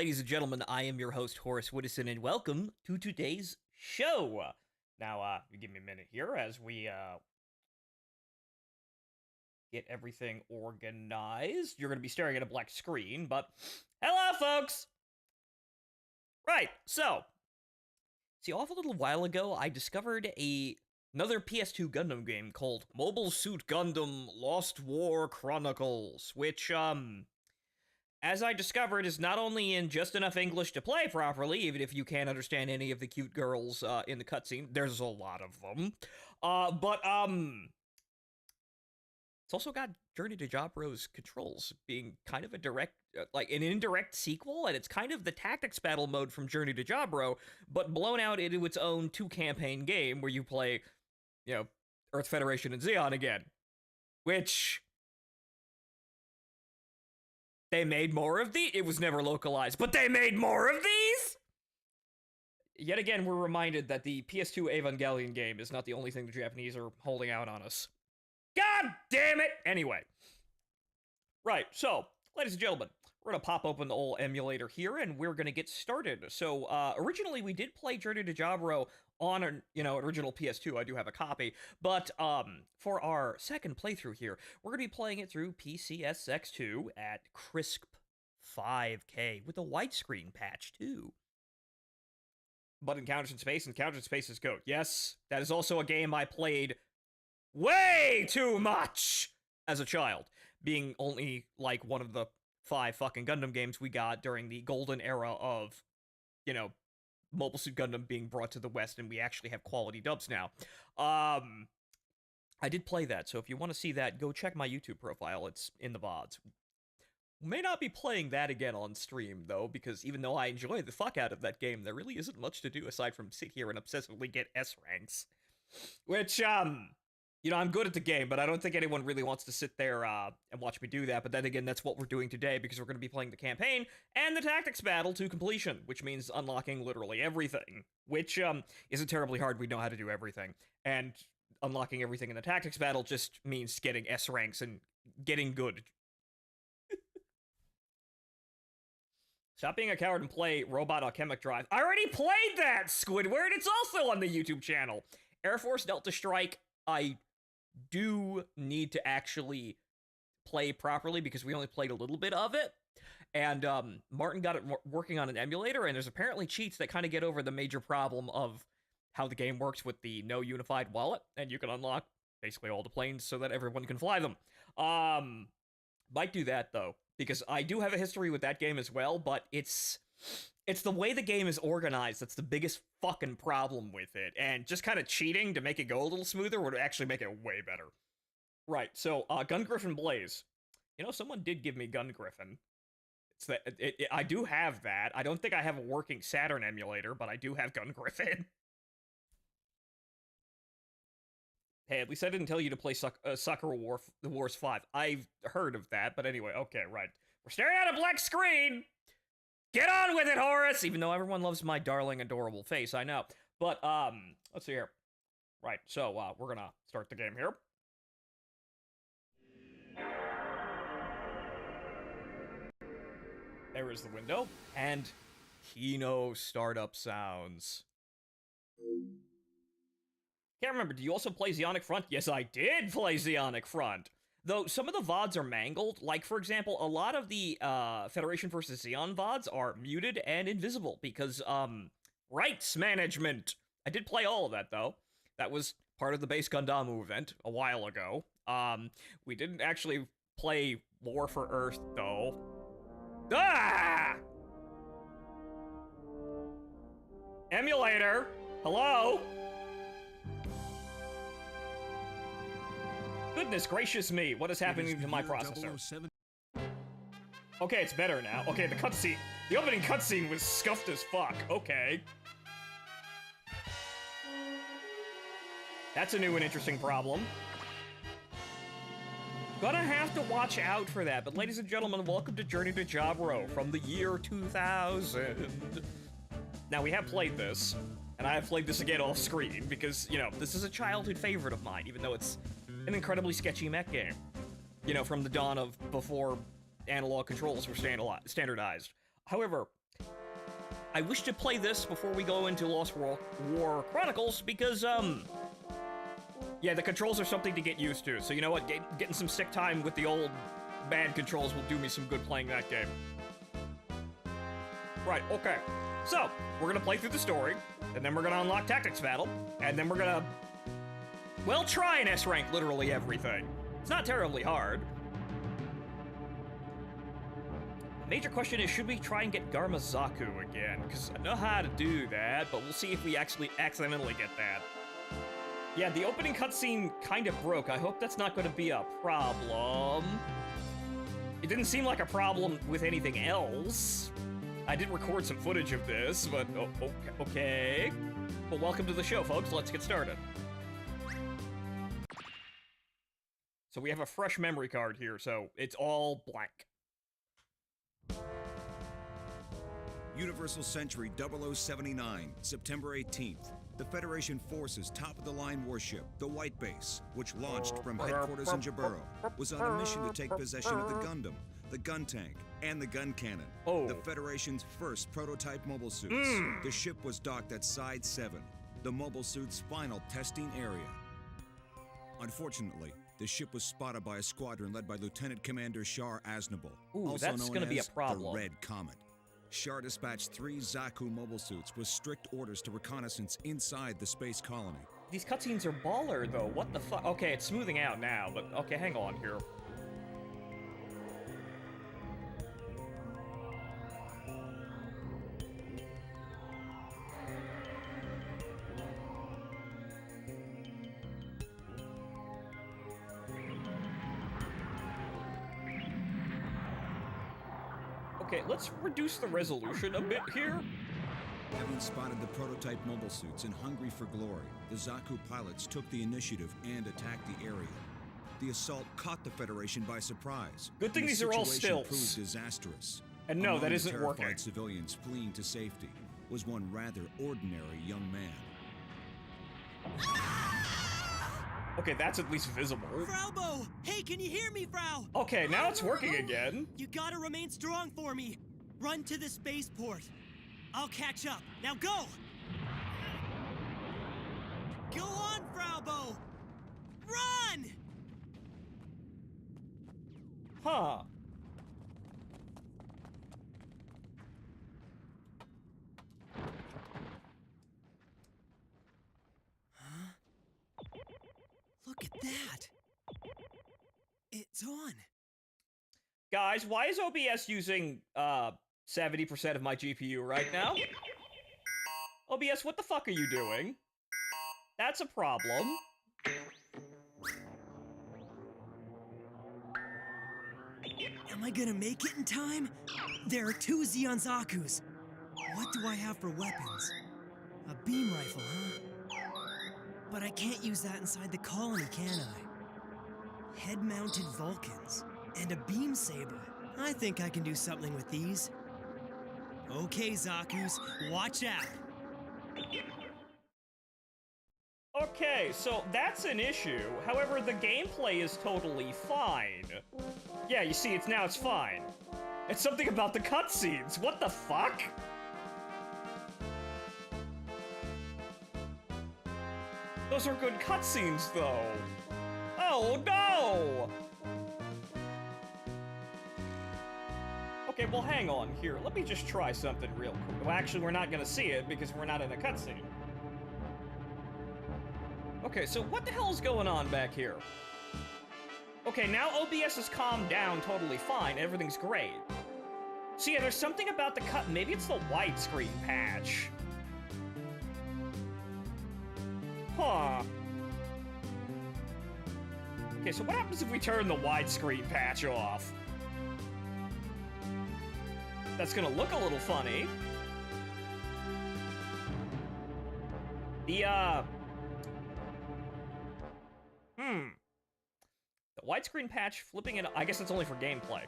ladies and gentlemen, I am your host, Horace Widdison, and welcome to today's show. Now, you give me a minute here as we, get everything organized. You're going to be staring at a black screen, but hello, folks! Right, so, see, off a little while ago, I discovered another PS2 Gundam game called Mobile Suit Gundam Lost War Chronicles, which, as I discovered, is not only in just enough English to play properly, even if you can't understand any of the cute girls in the cutscene. There's a lot of them. It's also got Journey to Jaburo's controls, being kind of a direct, like an indirect sequel, and it's kind of the tactics battle mode from Journey to Jaburo, but blown out into its own two-campaign game where you play, Earth Federation and Zeon again. Which... they made more of these? It was never localized, but they made more of these? Yet again, we're reminded that the PS2 Evangelion game is not the only thing the Japanese are holding out on us. God damn it! Anyway. Right, so, ladies and gentlemen, we're gonna pop open the old emulator here, and we're gonna get started. So, originally we did play Journey to Jaburo on an, original PS2. I do have a copy. But, for our second playthrough here, we're gonna be playing it through PCSX2 at crisp 5K with a widescreen patch, too. But Encounters in Space, Encounters in Space is GOAT. Yes, that is also a game I played way too much as a child, being only, like, one of the 5 fucking Gundam games we got during the golden era of, Mobile Suit Gundam being brought to the West, and we actually have quality dubs now. I did play that, so if you want to see that, go check my YouTube profile. It's in the VODs. May not be playing that again on stream, though, because even though I enjoy the fuck out of that game, there really isn't much to do aside from sit here and obsessively get S ranks. Which, I'm good at the game, but I don't think anyone really wants to sit there and watch me do that. But then again, that's what we're doing today, because we're going to be playing the campaign and the tactics battle to completion, which means unlocking literally everything, which isn't terribly hard. We know how to do everything. And unlocking everything in the tactics battle just means getting S ranks and getting good. Stop being a coward and play Robot Alchemic Drive. I already played that, Squidward! It's also on the YouTube channel! Air Force Delta Strike, I do need to actually play properly because we only played a little bit of it. And Martin got it working on an emulator, and there's apparently cheats that kind of get over the major problem of how the game works with the no unified wallet, and you can unlock basically all the planes so that everyone can fly them. Might do that, though, because I do have a history with that game as well, but it's the way the game is organized that's the biggest fucking problem with it, and just kind of cheating to make it go a little smoother would actually make it way better. Right, so, Gun Griffin Blaze. Someone did give me Gun Griffin. It's that, I do have that. I don't think I have a working Saturn emulator, but I do have Gun Griffin. Hey, at least I didn't tell you to play Sakura Wars 5. I've heard of that, but anyway, okay, right. We're staring at a black screen! Get on with it, Horace! Even though everyone loves my darling, adorable face, I know. But, let's see here. Right, so, we're gonna start the game here. There is the window, and Kino startup sounds. Can't remember, do you also play Zeonic Front? Yes, I did play Zeonic Front! Though some of the VODs are mangled. Like, for example, a lot of the Federation vs. Zeon VODs are muted and invisible because, rights management. I did play all of that, though. That was part of the base Gundam event a while ago. We didn't actually play War for Earth, though. Ah! Emulator! Hello? Goodness gracious me, what is happening to my processor? Okay, it's better now. Okay, the opening cutscene was scuffed as fuck. Okay. That's a new and interesting problem. Gonna have to watch out for that, but ladies and gentlemen, welcome to Journey to Jaburo from the year 2000. Now, we have played this, and I have played this again off screen because, this is a childhood favorite of mine, even though it's an incredibly sketchy mech game. From the dawn of before analog controls were standardized. However, I wish to play this before we go into Lost War Chronicles because, yeah, the controls are something to get used to. So you know what? Getting some stick time with the old bad controls will do me some good playing that game. Right, okay. So, we're gonna play through the story, and then we're gonna unlock Tactics Battle, and then we're gonna, well, try and S-rank literally everything. It's not terribly hard. Major question is, should we try and get Garma Zaku again? Because I know how to do that, but we'll see if we actually accidentally get that. Yeah, the opening cutscene kind of broke. I hope that's not going to be a problem. It didn't seem like a problem with anything else. I did record some footage of this, but okay. Well, welcome to the show, folks. Let's get started. So we have a fresh memory card here, so it's all blank. Universal Century 0079, September 18th. The Federation Forces' top-of-the-line warship, the White Base, which launched from headquarters in Jaburo, was on a mission to take possession of the Gundam, the gun tank, and the gun cannon. The Federation's first prototype mobile suits. The ship was docked at Side 7, the mobile suit's final testing area. Unfortunately, the ship was spotted by a squadron led by Lieutenant Commander Shar Aznable, also that's known gonna be a as problem. the Red Comet. Shar dispatched 3 Zaku mobile suits with strict orders to reconnaissance inside the space colony. These cutscenes are baller, though. What the fuck? Okay, it's smoothing out now, but okay, hang on here. Okay, let's reduce the resolution a bit here. Having spotted the prototype mobile suits and hungry for glory, the Zaku pilots took the initiative and attacked the area. The assault caught the Federation by surprise. Good thing The these are all situation stills. proved disastrous. And no, Among that the isn't terrified working. civilians fleeing to safety was one rather ordinary young man. Okay, that's at least visible. Fraubo! Hey, can you hear me, Frau? Okay, now it's working again. You gotta remain strong for me. Run to the spaceport. I'll catch up. Now go! Go on, Fraubo! Run! Huh. Look at that. It's on. Guys, why is OBS using, 70% of my GPU right now? OBS, what the fuck are you doing? That's a problem. Am I gonna make it in time? There are 2 Zeon Zakus. What do I have for weapons? A beam rifle, huh? But I can't use that inside the colony, can I? Head-mounted Vulcans and a beam saber. I think I can do something with these. Okay, Zakus, watch out. Okay, so that's an issue. However, the gameplay is totally fine. Yeah, you see, it's fine. It's something about the cutscenes. What the fuck? Those are good cutscenes, though. Oh, no! Okay, well, hang on here. Let me just try something real quick. Well, actually, we're not gonna see it because we're not in a cutscene. Okay, so what the hell is going on back here? Okay, now OBS has calmed down totally fine. Everything's great. So yeah, there's something about the cut. Maybe it's the widescreen patch. Huh. Okay, so what happens if we turn the widescreen patch off? That's gonna look a little funny. The widescreen patch flipping it, I guess it's only for gameplay.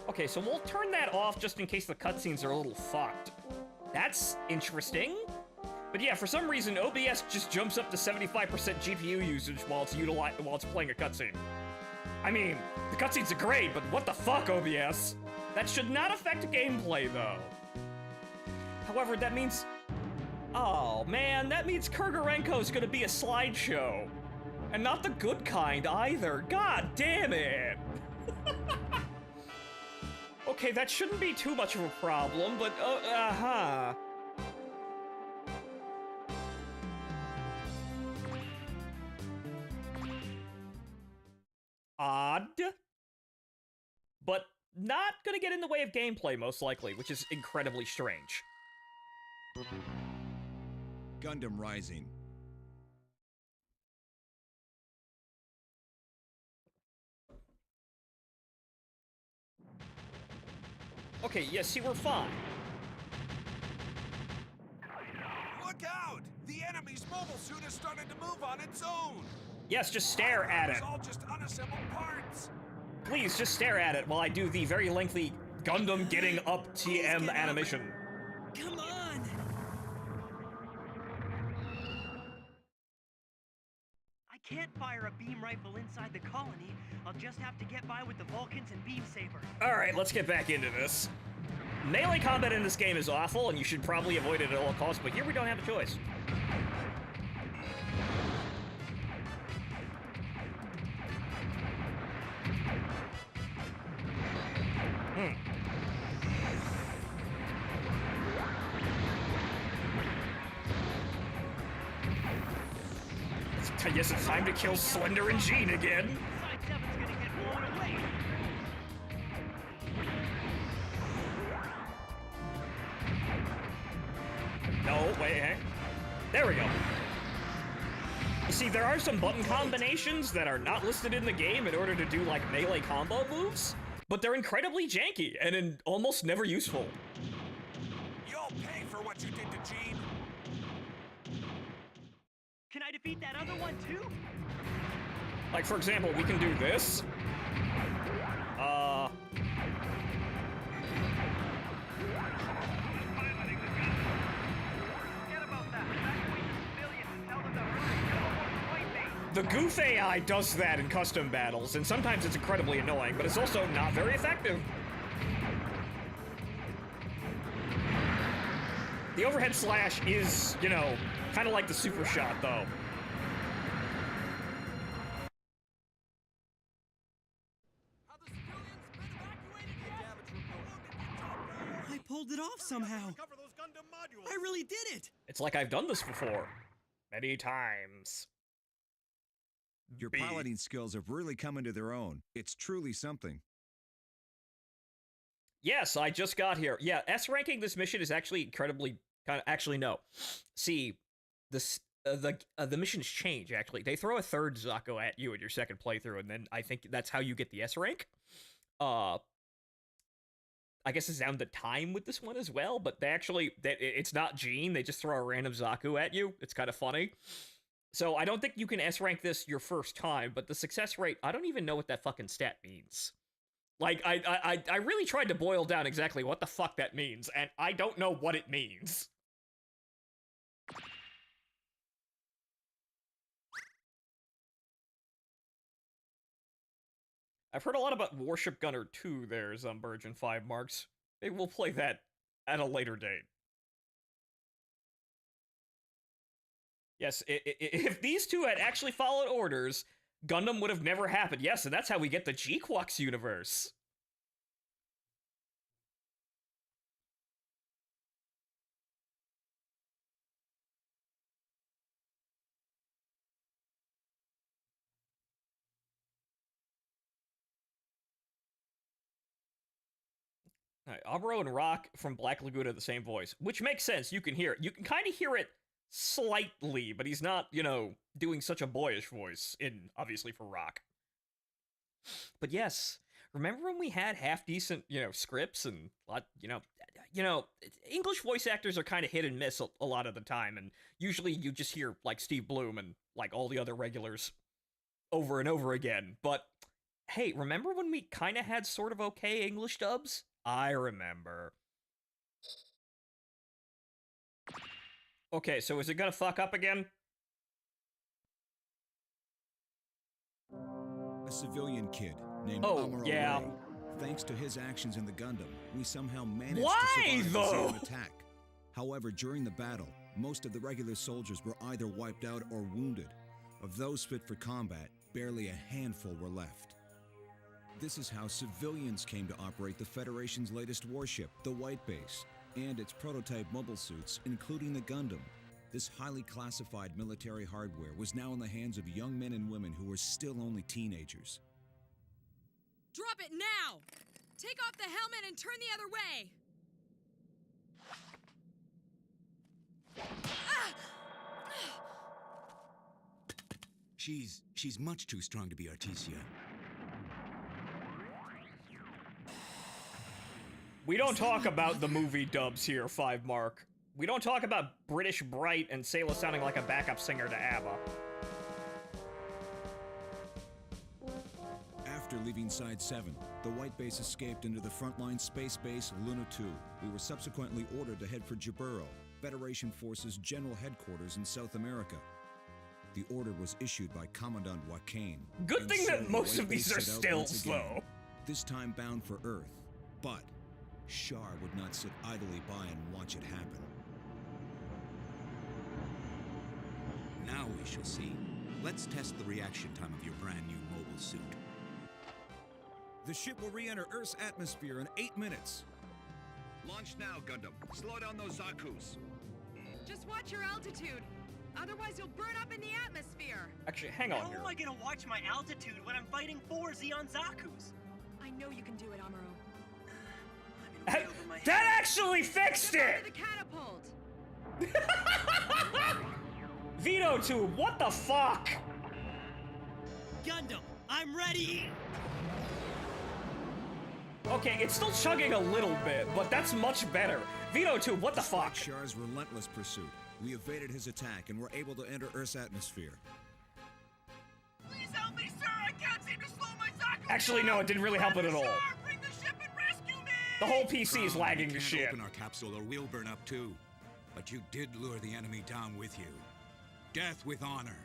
Okay, so we'll turn that off just in case the cutscenes are a little fucked. That's interesting. But yeah, for some reason, OBS just jumps up to 75% GPU usage while it's playing a cutscene. I mean, the cutscenes are great, but what the fuck, OBS? That should not affect gameplay, though. However, that means... Oh, man, that means Kurgarenko's gonna be a slideshow. And not the good kind, either. God damn it! Okay, that shouldn't be too much of a problem, but, uh-huh. Odd. But not gonna get in the way of gameplay, most likely, which is incredibly strange. Gundam Rising. Okay, yeah, see, we're fine. Look out! The enemy's mobile suit has started to move on its own! Yes, just stare at it. It's all just unassembled parts! Please, just stare at it while I do the very lengthy Gundam getting up TM animation. Come on! I can't fire a beam rifle inside the colony. I'll just have to get by with the Vulcans and Beam Saber. Alright, let's get back into this. Melee combat in this game is awful, and you should probably avoid it at all costs, but here we don't have a choice. I guess it's time to kill Slender and Jean again. Side 7's gonna get blown away. No, wait, hang. There we go. You see, there are some button combinations that are not listed in the game in order to do, like, melee combo moves, but they're incredibly janky and almost never useful. You'll pay for what you did to Jean! Can I defeat that other one too? Like, for example, we can do this. Forget about that. Evacuate the civilians and tell them to hurry. White base. The goof AI does that in custom battles, and sometimes it's incredibly annoying, but it's also not very effective. The overhead slash is, you know, kind of like the super shot, though. I pulled it off somehow. I really did it. It's like I've done this before. Many times. Your B. piloting skills have really come into their own. It's truly something. Yes, I just got here. Yeah, S ranking this mission is actually incredibly actually no. See, the missions change actually. They throw a third Zaku at you in your second playthrough, and then I think that's how you get the S rank. I guess it's down to time with this one as well, but they actually it's not Jean. They just throw a random Zaku at you. It's kind of funny. So I don't think you can S rank this your first time, but the success rate, I don't even know what that fucking stat means. Like, I really tried to boil down exactly what the fuck that means, and I don't know what it means. I've heard a lot about Warship Gunner 2 there, Zumberge and 5 Marks. Maybe we'll play that at a later date. Yes, if these two had actually followed orders, Gundam would have never happened. Yes, and that's how we get the G-Quux universe. Alright, Jaburo and Rock from Black Lagoon are the same voice, which makes sense. You can hear it. You can kind of hear it slightly, but he's not, you know, doing such a boyish voice obviously for Rock. But yes, remember when we had half-decent, you know, scripts and, you know, English voice actors are kind of hit and miss a lot of the time, and usually you just hear, like, Steve Bloom and, like, all the other regulars over and over again. But, hey, remember when we kind of had sort of okay English dubs? I remember. Okay, so is it gonna fuck up again? A civilian kid named Oh, Amuro yeah. Ray. Thanks to his actions in the Gundam, we somehow managed Why, to survive the though? Zeon attack. However, during the battle, most of the regular soldiers were either wiped out or wounded. Of those fit for combat, barely a handful were left. This is how civilians came to operate the Federation's latest warship, the White Base, and its prototype mobile suits, including the Gundam. This highly classified military hardware was now in the hands of young men and women who were still only teenagers. Drop it now! Take off the helmet and turn the other way! She's much too strong to be Artesia. We don't talk about the movie dubs here, 5 Mark. We don't talk about British Bright and Sayla sounding like a backup singer to ABBA. After leaving Side 7, the White Base escaped into the frontline space base Luna 2. We were subsequently ordered to head for Jaburo, Federation Forces General Headquarters in South America. The order was issued by Commandant Joaquin. Good and thing so that the most White of these Base are set out stills, once again, though. This time bound for Earth. But Char would not sit idly by and watch it happen. Now we shall see. Let's test the reaction time of your brand new mobile suit. The ship will re-enter Earth's atmosphere in 8 minutes. Launch now, Gundam. Slow down those Zaku's. Just watch your altitude. Otherwise, you'll burn up in the atmosphere. Actually, hang on How here. am I gonna watch my altitude when I'm fighting 4 Zeon Zaku's? I know you can do it, Amuro. I'm in way over my That head. actually fixed Jump it! onto the catapult. Vito Tube, what the fuck? Gundam, I'm ready! Okay, it's still chugging a little bit, but that's much better. Vito Tube, what the fuck? Char's relentless pursuit. We evaded his attack and were able to enter Earth's atmosphere. Please help me, sir! I can't seem to slow my Zaku Actually, no, it didn't really help it at all. Sir, bring the ship and rescue me! The whole PC is Crown, lagging we to can't shit. open our capsule or we'll burn up too. But you did lure the enemy down with you. Death with honor.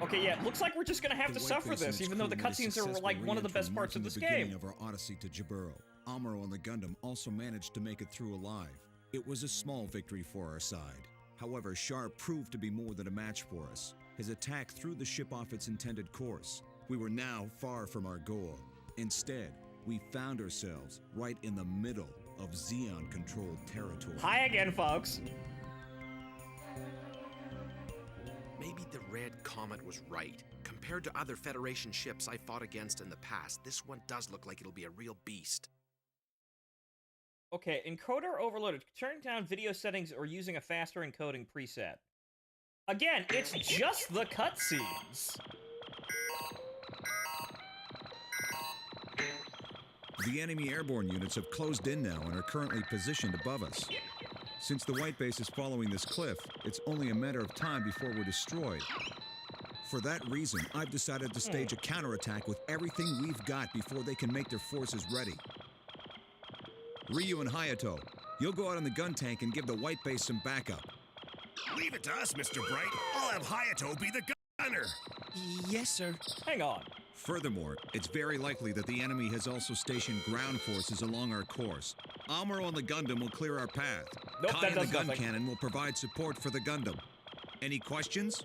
Okay, yeah, looks like we're just gonna have The to White suffer Base and this, its even though the crew made a cutscenes are successful like one of the re-entry, best parts of marking this the beginning game. of our odyssey to Jaburo. Amuro and the Gundam also managed to make it through alive. It was a small victory for our side. However, Char proved to be more than a match for us. His attack threw the ship off its intended course. We were now far from our goal. Instead, we found ourselves right in the middle of Zeon-controlled territory. Hi again, folks. Maybe the Red Comet was right. Compared to other Federation ships I fought against in the past, this one does look like it'll be a real beast. Okay, encoder overloaded. Turning down video settings or using a faster encoding preset. Again, it's just the cutscenes. The enemy airborne units have closed in now and are currently positioned above us. Since the White Base is following this cliff, it's only a matter of time before we're destroyed. For that reason, I've decided to stage a counterattack with everything we've got before they can make their forces ready. Ryu and Hayato, you'll go out on the gun tank and give the White Base some backup. Leave it to us, Mr. Bright. I'll have Hayato be the gunner. Yes, sir. Hang on. Furthermore, it's very likely that the enemy has also stationed ground forces along our course. Amuro and the Gundam will clear our path. Nope, Kai that and the does gun nothing. cannon will provide support for the Gundam. Any questions?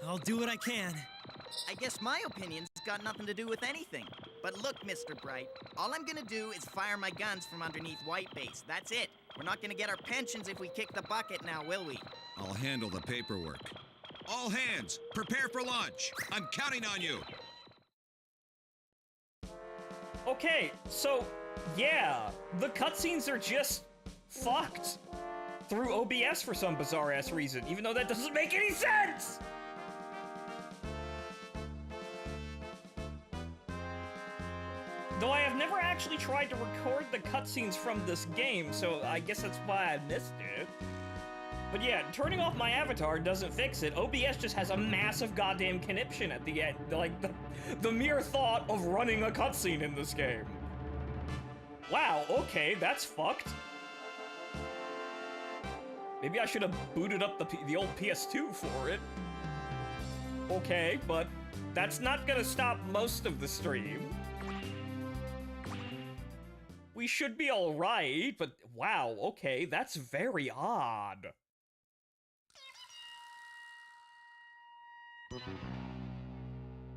I'll do what I can. I guess my opinion's got nothing to do with anything. But look, Mr. Bright, all I'm gonna do is fire my guns from underneath White Base. That's it. We're not gonna get our pensions if we kick the bucket now, will we? I'll handle the paperwork. All hands, prepare for launch. I'm counting on you. Okay, so, yeah, the cutscenes are just fucked through OBS for some bizarre-ass reason, even though that doesn't make any sense! Though I have never actually tried to record the cutscenes from this game, so I guess that's why I missed it. But yeah, turning off my avatar doesn't fix it. OBS just has a massive goddamn conniption at the end. Like, the mere thought of running a cutscene in this game. Wow, okay, that's fucked. Maybe I should have booted up the old PS2 for it. Okay, but that's not gonna stop most of the stream. We should be alright, but wow, okay, that's very odd.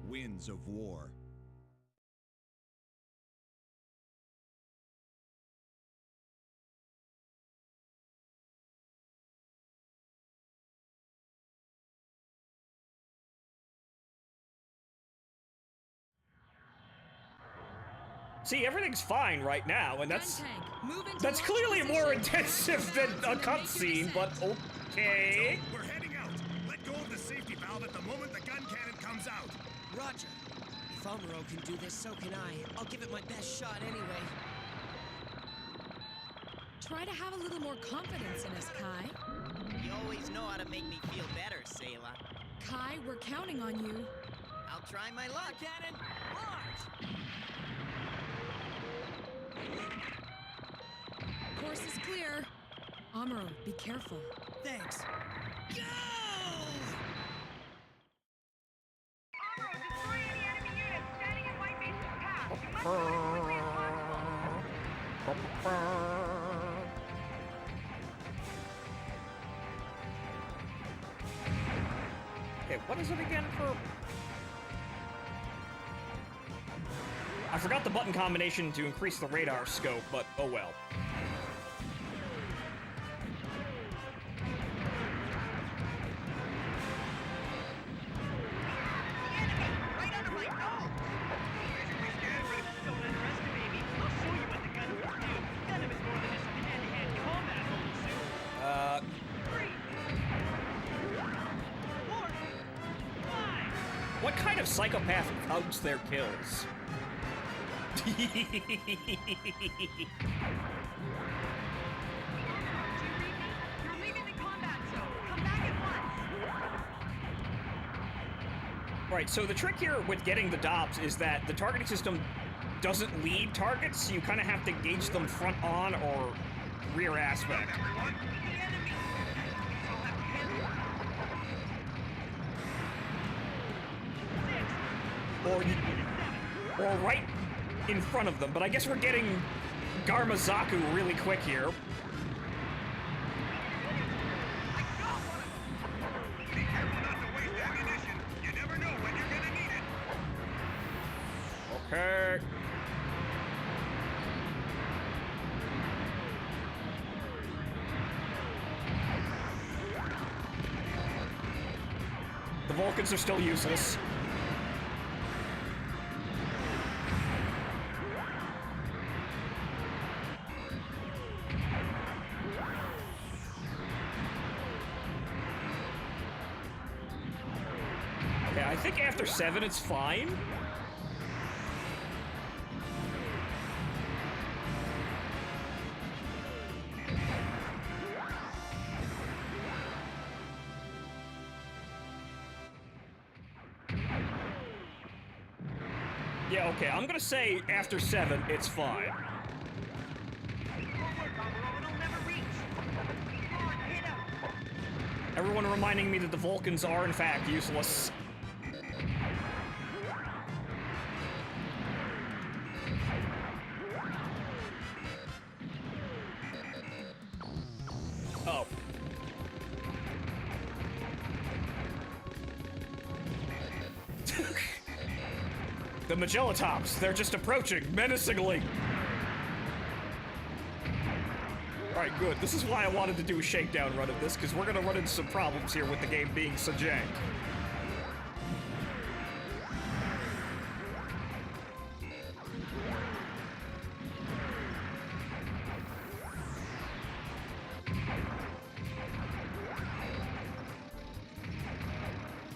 Winds of war. See, everything's fine right now, and Gun tank, move into that's launch clearly more position. intensive than a cutscene, but okay. We're heading out. Let go of the safety valve at the moment the gun cannon comes out. Roger. If Amuro can do this, so can I. I'll give it my best shot anyway. Try to have a little more confidence in us, Kai. You always know how to make me feel better, Sayla. Kai, we're counting on you. I'll try my luck. Cannon, launch! Course is clear. Amuro, be careful. Thanks. Go! Amuro, destroy any enemy units standing in White Base's path. You must move as quickly as possible. Okay, what is it again for... I forgot the button combination to increase the radar scope, but oh well. Right under my nose! Don't underestimate me. I'll show you what the Gundam can do. Gundam is more than just a hand-to-hand combat mobile suit. 3, 4, 5. What kind of psychopath counts their kills? You're leaving the combat zone. Come back at once. Right, so the trick here with getting the DOPS is that the targeting system doesn't lead targets, so you kind of have to gauge them front on or rear aspect. Or right in front of them, but I guess we're getting Garmazaku really quick here. Be careful not to waste ammunition. You never know when you're gonna need it. Okay. The Vulcans are still useless. Okay, I think after 7 it's fine. Yeah, okay, I'm gonna say after 7, it's fine. It'll never reach. Come on, hit him. Everyone reminding me that the Vulcans are, in fact, useless. Oh. The Magellatops, they're just approaching menacingly. Alright, good. This is why I wanted to do a shakedown run of this, because we're gonna run into some problems here with the game being so jank.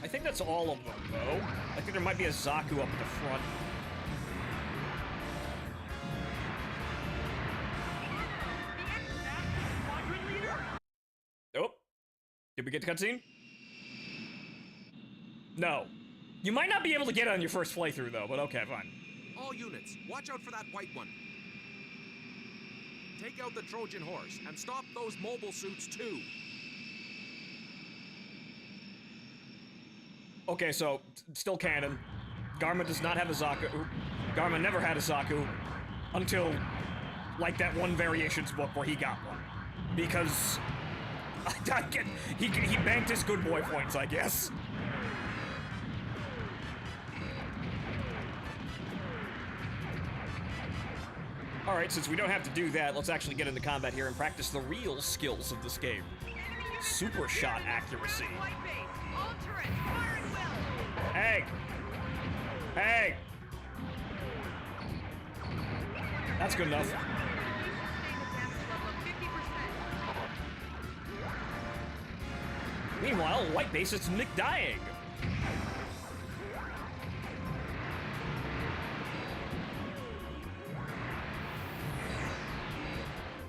I think that's all of them, though. I think there might be a Zaku up at the front. Oh. Did we get the cutscene? No. You might not be able to get it on your first playthrough, though, but okay, fine. All units, watch out for that white one. Take out the Trojan horse and stop those mobile suits too. Okay, so, still canon. Garma does not have a Zaku. Garma never had a Zaku until like that one Variations book where he got one. Because he banked his good boy points, I guess. Alright, since we don't have to do that, let's actually get into combat here and practice the real skills of this game. Super shot accuracy. Hey! Hey! That's good enough. Meanwhile, white base is Nick dying.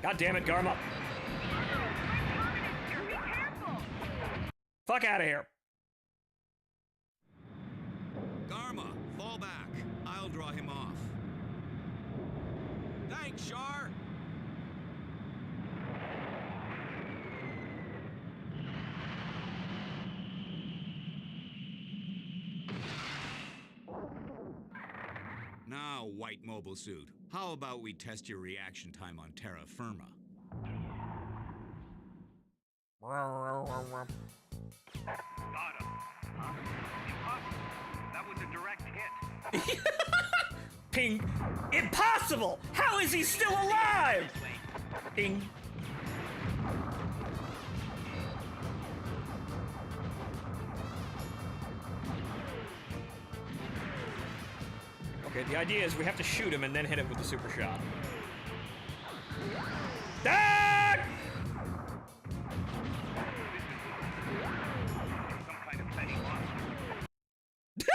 God damn it, Garma. Fuck out of here. Garma, fall back. I'll draw him off. Thanks, Shar. Now, white mobile suit, how about we test your reaction time on terra firma? Got him. Huh? Impossible. That was a direct hit. Ping. Impossible! How is he still alive? Ping. Okay, the idea is we have to shoot him and then hit him with the super shot. Ah! Some kind of petty monster.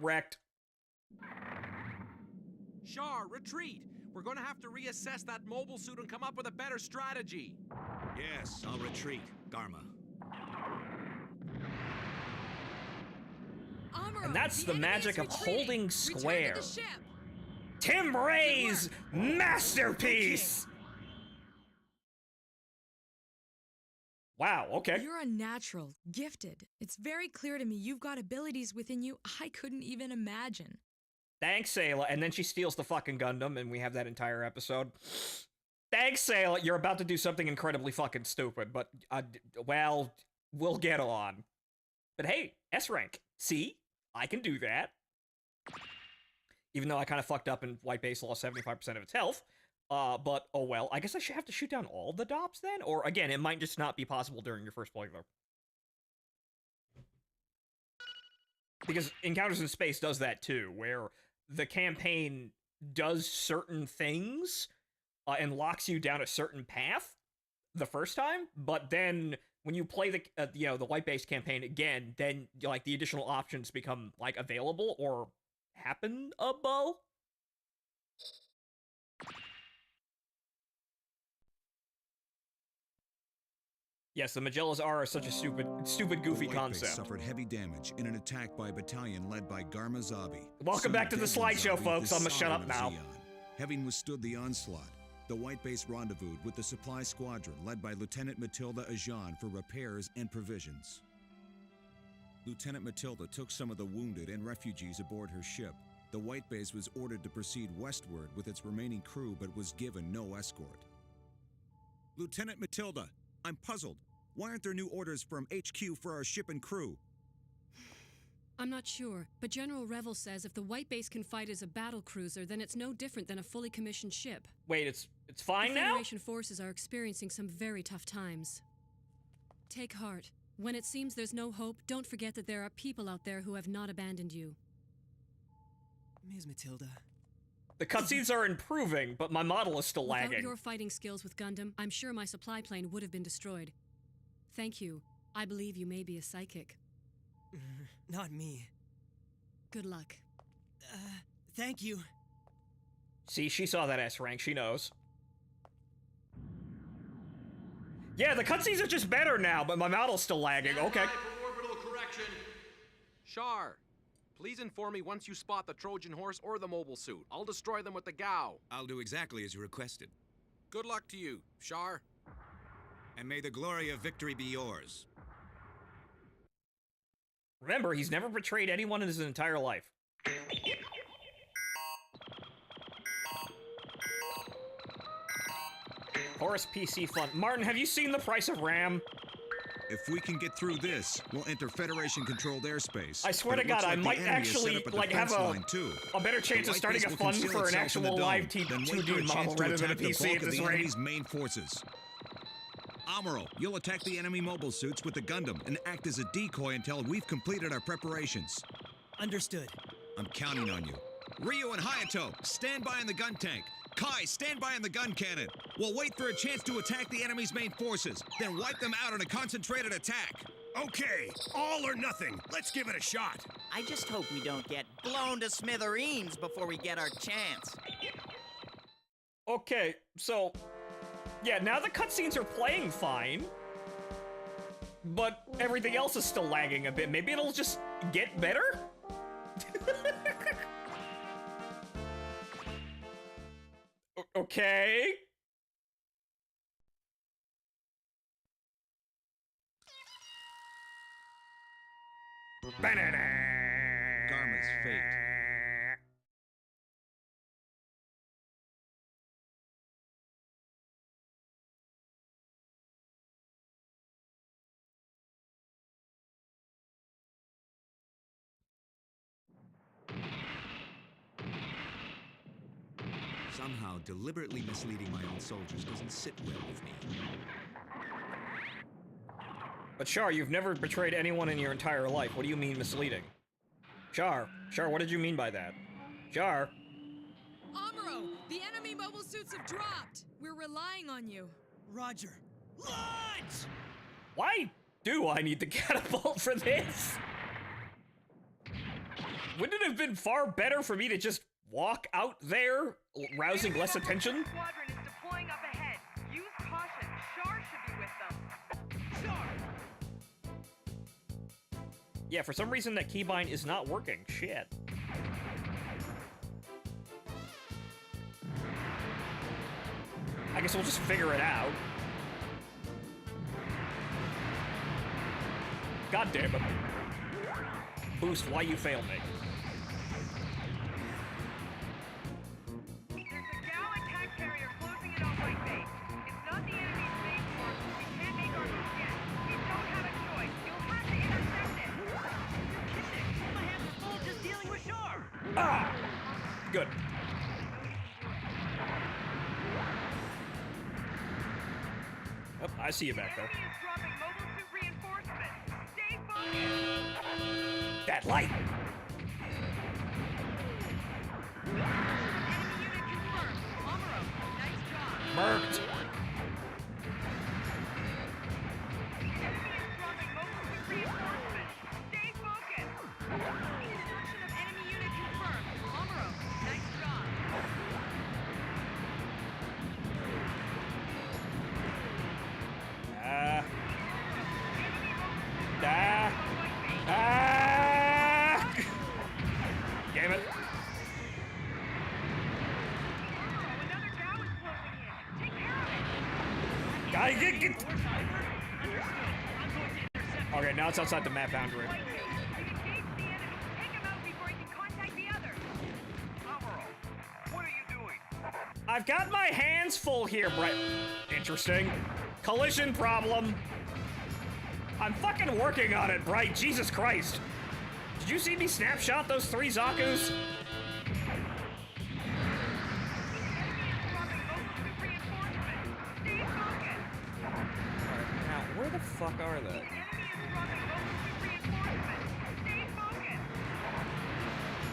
Wrecked. Shar, retreat! We're gonna have to reassess that mobile suit and come up with a better strategy. Yes, I'll retreat, Garma. Amuro, And that's the enemy magic is of retreating. holding Return to square. the ship. Tim Ray's masterpiece! Wow, okay. You're a natural, gifted. It's very clear to me you've got abilities within you I couldn't even imagine. Thanks, Sayla. And then she steals the fucking Gundam, and we have that entire episode. Thanks, Sayla. You're about to do something incredibly fucking stupid, but, well, we'll get on. But hey, S rank. See? I can do that. Even though I kind of fucked up and white base lost 75% of its health. But, oh well. I guess I should have to shoot down all the DOPs then? Or, again, it might just not be possible during your first playthrough. Because Encounters in Space does that too, where the campaign does certain things and locks you down a certain path the first time, but then when you play the the white base campaign again, then like the additional options become like available or happenable. Yes, the Magellas are such a stupid, goofy The White concept. Base suffered heavy damage in an attack by a battalion led by Garma Zabi. Welcome back to the slideshow, folks. I'm gonna shut up now. Having withstood the onslaught, the White Base rendezvoused with the supply squadron led by Lieutenant Matilda Ajan for repairs and provisions. Lieutenant Matilda took some of the wounded and refugees aboard her ship. The White Base was ordered to proceed westward with its remaining crew but was given no escort. Lieutenant Matilda, I'm puzzled. Why aren't there new orders from HQ for our ship and crew? I'm not sure, but General Revel says if the White Base can fight as a battle cruiser, then it's no different than a fully commissioned ship. Wait, it's fine the now? Federation forces are experiencing some very tough times. Take heart. When it seems there's no hope, don't forget that there are people out there who have not abandoned you. Ms. Matilda. The cutscenes are improving, but my model is still Without lagging. your fighting skills with Gundam, I'm sure my supply plane would have been destroyed. Thank you. I believe you may be a psychic. Not me. Good luck. Thank you. See, she saw that S rank. She knows. Yeah, the cutscenes are just better now, but my model's still lagging. Okay. Stand by for orbital correction. Shar, please inform me once you spot the Trojan horse or the mobile suit. I'll destroy them with the Gao. I'll do exactly as you requested. Good luck to you, Shar. And may the glory of victory be yours. Remember, he's never betrayed anyone in his entire life. Horus PC Fund. Martin, have you seen the price of RAM? If we can get through this, we'll enter Federation-controlled airspace. I swear But to it God, looks I like the might enemy is set actually, up at the like, have fence line, too. a better chance The of starting a white base will fund conceal for an itself in actual the live dome, then wait for 2D a chance model to rather than a attack the PC bulk at of this the rate. enemy's main forces. Amuro, you'll attack the enemy mobile suits with the Gundam and act as a decoy until we've completed our preparations. Understood. I'm counting on you. Ryu and Hayato, stand by in the gun tank. Kai, stand by in the gun cannon. We'll wait for a chance to attack the enemy's main forces, then wipe them out in a concentrated attack. Okay, all or nothing. Let's give it a shot. I just hope we don't get blown to smithereens before we get our chance. Okay, so... yeah, now the cutscenes are playing fine. But everything else is still lagging a bit. Maybe it'll just get better? Okay. Garma's fate. Somehow, deliberately misleading my own soldiers doesn't sit well with me. But Char, you've never betrayed anyone in your entire life. What do you mean misleading? Char, what did you mean by that? Char. Amuro, the enemy mobile suits have dropped. We're relying on you. Roger. Launch! Why do I need the catapult for this? Wouldn't it have been far better for me to just walk out there, rousing less attention? Squadron is deploying up ahead. Use caution. Char should be with them. Char! Yeah, for some reason that keybind is not working. Shit. I guess we'll just figure it out. God damn it. Boost, why you fail me? There's a Gal attack carrier closing in on White Base. It's not the enemy's main force, but we can't make our move yet. We don't have a choice. You'll have to intercept it. You're kidding! My hands are full just dealing with Char! Ah! Good. Oh, I see you back there. The enemy is dropping mobile suit reinforcements. Stay focused. That light! Enemy unit confirmed. Amuro, nice job. Merked. The enemy is dropping mobile suit reinforcements. Stay focused. Introduction of enemy unit confirmed. Amuro, nice job. Damn it. Another Gal is closing in. Take care of it. Gotta get. Okay, now it's outside the map boundary. Engage the enemy. Take him out before he can contact the others. Amuro, what are you doing? I've got my hands full here, Brett. Interesting. Collision problem. I'm fucking working on it, Bright. Jesus Christ. Did you see me snapshot those 3 Zakus? Alright, now, where the fuck are they?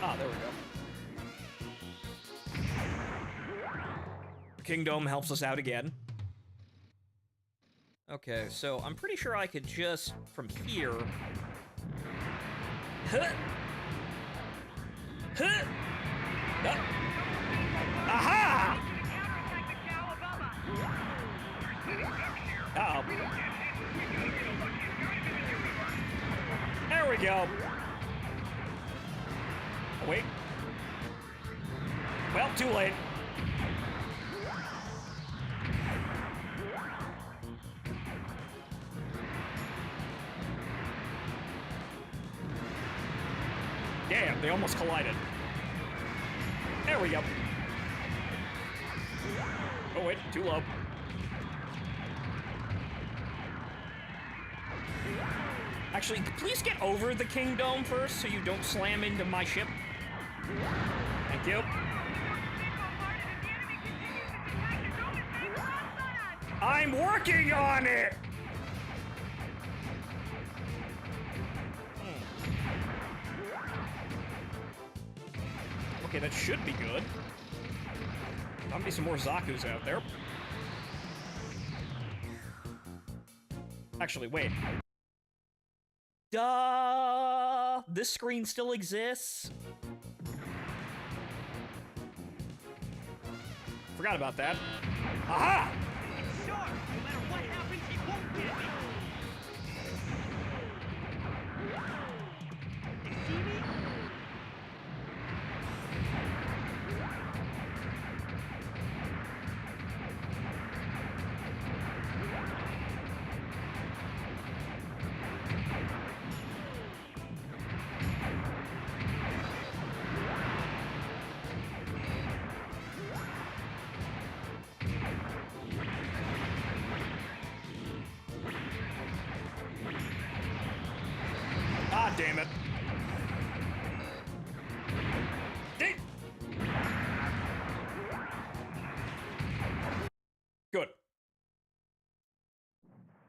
Ah, there we go. Kingdom helps us out again. Okay, so I'm pretty sure I could just, from here... Huh! Huh! Aha! Uh-oh. There we go. Oh, wait. Well, too late. Damn, they almost collided. There we go. Oh wait, too low. Actually, please get over the King Dome first so you don't slam into my ship. Thank you. I'm working on it! Okay, that should be good. There'll be some more Zaku's out there. Actually, wait. Duh! This screen still exists? Forgot about that. Aha! Sure, no matter what happens, he won't get me. You see me? Ah, damn it. Good.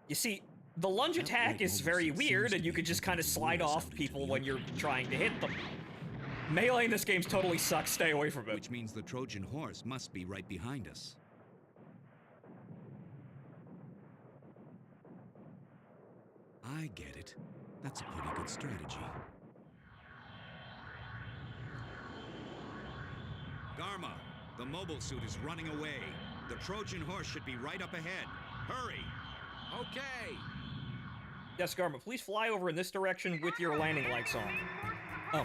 You see, the lunge attack is very weird, and you can just kind of slide off people when you're trying to hit them. Melee in this game totally sucks. Stay away from it. Which means the Trojan horse must be right behind us. I get it. That's a pretty good strategy. Dharma, the mobile suit is running away. The Trojan horse should be right up ahead. Hurry! Okay! Yes, Garma, please fly over in this direction with your landing lights on. Oh.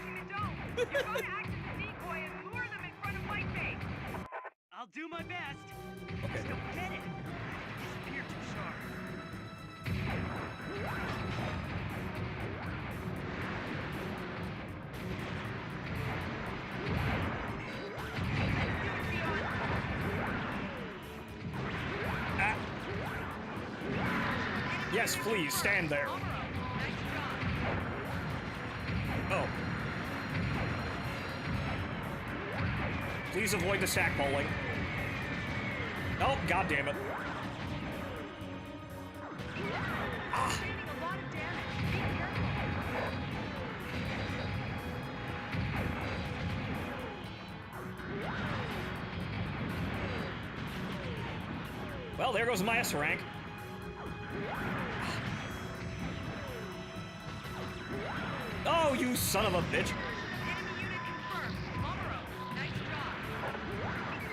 You're going to act as a decoy and lure them in front of White Base. I'll do my best. Okay. Just don't get it. Disappear too sharp. Yes, please, stand there. Oh. Please avoid the stack bowling. Oh, god damn it. Ah. Well, there goes my S rank. Oh, you son of a bitch. Enemy unit confirmed. Jaburo, nice job.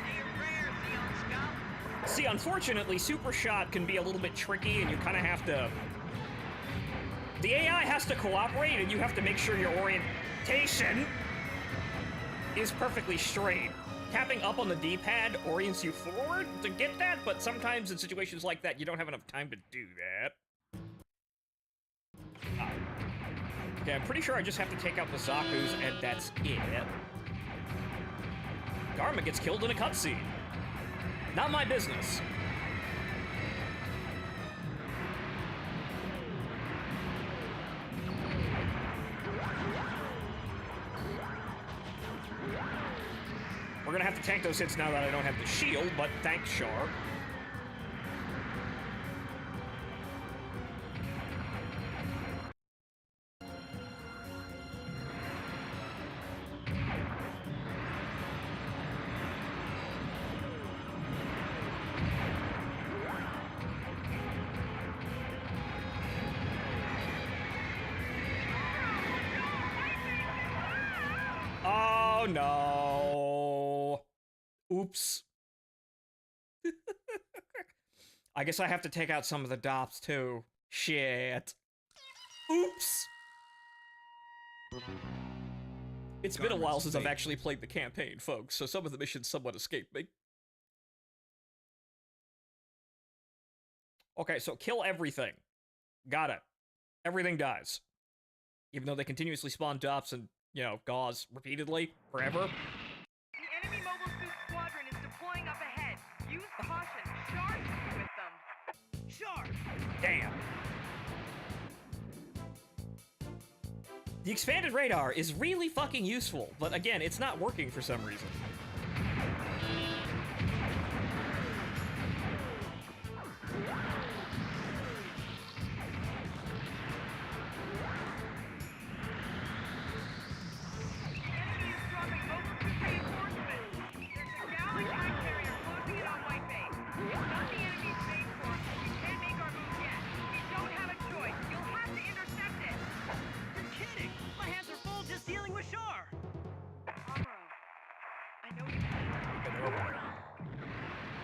Say your prayers, Zeon Scout. See, unfortunately, Super Shot can be a little bit tricky, and you kind of have to... The AI has to cooperate, and you have to make sure your orientation is perfectly straight. Tapping up on the D-pad orients you forward to get that, but sometimes in situations like that, you don't have enough time to do that. Okay, I'm pretty sure I just have to take out the Zaku's, and that's it. Dharma gets killed in a cutscene. Not my business. We're gonna have to tank those hits now that I don't have the shield, but thanks, Char. Oh no. Oops. I guess I have to take out some of the dops too. Shit. Oops. It's been a while since I've actually played the campaign, folks, so some of the missions somewhat escaped me. Okay, so kill everything. Got it. Everything dies. Even though they continuously spawn dops and, you know, gauze repeatedly, forever. The enemy mobile suit squadron is deploying up ahead. Use caution. Sharp with them. Sure. Damn. The expanded radar is really fucking useful, but again, it's not working for some reason.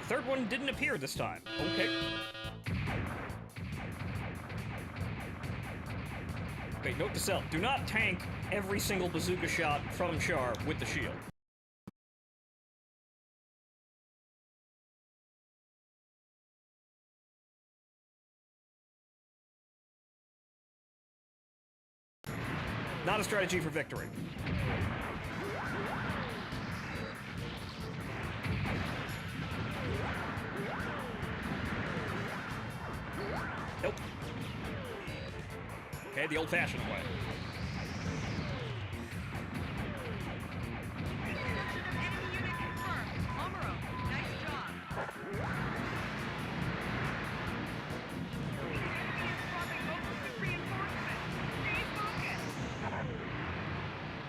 Third one didn't appear this time. Okay. Okay, note to self. Do not tank every single bazooka shot from Char with the shield. Not a strategy for victory. Nope. Okay, the old-fashioned way.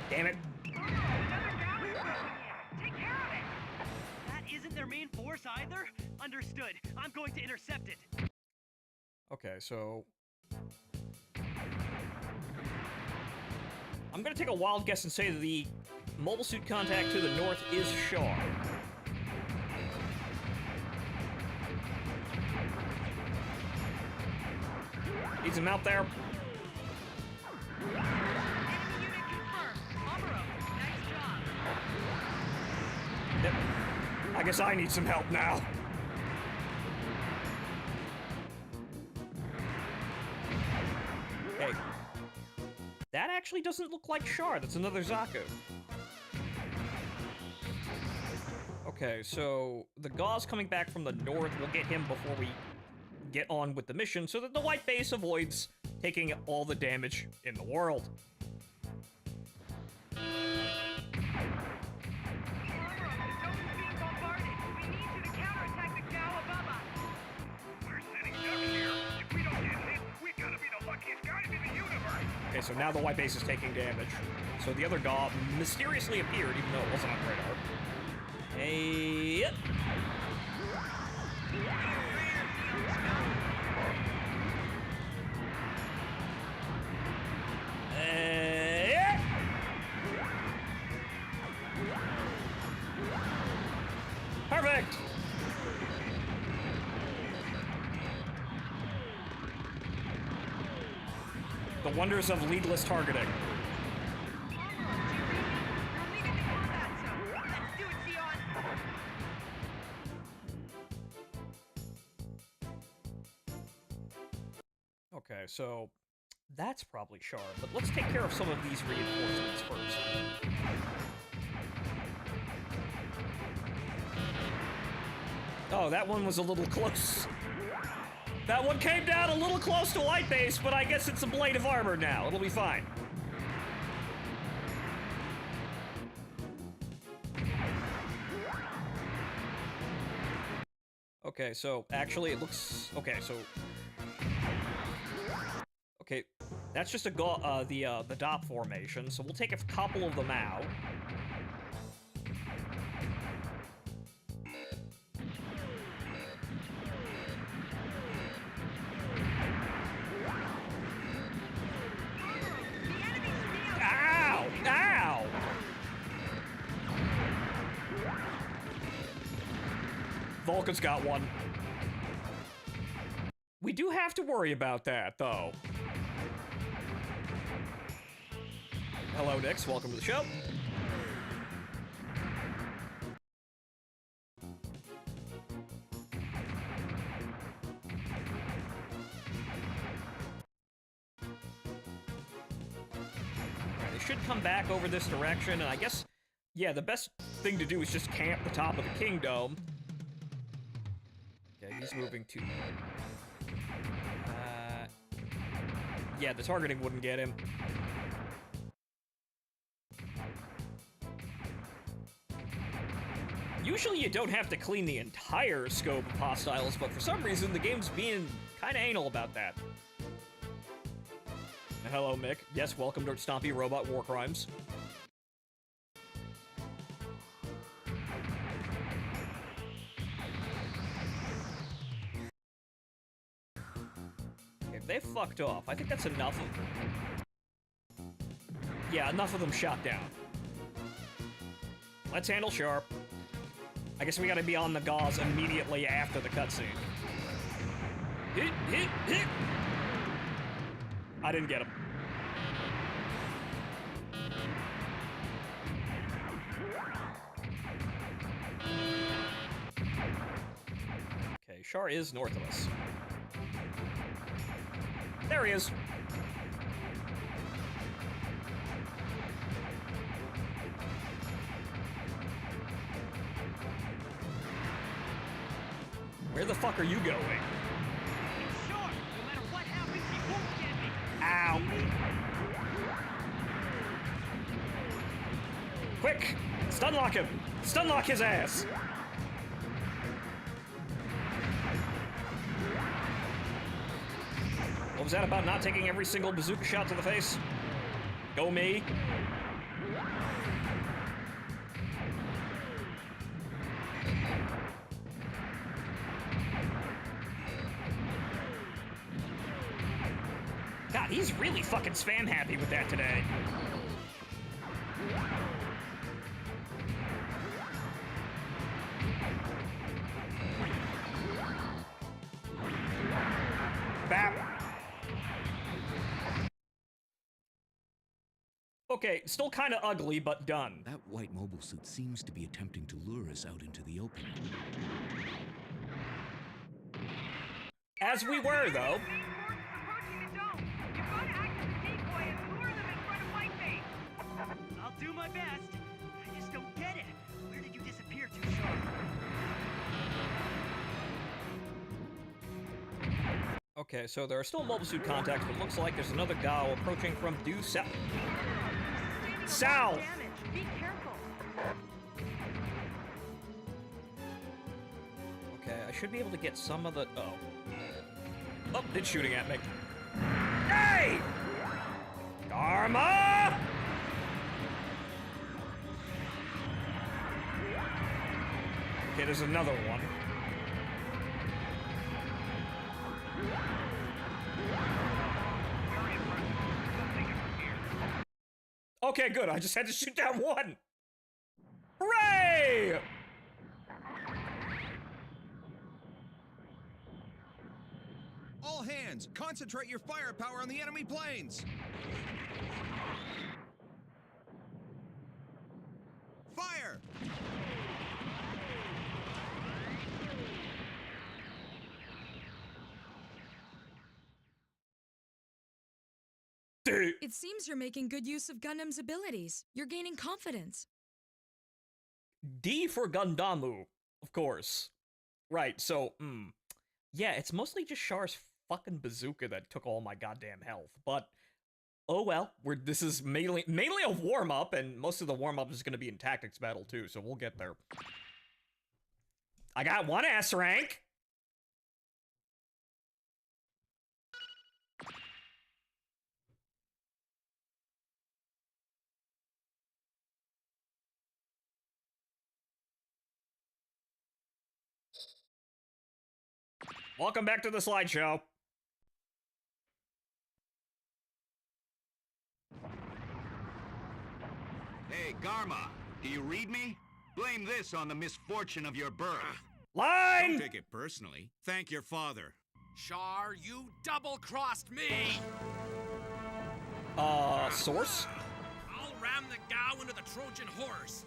Damn it. Take care of it. That isn't their main force either? Understood. I'm going to intercept it. Okay, so... I'm gonna take a wild guess and say that the mobile suit contact to the north is Char. Needs him out there. Yep. I guess I need some help now. Hey. That actually doesn't look like Char. That's another Zaku. Okay, so the Gauze coming back from the north will get him before we get on with the mission so that the white base avoids taking all the damage in the world. Okay, so now the white base is taking damage. So the other Gaw mysteriously appeared, even though it wasn't on radar. Hey, yep. Yeah. Perfect. The wonders of leadless targeting. Okay, so that's probably Char, but let's take care of some of these reinforcements first. Oh, that one was a little close. That one came down a little close to white base, but I guess it's a blade of armor now. It'll be fine. Okay, so actually it looks... Okay, so... Okay, that's just a the DOP formation, so we'll take a couple of them out. Ow! Ow! Vulcan's got one. We do have to worry about that, though. Hello, Nix. Welcome to the show. They should come back over this direction, and I guess, yeah, the best thing to do is just camp the top of the kingdom. Okay, he's moving to... yeah, the targeting wouldn't get him. Usually you don't have to clean the entire scope of hostiles, but for some reason the game's being kinda anal about that. Hello, Mick. Yes, welcome to Stompy Robot War Crimes. Okay, they fucked off. I think that's enough of them. Yeah, enough of them shot down. Let's handle Sharp. I guess we gotta be on the gauze immediately after the cutscene. Hit, hit, hit! I didn't get him. Okay, Char is north of us. There he is. Where the fuck are you going? Sure, no matter what happens, he won't get me. Ow! Quick! Stunlock him! Stunlock his ass! What was that about not taking every single bazooka shot to the face? Go me. God, he's really fucking spam happy with that today. Bap. Okay, still kind of ugly, but done. That white mobile suit seems to be attempting to lure us out into the open. As we were, though. Approaching the dome. You've got to act as a decoy and lure them in front of White Base. I'll do my best. I just don't get it. Where did you disappear to, Sharp? Okay, so there are still mobile suit contacts, but looks like there's another Gao approaching from due south. South! Damage. Be careful. Okay, I should be able to get some of the... Oh. Oh, it's shooting at me. Hey! Dharma! Okay, there's another one. Okay, good. I just had to shoot down one. Hooray! All hands, concentrate your firepower on the enemy planes! Fire! It seems you're making good use of Gundam's abilities. You're gaining confidence. D for Gundamu, of course. Right, so, yeah, it's mostly just Char's fucking bazooka that took all my goddamn health, but oh well, this is mainly a warm-up, and most of the warm-up is gonna be in tactics battle too, so we'll get there. I got one S rank! Welcome back to the slideshow. Hey, Garma, do you read me? Blame this on the misfortune of your birth. Line! Don't take it personally. Thank your father. Char, you double-crossed me! Source? I'll ram the Gao into the Trojan horse.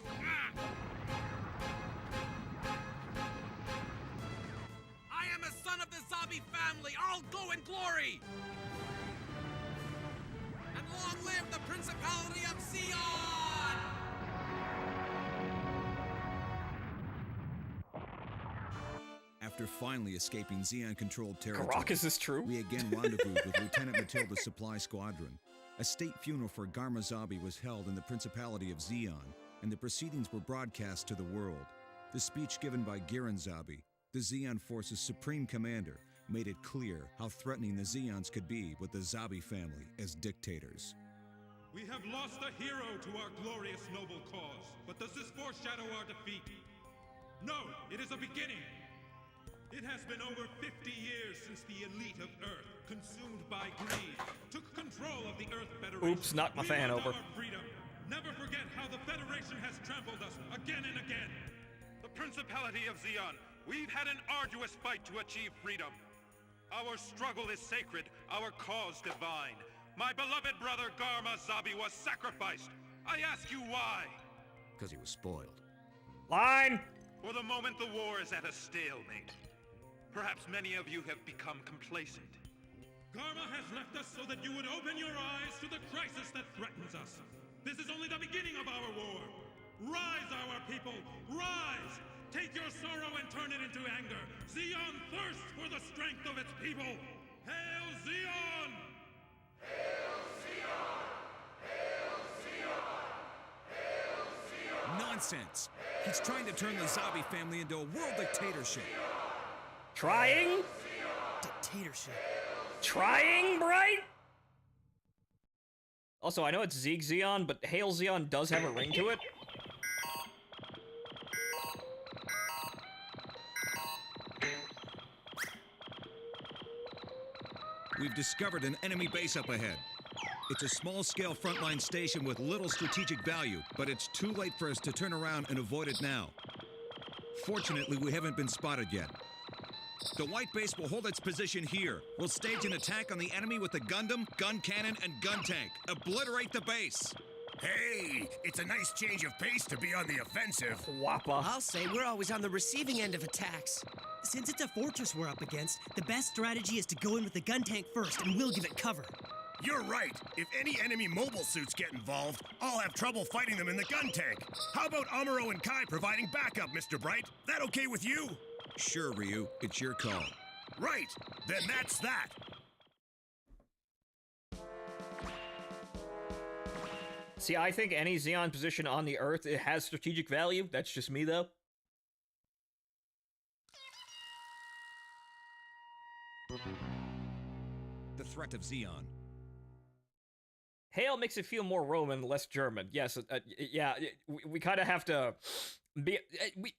I am a son of the Zabi family. I'll go in glory. And long live the Principality of Zeon! After finally escaping Zeon-controlled territory, Caracas is true? we again rendezvoused with Lieutenant Matilda's supply squadron. A state funeral for Garma Zabi was held in the Principality of Zeon, and the proceedings were broadcast to the world. The speech given by Giranzabi, the Zeon Force's supreme commander, made it clear how threatening the Zeons could be with the Zabi family as dictators. We have lost a hero to our glorious noble cause, but does this foreshadow our defeat? No, it is a beginning. It has been over 50 years since the elite of Earth, consumed by greed, took control of the Earth Federation. Oops, knocked my fan over. Our freedom. Never forget how the Federation has trampled us again and again. The Principality of Zeon, we've had an arduous fight to achieve freedom. Our struggle is sacred, our cause divine. My beloved brother Garma Zabi was sacrificed. I ask you why? Because he was spoiled. Line! For the moment, the war is at a stalemate. Perhaps many of you have become complacent. Karma has left us so that you would open your eyes to the crisis that threatens us. This is only the beginning of our war. Rise, our people, rise! Take your sorrow and turn it into anger. Zeon thirsts for the strength of its people. Hail Zeon! Hail Zeon! Hail Zeon! Hail Zeon! Nonsense! He's trying to turn the Zabi family into a world dictatorship. Trying? Dictatorship. Trying, Bright? Also, I know it's Zeeg Zeon, but Hail Zeon does have a ring to it. We've discovered an enemy base up ahead. It's a small-scale frontline station with little strategic value, but it's too late for us to turn around and avoid it now. Fortunately, we haven't been spotted yet. The White Base will hold its position here. We'll stage an attack on the enemy with the Gundam, gun cannon, and gun tank. Obliterate the base! Hey, it's a nice change of pace to be on the offensive. Wappa. I'll say we're always on the receiving end of attacks. Since it's a fortress we're up against, the best strategy is to go in with the gun tank first, and we'll give it cover. You're right. If any enemy mobile suits get involved, I'll have trouble fighting them in the gun tank. How about Amuro and Kai providing backup, Mr. Bright? That okay with you? Sure, Ryu. It's your call. Right. Then that's that. See, I think any Zeon position on the Earth, it has strategic value. That's just me, though. The threat of Zeon. Hail makes it feel more Roman, less German. Yes, yeah, we kind of have to we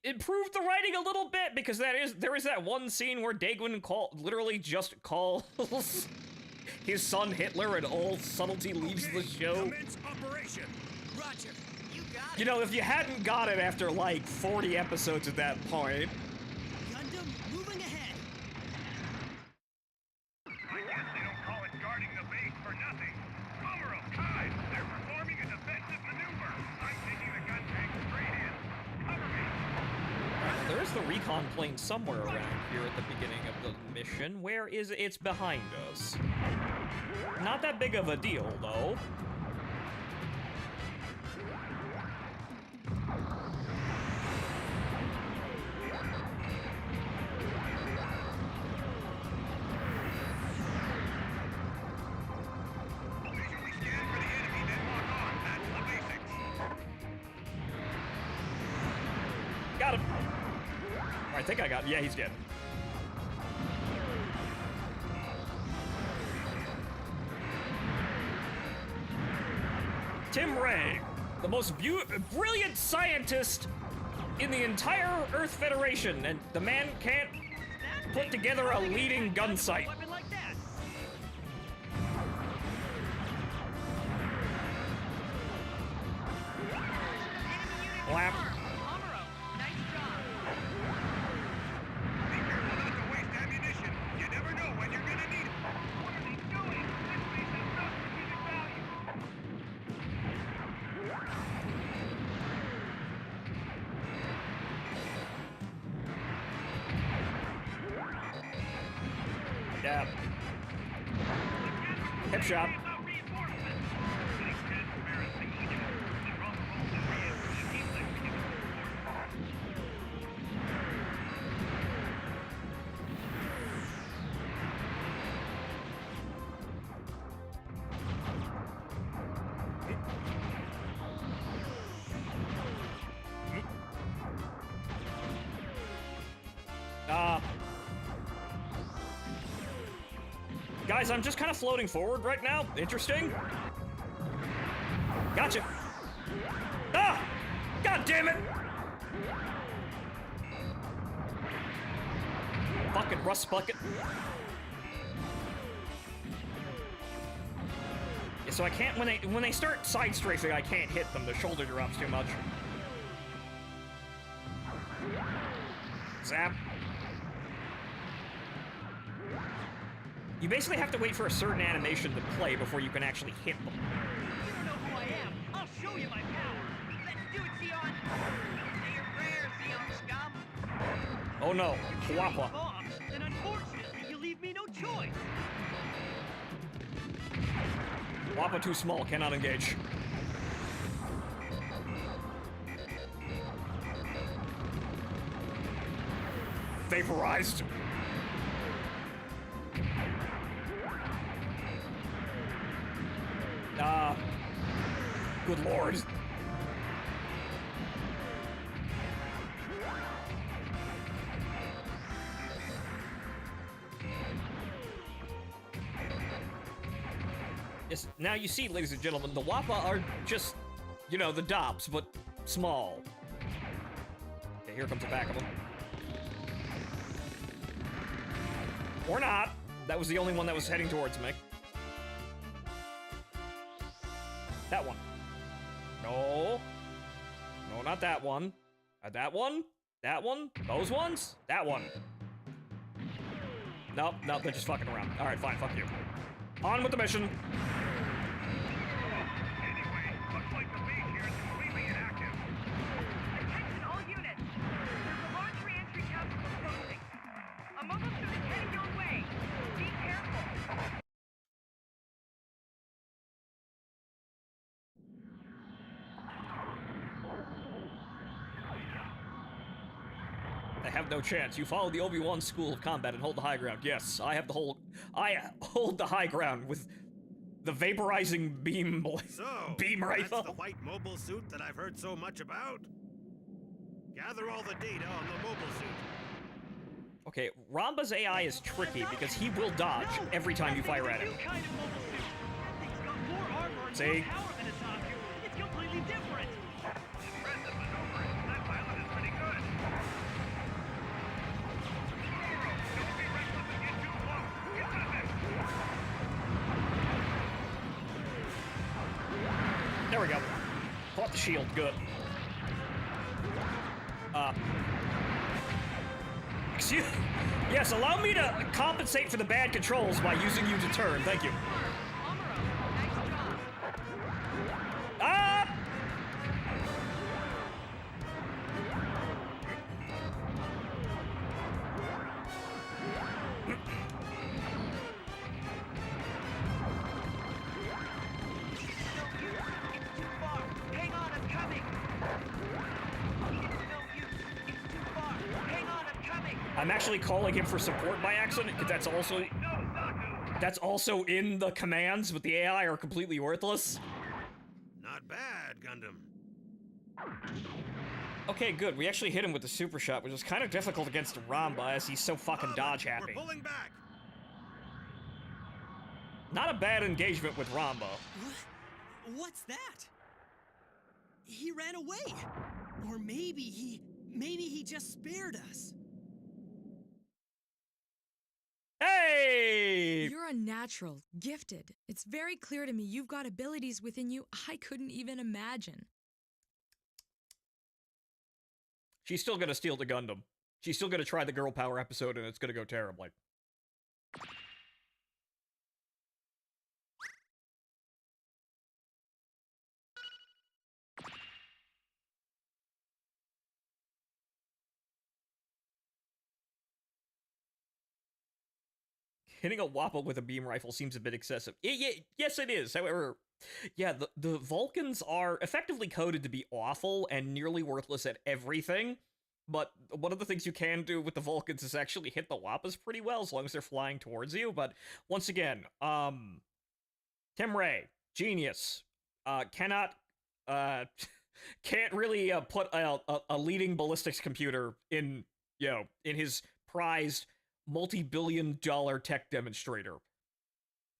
improve the writing a little bit, because there is that one scene where Daegwon literally just calls his son Hitler, and all subtlety leaves the show. Commence operation. Roger, you got it. You know, if you hadn't got it after like 40 episodes at that point. Gundam, moving ahead. I guess they don't call it guarding the base for nothing. Amuro, Kai, they're performing a defensive maneuver. I'm taking the gun tank straight in. Cover me. Alright, there is the recon plane somewhere around here at the beginning of the mission. Where is it? It's behind us. Not that big of a deal, though. Visually scan for the enemy, then lock on. That's the basics. Got him. I think I got him. Yeah, he's dead. Tim Ray, the most brilliant scientist in the entire Earth Federation, and the man can't put together a leading gun sight. Weapon like that. Clap. Amuro, nice job. Be careful not to waste ammunition. You never know when you're gonna need it. What are they doing? This base has no strategic value. Yeah. Hip shot. Guys, I'm just kind of floating forward right now. Interesting. Gotcha. Ah! God damn it! Fucking rust bucket. Yeah, so I can't, when they start side strafing, I can't hit them. The shoulder drops too much. Zap. You basically have to wait for a certain animation to play before you can actually hit them. You don't know who I am. I'll show you my power. Let's do it, Zeon. Say your prayers, Zeon scum. Oh no, Huapa. Boss, then unfortunately you leave me no choice. Huapa too small, cannot engage. Vaporized. Good lord. Yes, now you see, ladies and gentlemen, the Wappa are just, you know, the Dops, but small. Okay, here comes the back of them. Or not. That was the only one that was heading towards me. That one. No. No, not that one. That one. That one. Those ones. That one. Nope, nope, they're just fucking around. Alright, fine, fuck you. On with the mission. Anyway, looks like the base here is completely inactive. Attention all units. There's a large re-entry capsule approaching. A mobile suit is heading your way. Be careful. I have no chance. You follow the Obi-Wan school of combat and hold the high ground. Yes, I hold the high ground with the vaporizing beam beam rifle. That's the white mobile suit that I've heard so much about? Gather all the data on the mobile suit. Okay, Ramba's AI is tricky because he will dodge every time you fire at him. Kind of mobile suit. That thing's got more armor and See? more power than a Zaku. It's completely different. Impressive maneuvering. That pilot is pretty good. Jaburo, don't be reckless and get too close. Get to this. There we go. Caught the shield. Good. Excuse. Yes, allow me to compensate for the bad controls by using you to turn. Thank you. Ah! Hang on, I'm coming. It's no use. It's too far. Hang on, I'm coming. I'm actually calling him for support by accident because that's also in the commands, but the AI are completely worthless. Not bad, Gundam. Okay, good. We actually hit him with the super shot, which is kind of difficult against Ramba as he's so fucking dodge happy. We're pulling back. Not a bad engagement with Ramba. What's that? He ran away. Or maybe he just spared us. Hey! You're a natural, gifted. It's very clear to me you've got abilities within you I couldn't even imagine. She's still gonna steal the Gundam. She's still gonna try the girl power episode and it's gonna go terribly. Hitting a Wappa with a beam rifle seems a bit excessive. Yes, it is. However, yeah, the Vulcans are effectively coded to be awful and nearly worthless at everything. But one of the things you can do with the Vulcans is actually hit the Wappas pretty well as long as they're flying towards you. But once again, Tim Ray, genius, can't really put a leading ballistics computer in, in his prized multi-billion-dollar tech demonstrator.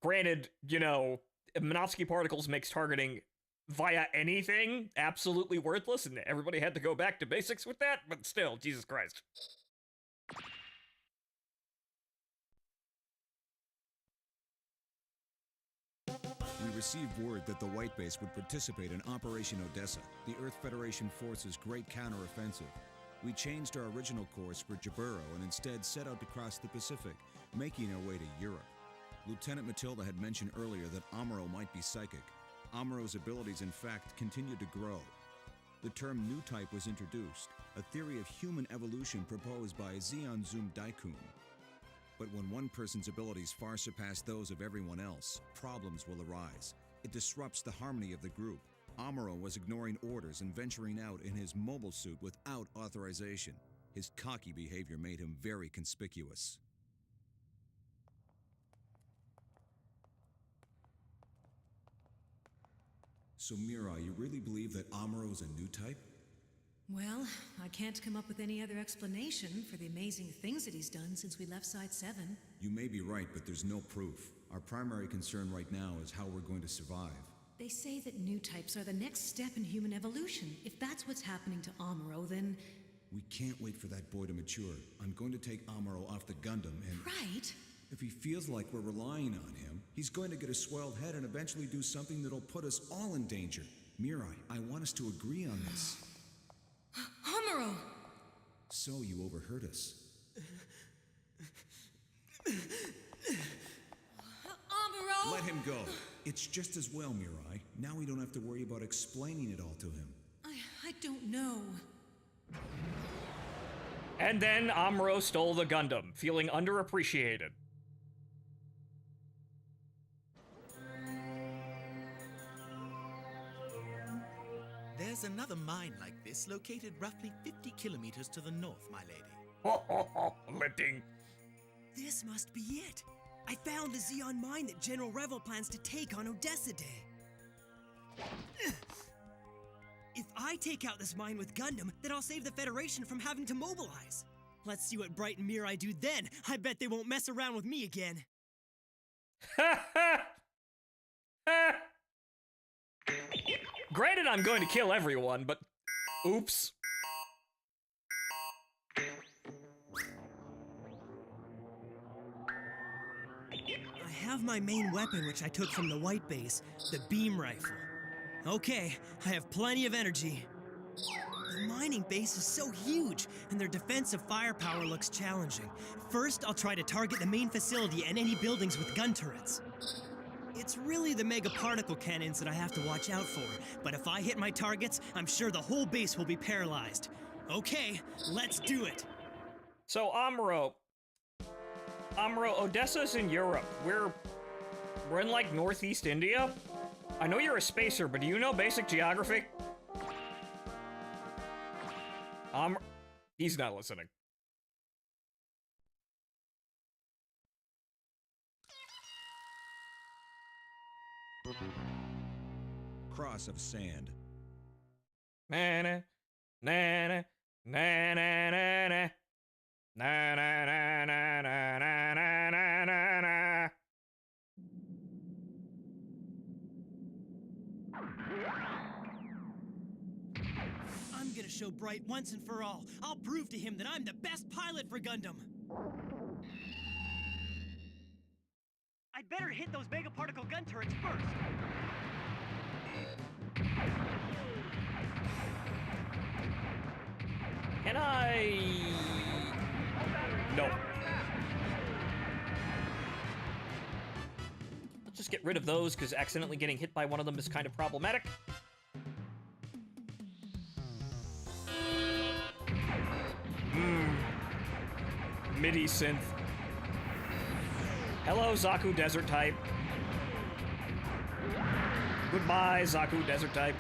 Granted, you know, Minovsky particles makes targeting via anything absolutely worthless, and everybody had to go back to basics with that, but still, Jesus Christ. We received word that the White Base would participate in Operation Odessa, the Earth Federation force's great counteroffensive. We changed our original course for Jaburo and instead set out to cross the Pacific, making our way to Europe. Lieutenant Matilda had mentioned earlier that Amuro might be psychic. Amuro's abilities, in fact, continued to grow. The term new type was introduced, a theory of human evolution proposed by Zeon Zum Daikun. But when one person's abilities far surpass those of everyone else, problems will arise. It disrupts the harmony of the group. Amuro was ignoring orders and venturing out in his mobile suit without authorization. His cocky behavior made him very conspicuous. So Mirai, you really believe that Amuro is a new type? Well, I can't come up with any other explanation for the amazing things that he's done since we left Side 7. You may be right, but there's no proof. Our primary concern right now is how we're going to survive. They say that new types are the next step in human evolution. If that's what's happening to Amuro, then... We can't wait for that boy to mature. I'm going to take Amuro off the Gundam and... Right? If he feels like we're relying on him, he's going to get a swelled head and eventually do something that'll put us all in danger. Mirai, I want us to agree on this. Amuro! So you overheard us. Amuro! Let him go. It's just as well, Mirai. Now we don't have to worry about explaining it all to him. I don't know. And then Amuro stole the Gundam, feeling underappreciated. There's another mine like this located roughly 50 kilometers to the north, my lady. Ho ho ho, Litting. This must be it. I found the Zeon mine that General Revel plans to take on Odessa Day. If I take out this mine with Gundam, then I'll save the Federation from having to mobilize. Let's see what Bright and Mirai do then. I bet they won't mess around with me again. Granted, I'm going to kill everyone, but... Oops. I have my main weapon, which I took from the White Base, the beam rifle. Okay, I have plenty of energy. The mining base is so huge, and their defensive firepower looks challenging. First, I'll try to target the main facility and any buildings with gun turrets. It's really the mega particle cannons that I have to watch out for, but if I hit my targets, I'm sure the whole base will be paralyzed. Okay, let's do it. So, Amuro, Odessa's in Europe. We're in, like, northeast India? I know you're a spacer, but do you know basic geography? He's not listening. Cross of sand. Na-na, na-na, na-na-na-na. Na-na-na-na-na-na-na-na. I'm gonna show Bright once and for all. I'll prove to him that I'm the best pilot for Gundam. I'd better hit those mega particle gun turrets first. Can I... No. Let's just get rid of those, because accidentally getting hit by one of them is kind of problematic. MIDI synth. Hello, Zaku Desert Type. Goodbye, Zaku Desert Type.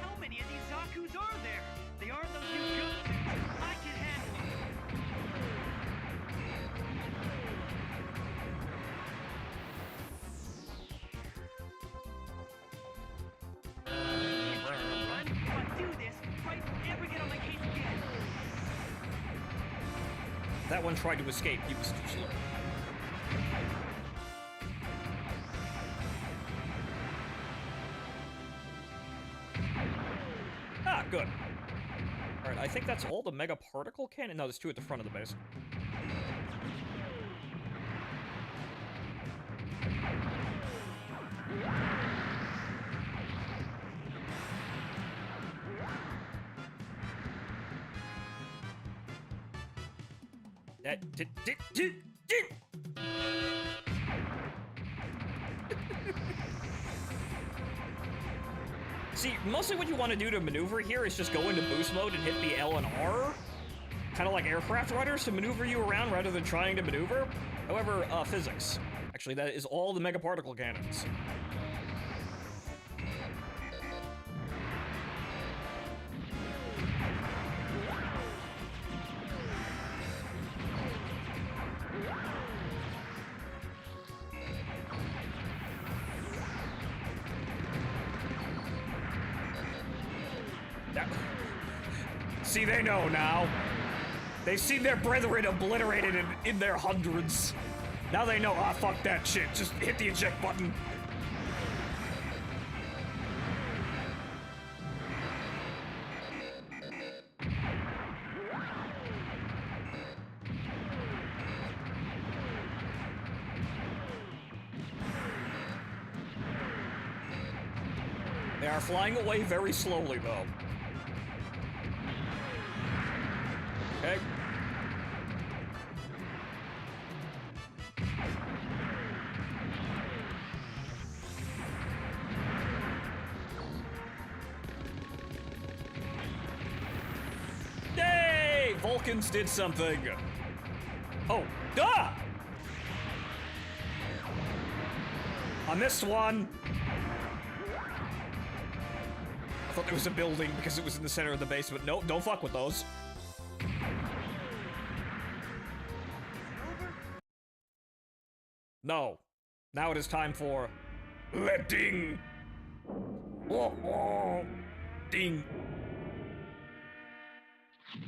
How many of these Zakus are there? They aren't those new gun suits. I can handle them. Run, if I do this, Bright will never get on my case again. That one tried to escape. He was too slow. Ah, good. Alright, I think that's all the Mega Particle Cannon. No, there's two at the front of the base. See, mostly what you want to do to maneuver here is just go into boost mode and hit the L and R. Kind of like aircraft rudders to maneuver you around rather than trying to maneuver. However, physics. Actually, that is all the Mega Particle Cannons. See, they know now. They've seen their brethren obliterated in their hundreds. Now they know, ah, fuck that shit. Just hit the eject button. They are flying away very slowly, though. Okay. Yay! Vulcans did something. Oh, duh! I missed one. I thought there was a building because it was in the center of the base, but nope, don't fuck with those. No. Now it is time for letting. Oh, oh. Ding. An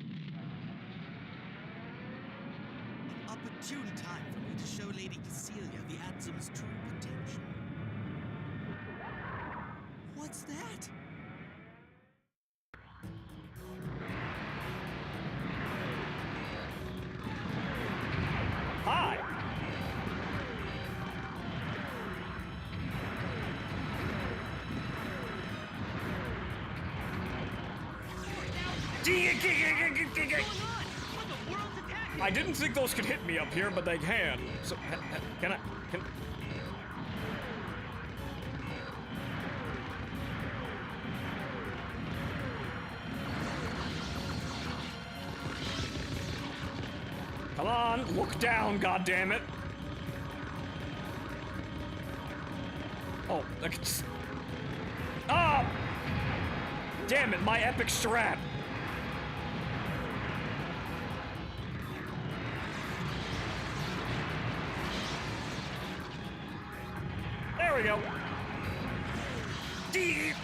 opportune time for me to show Lady Cecilia the Adsum's true potential. What's that? Hi. I didn't think those could hit me up here, but they can. So, can I? Come on, look down, goddammit. Oh, I can just... Ah! Damn it, my epic strat. There we go. Deep.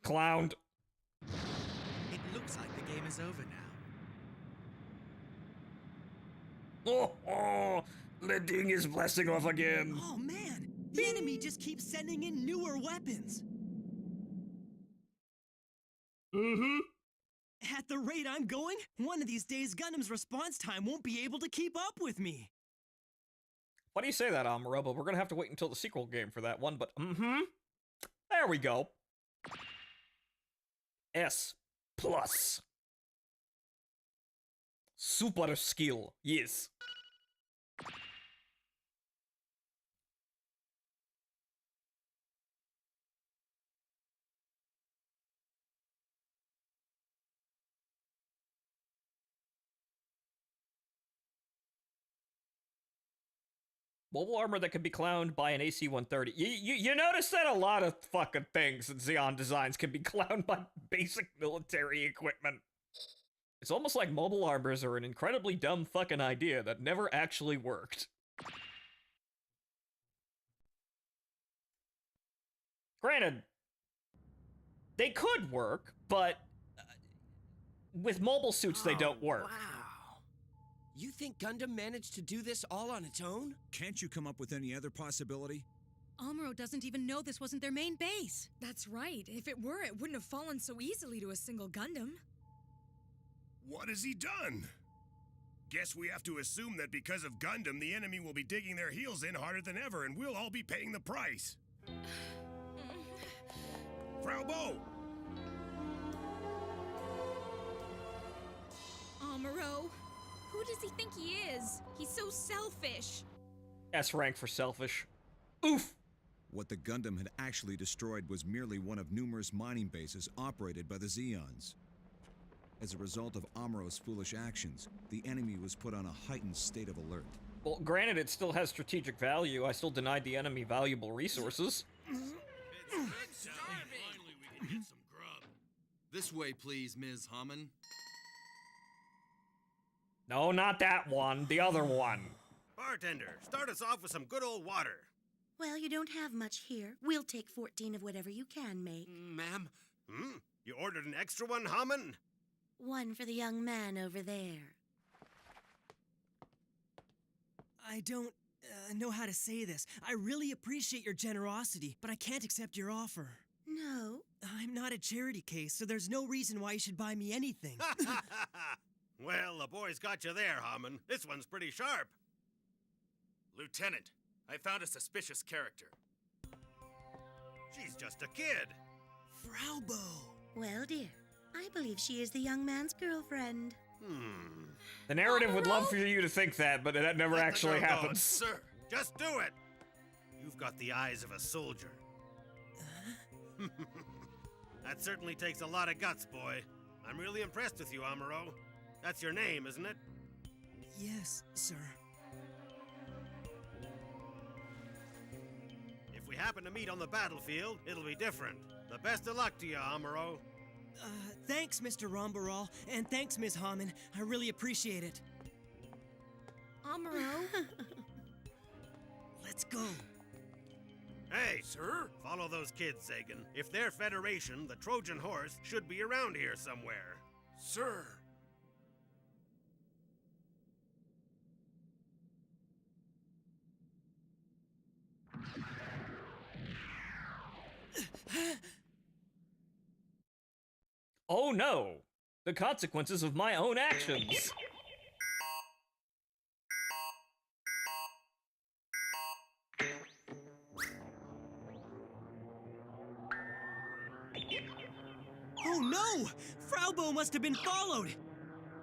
Clowned. It looks like the game is over now. Oh, letting his blessing off again. Oh man, the enemy just keeps sending in newer weapons. Mm-hmm. At the rate I'm going, one of these days Gundam's response time won't be able to keep up with me. Why do you say that, Amuro? But we're gonna have to wait until the sequel game for that one, but there we go. S+. Super skill, yes. Mobile armor that can be clowned by an AC-130. You notice that a lot of fucking things in Xeon designs can be clowned by basic military equipment. It's almost like mobile armors are an incredibly dumb fucking idea that never actually worked. Granted, they could work, but with mobile suits, they don't work. Wow. You think Gundam managed to do this all on its own? Can't you come up with any other possibility? Amuro doesn't even know this wasn't their main base. That's right. If it were, it wouldn't have fallen so easily to a single Gundam. What has he done? Guess we have to assume that because of Gundam, the enemy will be digging their heels in harder than ever, and we'll all be paying the price. Frau Bo! Amuro? Who does he think he is? He's so selfish. S rank for selfish. Oof! What the Gundam had actually destroyed was merely one of numerous mining bases operated by the Zeons. As a result of Amuro's foolish actions, the enemy was put on a heightened state of alert. Well, granted, it still has strategic value. I still denied the enemy valuable resources. This way, please, Ms. Hammond. No, not that one. The other one. Bartender, start us off with some good old water. Well, you don't have much here. We'll take 14 of whatever you can make. Ma'am? You ordered an extra one, Hammond? One for the young man over there. I don't know how to say this. I really appreciate your generosity, but I can't accept your offer. No? I'm not a charity case, so there's no reason why you should buy me anything. Well, the boy's got you there, Hammond. This one's pretty sharp. Lieutenant, I found a suspicious character. She's just a kid. Frau Bo. Well, dear, I believe she is the young man's girlfriend. The narrative would love for you to think that, but that never actually happens. Sir, just do it. You've got the eyes of a soldier. That certainly takes a lot of guts, boy. I'm really impressed with you, Amuro. That's your name, isn't it? Yes, sir. If we happen to meet on the battlefield, it'll be different. The best of luck to you, Amuro. Thanks, Mr. Rombarol, and thanks, Ms. Hammond. I really appreciate it. Amuro? Let's go. Hey, sir? Follow those kids, Sagan. If they're Federation, the Trojan horse should be around here somewhere. Sir! Oh no! The consequences of my own actions! Oh no! Frau Bo must have been followed!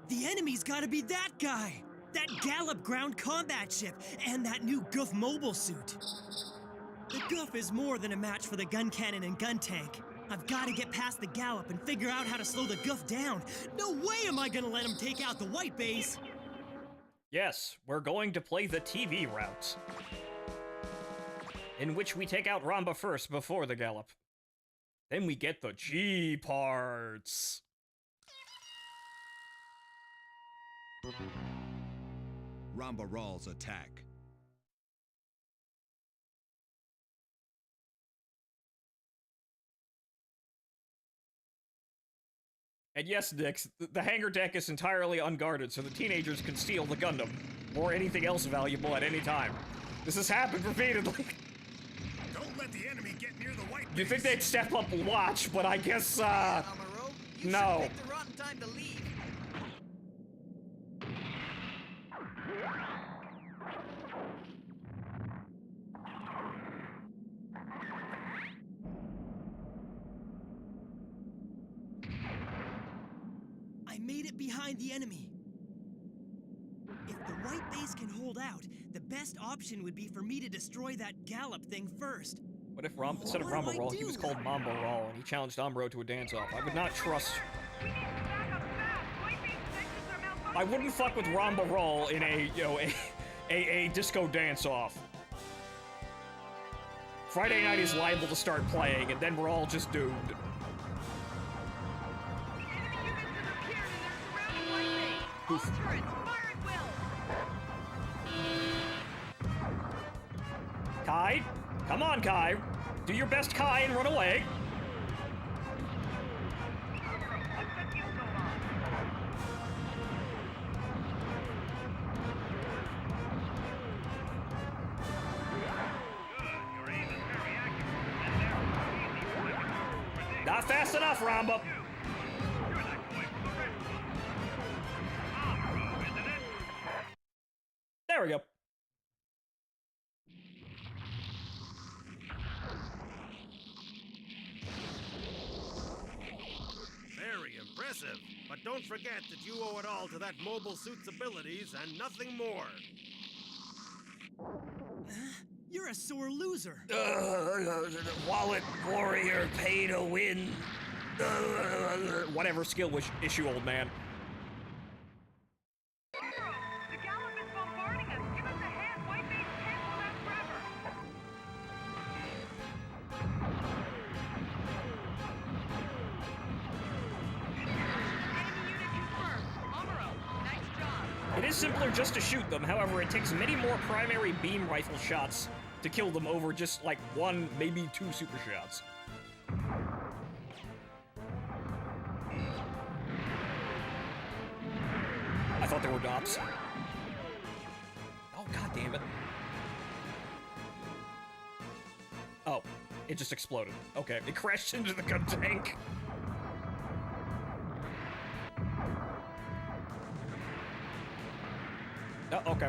The enemy's gotta be that guy! That Gallop ground combat ship, and that new Goof mobile suit! The Goof is more than a match for the gun cannon and gun tank. I've gotta get past the Gallop and figure out how to slow the Goof down. No way am I gonna let him take out the White Base! Yes, we're going to play the TV route, in which we take out Ramba first before the Gallop. Then we get the G parts. Rambaral's attack. And yes, Dix, the hangar deck is entirely unguarded, so the teenagers can steal the Gundam, or anything else valuable at any time. This has happened repeatedly. Don't let the enemy get near the White Base. You'd think they'd step up and watch, but I guess, Amuro, you no. should pick the rotten time to leave. I made it behind the enemy. If the White Base can hold out, the best option would be for me to destroy that Gallop thing first. What if instead of Ramba Roll, he was called Mambo Roll, and he challenged Amuro to a dance-off? I would not trust... I wouldn't fuck with Ramba Roll in a, you know, a disco dance-off. Friday night is liable to start playing, and then we're all just doomed. All turrets, fire at will! Kai? Come on, Kai. Do your best, Kai, and run away. Not fast enough, Ramba. There we go. Very impressive. But don't forget that you owe it all to that mobile suit's abilities and nothing more. You're a sore loser. Wallet warrior, pay to win. Whatever skill issue, old man. The Gallop is bombarding us! Give us a hand! White base can't hold out forever! Enemy unit confirmed. Amuro, nice job. It is simpler just to shoot them, however, it takes many more primary beam rifle shots to kill them over just like one, maybe two super shots. I thought they were dops. Oh, god damn it. Oh, it just exploded. Okay, it crashed into the gun tank. Oh, okay.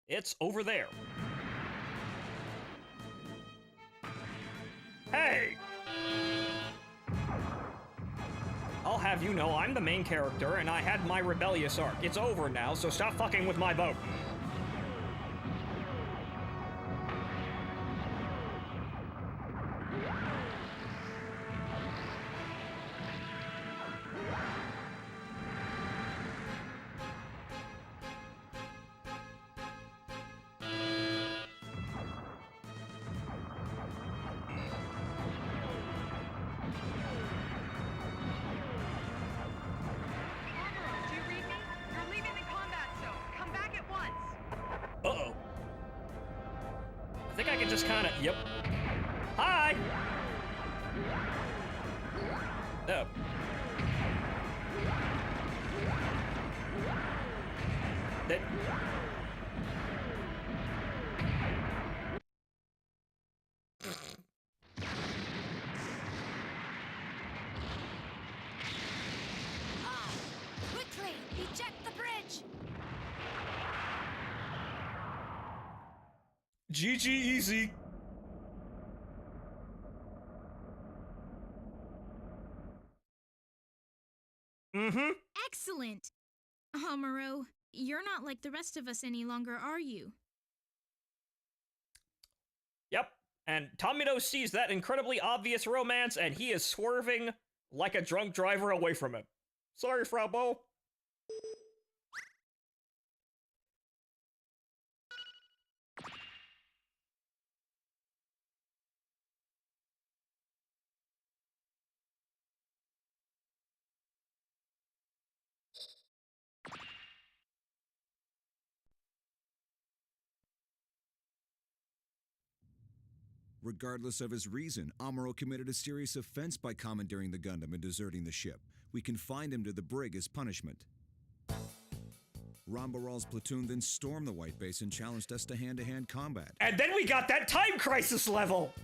It's over there. Hey! I'll have you know I'm the main character, and I had my rebellious arc. It's over now, so stop fucking with my boat. Do you read me? You're leaving the combat zone. Come back at once. Uh-oh. I think I can just kind of... Yep. Hi! Oh. That... Quickly, eject the bridge! GG easy. Mm-hmm. Excellent! Amuro, you're not like the rest of us any longer, are you? Yep. And Tomino sees that incredibly obvious romance, and he is swerving like a drunk driver away from it. Sorry, Frau Bo. Regardless of his reason, Amuro committed a serious offense by commandeering the Gundam and deserting the ship. We confined him to the brig as punishment. Rambaral's platoon then stormed the White Base and challenged us to hand-to-hand combat. And then we got that time crisis level!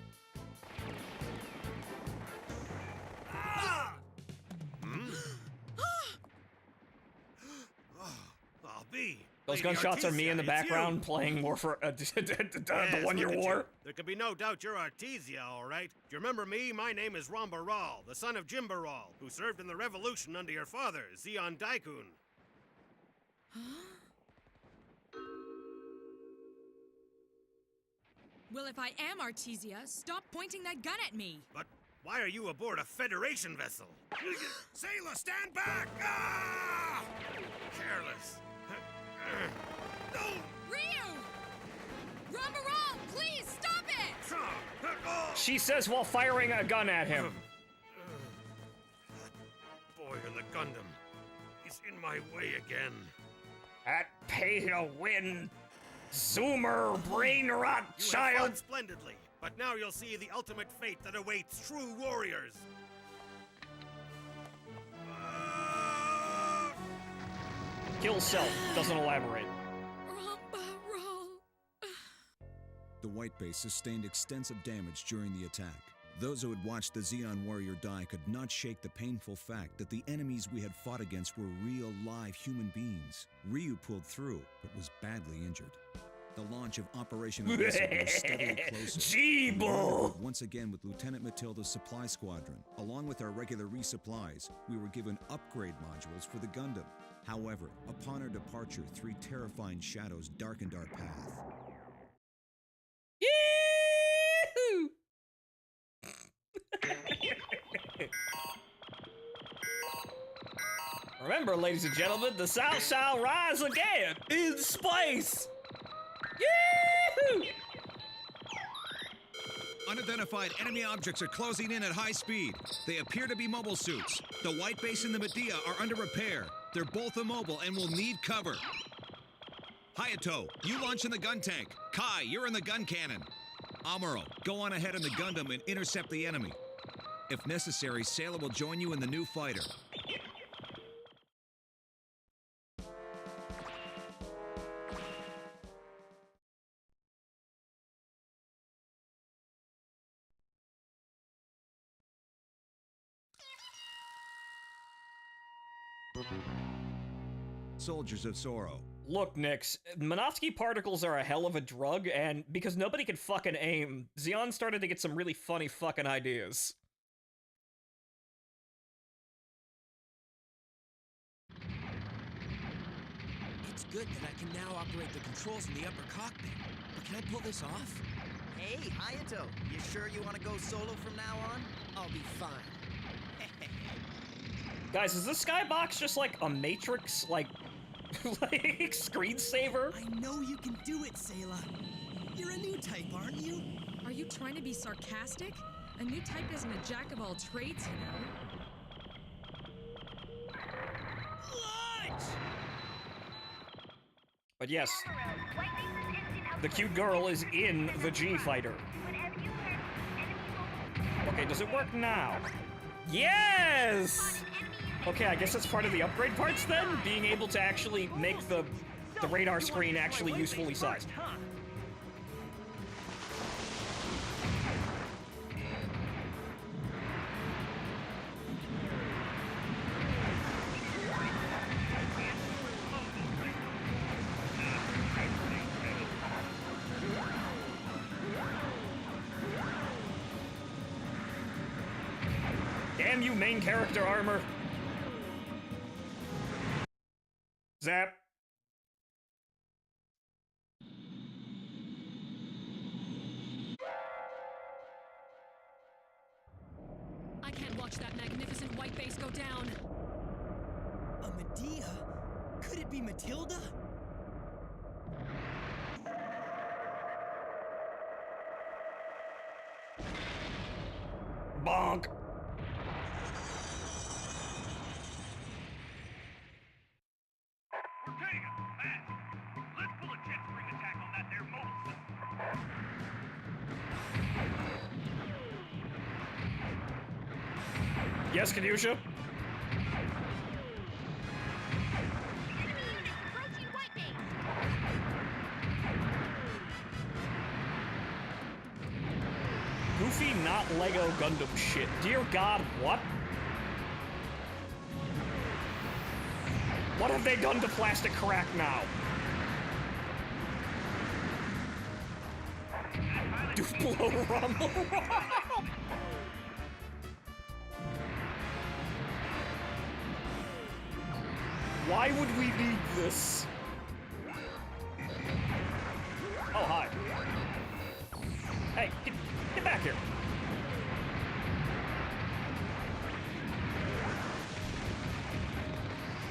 I'll be. Those Lady gunshots are me Artesia, in the it's background you. playing more for the 1 year look at war. you. There can be no doubt you're Artesia, all right. Do you remember me? My name is Rambaral, the son of Jimbaral, who served in the revolution under your father, Zeon Daikun. Well, if I am Artesia, stop pointing that gun at me. But why are you aboard a Federation vessel? Sayla, stand back! Ah! Careless. No! Ryu! Rambaral, please stop it! She says while firing a gun at him. Boy in the Gundam. my way again. At pay to win, Zoomer brain rot You have child. fought splendidly, but now you'll see the ultimate fate that awaits true warriors. Kill self, doesn't elaborate. The White Base sustained extensive damage during the attack. Those who had watched the Xeon warrior die could not shake the painful fact that the enemies we had fought against were real, live human beings. Ryu pulled through, but was badly injured. The launch of Operation Aggressive was steadily closer. Jeeble! Once again with Lieutenant Matilda's supply squadron. Along with our regular resupplies, we were given upgrade modules for the Gundam. However, upon our departure, 3 terrifying shadows darkened our path. Yee-hoo! Remember, ladies and gentlemen, the South shall rise again in space! Yee-hoo! Unidentified enemy objects are closing in at high speed. They appear to be mobile suits. The White Base and the Medea are under repair. They're both immobile and will need cover. Hayato, you launch in the gun tank. Kai, you're in the gun cannon. Amuro, go on ahead in the Gundam and intercept the enemy. If necessary, Sailor will join you in the new fighter. Soldiers of Sorrow. Look, Nix, Minovsky particles are a hell of a drug, and because nobody could fucking aim, Xeon started to get some really funny fucking ideas. It's good that I can now operate the controls in the upper cockpit. But can I pull this off? Hey, Hayato, you sure you want to go solo from now on? I'll be fine. Guys, is this skybox just like a Matrix, like screensaver? I know you can do it, Sayla. You're a new type, aren't you? Are you trying to be sarcastic? A new type isn't a jack of all trades, you know. Launch! But yes, the cute girl is in the G fighter. Okay, does it work now? Yes! Okay, I guess that's part of the upgrade parts then? Being able to actually make the radar screen actually usefully sized. Damn you, main character armor! Zap! I can't watch that magnificent white base go down. A Medea? Could it be Matilda? Bonk! Ortega, fast! Let's pull a jet spring attack on that there mobile suit. Yes, Kadyusha? Goofy, not Lego Gundam shit. Dear God, what? What have they done to Plastic Crack now? Duplo Rumble. Why would we need this? Oh, hi. Hey, get back here.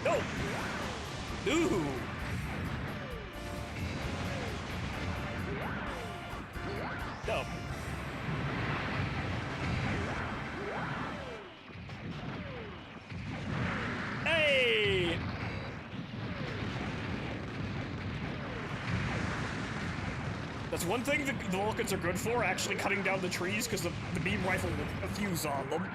No! Ooh! No. Hey! That's one thing the Vulcans are good for, actually cutting down the trees, because the beam rifle will fuse on them.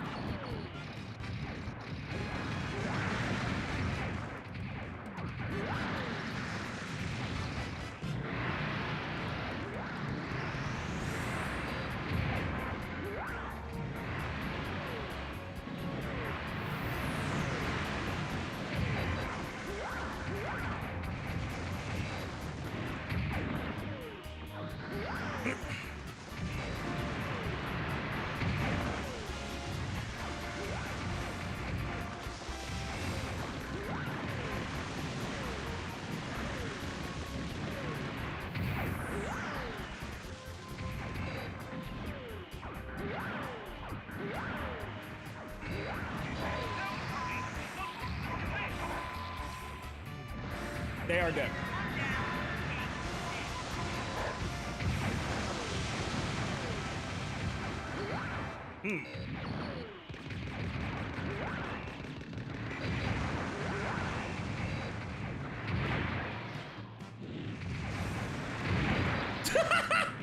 They are dead.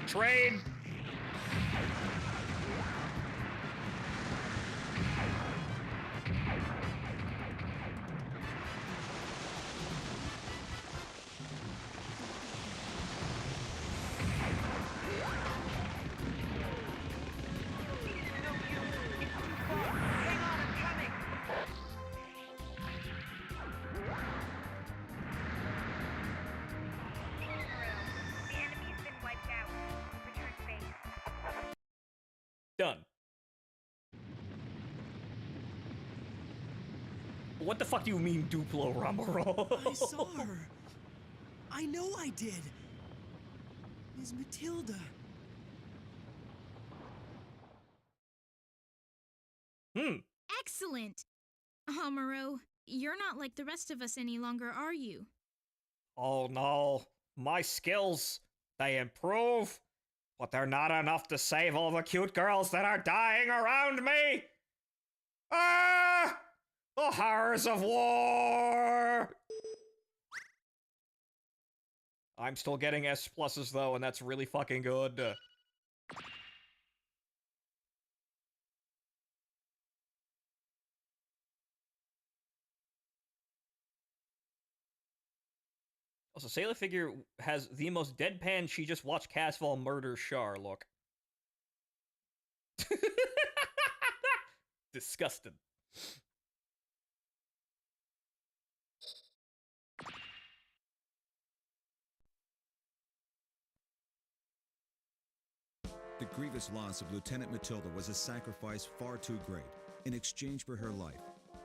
Train! Done. What the fuck do you mean, Duplo Ramoro? I saw her. I know I did. Ms. Matilda. Excellent. Amuro, you're not like the rest of us any longer, are you? Oh no, my skills, they improve, but they're not enough to save all the cute girls that are dying around me! Ah! The horrors of war! I'm still getting S pluses though, and that's really fucking good. Also, Sailor Figure has the most deadpan she just watched Casval murder Char look. Disgusted. The grievous loss of Lieutenant Matilda was a sacrifice far too great. In exchange for her life,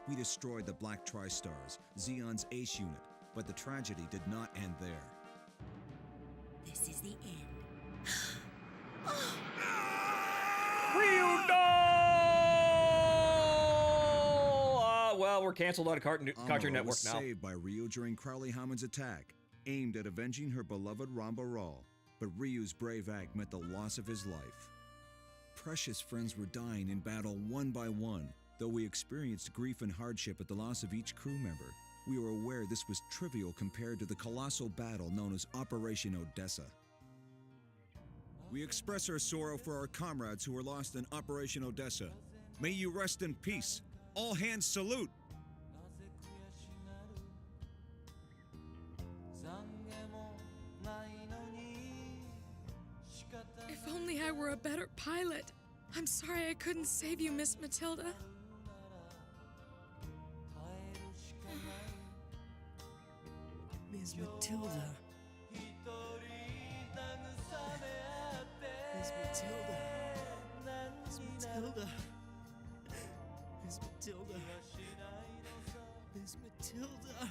we destroyed the Black Tri-Stars, Zeon's ace unit, but the tragedy did not end there. This is the end. Ryu, no! Well, we're canceled on Cartoon Amuro Network was now. saved by Ryu during Crowley Hammond's attack, aimed at avenging her beloved Ramba Ral. But Ryu's brave act meant the loss of his life. Precious friends were dying in battle one by one. Though we experienced grief and hardship at the loss of each crew member, we were aware this was trivial compared to the colossal battle known as Operation Odessa. We express our sorrow for our comrades who were lost in Operation Odessa. May you rest in peace. All hands salute! If only I were a better pilot. I'm sorry I couldn't save you, Miss Matilda. Ms. Matilda. Ms. Matilda. Ms. Matilda. Ms. Matilda. Ms. Matilda.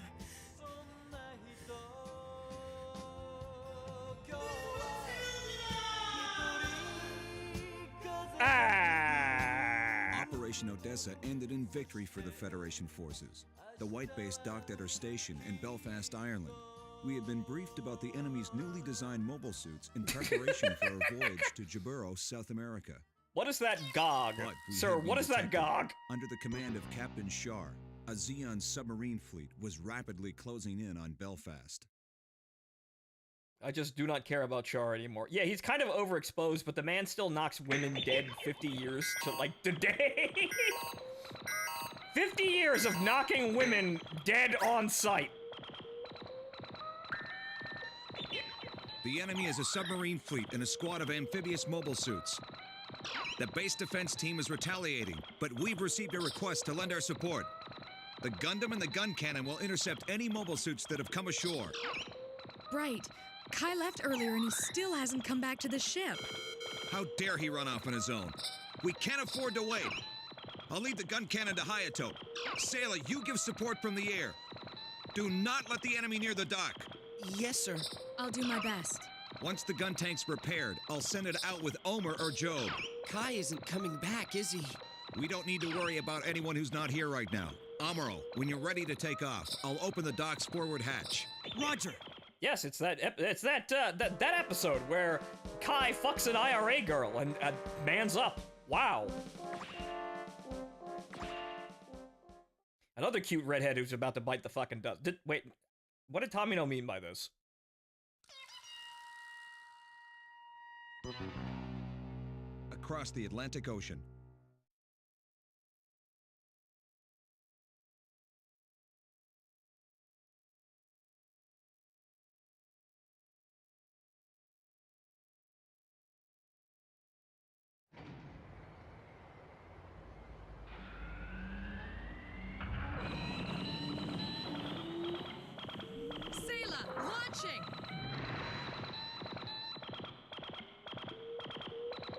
Operation Odessa ended in victory for the Federation forces. The White Base docked at our station in Belfast, Ireland. We had been briefed about the enemy's newly designed mobile suits in preparation for our voyage to Jaburo, South America. What is that GOG? But we Sir, had been what is that detected. GOG? Under the command of Captain Shar, a Zeon submarine fleet was rapidly closing in on Belfast. I just do not care about Char anymore. Yeah, he's kind of overexposed, but the man still knocks women dead 50 years to, like, today. 50 years of knocking women dead on sight. The enemy is a submarine fleet and a squad of amphibious mobile suits. The base defense team is retaliating, but we've received a request to lend our support. The Gundam and the gun cannon will intercept any mobile suits that have come ashore. Bright, Kai left earlier and he still hasn't come back to the ship. How dare he run off on his own? We can't afford to wait. I'll lead the gun cannon to Hayato. Sailor, you give support from the air. Do not let the enemy near the dock. Yes, sir. I'll do my best. Once the gun tank's repaired, I'll send it out with Omer or Job. Kai isn't coming back, is he? We don't need to worry about anyone who's not here right now. Amuro, when you're ready to take off, I'll open the dock's forward hatch. Roger. Yes, it's that episode where Kai fucks an IRA girl and mans up. Wow. Another cute redhead who's about to bite the fucking dust. Wait, what did Tomino mean by this? Across the Atlantic Ocean. Sailor, launching!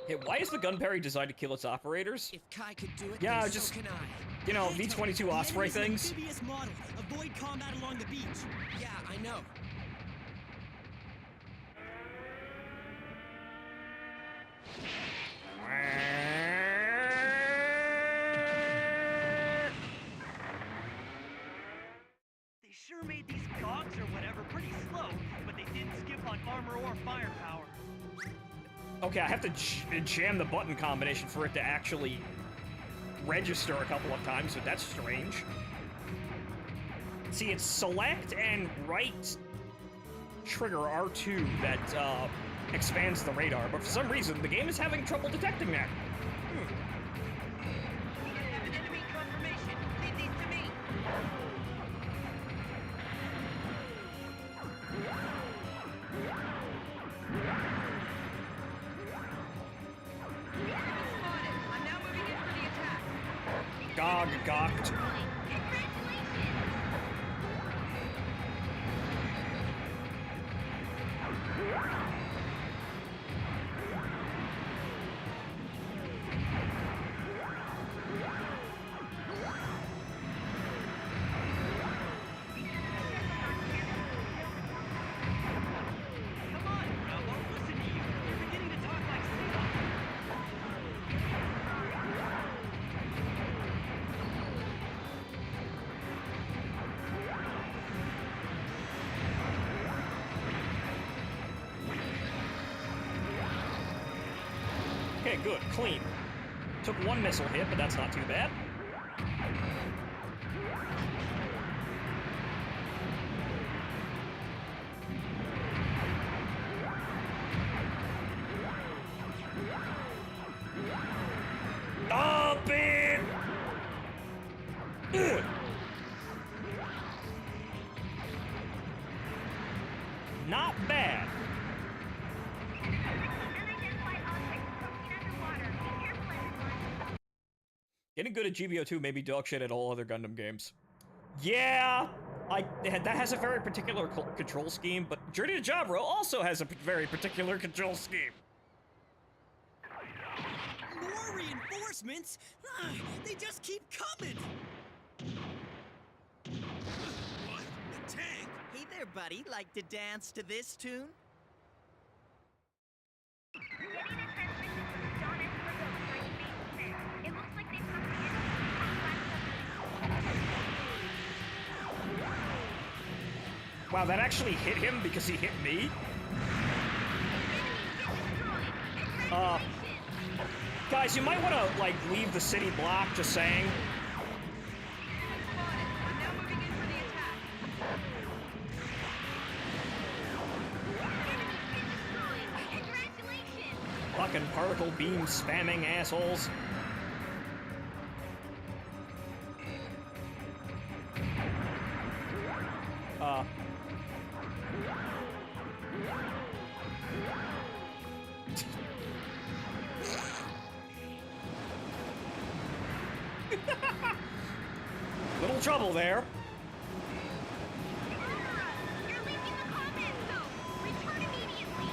Hey, why is the Gunberry designed to kill its operators? If Kai could do it, Yeah, then just, so can I. you know, V-22 Osprey things. Amphibious model. Avoid combat along the beach. Yeah, I know. They sure made these cogs or whatever pretty slow, but they didn't skip on armor or firepower. Okay, I have to jam the button combination for it to actually register a couple of times, so that's strange. See, it's select and right trigger R2 that expands the radar, but for some reason, the game is having trouble detecting that. Enemy confirmation. Leave these to me. I'm now moving in for the attack. Gawked. Come on, Bravo, listen to you. You're beginning to talk like Sila. Okay, good, clean. Took one missile hit, but that's not too bad. Stop it! Ugh. Not bad. Getting good at GBO2 may be dog shit at all other Gundam games. Yeah, that has a very particular control scheme, but Journey to Jaburo also has a very particular control scheme. More reinforcements? They just keep coming. What? The tank? Hey there, buddy. Like to dance to this tune? Wow, that actually hit him because he hit me? Guys, you might want to, like, leave the city block, just saying. I'm now moving in for the attack. Fucking particle beam spamming assholes. Little trouble there. You're leaving the combat zone. Return immediately.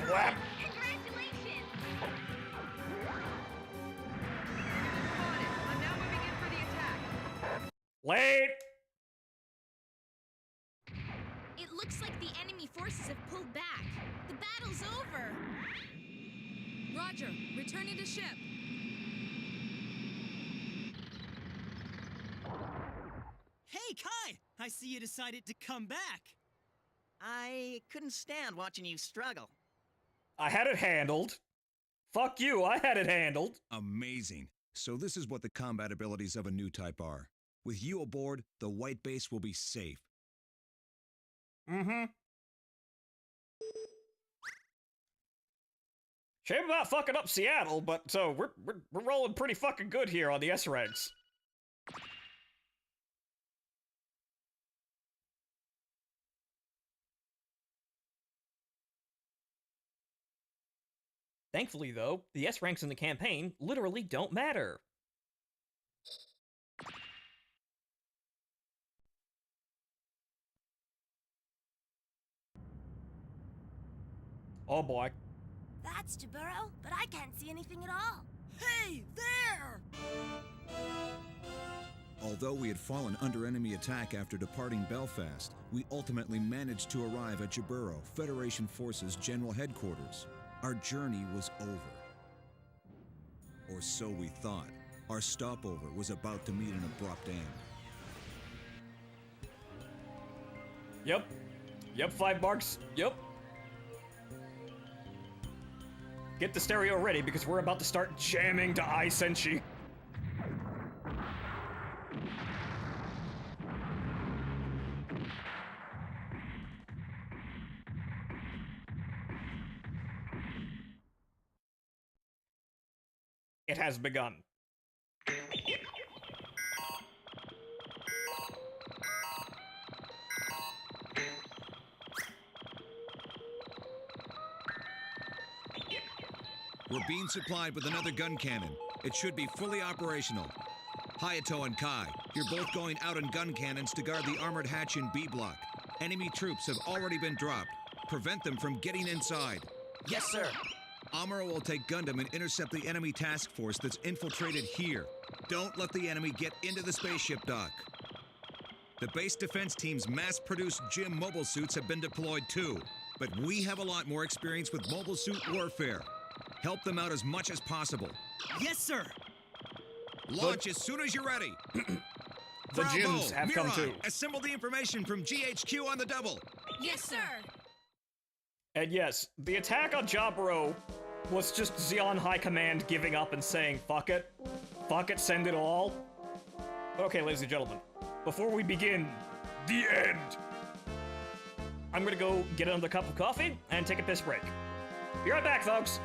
Blap. Congratulations. I'm now moving in for the attack. Late. It looks like the enemy forces have pulled back. The battle's over. Roger, returning to ship. Hey, Kai! I see you decided to come back. I couldn't stand watching you struggle. I had it handled. Fuck you, I had it handled. Amazing. So this is what the combat abilities of a new type are. With you aboard, the white base will be safe. Mm-hmm. Shame about fucking up Seattle, but so we're rolling pretty fucking good here on the S ranks. Thankfully, though, the S ranks in the campaign literally don't matter. Oh boy. That's Jaburo, but I can't see anything at all. Hey, there! Although we had fallen under enemy attack after departing Belfast, we ultimately managed to arrive at Jaburo, Federation Forces General Headquarters. Our journey was over. Or so we thought. Our stopover was about to meet an abrupt end. Yep. Yep, 5 marks. Yep. Get the stereo ready because we're about to start jamming to I Senshi. It has begun. We're being supplied with another gun cannon. It should be fully operational. Hayato and Kai, you're both going out on gun cannons to guard the armored hatch in B block. Enemy troops have already been dropped. Prevent them from getting inside. Yes, sir. Amuro will take Gundam and intercept the enemy task force that's infiltrated here. Don't let the enemy get into the spaceship dock. The base defense team's mass-produced GM mobile suits have been deployed too, but we have a lot more experience with mobile suit warfare. Help them out as much as possible. Yes, sir. Launch as soon as you're ready. The gyms have come too. Assemble the information from GHQ on the double. Yes, sir. And yes, the attack on Jaburo was just Zeon High Command giving up and saying, fuck it. Fuck it, send it all. Okay, ladies and gentlemen, before we begin, the end. I'm gonna go get another cup of coffee and take a piss break. Be right back, folks.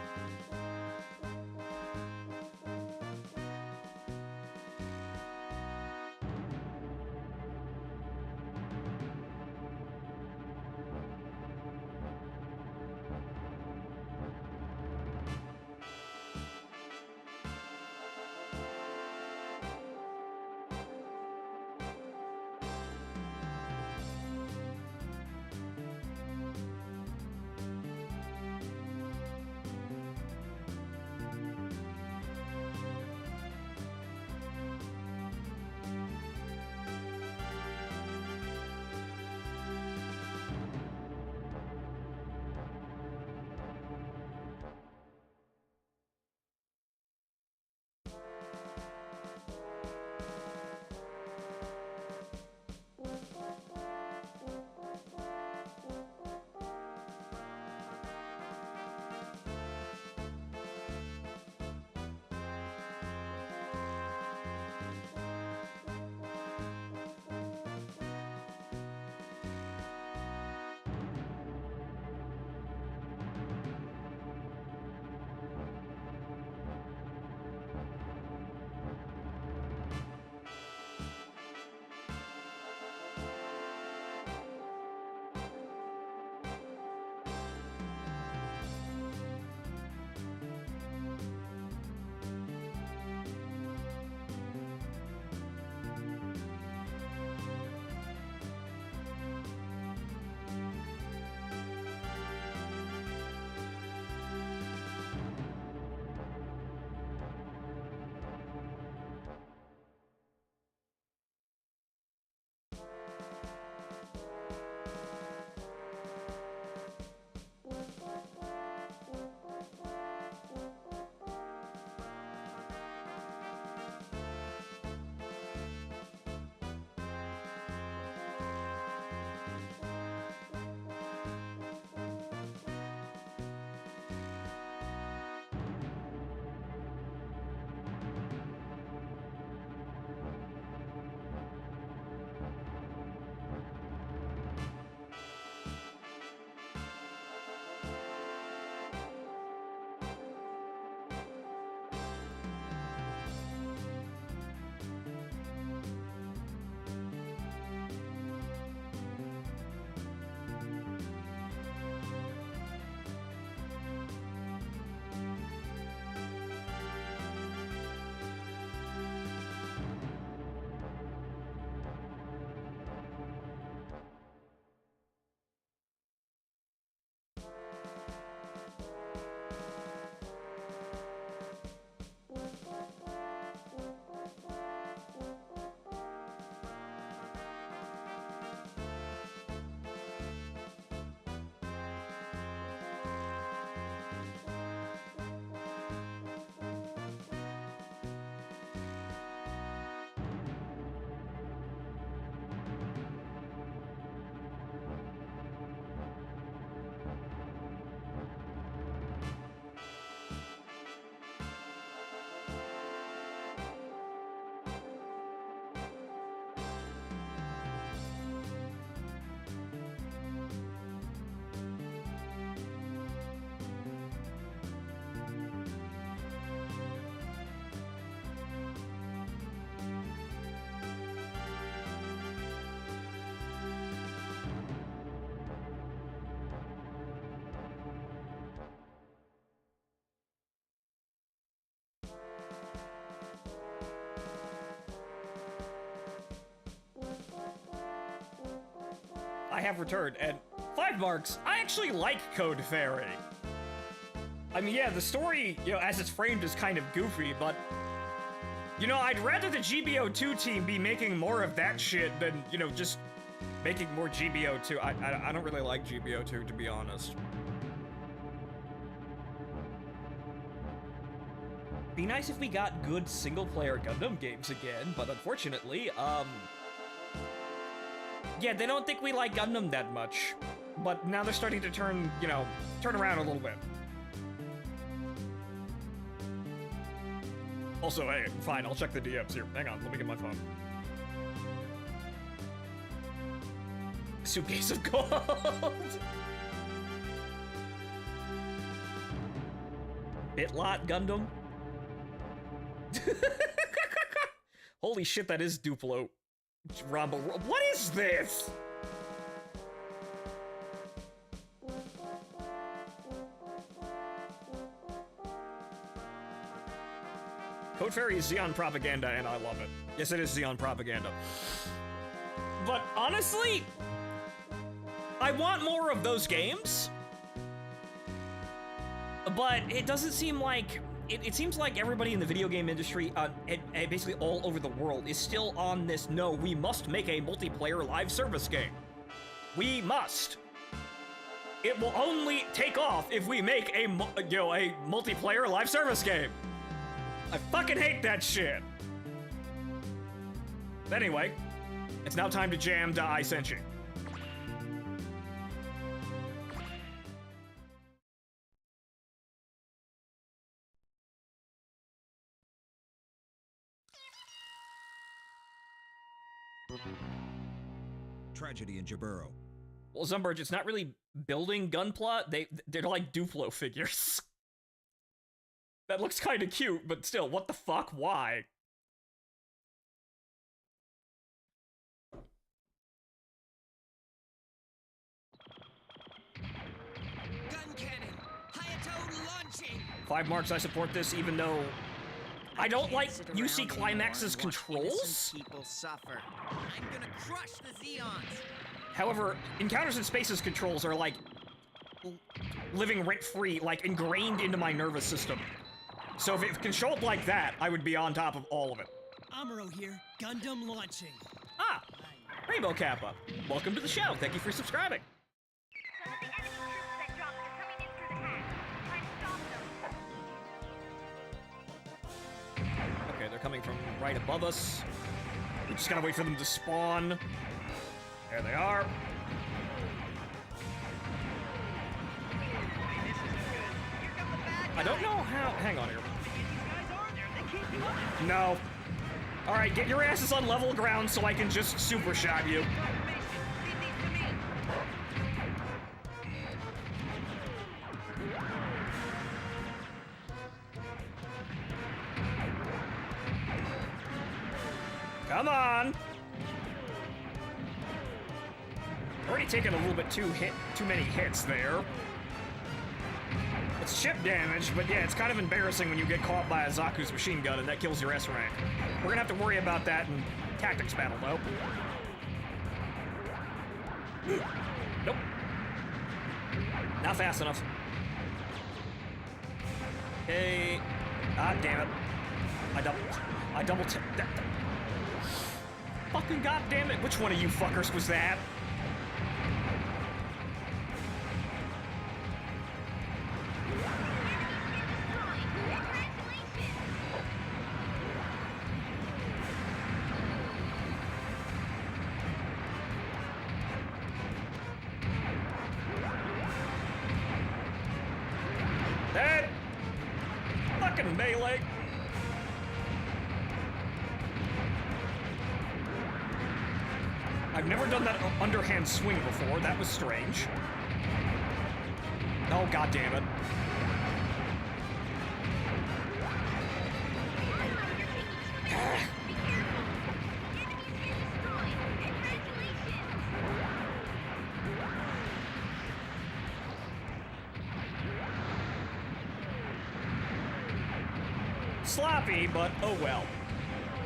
have returned, and 5 marks, I actually like Code Fairy. I mean, yeah, the story, you know, as it's framed is kind of goofy, but, you know, I'd rather the GBO2 team be making more of that shit than, you know, just making more GBO2. I don't really like GBO2, to be honest. Be nice if we got good single-player Gundam games again, but unfortunately, yeah, they don't think we like Gundam that much. But now they're starting to turn, you know, turn around a little bit. Also, hey, fine, I'll check the DMs here. Hang on, let me get my phone. Suitcase of gold! Bitlot Gundam? Holy shit, that is Duplo. Rumble. What is this? Code Fairy is Xeon propaganda, and I love it. Yes, it is Xeon propaganda. But honestly, I want more of those games. But it doesn't seem like... It seems like everybody in the video game industry, basically all over the world, is still on this, no, we must make a multiplayer live service game. We must. It will only take off if we make a multiplayer live service game. I fucking hate that shit. Anyway, it's now time to jam to I Sent You. Tragedy in Jaburo. Well, Zumberge, it's not really building Gunpla, they're like Duplo figures. That looks kind of cute, but still, what the fuck? Why? Gun cannon! Hayato launching! 5 marks, I support this, even though I don't like UC Climax's controls. People suffer. I'm gonna crush the Zeons. However, Encounters in Space's controls are like living rent-free, like ingrained into my nervous system. So if it controlled like that, I would be on top of all of it. Amuro here, Gundam launching. Ah, Rainbow Kappa. Welcome to the show. Thank you for subscribing. Okay, they're coming from right above us. We just gotta wait for them to spawn. There they are. I don't know how... Hang on here. No. Alright, get your asses on level ground so I can just super shot you. Come on! Already taken a little bit too many hits there. It's chip damage, but yeah, it's kind of embarrassing when you get caught by a Zaku's machine gun and that kills your S rank. We're gonna have to worry about that in tactics battle, though. Nope. Not fast enough. Hey. Ah, damn it. I double that. Fucking goddamn it. Which one of you fuckers was that? That fucking melee. I've never done that underhand swing before. That was strange. Oh, god damn it. Sloppy, but oh well.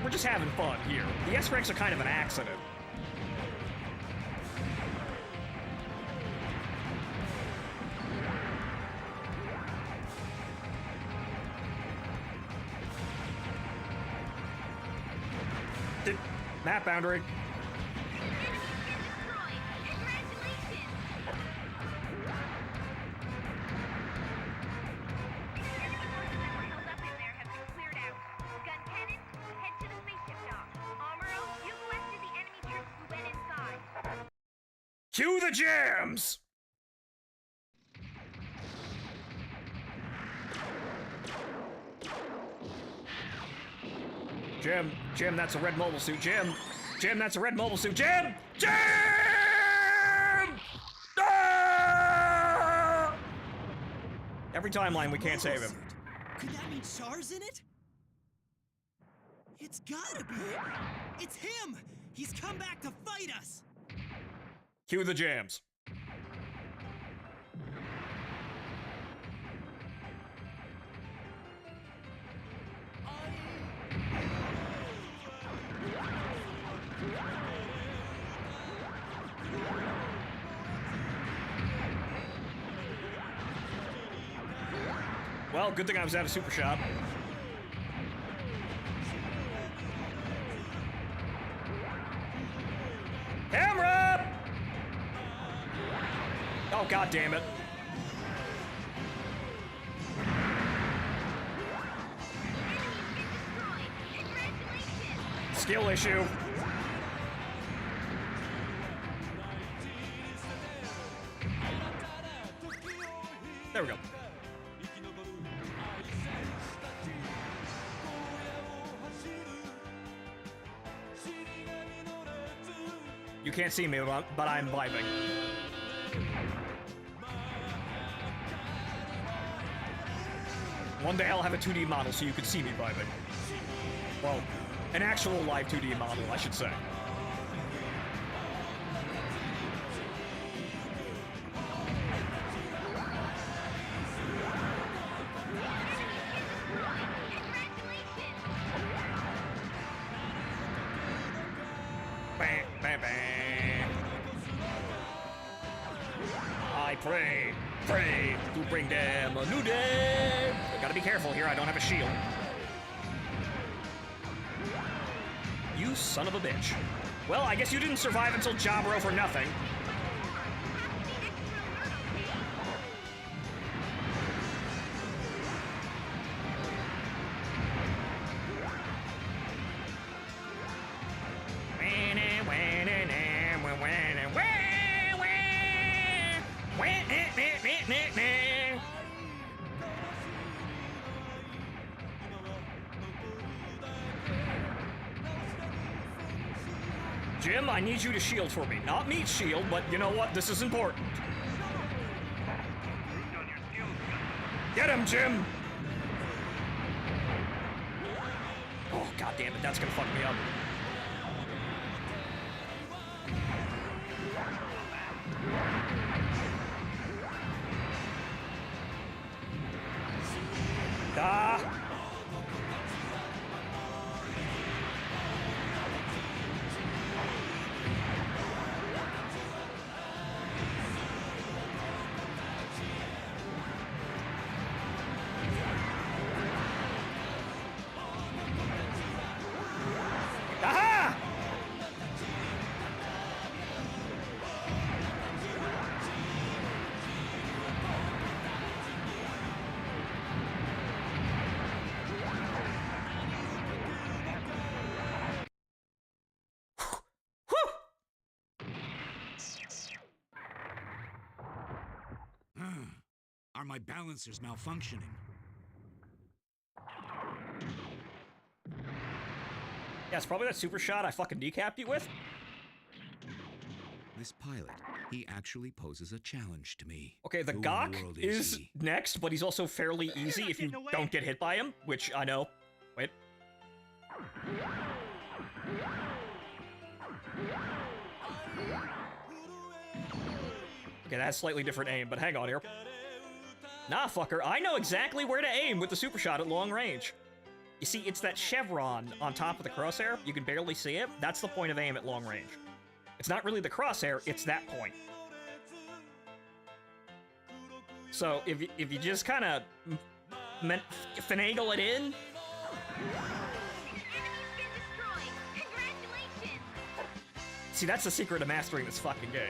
We're just having fun here. The S ranks are kind of an accident. Map boundary. Cue the jams! Jim, that's a red mobile suit. Jim, that's a red mobile suit. Jim! Ah! Every timeline, we can't save him. Could that mean Char's in it? It's gotta be! It's him! He's come back to fight us! Cue the jams. Well, good thing I was at a super shop. Camera! Oh, god damn it. Skill issue. There we go. You can't see me, but I'm vibing. One day I'll have a 2D model so you can see me vibing. Well, an actual live 2D model, I should say. Bam, bam, bam. I pray to bring them a new day. I gotta be careful here, I don't have a shield. You son of a bitch. Well, I guess you didn't survive until Jaburo for nothing. Jim, I need you to shield for me. Not meat shield, but you know what? This is important. Get him, Jim! Oh, god damn it, that's gonna fuck me up. Ah! Aha! Are my balancers malfunctioning? Yeah, it's probably that super shot I fucking decapped you with. This pilot, he actually poses a challenge to me. Okay, the Who in the Gok world is he? next, but he's also fairly easy if you don't get hit by him, which I know. Wait. Okay, that's slightly different aim, but hang on here. Nah, fucker, I know exactly where to aim with the super shot at long range. You see, it's that chevron on top of the crosshair. You can barely see it. That's the point of aim at long range. It's not really the crosshair, it's that point. So, if you just kind of finagle it in... See, that's the secret of mastering this fucking game.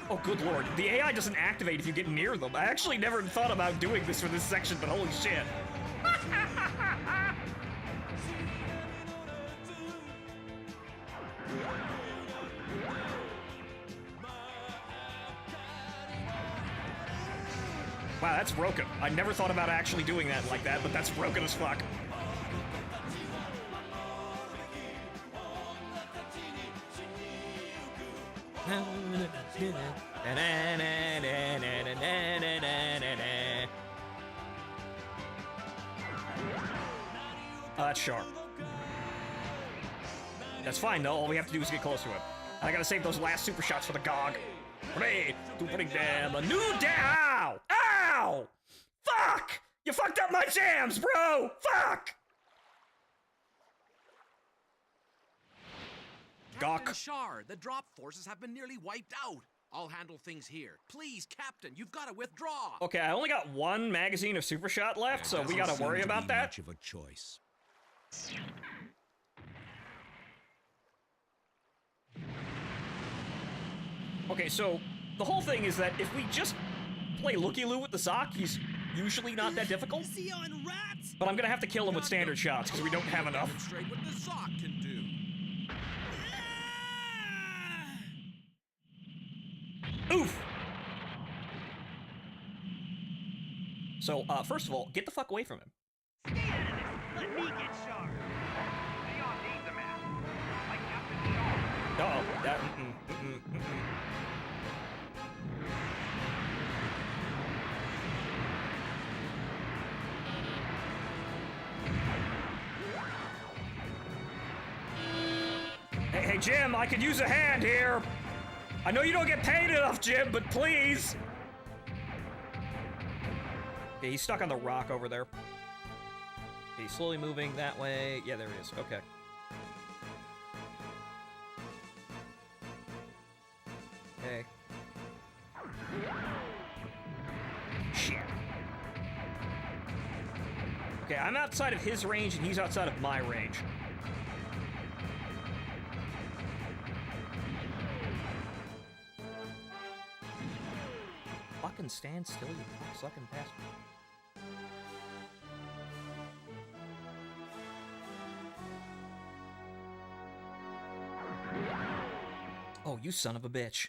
Oh, good lord. The AI doesn't activate if you get near them. I actually never thought about doing this for this section, but holy shit. Wow, that's broken. I never thought about actually doing that like that, but that's broken as fuck. Oh, that's sharp. That's fine, though. All we have to do is get close to him. I gotta save those last super shots for the GOG. 3, 2, putting down a new down. Ow! Fuck! You fucked up my jams, bro! Fuck! Captain Shar, the drop forces have been nearly wiped out. I'll handle things here. Please, Captain, you've got to withdraw. Okay, I only got one magazine of super shot left, so we gotta worry about that. Much of a choice. Okay, so the whole thing is that if we just play looky-loo with the Zoc, he's usually not that difficult. But I'm gonna have to kill him with standard shots because we don't have enough. Demonstrate what the Zoc can do. Oof! So, first of all, get the fuck away from him. Stay out of this. Let me get Shar. Leon needs a map. Like Captain Shar. Uh-oh. That, Hey, Jim, I could use a hand here. I know you don't get paid enough, Jim, but please. Okay, he's stuck on the rock over there. Okay, he's slowly moving that way. Yeah, there he is. Okay. Okay. Shit. Okay, I'm outside of his range, and he's outside of my range. Fucking stand still, you sucking bastard. Oh, you son of a bitch.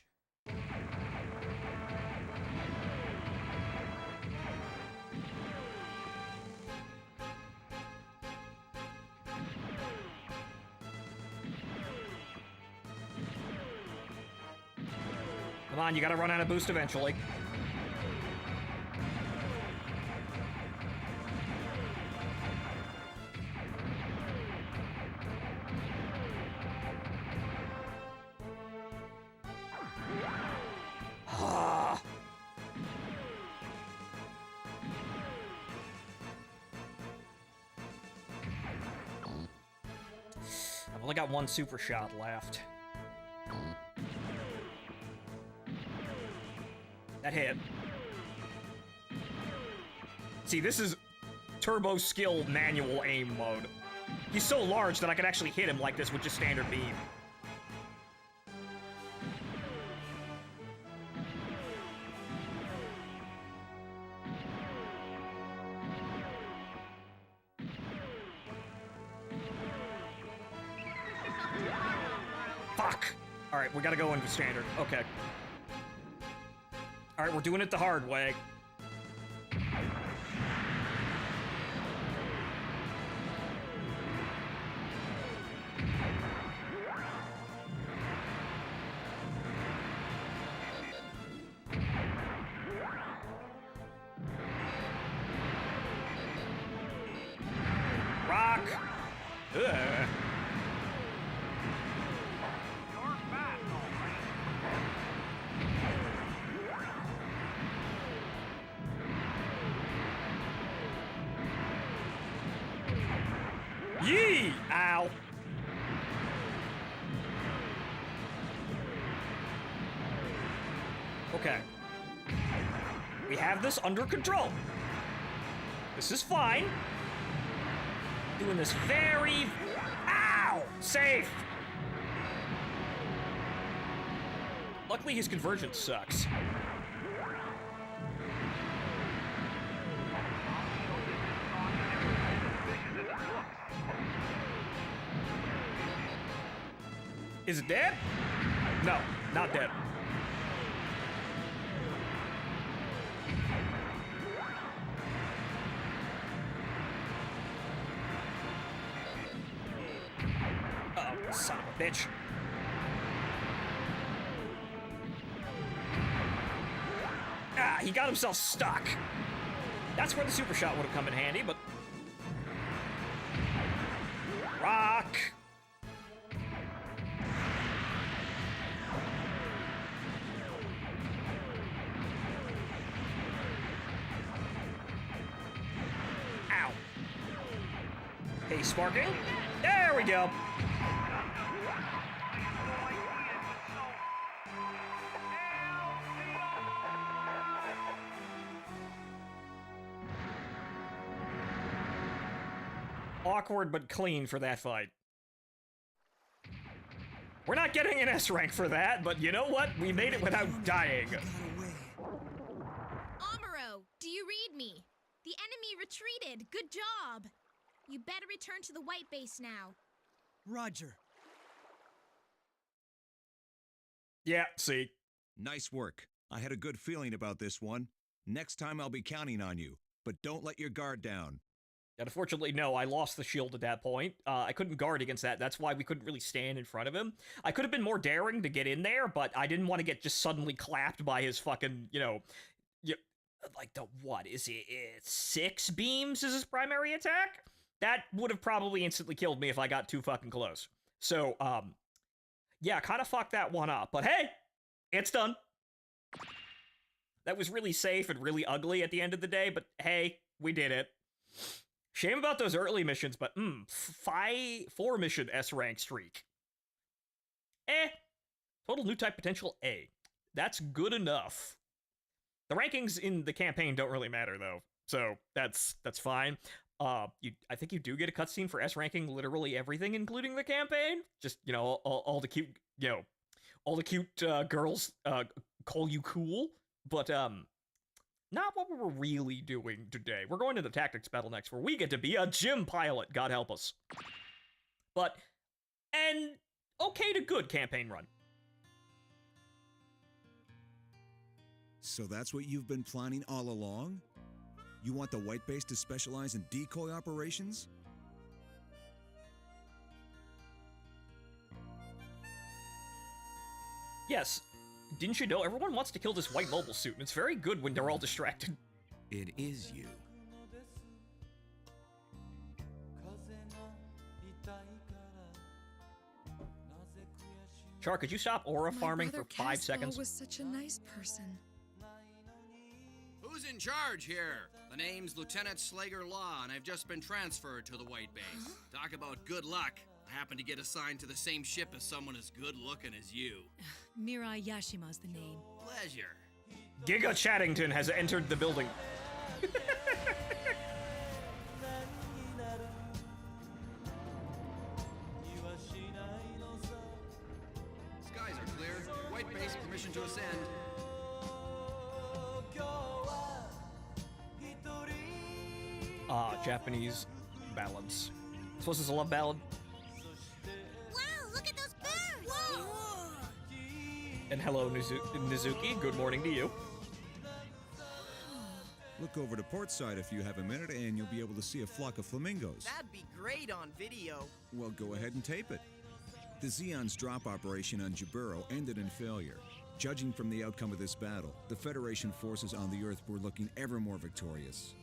Come on, you gotta run out of boost eventually. I've only got one super shot left. That hit. See, this is turbo skill manual aim mode. He's so large that I could actually hit him like this with just standard beam. Fuck! Alright, we gotta go into standard. Okay. Alright, we're doing it the hard way. Rock! Ugh. Yee! Ow! Okay. We have this under control. This is fine. Doing this very... Ow! Safe! Luckily, his convergence sucks. Is it dead? No, not dead. Uh-oh, son of a bitch. Ah, he got himself stuck. That's where the super shot would have come in handy, but... Rock! Ow. Hey, sparking. There we go. Awkward but clean for that fight. We're not getting an S rank for that, but you know what? We made it without dying. Amuro, do you read me? The enemy retreated. Good job. You better return to the white base now. Roger. Yeah, see. Nice work. I had a good feeling about this one. Next time I'll be counting on you, but don't let your guard down. And unfortunately, no, I lost the shield at that point. I couldn't guard against that. That's why we couldn't really stand in front of him. I could have been more daring to get in there, but I didn't want to get just suddenly clapped by his fucking, like the, what is it? It's 6 beams is his primary attack? That would have probably instantly killed me if I got too fucking close. So, yeah, kind of fucked that one up. But hey, it's done. That was really safe and really ugly at the end of the day, but hey, we did it. Shame about those early missions, but 4 mission S rank streak. Total new type potential A. That's good enough. The rankings in the campaign don't really matter though, so that's fine. I think you do get a cutscene for S ranking literally everything, including the campaign. Just all the cute girls call you cool, but not what we're really doing today. We're going to the tactics battle next, where we get to be a gym pilot, God help us. But an okay to good campaign run. So that's what you've been planning all along? You want the white base to specialize in decoy operations? Yes. Didn't you know everyone wants to kill this white mobile suit, and it's very good when they're all distracted. It is you. Char, could you stop aura farming for 5 seconds? was such a nice person. Who's in charge here? The name's Lieutenant Slager Law, and I've just been transferred to the White Base. Talk about good luck. I happen to get assigned to the same ship as someone as good-looking as you. Mirai Yashima's the name. Pleasure. Giga Chattington has entered the building. Skies are clear. White Base, permission to ascend. Japanese ballads. So this is a love ballad? Wow, look at those birds! Whoa! And hello, Nizuki. Good morning to you. Look over to port side if you have a minute, and you'll be able to see a flock of flamingos. That'd be great on video. Well, go ahead and tape it. The Zeon's drop operation on Jaburo ended in failure. Judging from the outcome of this battle, the Federation forces on the Earth were looking ever more victorious.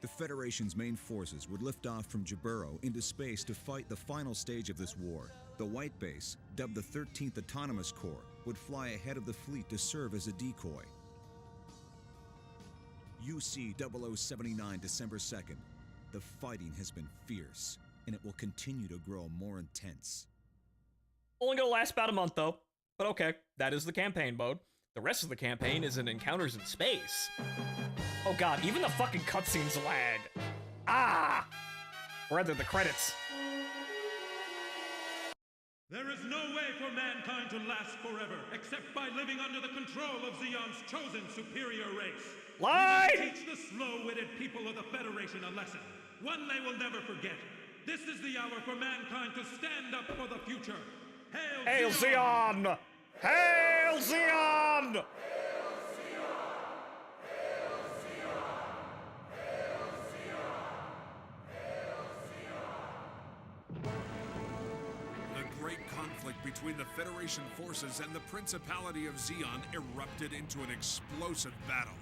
The Federation's main forces would lift off from Jaburo into space to fight the final stage of this war. The White Base, dubbed the 13th Autonomous Corps, would fly ahead of the fleet to serve as a decoy. UC 0079, December 2nd. The fighting has been fierce, and it will continue to grow more intense. Only gonna last about a month, though. But okay, that is the campaign mode. The rest of the campaign is in encounters in space. Oh god, even the fucking cutscenes lag. Ah! Or rather, the credits. There is no way for mankind to last forever except by living under the control of Zeon's chosen superior race. Lie! We must teach the slow-witted people of the Federation a lesson, one they will never forget. This is the hour for mankind to stand up for the future. Hail Zeon! Hail Zeon! The great conflict between the Federation forces and the Principality of Zeon erupted into an explosive battle.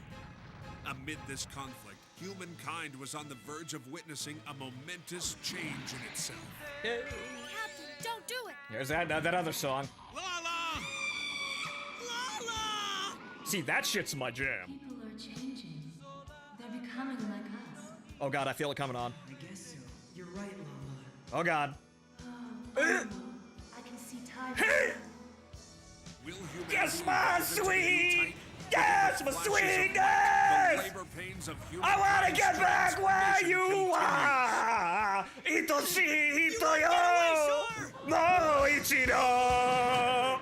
Amid this conflict, humankind was on the verge of witnessing a momentous change in itself. Captain, don't do it! Here's that other song. Lala! Lala! See, that shit's my jam. People are changing. They're becoming like us. Oh god, I feel it coming on. I guess so. You're right, Lala. Oh god. I can see time. Will humanity Yes, my rise into a new sweet! type? Yes, my The flashes of sweetness! light, the labor pains of I wanna humankind's get back where you transformation are! Itoshi Itoyo! No, Ichido!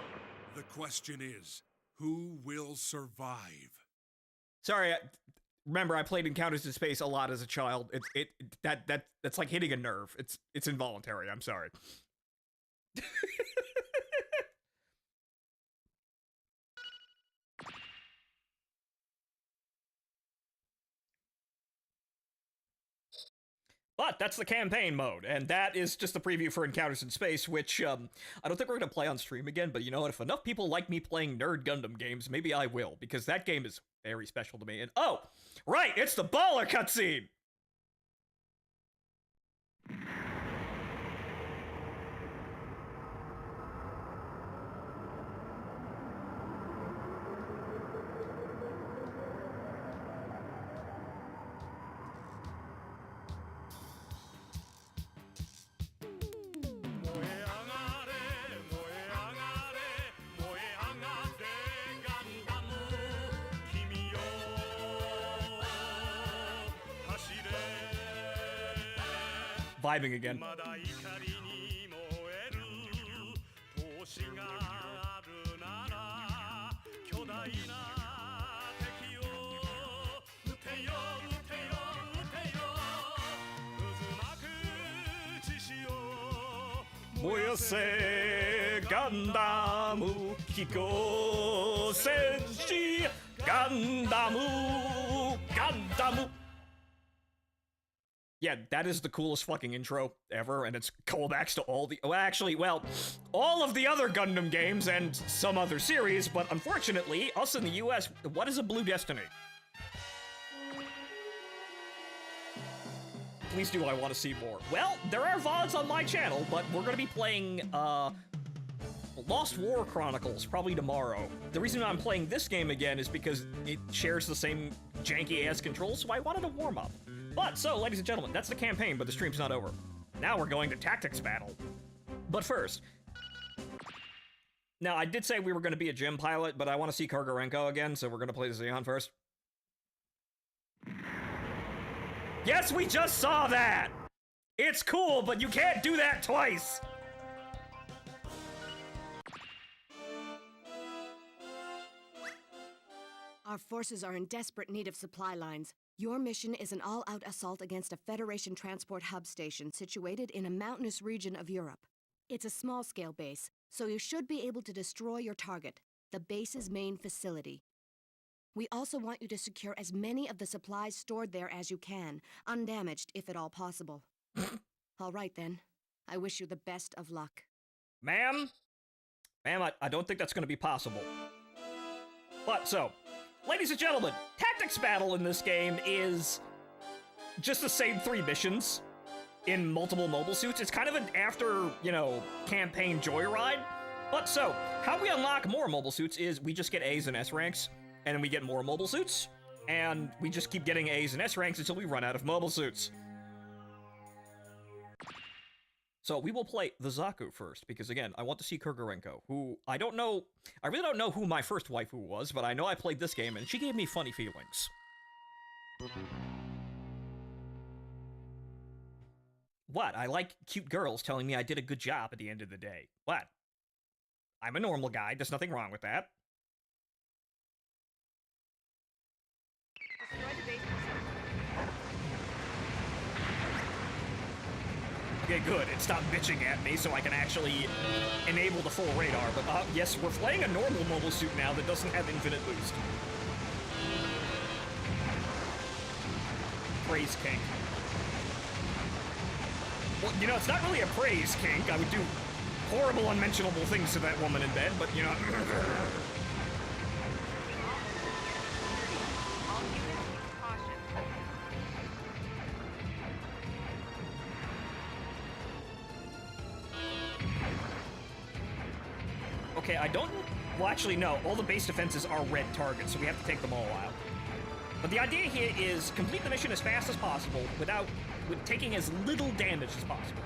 The question is, who will survive? Sorry, remember I played Encounters in Space a lot as a child. That's like hitting a nerve. It's involuntary. I'm sorry. But that's the campaign mode, and that is just the preview for Encounters in Space, which, I don't think we're gonna play on stream again, but you know what, if enough people like me playing Nerd Gundam games, maybe I will, because that game is very special to me, and oh! Right, it's the baller cutscene! Vibing again. Moyose Gandamu Kiko Senshi Gandamu Gandamu. Yeah, that is the coolest fucking intro ever, and it's callbacks to all the- all of the other Gundam games and some other series, but unfortunately, us in the US, what is a Blue Destiny? Please do, I want to see more. Well, there are VODs on my channel, but we're gonna be playing, Lost War Chronicles, probably tomorrow. The reason I'm playing this game again is because it shares the same janky-ass controls, so I wanted to warm up. But, so, ladies and gentlemen, that's the campaign, but the stream's not over. Now we're going to Tactics Battle. But first... Now, I did say we were going to be a gym pilot, but I want to see Kargorenko again, so we're going to play the Zeon first. Yes, we just saw that! It's cool, but you can't do that twice! Our forces are in desperate need of supply lines. Your mission is an all-out assault against a Federation transport hub station situated in a mountainous region of Europe. It's a small-scale base, so you should be able to destroy your target, the base's main facility. We also want you to secure as many of the supplies stored there as you can, undamaged if at all possible. All right then. I wish you the best of luck. Ma'am, I don't think that's going to be possible. But, so, ladies and gentlemen, Tactics Battle in this game is just the same 3 missions in multiple mobile suits. It's kind of an after, campaign joyride. But so, how we unlock more mobile suits is we just get A's and S ranks, and then we get more mobile suits, and we just keep getting A's and S ranks until we run out of mobile suits. So we will play the Zaku first, because again, I want to see Kurgarenko, who I really don't know who my first waifu was, but I know I played this game and she gave me funny feelings. What? I like cute girls telling me I did a good job at the end of the day. What? I'm a normal guy, there's nothing wrong with that. Destroy the base system. Okay, good. It stopped bitching at me so I can actually enable the full radar. But yes, we're playing a normal mobile suit now that doesn't have infinite boost. Praise kink. Well, you know, it's not really a praise kink. I would do horrible, unmentionable things to that woman in bed, but, you know... Okay, I don't... Well, actually, no. All the base defenses are red targets, so we have to take them all out. But the idea here is complete the mission as fast as possible with taking as little damage as possible.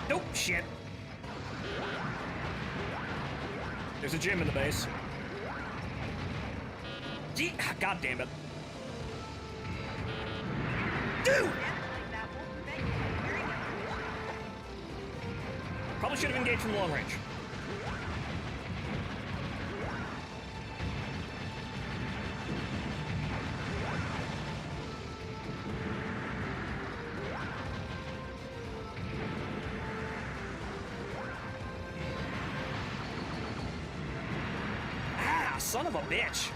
Nope, shit. There's a gym in the base. Gee, God damn it. Dude! Probably should have engaged from long range. Son of a bitch.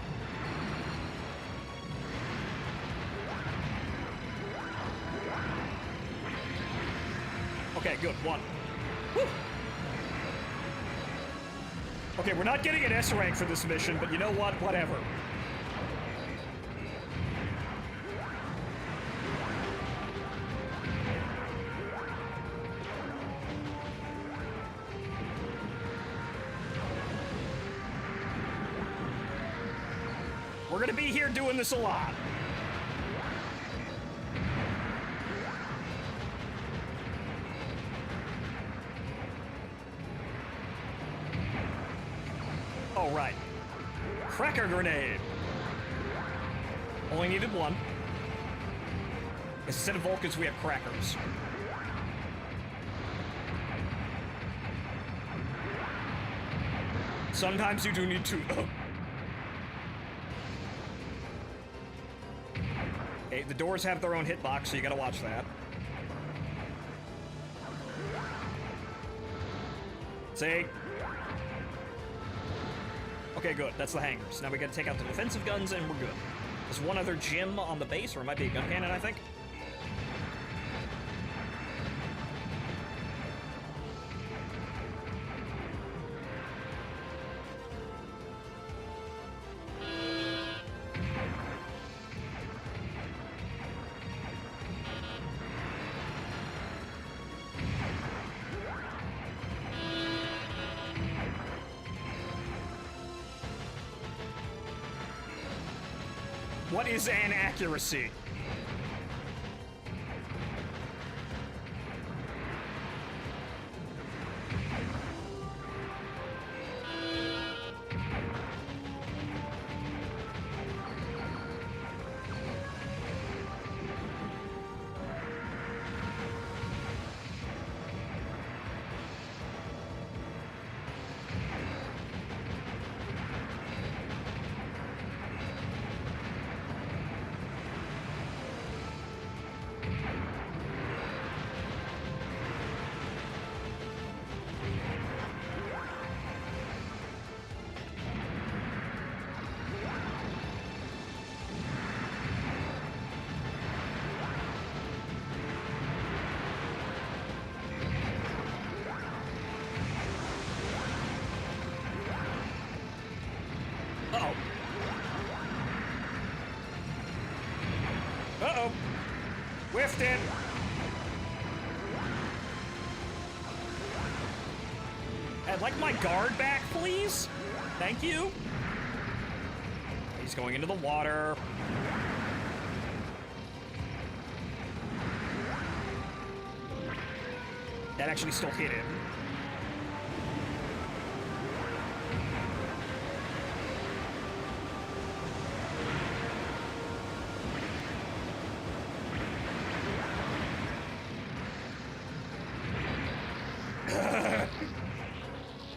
Okay, good. One. Woo. Okay, we're not getting an S rank for this mission, but you know what? Whatever. We're gonna be here doing this a lot. All right. Cracker grenade. Only needed one. Instead of Vulcans, we have crackers. Sometimes you do need two. Okay, the doors have their own hitbox, so you gotta watch that. See? Okay, good. That's the hangars. Now we gotta take out the defensive guns, and we're good. There's one other gym on the base, or it might be a gun cannon, I think. What is an accuracy? Whiffed it! I'd like my guard back, please. Thank you. He's going into the water. That actually still hit him.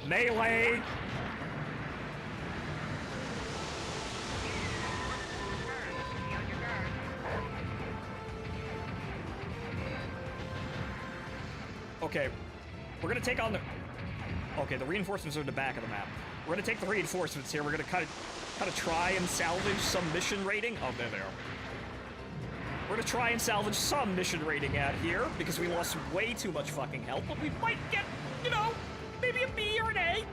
Melee! Okay, we're gonna take on the... Okay, the reinforcements are at the back of the map. We're gonna take the reinforcements here. We're gonna kind of try and salvage some mission rating. Oh, there they are. We're gonna try and salvage some mission rating out here because we lost way too much fucking health, but we might get, you know, maybe a B or an A.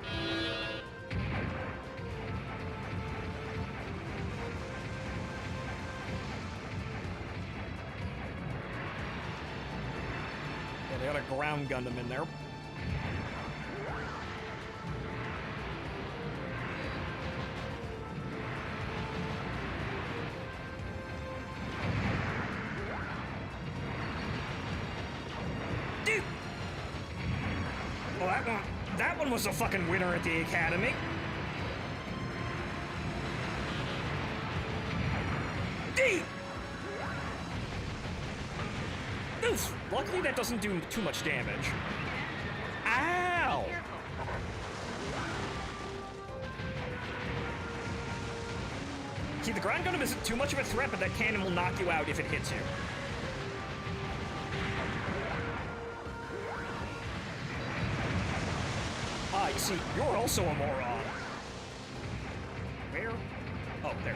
Yeah, they got a ground Gundam in there. Dude! Well, that one was a fucking winner at the Academy. D! Oof! Luckily that doesn't do too much damage. Ow! See, the ground Gundam isn't too much of a threat, but that cannon will knock you out if it hits you. Ah, you see, you're also a moron. Where? Oh, there.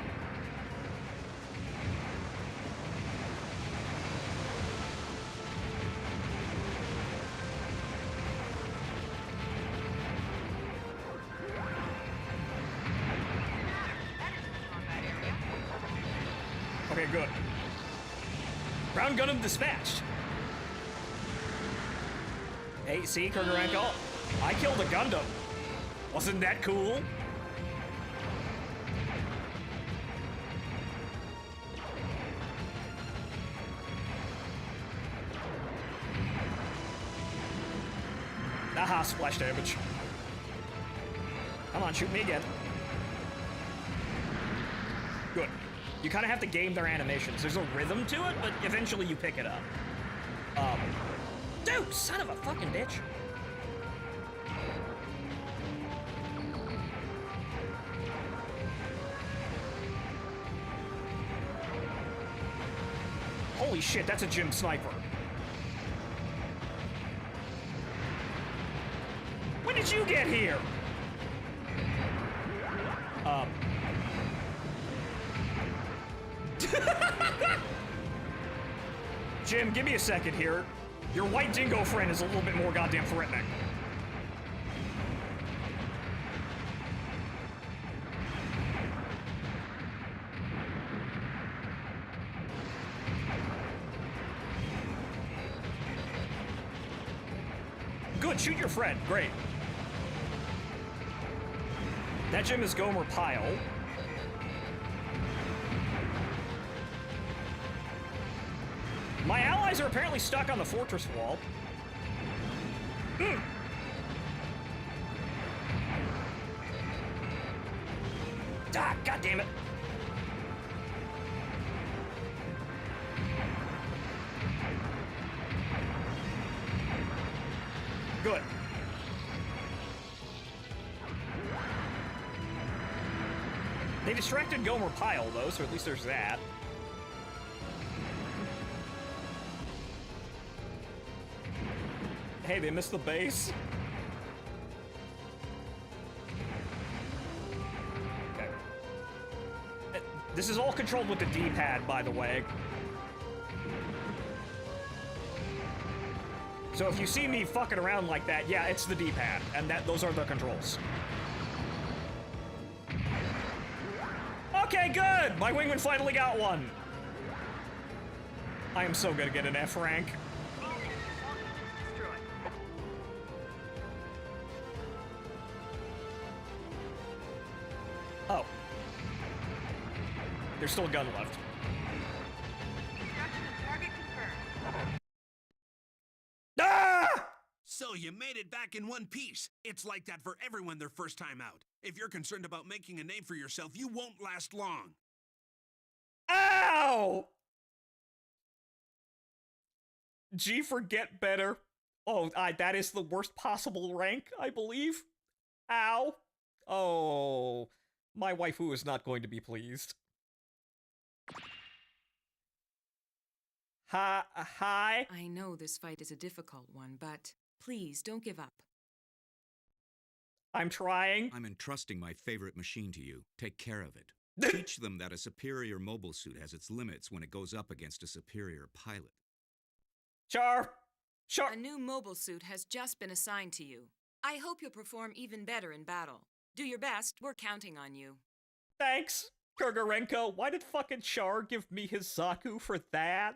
Okay, good. Ground Gundam dispatched. Hey, see, Kurgarenko? I killed a Gundam. Wasn't that cool? Aha, splash damage. Come on, shoot me again. Good. You kind of have to game their animations. There's a rhythm to it, but eventually you pick it up. Dude, son of a fucking bitch. Holy shit, that's a gym sniper. When did you get here? Jim, give me a second here. Your white dingo friend is a little bit more goddamn threatening. Good, shoot your friend. Great. That Jim is Gomer Pyle. My allies are apparently stuck on the fortress wall. Ah, God damn it. Good. They distracted Gomer Pyle, though, so at least there's that. Hey, they missed the base. Okay. This is all controlled with the D-pad, by the way. So if you see me fucking around like that, yeah, it's the D-pad, and those are the controls. Okay, good! My wingman finally got one! I am so gonna get an F rank. All units destroyed. Oh. There's still a gun left. Destruction of target confirmed. Ah! So you made it back in one piece. It's like that for everyone their first time out. If you're concerned about making a name for yourself, you won't last long. Ow! G for get better. Oh, that is the worst possible rank, I believe. Ow. Oh. My waifu is not going to be pleased. Hi? I know this fight is a difficult one, but please don't give up. I'm trying. I'm entrusting my favorite machine to you. Take care of it. Teach them that a superior mobile suit has its limits when it goes up against a superior pilot. Char! A new mobile suit has just been assigned to you. I hope you'll perform even better in battle. Do your best. We're counting on you. Thanks, Kurgarenko. Why did fucking Char give me his Zaku for that?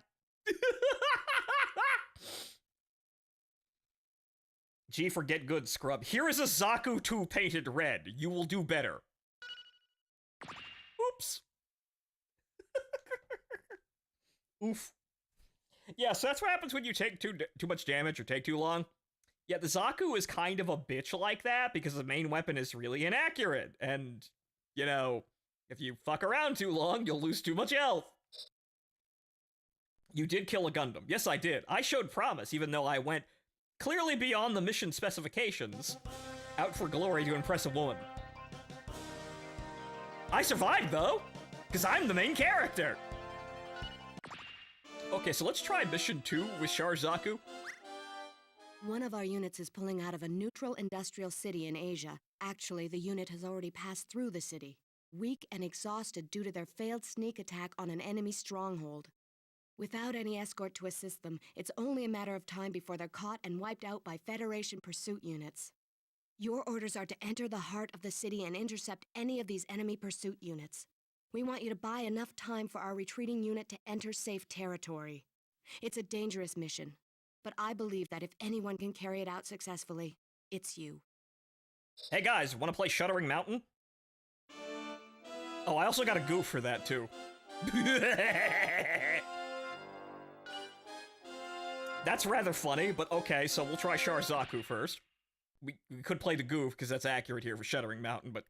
G for get good, scrub. Here is a Zaku 2 painted red. You will do better. Oops. Oof. Yeah, so that's what happens when you take too much damage or take too long. Yeah, the Zaku is kind of a bitch like that because the main weapon is really inaccurate. And, you know, if you fuck around too long, you'll lose too much health. You did kill a Gundam. Yes, I did. I showed promise, even though I went clearly beyond the mission specifications. Out for glory to impress a woman. I survived, though, because I'm the main character. Okay, so let's try mission 2 with Char Zaku. One of our units is pulling out of a neutral industrial city in Asia. Actually, the unit has already passed through the city, weak and exhausted due to their failed sneak attack on an enemy stronghold. Without any escort to assist them, it's only a matter of time before they're caught and wiped out by Federation pursuit units. Your orders are to enter the heart of the city and intercept any of these enemy pursuit units. We want you to buy enough time for our retreating unit to enter safe territory. It's a dangerous mission, but I believe that if anyone can carry it out successfully, it's you. Hey guys, wanna play Shuddering Mountain? Oh, I also got a goof for that too. That's rather funny, but okay, so we'll try Char Zaku first. We could play the goof, because that's accurate here for Shuddering Mountain, but...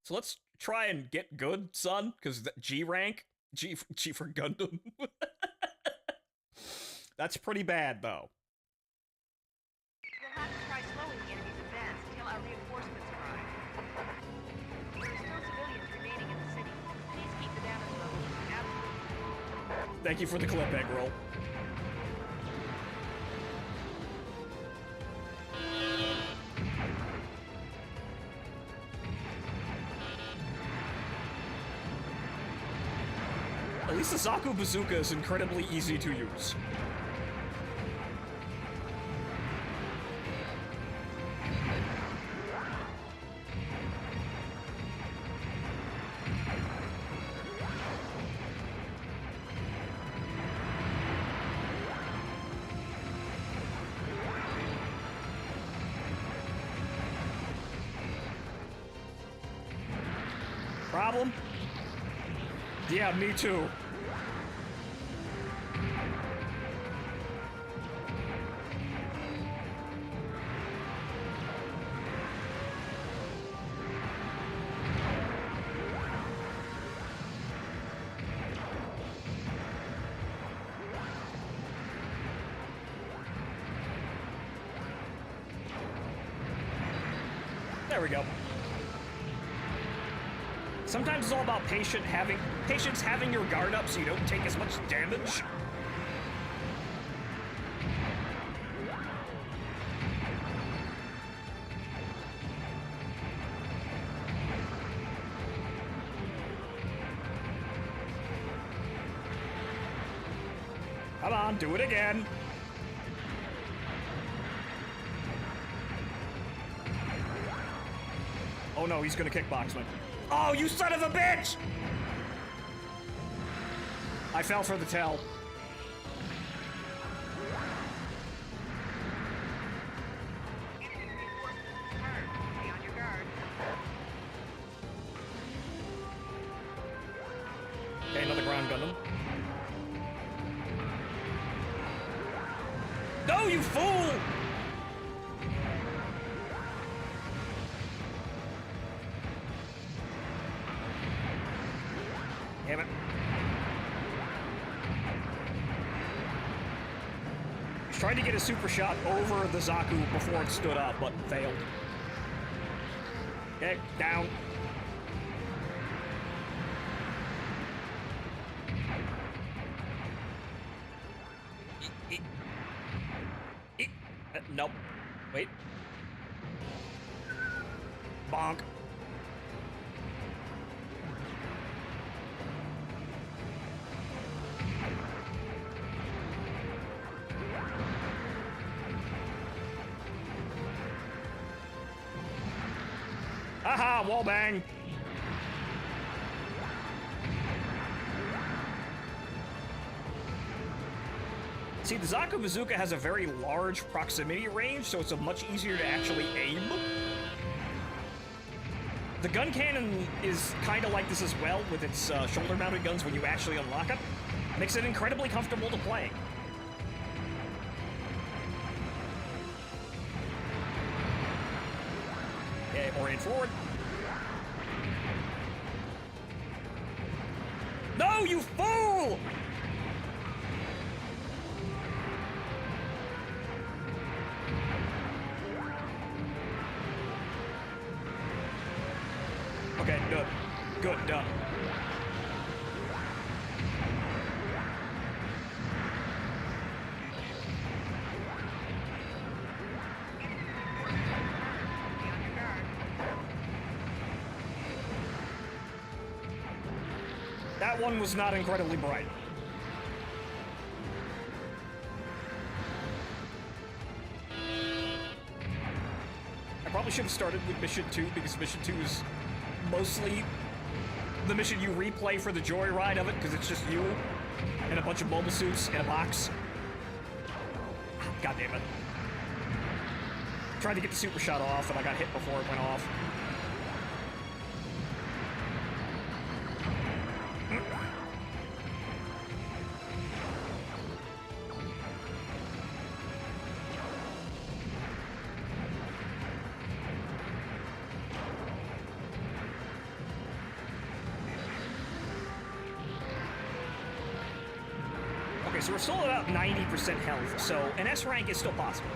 So let's try and get good, son, because G rank? G for Gundam. That's pretty bad, though. We'll have to try slowing the enemy's advance until our reinforcements arrive. There are still civilians remaining in the city. Please keep the damage level absolute. Thank you for the clip, egg roll. At least the Zaku Bazooka is incredibly easy to use. Problem? Yeah, me too. There we go. Sometimes it's all about patience having your guard up so you don't take as much damage. Come on, do it again. Oh no, he's gonna kickbox me. Oh, you son of a bitch! I fell for the tell. Okay, another ground Gundam. No, you fool! Damn it. He's trying to get a super shot over the Zaku before it stood up, but failed. Okay, down. Nope. Wait. Bonk. Haha, wallbang. See, the Zaku Bazooka has a very large proximity range, so it's much easier to actually aim. The gun cannon is kind of like this as well, with its shoulder-mounted guns when you actually unlock it. Makes it incredibly comfortable to play. Okay, orient forward. No, you fool! Okay, good. Good, done. That one was not incredibly bright. I probably should have started with Mission 2, because Mission 2 is mostly the mission you replay for the joyride of it, because it's just you and a bunch of mobile suits in a box. God damn it. Tried to get the super shot off, and I got hit before it went off. Okay, so we're still about 90% health, so an S rank is still possible.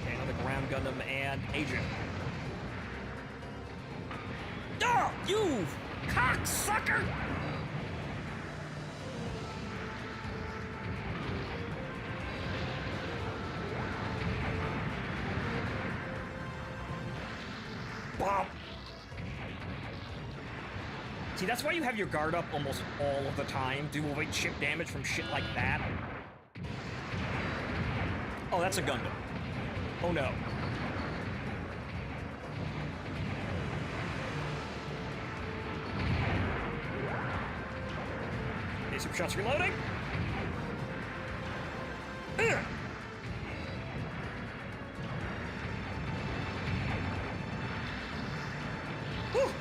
Okay, another ground Gundam and Agent. Oh, you cocksucker! Bop! See, that's why you have your guard up almost all of the time, to avoid chip damage from shit like that. Oh, that's a Gundam. Oh no. Okay, super shots reloading. Ugh. Whew.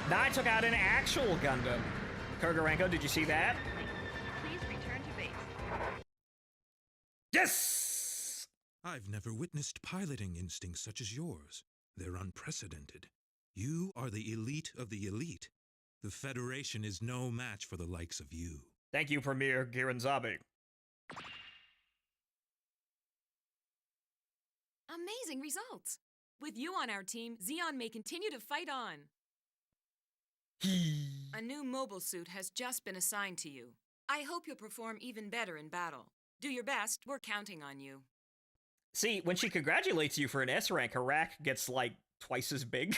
Now I took out an actual Gundam. Kurgarenko, did you see that? Please return to base. Yes! I've never witnessed piloting instincts such as yours. They're unprecedented. You are the elite of the elite. The Federation is no match for the likes of you. Thank you, Premier Giranzabi. Amazing results! With you on our team, Zeon may continue to fight on. A new mobile suit has just been assigned to you. I hope you'll perform even better in battle. Do your best, we're counting on you. See, when she congratulates you for an S rank, her rack gets, like, twice as big.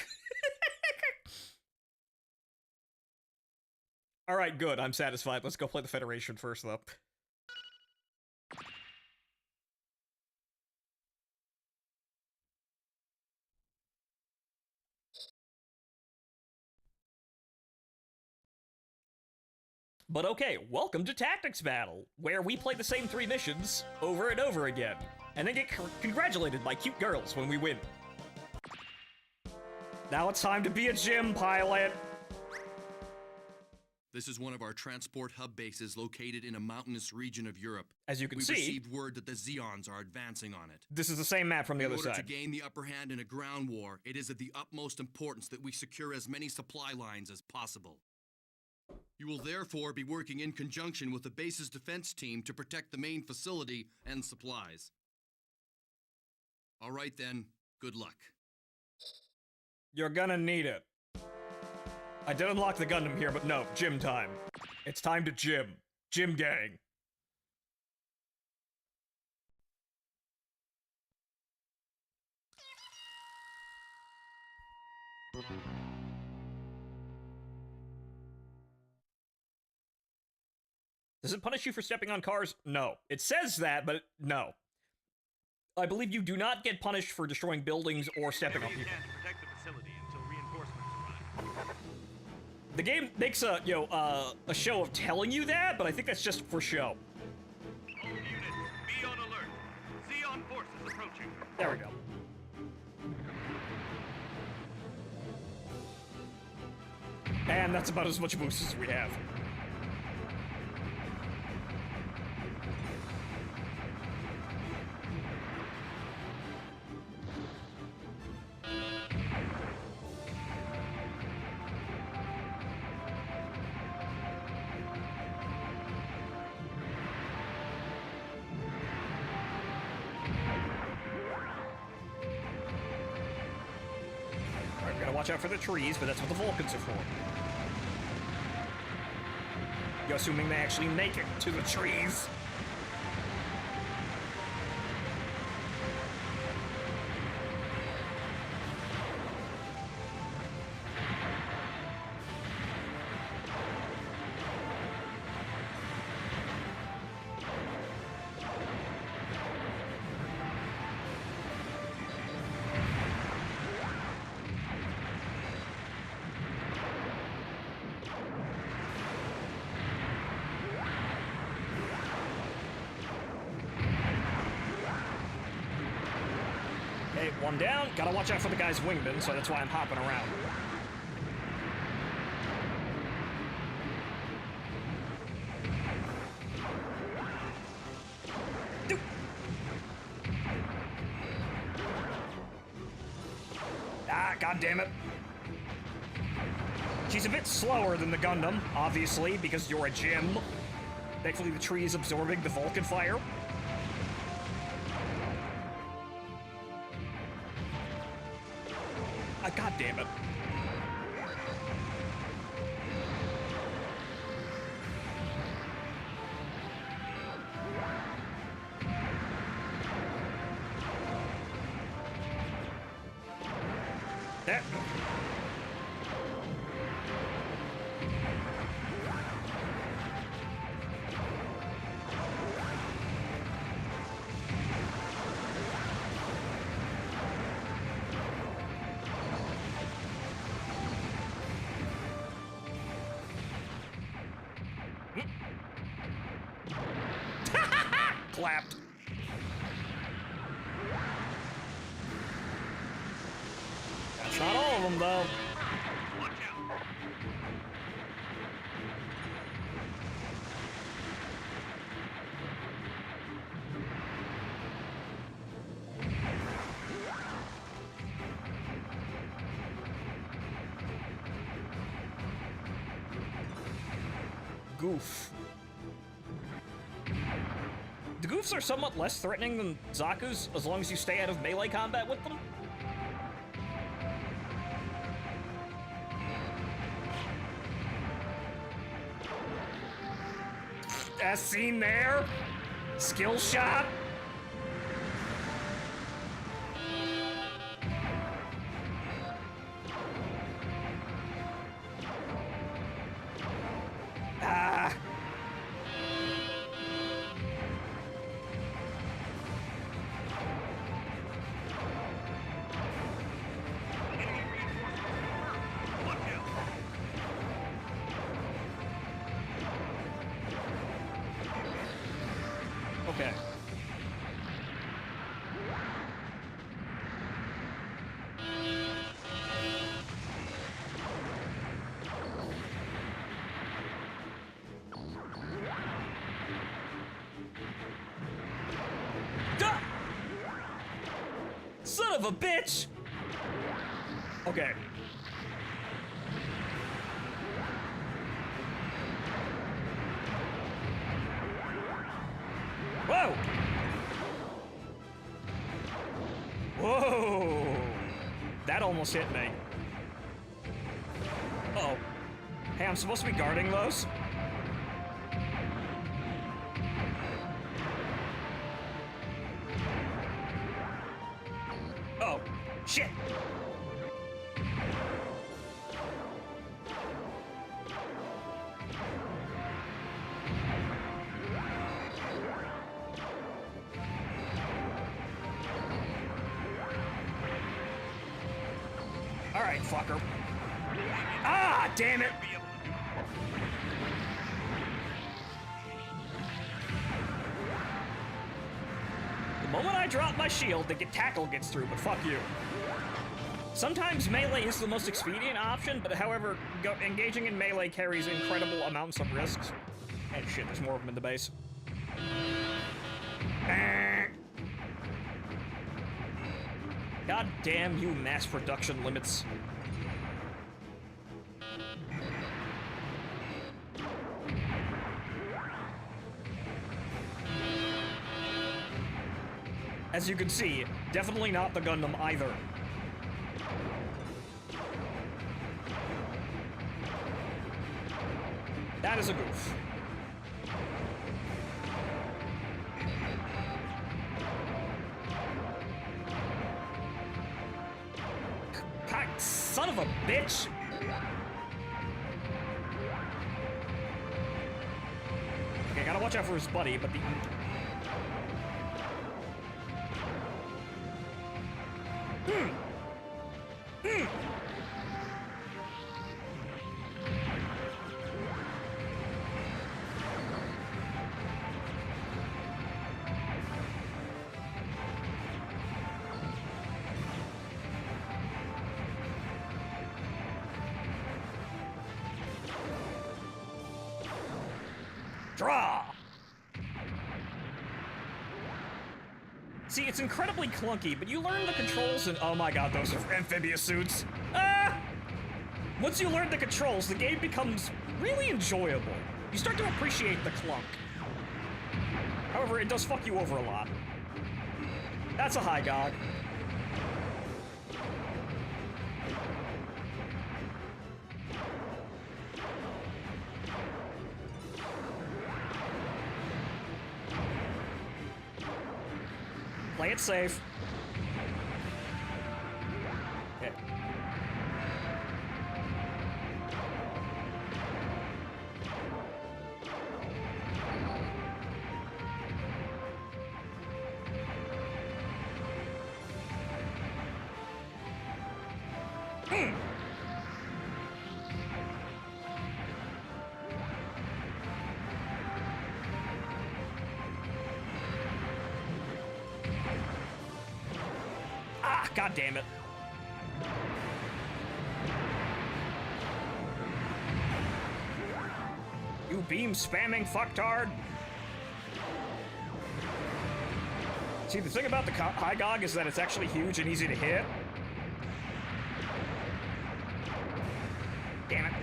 Alright, good, I'm satisfied. Let's go play the Federation first, though. But okay, welcome to Tactics Battle, where we play the same 3 missions over and over again, and then get congratulated by cute girls when we win. Now it's time to be a gym pilot! This is one of our transport hub bases located in a mountainous region of Europe. As you can We've see, received word that the Zeons are advancing on it. This is the same map from the other side. In order to gain the upper hand in a ground war, it is of the utmost importance that we secure as many supply lines as possible. You will therefore be working in conjunction with the base's defense team to protect the main facility and supplies. All right then, good luck. You're gonna need it. I did unlock the Gundam here, but no, gym time. It's time to gym. Gym gang. Does it punish you for stepping on cars? No. It says that, but no. I believe you do not get punished for destroying buildings or stepping on people. The game makes a, a show of telling you that, but I think that's just for show. All units, be on alert. Zeon forces approaching. There we go. And that's about as much boost as we have. Watch out for the trees, but that's what the Vulcans are for. You're assuming they actually make it to the trees. One down. Gotta watch out for the guy's wingman, so that's why I'm hopping around. Ah, god damn it. She's a bit slower than the Gundam, obviously, because you're a gym. Thankfully, the tree is absorbing the Vulcan fire. God damn it. There. Clapped. That's not all of them, though. Watch out. Goof. The Goofs are somewhat less threatening than Zaku's, as long as you stay out of melee combat with them. as seen there. Skill shot. Ah. Okay. Duh! Son of a bitch! Okay. Whoa! Whoa! That almost hit me. Uh-oh. Hey, I'm supposed to be guarding those? Oh, shit! All right, fucker. Ah, damn it! The moment I drop my shield, the tackle gets through, but fuck you. Sometimes melee is the most expedient option, but however, engaging in melee carries incredible amounts of risks. And shit, there's more of them in the base. God damn you mass production limits. As you can see, definitely not the Gundam either. That is a goof. God, son of a bitch! Okay, gotta watch out for his buddy, but the... Draw! See, it's incredibly clunky, but you learn the controls and oh my god, those are amphibious suits. Ah! Once you learn the controls, the game becomes really enjoyable. You start to appreciate the clunk. However, it does fuck you over a lot. That's a high gog. Play it safe. Okay. Ah, god damn it. You beam spamming fucktard. See, the thing about the high gog is that it's actually huge and easy to hit. Damn it.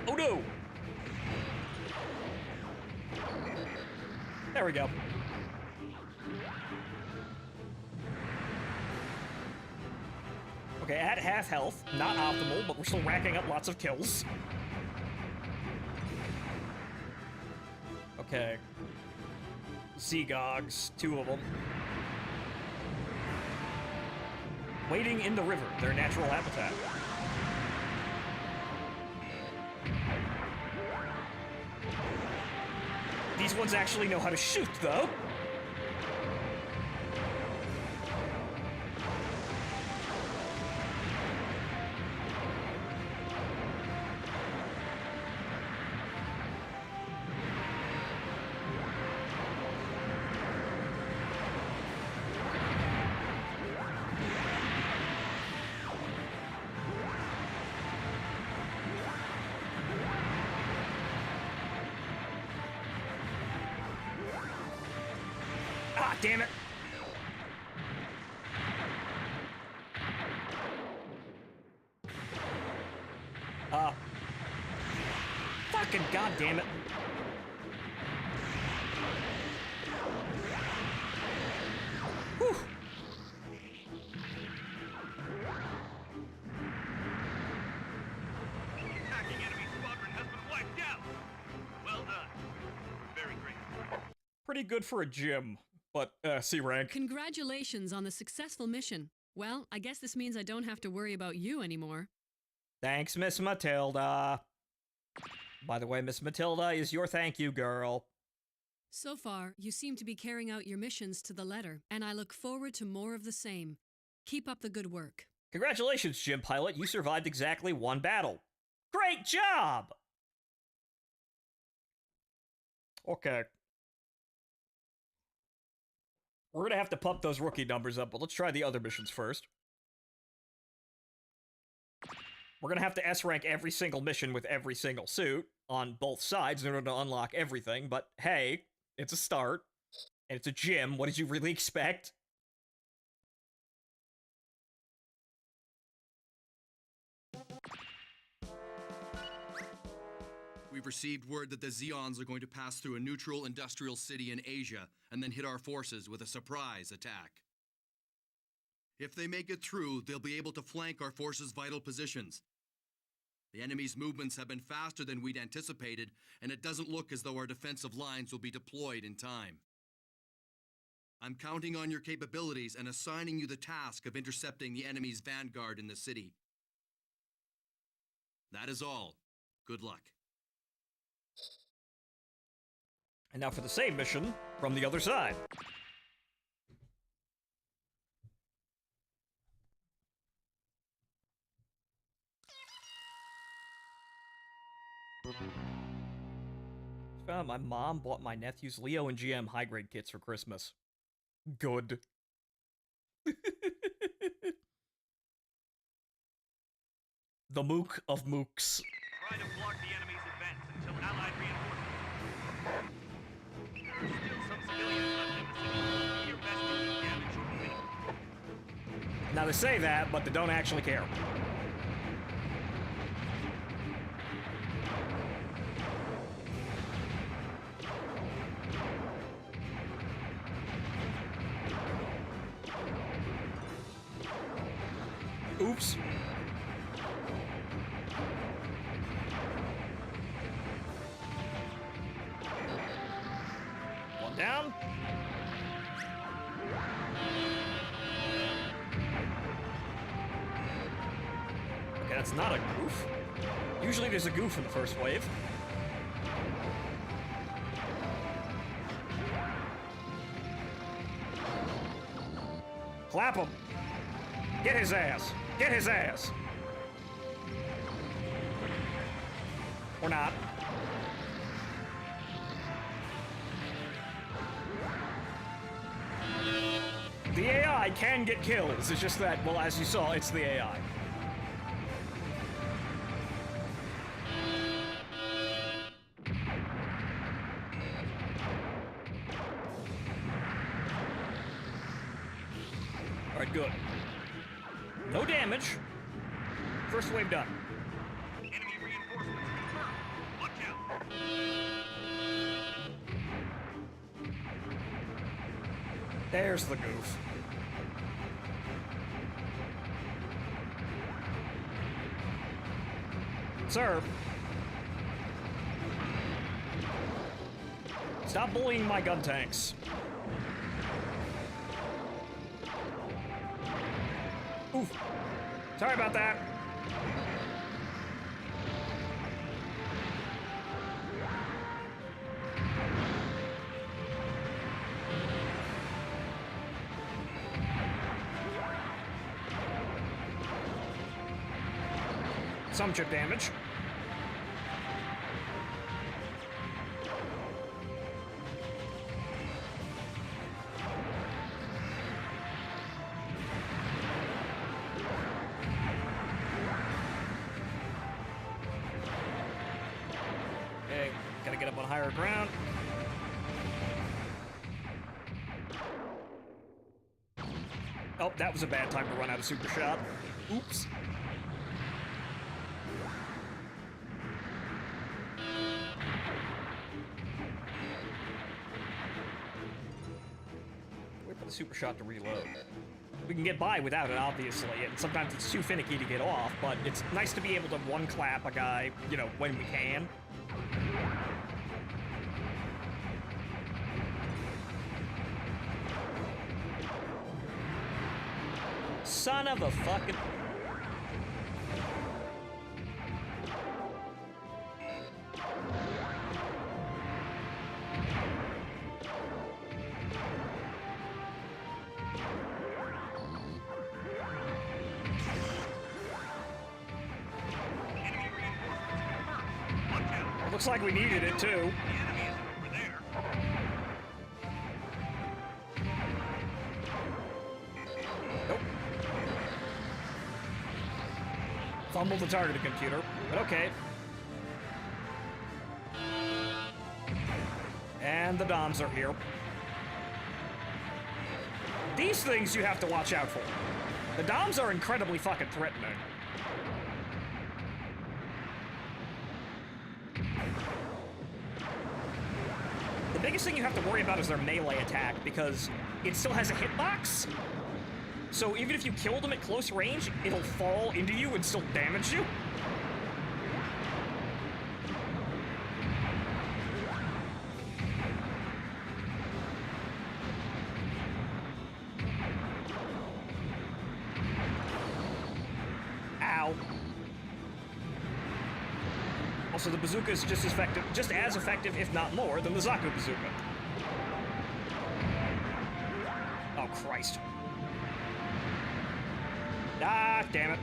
Oh no! There we go. Okay, it had half health. Not optimal, but we're still racking up lots of kills. Okay. Zegogs, 2 of them. Waiting in the river, their natural habitat. These ones actually know how to shoot, though. Ah, damn it! Fucking goddamn it! Whew. Attacking enemy squadron has been wiped out. Well done. Very great. Pretty good for a gym, but C rank. Congratulations on the successful mission. Well, I guess this means I don't have to worry about you anymore. Thanks, Miss Matilda. By the way, Miss Matilda is your thank you girl. So far, you seem to be carrying out your missions to the letter, and I look forward to more of the same. Keep up the good work. Congratulations, Gym Pilot. You survived exactly 1 battle. Great job! Okay. We're gonna have to pump those rookie numbers up, but let's try the other missions first. We're gonna have to S-rank every single mission with every single suit on both sides in order to unlock everything, but hey, it's a start, and it's a gym. What did you really expect? We've received word that the Zeons are going to pass through a neutral industrial city in Asia and then hit our forces with a surprise attack. If they make it through, they'll be able to flank our forces' vital positions. The enemy's movements have been faster than we'd anticipated, and it doesn't look as though our defensive lines will be deployed in time. I'm counting on your capabilities and assigning you the task of intercepting the enemy's vanguard in the city. That is all. Good luck. And now for the same mission from the other side. My mom bought my nephews Leo and GM high-grade kits for Christmas. Good. The Mook of Mooks. Try to block the enemy's advance until Allied reinforcements. There are still some civilians left in the city. Do your best to keep damage or minimal. Now they say that, but they don't actually care. Oops. One down. Okay, that's not a goof. Usually there's a goof in the first wave. Clap him. Get his ass. Get his ass. Or not. The AI can get kills. It's just that, well, as you saw, it's the AI. Alright, good. No damage. First wave done. Enemy reinforcements confirmed. Watch out. There's the goof. sir. Stop bullying my gun tanks. Oof. Sorry about that. Some chip damage. Okay, gotta get up on higher ground. Oh, that was a bad time to run out of super shot. Oops. Wait for the super shot to reload. We can get by without it, obviously, and sometimes it's too finicky to get off, but it's nice to be able to one-clap a guy, you know, when we can. Son of a fucking... Looks like we needed it, too. Nope. Fumbled the targeting computer, but okay. And the Doms are here. These things you have to watch out for. The Doms are incredibly fucking threatening. The biggest thing you have to worry about is their melee attack, because it still has a hitbox. So even if you kill them at close range, it'll fall into you and still damage you. Ow. Also, the bazooka is just as effective, if not more, than the Zaku bazooka. Oh, Christ. Ah, damn it.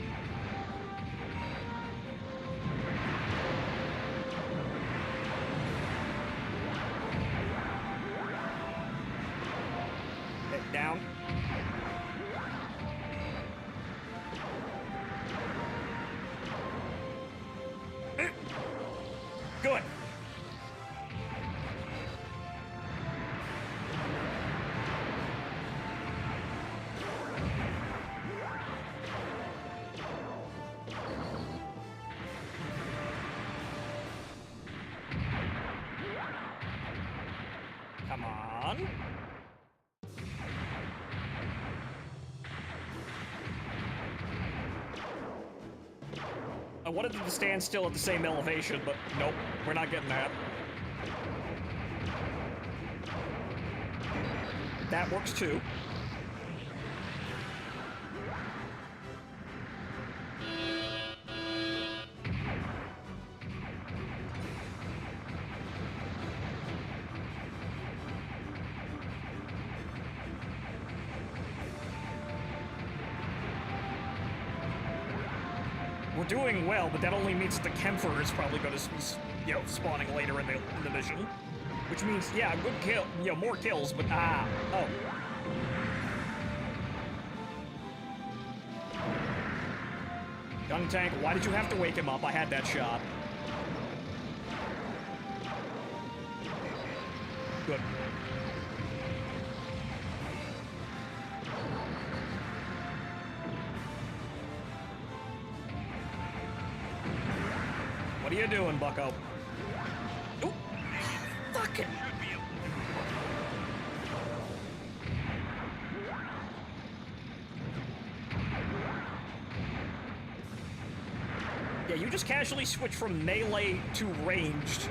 Okay, down. Good. Come on. I wanted them to stand still at the same elevation, but nope, we're not getting that. That works too. We're doing well, but that only means that the Kempfer is probably going to be, you know, spawning later in the mission. Which means, yeah, good kill, you know, more kills, but oh. Gun tank, why did you have to wake him up? I had that shot. Good. What are you doing, bucko? Ooh. Fuck it! Yeah, you just casually switch from melee to ranged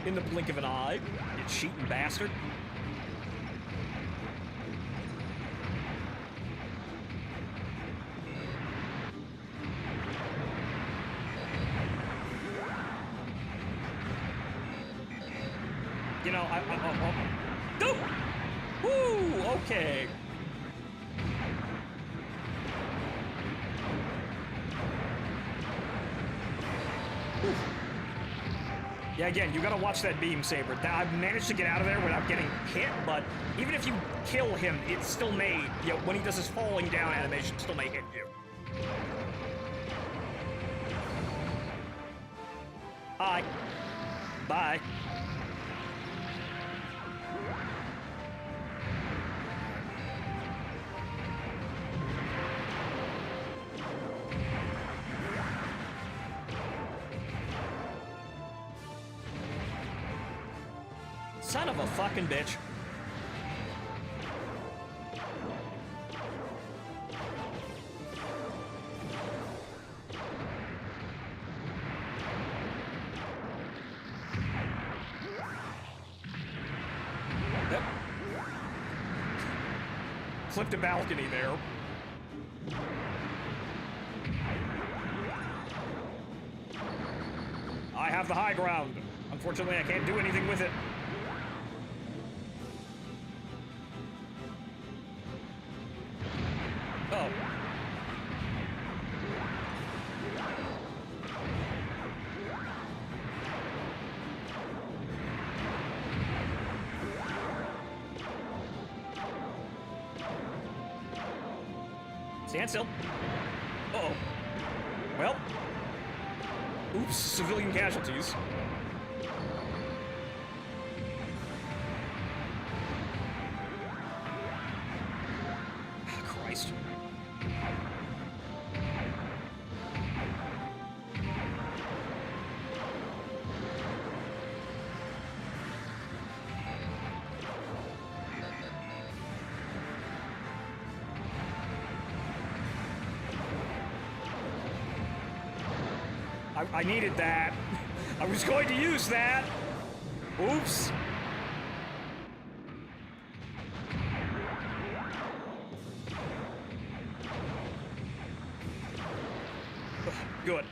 in the blink of an eye, you cheating bastard. You know, go! Woo! Okay. Oof. Yeah, again, you gotta watch that beam saber. I've managed to get out of there without getting hit, but even if you kill him, it still may, you know, when he does his falling down animation, it still may hit you. Hi. Bye. Son of a fucking bitch. Yep. Flipped a balcony there. I have the high ground. Unfortunately, I can't do anything with it. Oh. Stand still. Uh-oh. Well. Oops, civilian casualties. Christ. I needed that. I was going to use that. Oops. Good.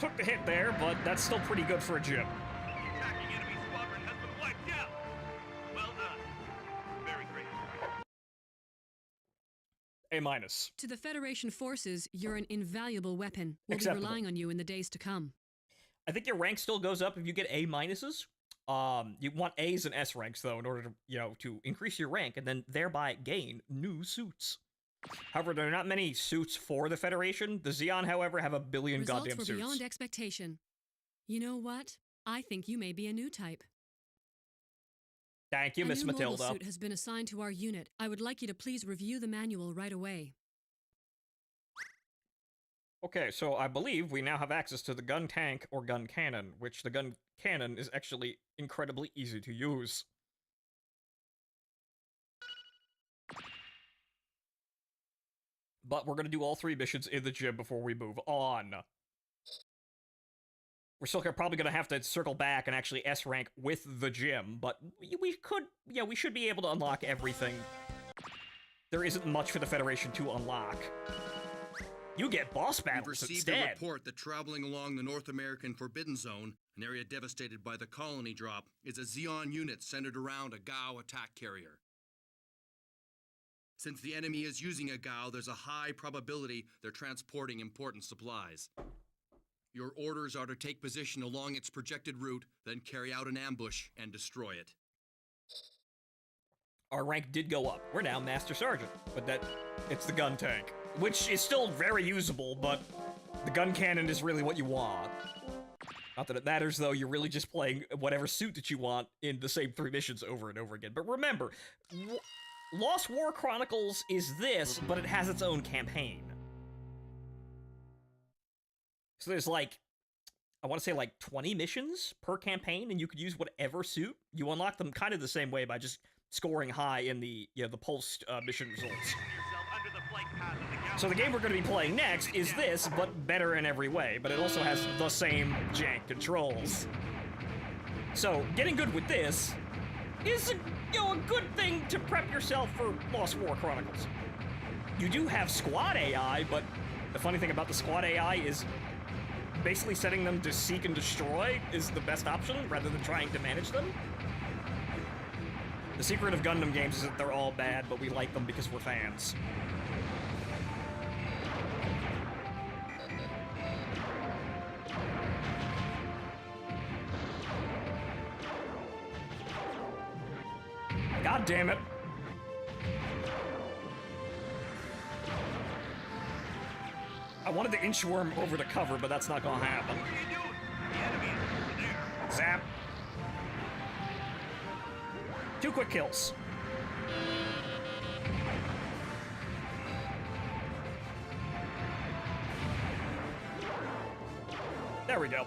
Took the hit there, but that's still pretty good for a gym. The attacking enemy squadron has been wiped out. Well done. Very great. A-. To the Federation forces, you're an invaluable weapon. We'll Acceptable. be relying on you in the days to come. I think your rank still goes up if you get A-. You want A's and S ranks, though, in order to, you know, to increase your rank and then thereby gain new suits. However, there are not many suits for the Federation. The Zeon, however, have a billion Results goddamn were suits. beyond expectation. You know what? I think you may be a new type. Thank you, Miss A new mobile Matilda. suit has been assigned to our unit. I would like you to please review the manual right away. Okay, so I believe we now have access to the gun tank or gun cannon, which the gun cannon is actually incredibly easy to use. But we're gonna do all 3 missions in the gym before we move on. We're still probably gonna have to circle back and actually S rank with the gym, but we could, yeah, we should be able to unlock everything. There isn't much for the Federation to unlock. You get boss We've battles received a instead. report that traveling along the North American Forbidden Zone, an area devastated by the colony drop, is a Zeon unit centered around a GAU attack carrier. Since the enemy is using a GAU, there's a high probability they're transporting important supplies. Your orders are to take position along its projected route, then carry out an ambush and destroy it. Our rank did go up. We're now Master Sergeant, but it's the gun tank, which is still very usable, but the gun cannon is really what you want. Not that it matters, though. You're really just playing whatever suit that you want in the same 3 missions over and over again. But remember, Lost War Chronicles is this, but it has its own campaign. So there's like, I want to say like 20 missions per campaign, and you could use whatever suit. You unlock them kind of the same way by just scoring high in the the post mission results. So the game we're going to be playing next is this, but better in every way. But it also has the same jank controls. So getting good with this is a good thing to prep yourself for Lost War Chronicles. You do have squad AI, but the funny thing about the squad AI is basically setting them to seek and destroy is the best option rather than trying to manage them. The secret of Gundam games is that they're all bad, but we like them because we're fans. God damn it. I wanted to inchworm over to cover, but that's not gonna happen. Zap. 2 quick kills. There we go.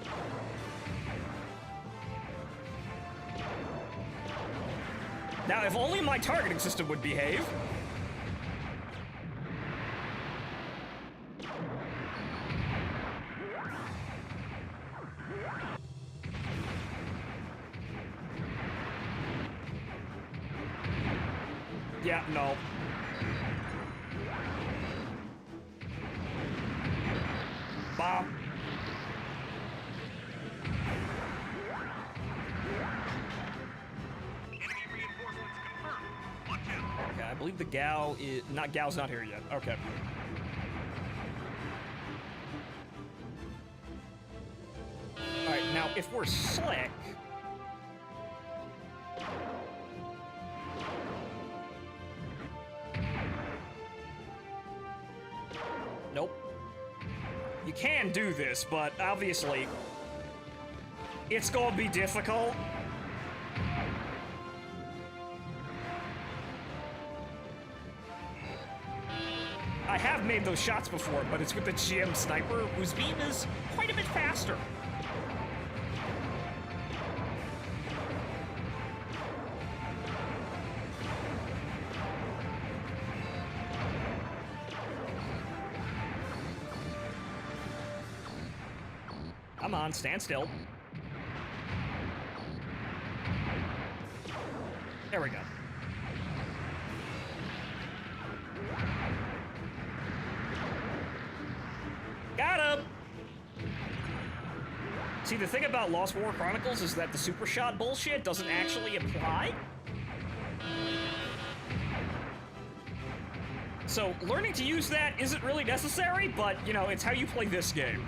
Now, if only my targeting system would behave. Yeah, no. Bomb. Okay, I believe the Gao is... Gao's not here yet. Okay. Alright, now, if we're slick... Nope. You can do this, but obviously... it's gonna be difficult. I have made those shots before, but it's with the GM sniper, whose beam is quite a bit faster. Come on, stand still. There we go. Got him! See, the thing about Lost War Chronicles is that the super shot bullshit doesn't actually apply. So, learning to use that isn't really necessary, but, you know, it's how you play this game.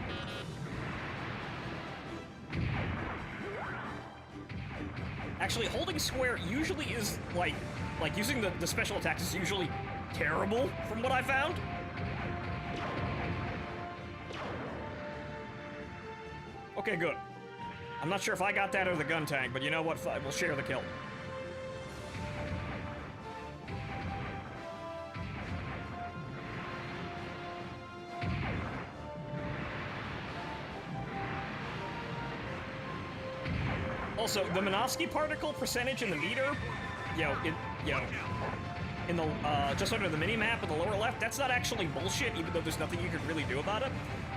Actually, holding square usually is, like using the special attacks is usually terrible, from what I found. Okay, good. I'm not sure if I got that or the gun tank, but you know what? We'll share the kill. Also, the Minovsky particle percentage in the meter, in the just under the mini-map in the lower left, that's not actually bullshit, even though there's nothing you can really do about it.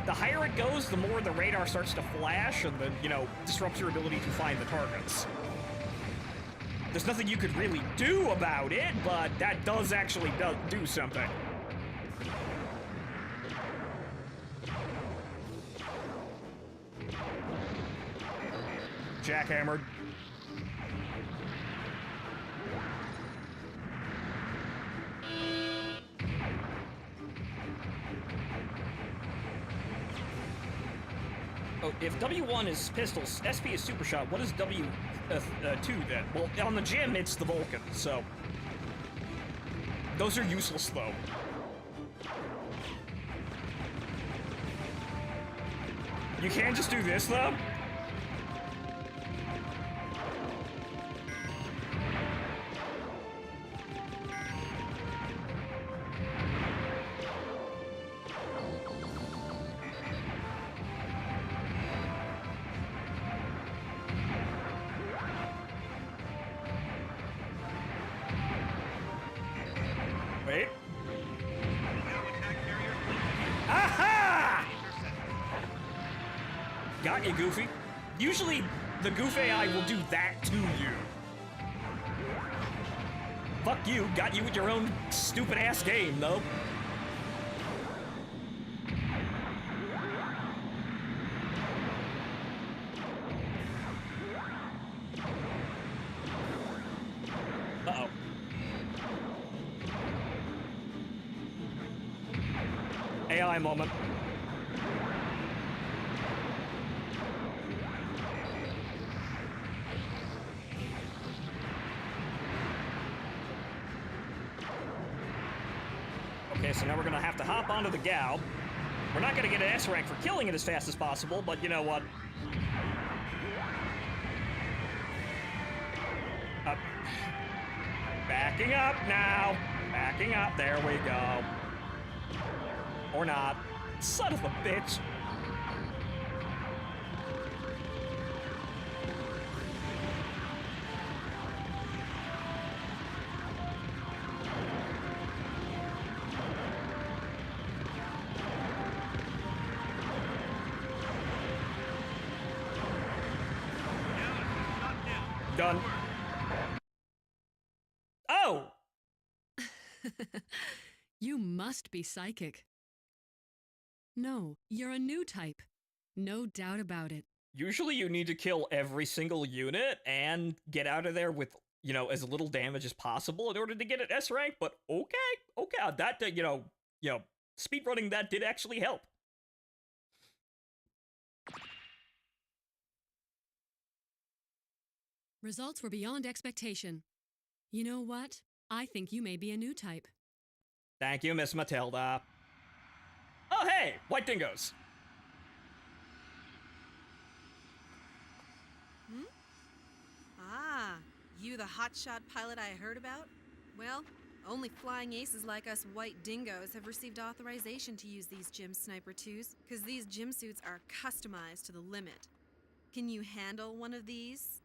The higher it goes, the more the radar starts to flash and then, disrupts your ability to find the targets. There's nothing you could really do about it, but that does actually do something. Jackhammered. Oh, if W1 is pistols, SP is super shot, what is W2 then? Well, on the gym, it's the Vulcan, so... those are useless, though. You can just do this, though? you, Goofy. Usually, the Goof AI will do that to you. Fuck you, got you with your own stupid-ass game, though. Uh-oh. AI moment. Okay, so now we're gonna have to hop onto the Gal. We're not gonna get an S rank for killing it as fast as possible, but you know what? Up. Backing up now. Backing up. There we go. Or not. Son of a bitch. Done. Oh! You must be psychic. No, you're a new type. No doubt about it. Usually you need to kill every single unit and get out of there with, you know, as little damage as possible in order to get an S rank, but okay, that, you know, speedrunning that did actually help. Results were beyond expectation. You know what? I think you may be a new type. Thank you, Miss Matilda. Oh, hey, white dingoes. Hmm? Ah, you the hotshot pilot I heard about? Well, only flying aces like us white dingoes have received authorization to use these Gym Sniper 2s, because these gym suits are customized to the limit. Can you handle one of these?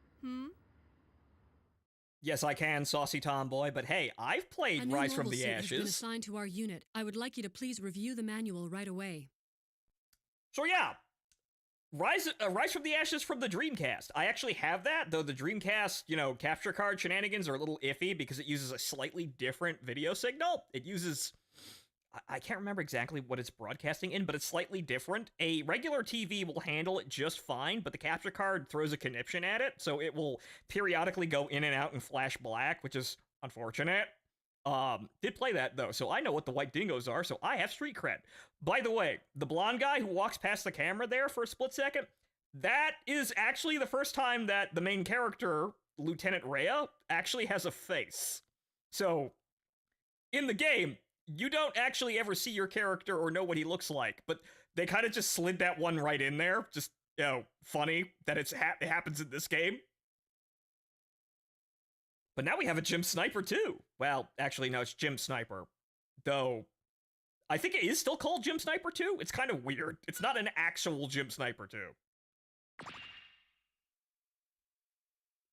Yes, I can, saucy tomboy, but hey, I've played Rise from the Has been Ashes. assigned to our unit. I would like you to please review the manual right away. So yeah, Rise from the Ashes from the Dreamcast. I actually have that, though the Dreamcast, you know, capture card shenanigans are a little iffy because it uses a slightly different video signal. It uses, I can't remember exactly what it's broadcasting in, but it's slightly different. A regular TV will handle it just fine, but the capture card throws a conniption at it, so it will periodically go in and out and flash black, which is unfortunate. Did play that, though, so I know what the white dingoes are, so I have street cred. By the way, the blonde guy who walks past the camera there for a split second, that is actually the first time that the main character, Lieutenant Rhea, actually has a face. So, in the game, you don't actually ever see your character or know what he looks like, but they kind of just slid that one right in there. Just, you know, funny that it happens in this game. But now we have a Gym Sniper too. Well, actually, no, it's Gym Sniper. Though, I think it is still called Gym Sniper 2. It's kind of weird. It's not an actual Gym Sniper 2.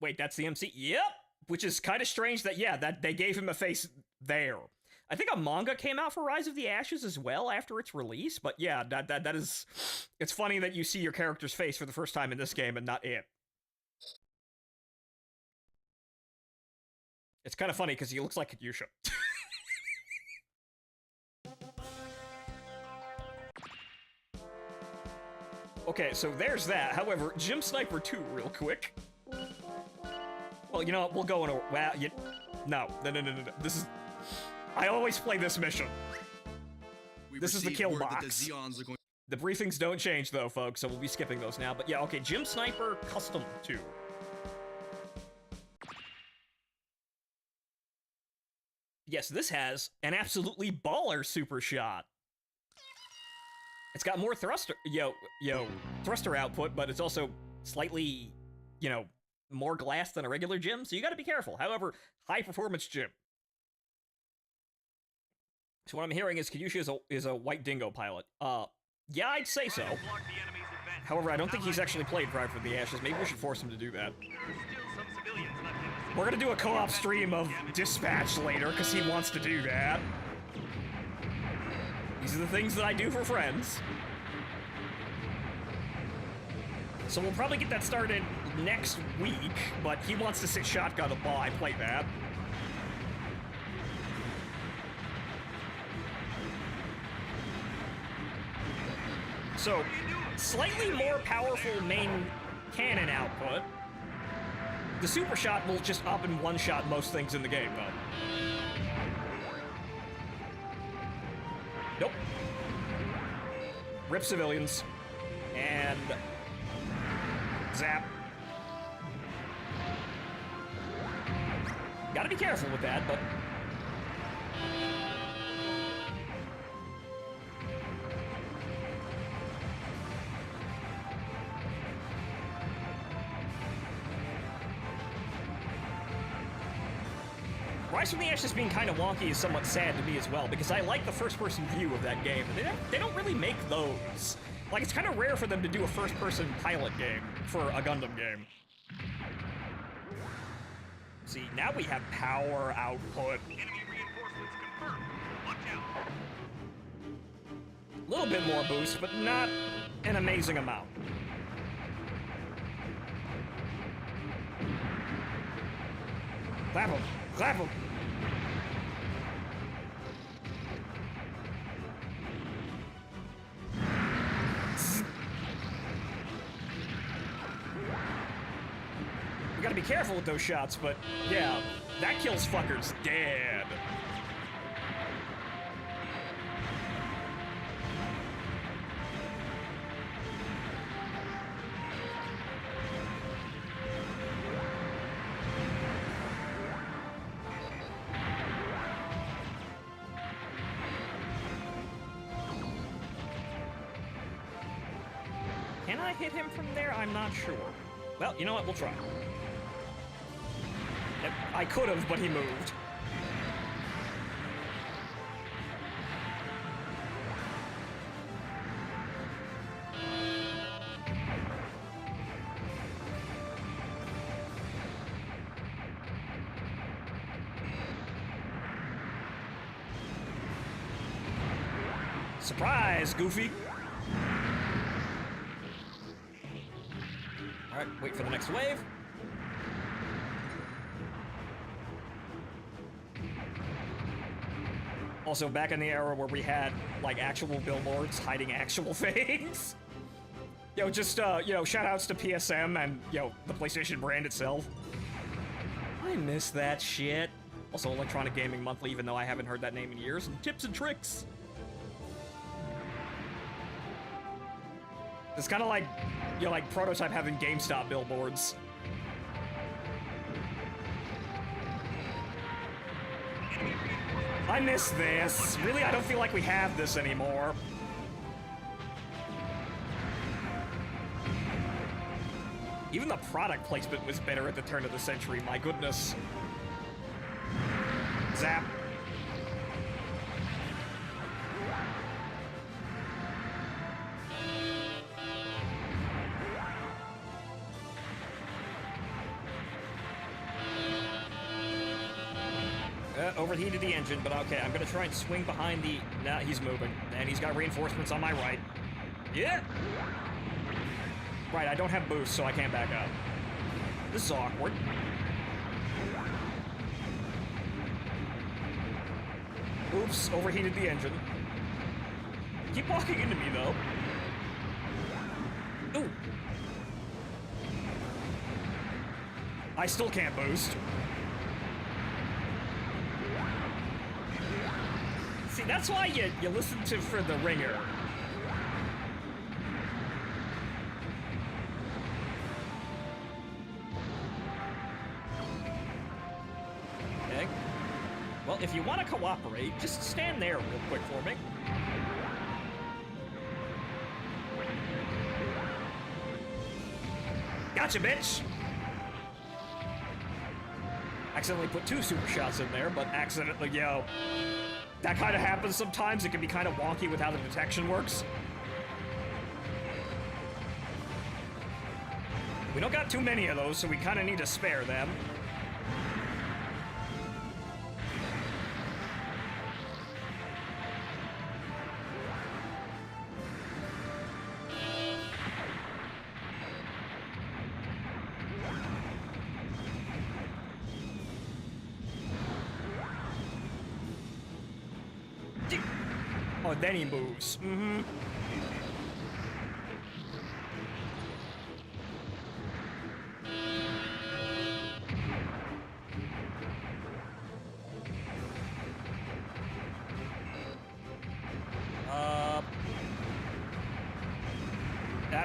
Wait, that's the MC? Yep! Which is kind of strange that, yeah, that they gave him a face there. I think a manga came out for Rise of the Ashes as well after its release, but yeah, that is... It's funny that you see your character's face for the first time in this game and not it. It's kind of funny because he looks like Katyusha. Okay, so there's that. However, Gym Sniper 2 real quick. Well, you know what? We'll go in a... Well, no. This is... I always play this mission. This is the kill box. The briefings don't change, though, folks, so we'll be skipping those now. But yeah, okay, Gym Sniper Custom 2. Yes, this has an absolutely baller super shot. It's got more thruster, thruster output, but it's also slightly, you know, more glass than a regular gym, so you gotta be careful. However, high performance gym. So what I'm hearing is Katyusha is a white dingo pilot. Yeah, I'd say so. However, I don't think he's actually played Rise from the Ashes. Maybe we should force him to do that. We're gonna do a co-op stream of Dispatch later, because he wants to do that. These are the things that I do for friends. So we'll probably get that started next week, but he wants to sit shotgun a ball. I play that. So, slightly more powerful main cannon output. The super shot will just up and one-shot most things in the game, though. Nope. Rip civilians. And... zap. Gotta be careful with that, but... Rise from the Ashes being kind of wonky is somewhat sad to me as well, because I like the first-person view of that game. They don't really make those. Like, it's kind of rare for them to do a first-person pilot game for a Gundam game. See, now we have power output. Enemy reinforcements confirmed. Watch out. A little bit more boost, but not an amazing amount. Clap him! Clap him! We gotta be careful with those shots, but yeah, that kills fuckers dead. Can I hit him from there? I'm not sure. Well, you know what? We'll try. Yep, I could have, but he moved. Surprise, Goofy! Alright, wait for the next wave. Also, back in the era where we had, like, actual billboards hiding actual things. Yo, just, you know, shoutouts to PSM and, yo, the PlayStation brand itself. I miss that shit. Also, Electronic Gaming Monthly, even though I haven't heard that name in years. And Tips and Tricks. It's kind of like, you know, like Prototype having GameStop billboards. I miss this. Really, I don't feel like we have this anymore. Even the product placement was better at the turn of the century, my goodness. Zap. Overheated the engine, but okay, I'm gonna try and swing behind the... Nah, he's moving. And he's got reinforcements on my right. Yeah! Right, I don't have boost, so I can't back up. This is awkward. Oops, overheated the engine. Keep walking into me, though. Ooh. I still can't boost. See, that's why you listen to for the ringer. Okay. Well, if you want to cooperate, just stand there real quick for me. Gotcha, bitch! Accidentally put 2 super shots in there, but accidentally, yo. That kind of happens sometimes. It can be kind of wonky with how the detection works. We don't got too many of those, so we kind of need to spare them. Oh, then he moves. Mm-hmm.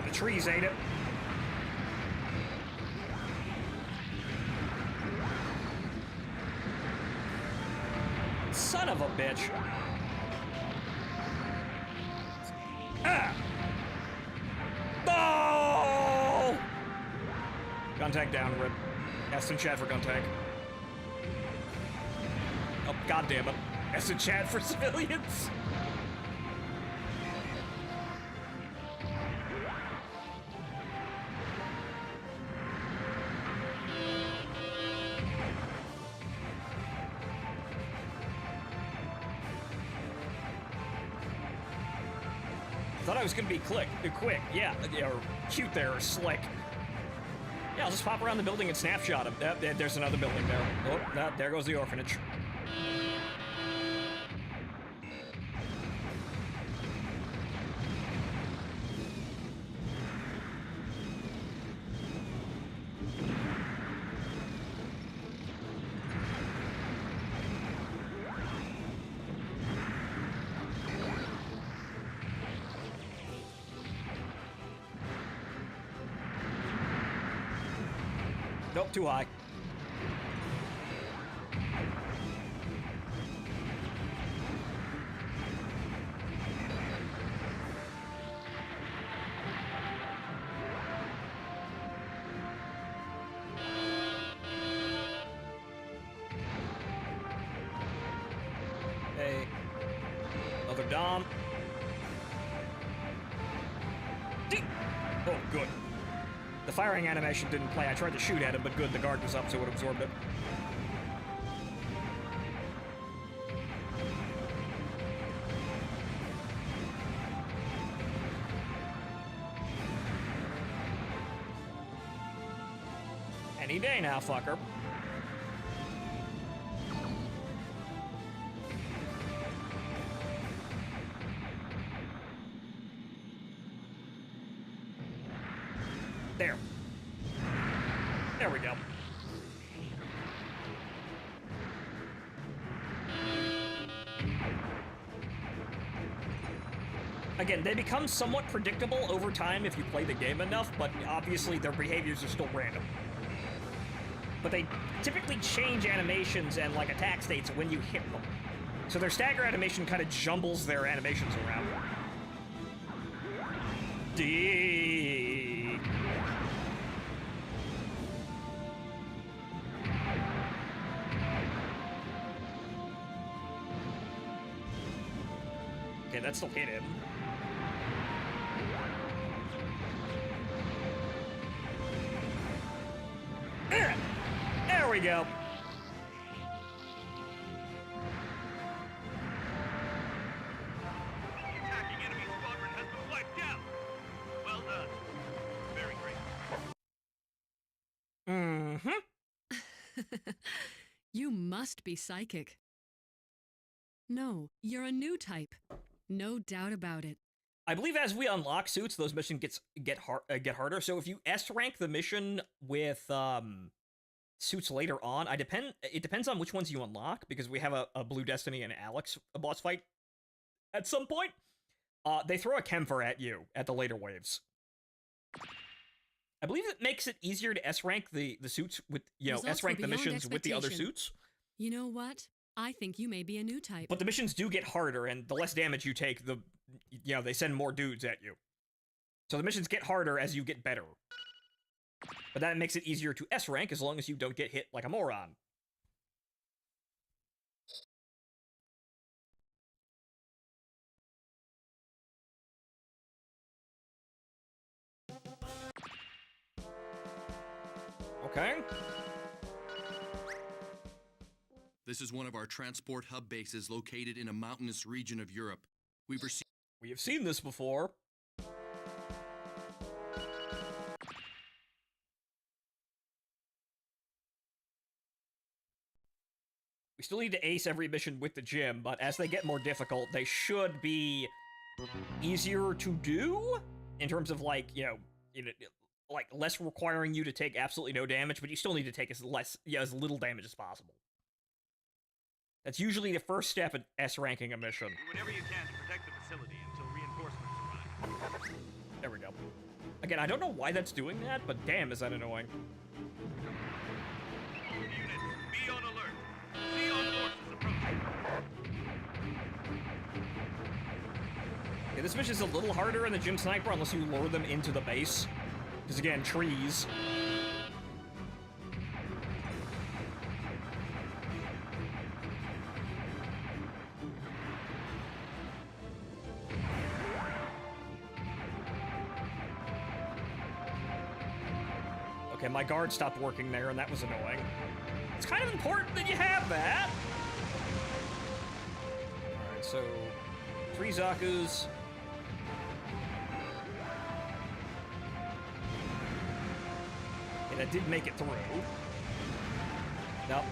The trees ate it. Son of a bitch. Ah! Oh! Gun tank down, rip. S in chat for gun tank. Oh, goddamn it. S in chat for civilians. Thought I was gonna be quick. Yeah, or cute there, or slick. Yeah, I'll just pop around the building and snapshot him. There's another building there. Oh, there goes the orphanage. Nope, too high. Hey. Another Dom. Oh, good. The firing animation didn't play. I tried to shoot at him, but good, the guard was up, so it absorbed it. Any day now, fucker. There. There we go. Again, they become somewhat predictable over time if you play the game enough, but obviously their behaviors are still random. But they typically change animations and, like, attack states when you hit them. So their stagger animation kind of jumbles their animations around. D. Okay, that still hit him. There we go. Attacking enemy squadron has been wiped out. Well done. Very great. Mm-hmm. You must be psychic. No, you're a new type. No doubt about it. I believe as we unlock suits, those missions get harder. So if you S rank the mission with suits later on, it depends on which ones you unlock, because we have a Blue Destiny and Alex boss fight at some point. They throw a Kemper at you at the later waves. I believe it makes it easier to S rank the suits with, S rank the missions with the other suits. You know what? I think you may be a new type. But the missions do get harder, and the less damage you take, they send more dudes at you. So the missions get harder as you get better. But that makes it easier to S rank as long as you don't get hit like a moron. Okay. This is one of our transport hub bases located in a mountainous region of Europe. We have seen this before. We still need to ace every mission with the gym, but as they get more difficult, they should be easier to do in terms of like, like less requiring you to take absolutely no damage, but you still need to take as little damage as possible. That's usually the first step in S-ranking a mission. Do whatever you can to protect the facility until reinforcements arrive. There we go. Again, I don't know why that's doing that, but damn, is that annoying. All units, be on alert. Zeon forces approaching. Okay, this mission's a little harder in the Gym Sniper unless you lure them into the base. Because again, trees. Okay, my guard stopped working there, and that was annoying. It's kind of important that you have that. Alright, so 3 Zaku's. Okay, that did make it through. Nope.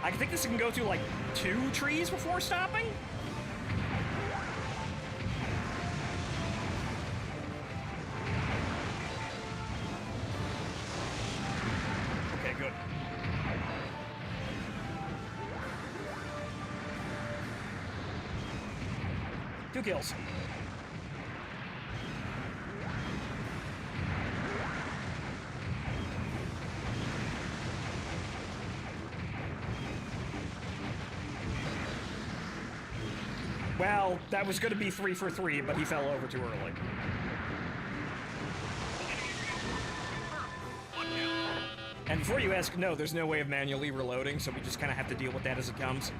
I think this can go through like 2 trees before stopping? Okay, good. Two kills. Well, that was going to be 3 for 3, but he fell over too early. And before you ask, no, there's no way of manually reloading, so we just kind of have to deal with that as it comes.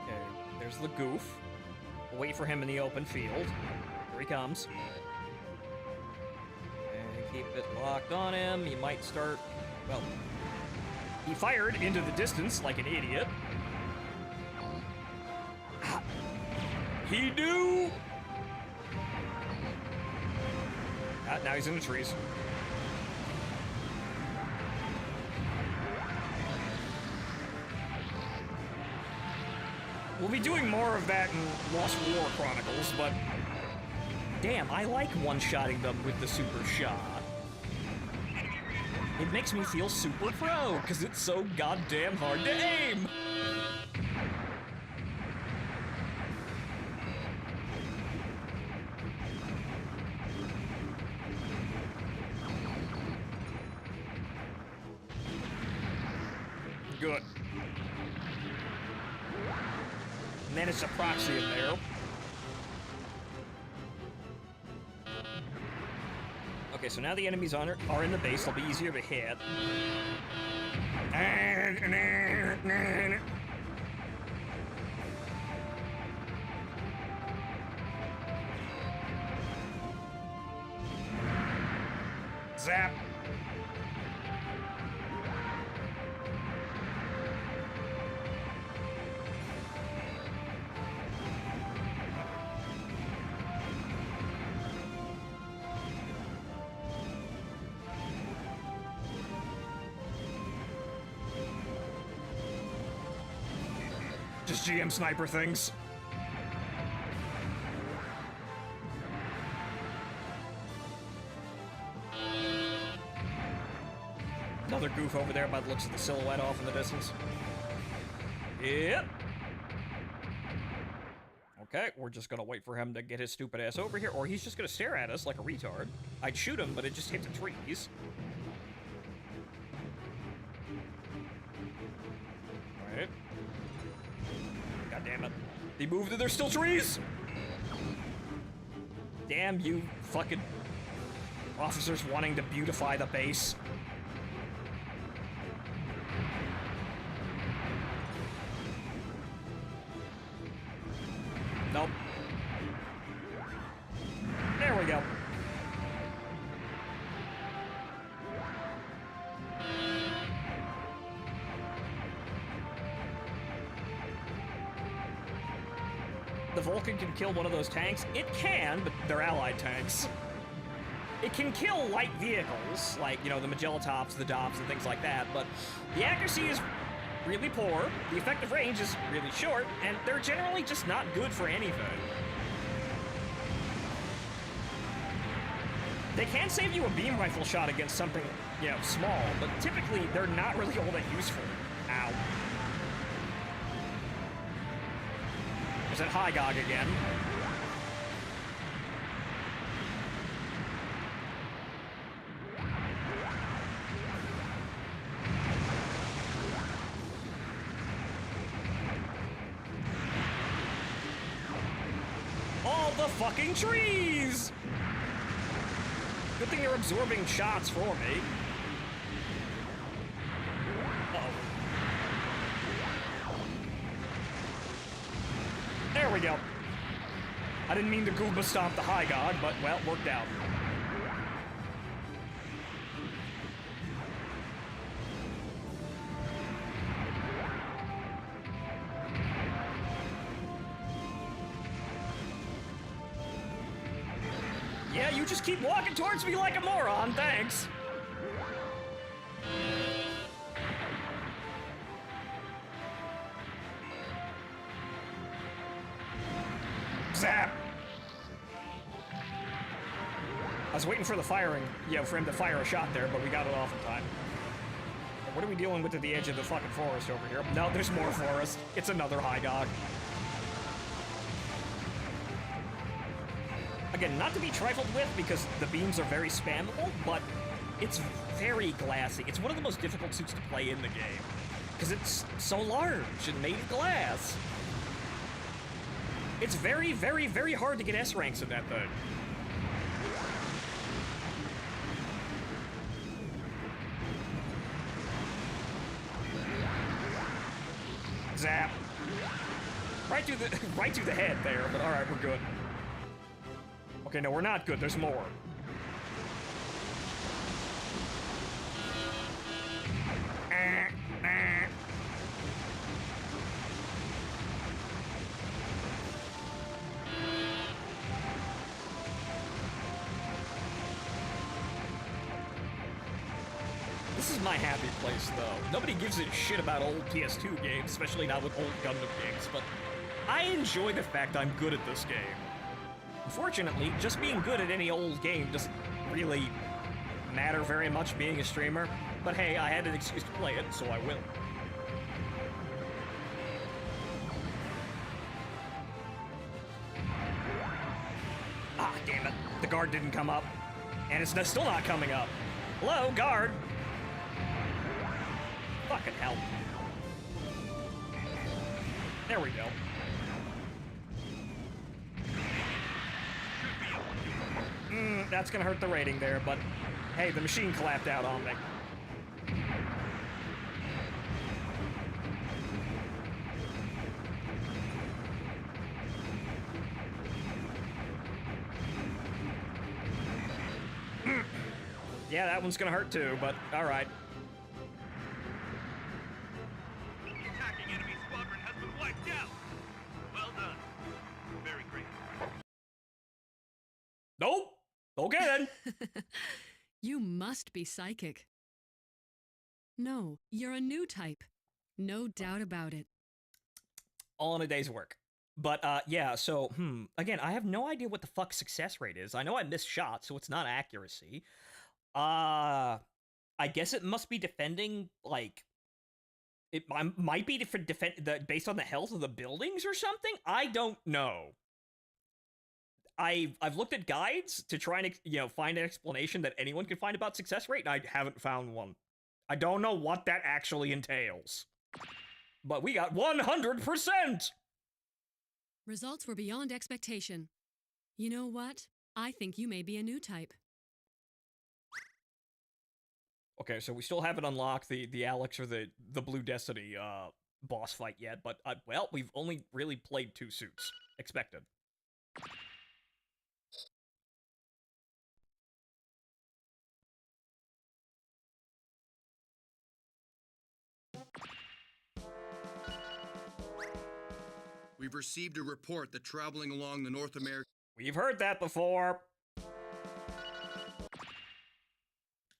Okay, there's the goof. We'll wait for him in the open field. Here he comes. And keep it locked on him. He might start... Well, he fired into the distance like an idiot. Ah, he knew! Ah, now he's in the trees. We'll be doing more of that in Lost War Chronicles, but... Damn, I like one-shotting them with the super shot. It makes me feel super pro, because it's so goddamn hard to aim! Good. Managed to proxy him there. Okay, so now the enemies are in the base. They'll be easier to hit. Zap. Just GM sniper things. Another goof over there by the looks of the silhouette off in the distance. Yep. Okay, we're just gonna wait for him to get his stupid ass over here, or he's just gonna stare at us like a retard. I'd shoot him, but it just hit the trees. Alright. God damn it. They moved and there's still trees! Damn you fucking officers wanting to beautify the base. Nope. There we go. the Vulcan can kill one of those tanks? It can, but they're allied tanks. It can kill light vehicles, like, you know, the Magellatops, the Dops, and things like that, but the accuracy is really poor, the effective range is really short, and they're generally just not good for anything. They can save you a beam rifle shot against something, you know, small, but typically they're not really all that useful. Ow. There's that Hygog again. All the fucking trees! Good thing they're absorbing shots for me. Uh-oh. There we go. I didn't mean to Goomba stomp the Hygog, but, well, worked out. Yeah, you just keep walking towards me like a moron, thanks. Zap! I was waiting for the firing, for him to fire a shot there, but we got it off in time. What are we dealing with at the edge of the fucking forest over here? No, there's more forest. It's another Hygog. Again, not to be trifled with because the beams are very spammable, but it's very glassy. It's one of the most difficult suits to play in the game because it's so large and made of glass. It's very, very, very hard to get S ranks in that thing. Zap. Right through the head there, but alright, we're good. Okay, no, we're not good. There's more. This is my happy place, though. Nobody gives a shit about old PS2 games, especially not with old Gundam games, but I enjoy the fact I'm good at this game. Unfortunately, just being good at any old game doesn't really matter very much being a streamer, but hey, I had an excuse to play it, so I will. Ah, damn it. The guard didn't come up. And it's still not coming up. Hello, guard? Fucking hell. There we go. That's gonna hurt the rating there, but hey, the machine clapped out on me. Yeah, that one's gonna hurt too, but alright. The attacking enemy squadron has been wiped out. Well done. Very great. Nope. Okay then. You must be psychic. No, you're a new type. No doubt about it. All in a day's work. But, yeah, so, again, I have no idea what the fuck success rate is. I know I missed shots, so it's not accuracy. I guess it must be defending, like, it might be based on the health of the buildings or something? I don't know. I've looked at guides to try and, find an explanation that anyone can find about success rate, and I haven't found one. I don't know what that actually entails. But we got 100%! Results were beyond expectation. You know what? I think you may be a new type. Okay, so we still haven't unlocked the Alex or the Blue Destiny boss fight yet, but, well, we've only really played 2 suits. Expected. We've received a report that traveling along the North American... We've heard that before.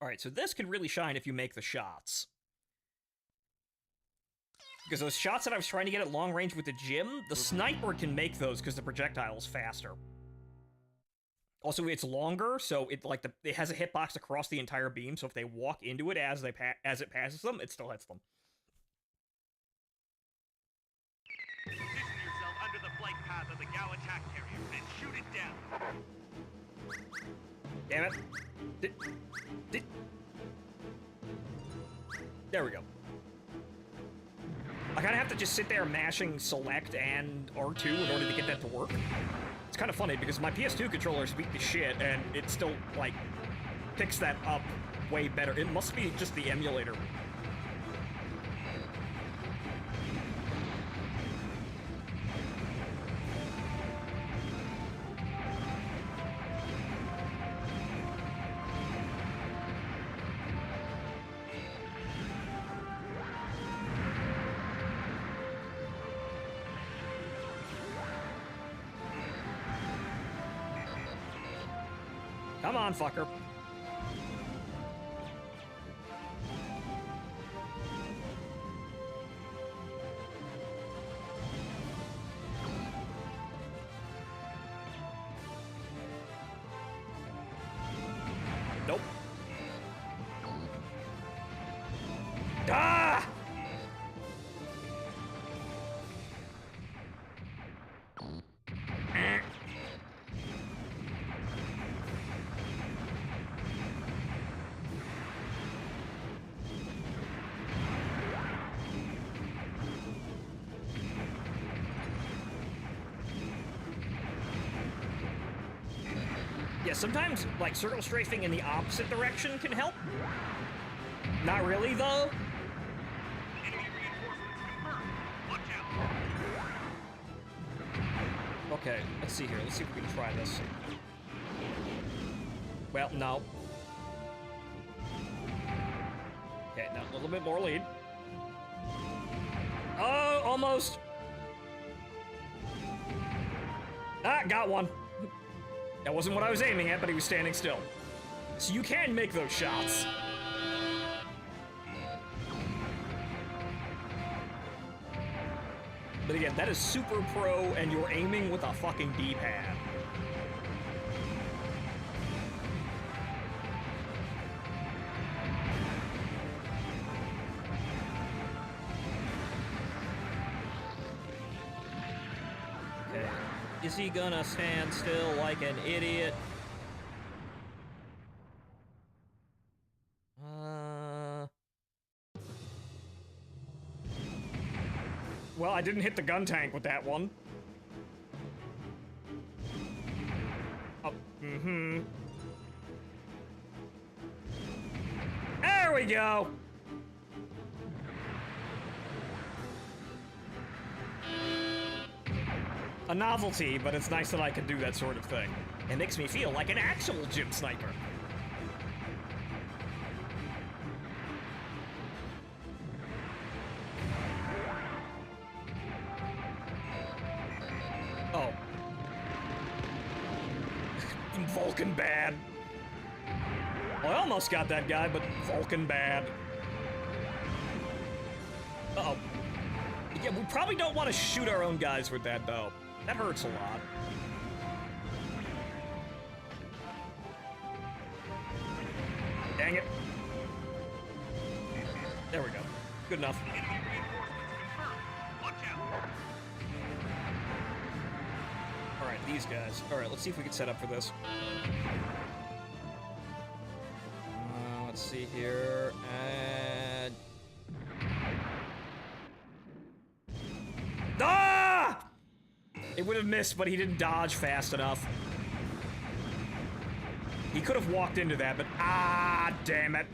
Alright, so this can really shine if you make the shots. Because those shots that I was trying to get at long range with the Jim, the sniper can make those because the projectile is faster. Also, it's longer, so it it has a hitbox across the entire beam, so if they walk into it as it passes them, it still hits them. Position yourself under the flight path of the Gao attack carrier and shoot it down. Damn it. There we go. I kind of have to just sit there mashing select and R2 in order to get that to work. It's kind of funny because my PS2 controllers beat the shit and it still, like, picks that up way better. It must be just the emulator. Come on, fucker. Nope. Ah! Yeah, sometimes, like, circle strafing in the opposite direction can help. Not really, though. Okay, let's see here. Let's see if we can try this. Well, no. Okay, now a little bit more lead. Oh, almost. Ah, got one. That wasn't what I was aiming at, but he was standing still. So you can make those shots. But again, that is super pro, and you're aiming with a fucking D-pad. Okay. Is he gonna stand still like an idiot? Well, I didn't hit the gun tank with that one. Oh, There we go! A novelty, but it's nice that I can do that sort of thing. It makes me feel like an actual gym sniper. Oh. Vulcan bad. Well, I almost got that guy, but Vulcan bad. Uh-oh. Yeah, we probably don't want to shoot our own guys with that, though. That hurts a lot. Dang it. There we go. Good enough. Alright, these guys. Alright, let's see if we can set up for this. Let's see here. And... Ah! It would have missed, but he didn't dodge fast enough. He could have walked into that, but ah, damn it.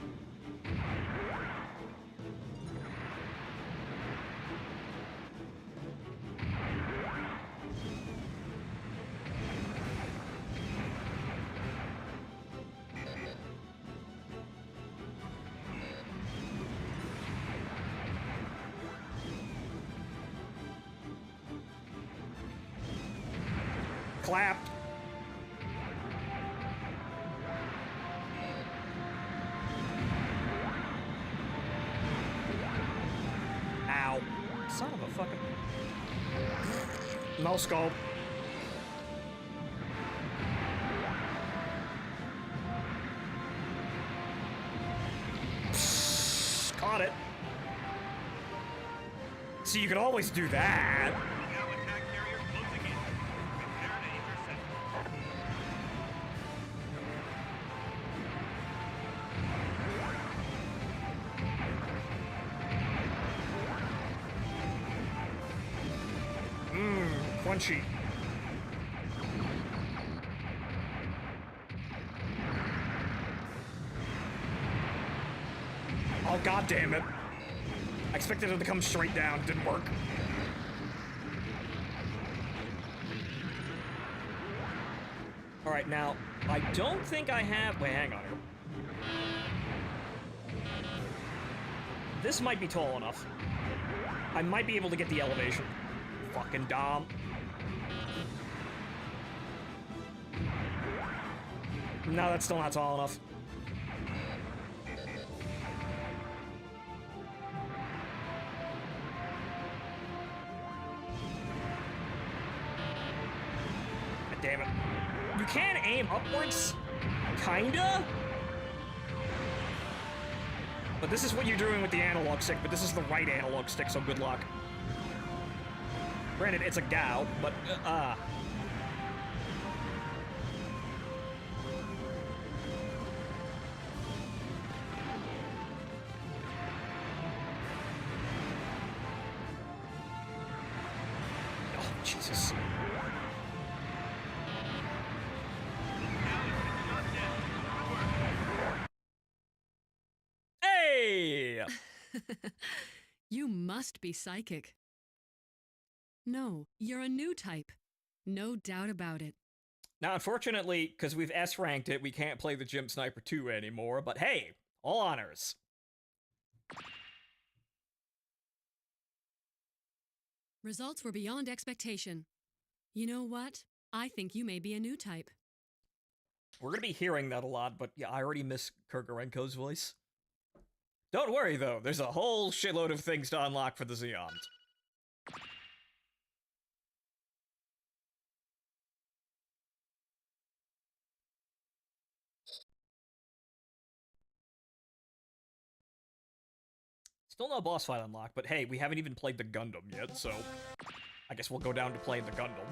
clapped. Ow. Son of a fucking... No scope. Caught it. See, you can always do that. Crunchy. Oh, god damn it. I expected it to come straight down. Didn't work. Alright, now, I don't think I have... Wait, hang on here. This might be tall enough. I might be able to get the elevation. Fucking Dom. No, that's still not tall enough. God damn it. You can aim upwards, kinda? But this is what you're doing with the analog stick, but this is the right analog stick, so good luck. Granted, it's a Gao, but, Oh, Jesus. Hey! You must be psychic. No, you're a new type. No doubt about it. Now, unfortunately, because we've S-ranked it, we can't play the Gym Sniper 2 anymore, but hey, all honors. Results were beyond expectation. You know what? I think you may be a new type. We're gonna be hearing that a lot, but yeah, I already miss Kurgarenko's voice. Don't worry, though. There's a whole shitload of things to unlock for the Zeons. Still no boss fight unlocked, but hey, we haven't even played the Gundam yet, so I guess we'll go down to playing the Gundam.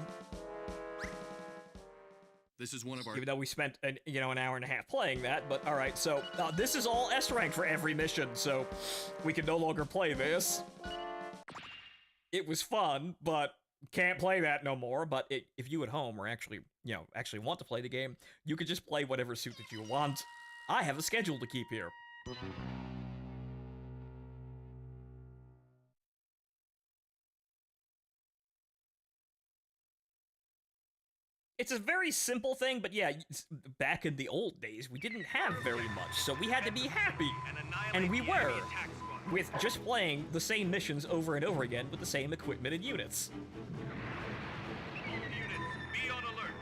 This is one of our... Even though we spent, an hour and a half playing that, but alright, so this is all S-rank for every mission, so we can no longer play this. It was fun, but can't play that no more, but if you at home are actually want to play the game, you could just play whatever suit that you want. I have a schedule to keep here. It's a very simple thing, but yeah, back in the old days, we didn't have very much, so we had to be happy. And we were, with just playing the same missions over and over again with the same equipment and units. Units, be on alert.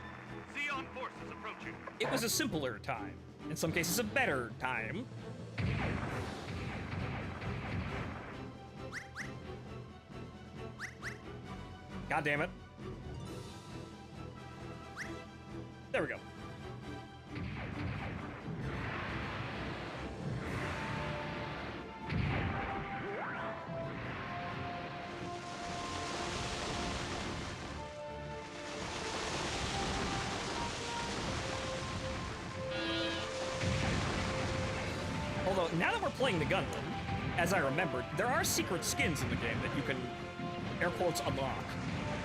Zeon forces approaching. It was a simpler time. In some cases, a better time. God damn it. There we go. Although, now that we're playing the Gundam, as I remembered, there are secret skins in the game that you can, air quotes, unlock.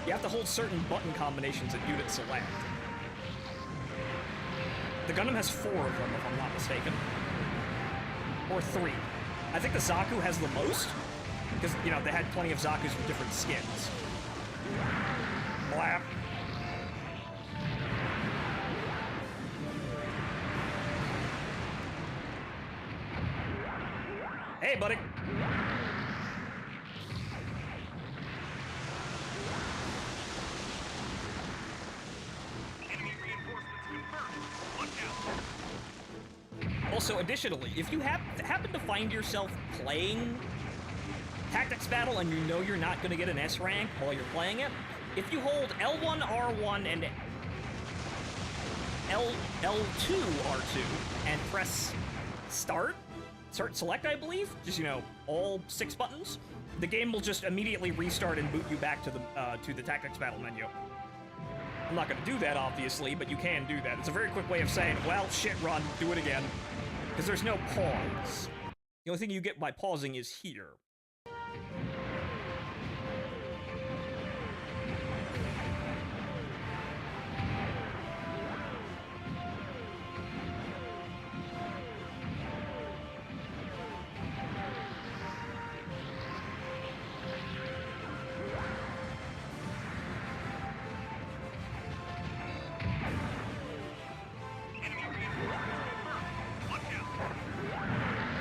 You have to hold certain button combinations that units select. The Gundam has 4 of them, if I'm not mistaken. Or 3. I think the Zaku has the most, because, they had plenty of Zakus with different skins. Blap. Hey, buddy. also, additionally, if you happen to find yourself playing Tactics Battle and you know you're not going to get an S rank while you're playing it, if you hold L1, R1, and L2, R2, and press start select, I believe, just, you know, all 6 buttons, the game will just immediately restart and boot you back to the Tactics Battle menu. I'm not going to do that, obviously, but you can do that. It's a very quick way of saying, well, shit, run, do it again. Because there's no pause. The only thing you get by pausing is here.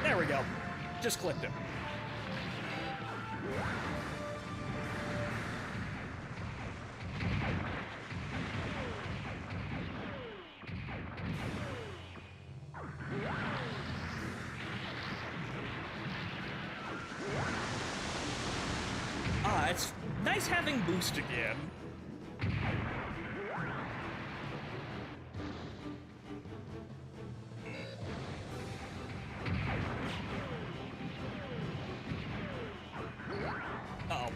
There we go. Just clicked it. It's nice having boost again. Uh-oh.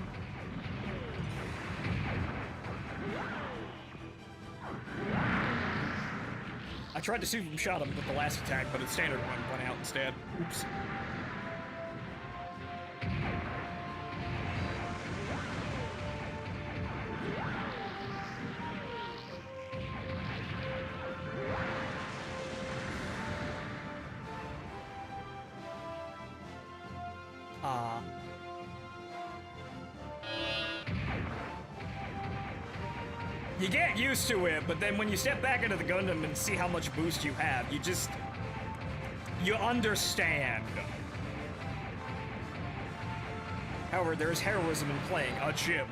I tried to see if him shot him with the last attack, but his standard one went out instead. Oops. You get used to it, but then when you step back into the Gundam and see how much boost you have, you understand. However, there is heroism in playing a gym.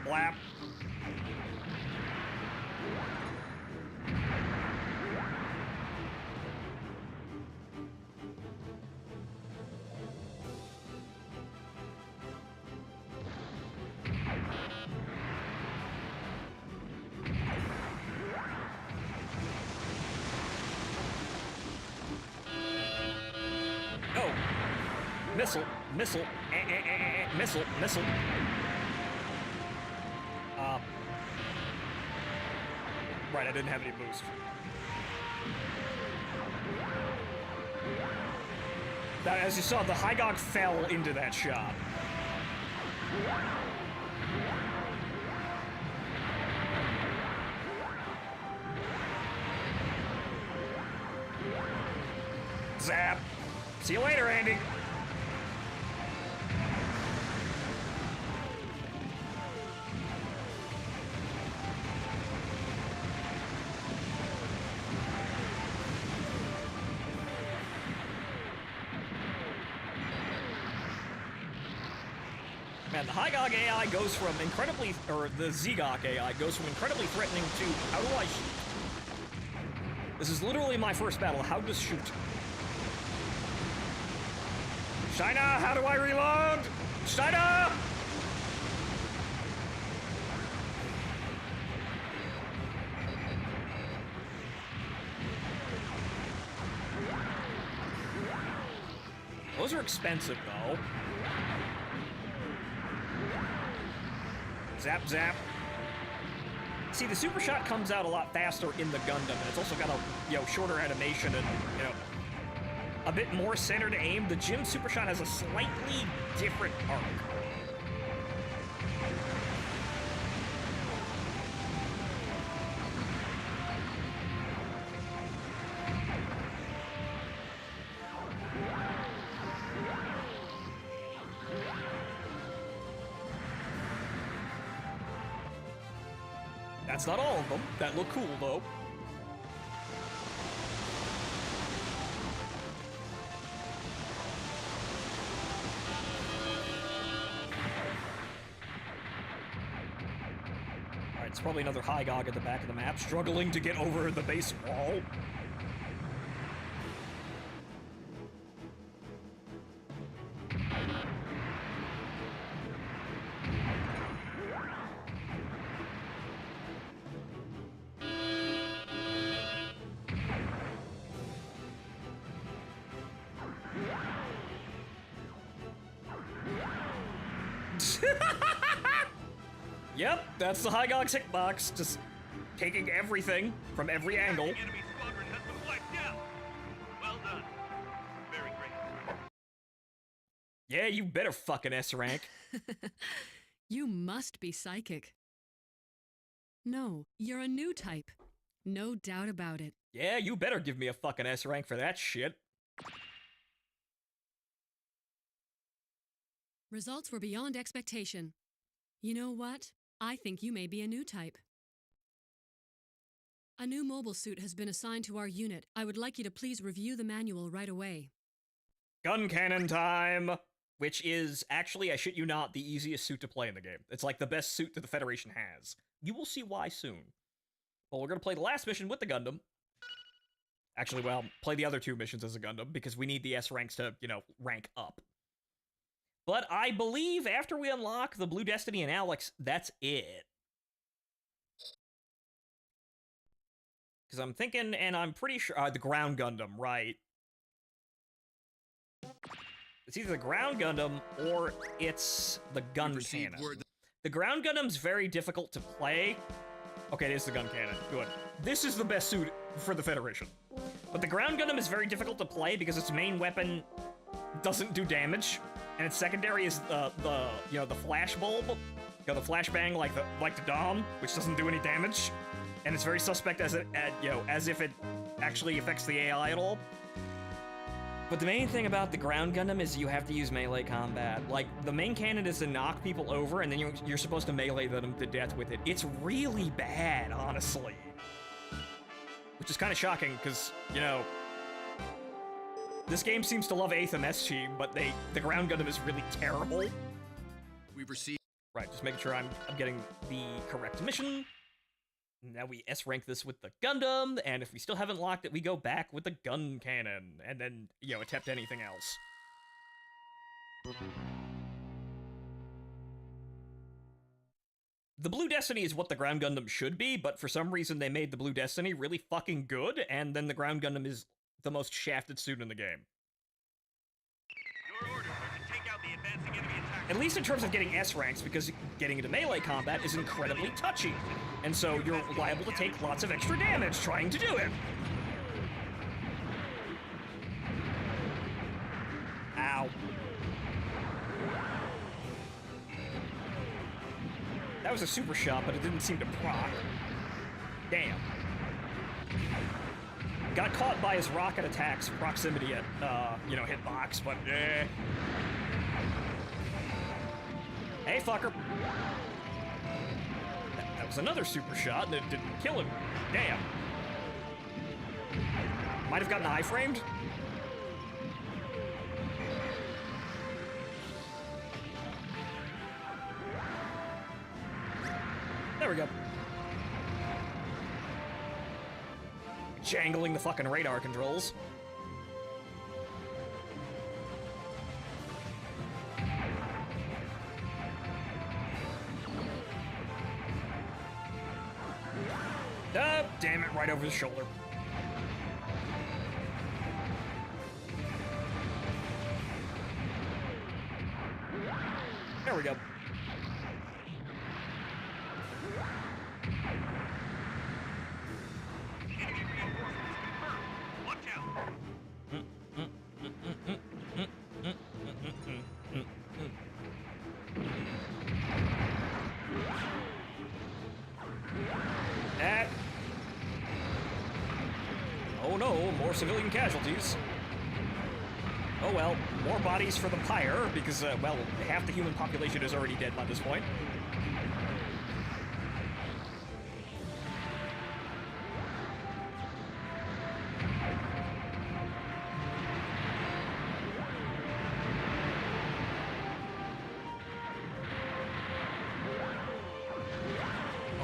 Blap. Oh. Missile, missile, missile, missile. Right, I didn't have any boost. That, as you saw, the Hygok fell into that shot. Zap! See you later, Andy! Man, the Hygok AI goes from incredibly, or the Zgok AI goes from incredibly threatening to, how do I shoot? This is literally my first battle, how to shoot. Steiner, how do I reload? Steiner! Those are expensive, though. Zap, zap. See, the super shot comes out a lot faster in the Gundam, and it's also got a, shorter animation and, a bit more centered aim. The Jim super shot has a slightly different arc. That's not all of them. That look cool, though. It's probably another Hygog at the back of the map, struggling to get over the base wall. Yep, that's the Hygog's hitbox, just taking everything from every angle. Enemy squadron has been wiped out. Well done. Very great. Yeah, you better fucking S rank. You must be psychic. No, you're a new type. No doubt about it. Yeah, you better give me a fucking S rank for that shit. Results were beyond expectation. You know what? I think you may be a new type. A new mobile suit has been assigned to our unit. I would like you to please review the manual right away. Gun cannon time! Which is, actually, I shit you not, the easiest suit to play in the game. It's like the best suit that the Federation has. You will see why soon. Well, we're gonna play the last mission with the Gundam. Actually, well, play the other two missions as a Gundam, because we need the S ranks to, you know, rank up. But I believe after we unlock the Blue Destiny and Alex, that's it. Because I'm thinking, and I'm pretty sure, the Ground Gundam, right? It's either the Ground Gundam, or it's the Gun Cannon. The Ground Gundam's very difficult to play. Okay, it is the Gun Cannon. Good. This is the best suit for the Federation. But the Ground Gundam is very difficult to play because its main weapon doesn't do damage. And its secondary is the flash bulb, the flashbang like the Dom, which doesn't do any damage, and it's very suspect as if it actually affects the AI at all. But the main thing about the Ground Gundam is you have to use melee combat. Like, the main cannon is to knock people over, and then you're supposed to melee them to death with it. It's really bad, honestly. Which is kind of shocking, because, you know, this game seems to love 8th MS Team, but the Ground Gundam is really terrible. We've received... Right, just making sure I'm getting the correct mission. Now we S-rank this with the Gundam, and if we still haven't locked it, we go back with the Gun Cannon, and then, you know, attempt anything else. The Blue Destiny is what the Ground Gundam should be, but for some reason they made the Blue Destiny really fucking good, and then the Ground Gundam is the most shafted suit in the game. Your orders are to take out the advancing enemy attack. At least in terms of getting S ranks, because getting into melee combat is incredibly touchy, and so you're liable to take lots of extra damage trying to do it. Ow. That was a super shot, but it didn't seem to proc. Damn. Got caught by his rocket attacks proximity at, hitbox, but eh. Hey, fucker. That was another super shot, and it didn't kill him. Damn. Might have gotten iframed. There we go. Jangling the fucking radar controls. Oh, damn it, right over the shoulder. There we go. Oh no, more civilian casualties. Oh well, more bodies for the pyre, because, well, half the human population is already dead by this point.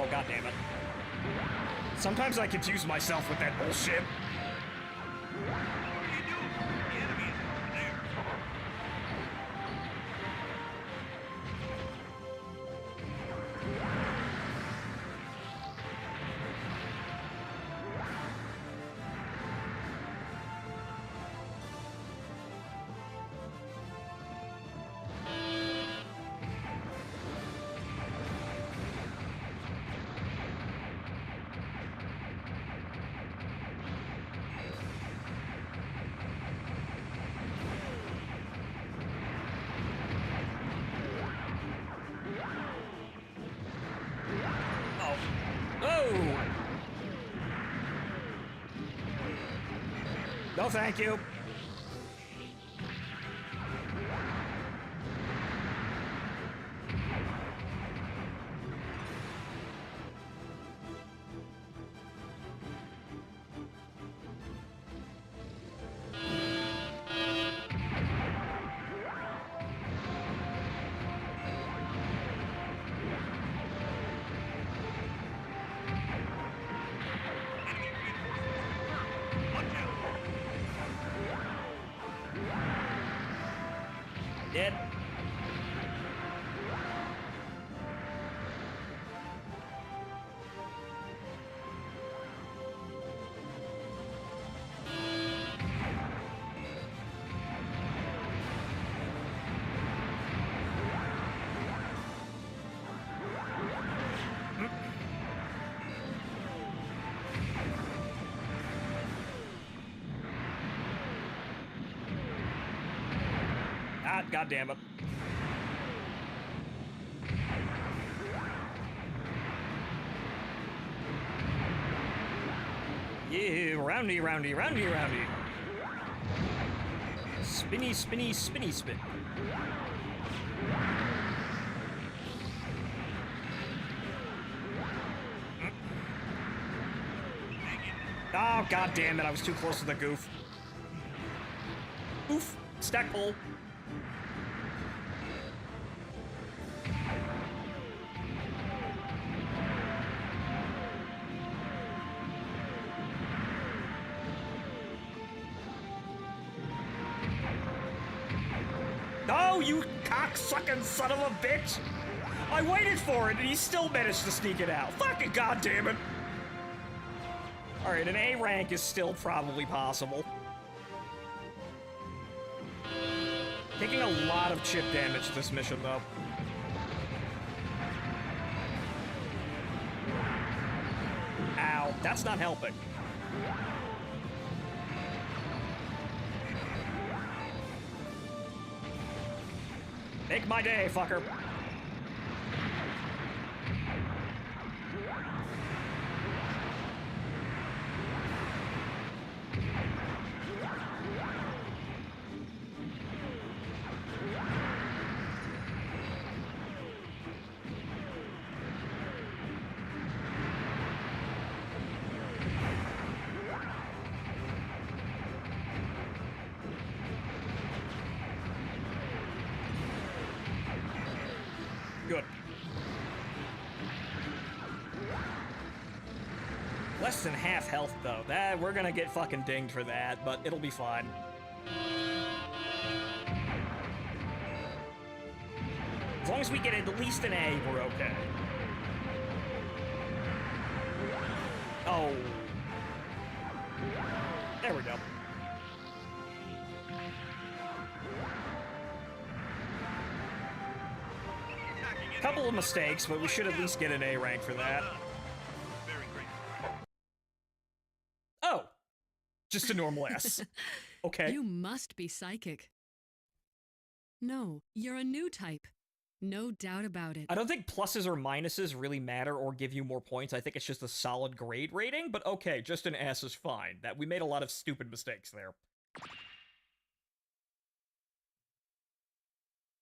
Oh, god damn it. Sometimes I confuse myself with that bullshit. No, thank you. Dead. Ah, god damn it. Yeah, roundy, roundy, roundy, roundy. Spinny, spinny, spinny, spin. Oh, god damn it, I was too close to the goof. Oof, stack pull. No, you cocksucking son of a bitch! I waited for it and he still managed to sneak it out. Fucking goddamn it! Alright, an A rank is still probably possible. Taking a lot of chip damage this mission, though. Ow, that's not helping. Make my day, fucker. Good. Less than half health, though. That we're gonna get fucking dinged for that, but it'll be fine. As long as we get at least an A, we're okay. Oh. There we go. Couple of mistakes, but we should at least get an A rank for that. Oh! Just a normal S. Okay. You must be psychic. No, you're a new type. No doubt about it. I don't think pluses or minuses really matter or give you more points. I think it's just a solid grade rating, but okay, just an S is fine. That we made a lot of stupid mistakes there.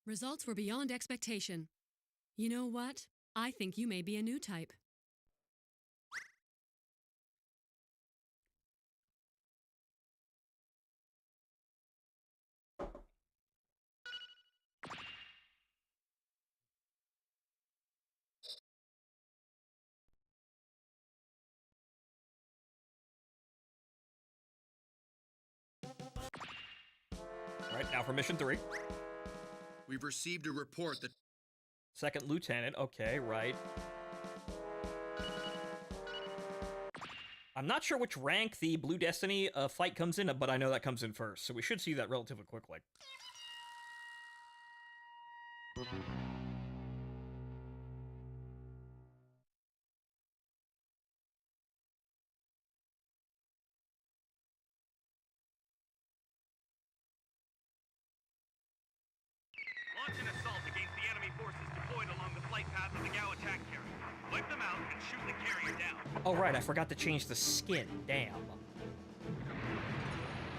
Results were beyond expectation. You know what? I think you may be a new type. Now for mission 3. We've received a report that... Second lieutenant, okay, right. I'm not sure which rank the Blue Destiny fight comes in, but I know that comes in first, so we should see that relatively quickly. Launch an assault against the enemy forces deployed along the flight path of the Gao attack carrier. Wipe them out and shoot the carrier down. Oh, right, I forgot to change the skin. Damn.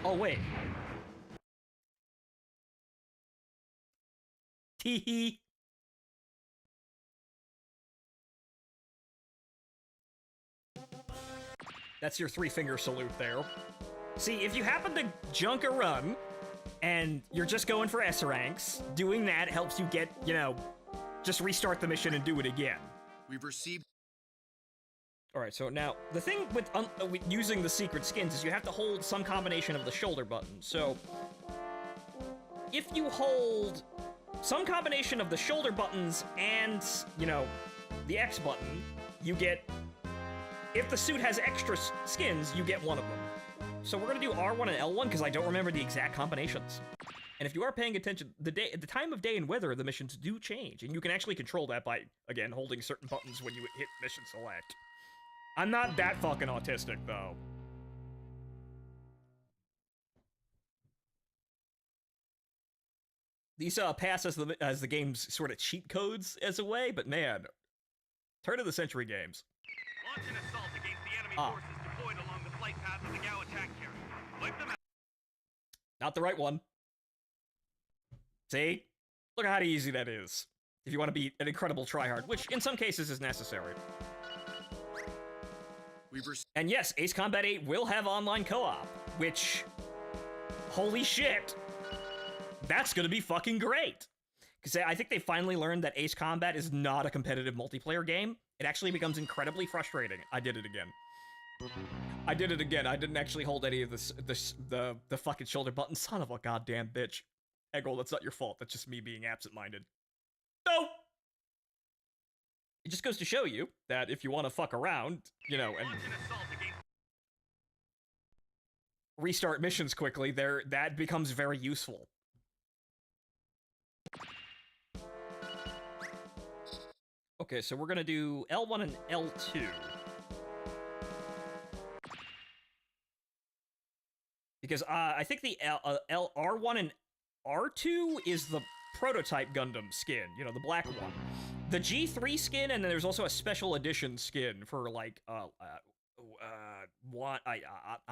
Oh, wait. Teehee. That's your 3-finger salute there. See, if you happen to junk a run, and you're just going for S ranks, doing that helps you get, you know, just restart the mission and do it again. We've received... Alright, so now, the thing with using the secret skins is you have to hold some combination of the shoulder button. So, if you hold some combination of the shoulder buttons and, you know, the X button, you get... If the suit has extra skins, you get one of them. So we're gonna do R1 and L1 because I don't remember the exact combinations. And if you are paying attention, the time of day and weather, the missions do change, and you can actually control that by, again, holding certain buttons when you hit mission select. I'm not that fucking autistic, though. These pass as the game's sort of cheat codes as a way, but man, turn of the century games. Launch an assault against the enemy forces deployed along the flight path of the Gao attack carrier. Wipe them out. Not the right one. See? Look at how easy that is. If you want to be an incredible tryhard, which in some cases is necessary. And yes, Ace Combat 8 will have online co-op, which... Holy shit! That's gonna be fucking great! Because I think they finally learned that Ace Combat is not a competitive multiplayer game. It actually becomes incredibly frustrating. I did it again. I did it again. I didn't actually hold any of the fucking shoulder button. Son of a goddamn bitch. Eggle, that's not your fault. That's just me being absent-minded. No! It just goes to show you that if you want to fuck around, you know, and restart missions quickly, that becomes very useful. Okay, so we're gonna do L1 and L2. Because I think the R1 and R2 is the prototype Gundam skin, you know, the black one. The G3 skin, and then there's also a special edition skin for, like, I'm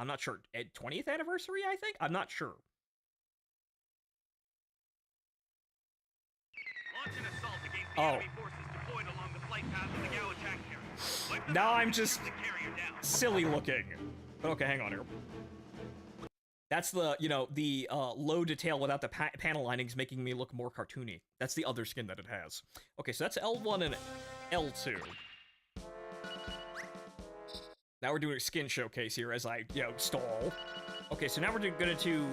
not sure, 20th anniversary, I think? I'm not sure. Launch an assault against the enemy forces deployed along the flight path of the Gao attack carrier. Wipe them Now out I'm and just shoot the carrier down. silly looking. But okay, hang on here. That's the, you know, the low detail without the panel linings making me look more cartoony. That's the other skin that it has. Okay, so that's L1 and L2. Now we're doing a skin showcase here as I, you know, stall. Okay, so now we're gonna do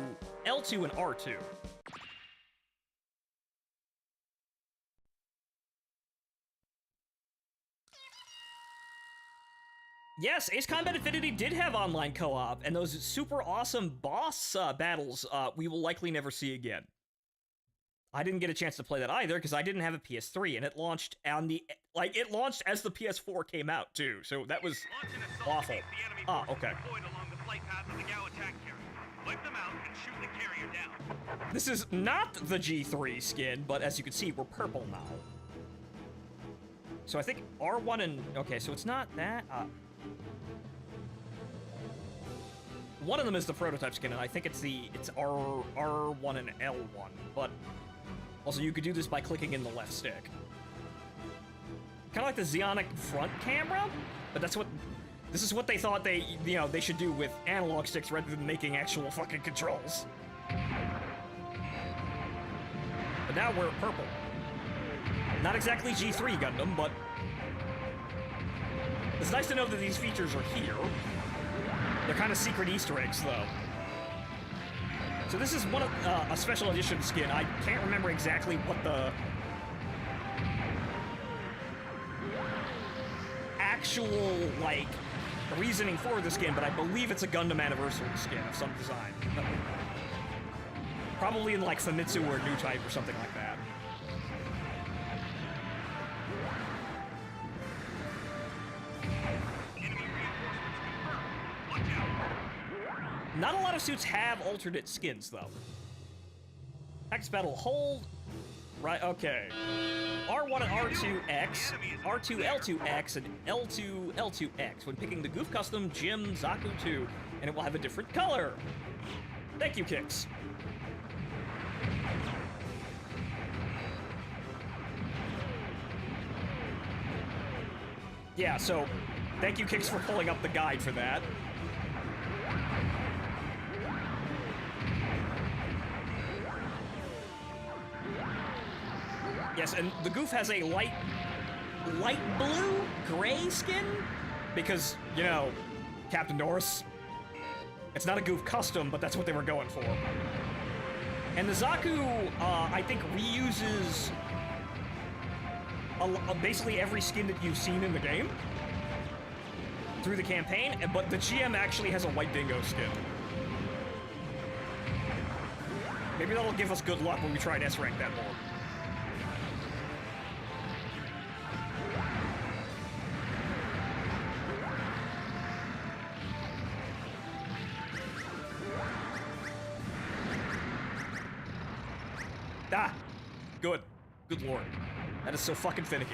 L2 and R2. Yes, Ace Combat Infinity did have online co-op, and those super awesome boss battles we will likely never see again. I didn't get a chance to play that either, because I didn't have a PS3, and it launched on the... Like, it launched as the PS4 came out, too, so that was awful. Ah, okay. This is not the G3 skin, but as you can see, we're purple now. So I think R1 and... Okay, so it's not that... One of them is the prototype skin, and I think it's R1 and L1, but also you could do this by clicking in the left stick. Kind of like the Xeonic front camera, but this is what they thought they should do with analog sticks rather than making actual fucking controls. But now we're purple. Not exactly G3 Gundam, but it's nice to know that these features are here. They're kind of secret Easter eggs, though. So this is one of a special edition skin. I can't remember exactly what the actual, like, reasoning for the skin, but I believe it's a Gundam anniversary skin of some design. Probably in, like, Famitsu or New Type or something like that. Not a lot of suits have alternate skins, though. Tactics battle hold. Right, okay. R1 and R2X, R2 L2X, and L2 L2X when picking the Goof Custom Jim Zaku 2, and it will have a different color. Thank you, Kix. Yeah, so thank you, Kix, for pulling up the guide for that. Yes, and the Goof has a light blue, gray skin, because, you know, Captain Norris. It's not a Goof custom, but that's what they were going for. And the Zaku, I think, reuses basically every skin that you've seen in the game through the campaign, but the GM actually has a White Dingo skin. Maybe that'll give us good luck when we try and S-rank that more. Ah! Good. Good lord. That is so fucking finicky.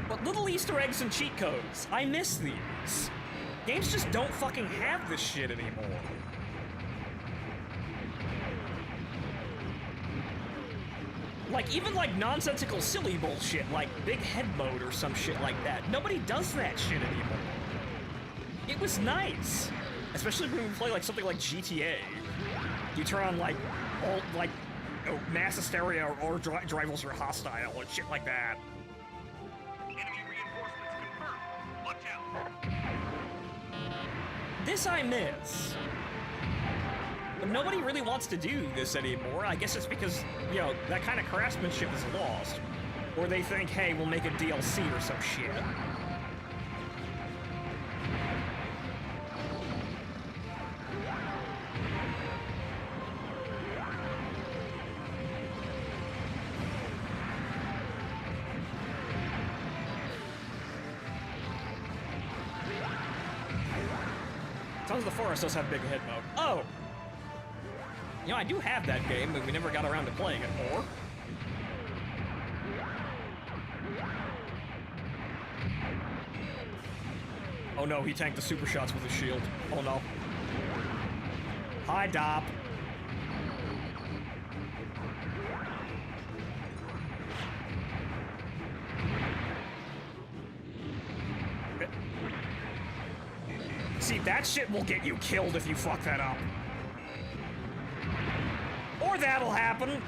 But little Easter eggs and cheat codes. I miss these. Games just don't fucking have this shit anymore. Like, even like nonsensical silly bullshit, like big head mode or some shit like that. Nobody does that shit anymore. It was nice. Especially when we play like something like GTA. You turn on like, all, like, oh, mass hysteria or rivals are hostile and shit like that. Enemy reinforcements confirmed. Watch out. This I miss. But nobody really wants to do this anymore. I guess it's because, you know, that kind of craftsmanship is lost. Or they think, hey, we'll make a DLC or some shit. Sons of the Forest does have big head mode. Oh! You know, I do have that game, but we never got around to playing it more. Oh no, he tanked the super shots with his shield. Oh no. Hi, Dop. See, that shit will get you killed if you fuck that up. Or that'll happen.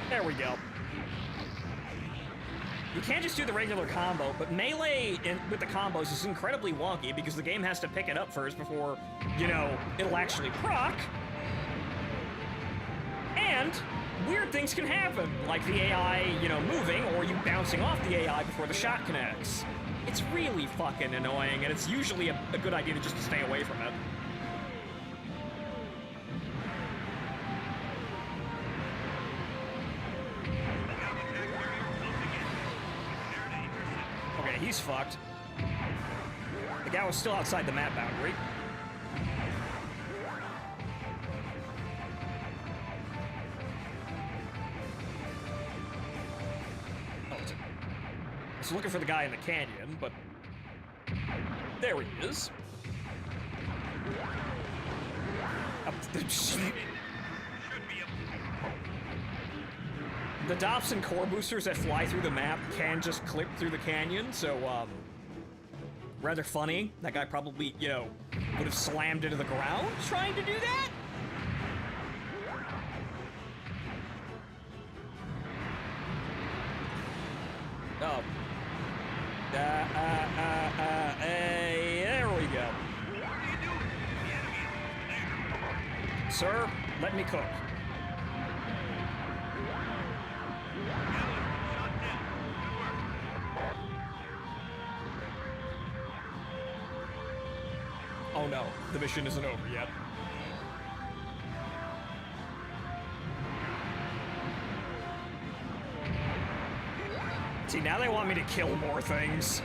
There we go. You can't just do the regular combo, but melee with the combos is incredibly wonky because the game has to pick it up first before, you know, it'll actually proc. And weird things can happen, like the AI, you know, moving, or you bouncing off the AI before the shot connects. It's really fucking annoying, and it's usually a good idea to just stay away from it. Okay, he's fucked. The guy was still outside the map boundary. I was looking for the guy in the canyon, but there he is. The Dobson core boosters that fly through the map can just clip through the canyon, so, rather funny. That guy probably, you know, would have slammed into the ground trying to do that. Oh. There we go. Sir, let me cook. Oh no, the mission isn't over yet. See, now they want me to kill more things.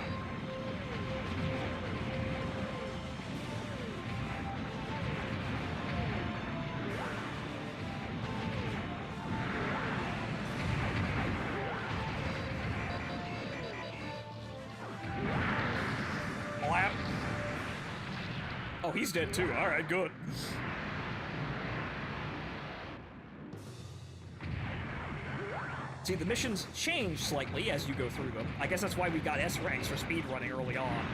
Oh, he's dead too. All right, good. See, the missions change slightly as you go through them. I guess that's why we got S ranks for speedrunning early on.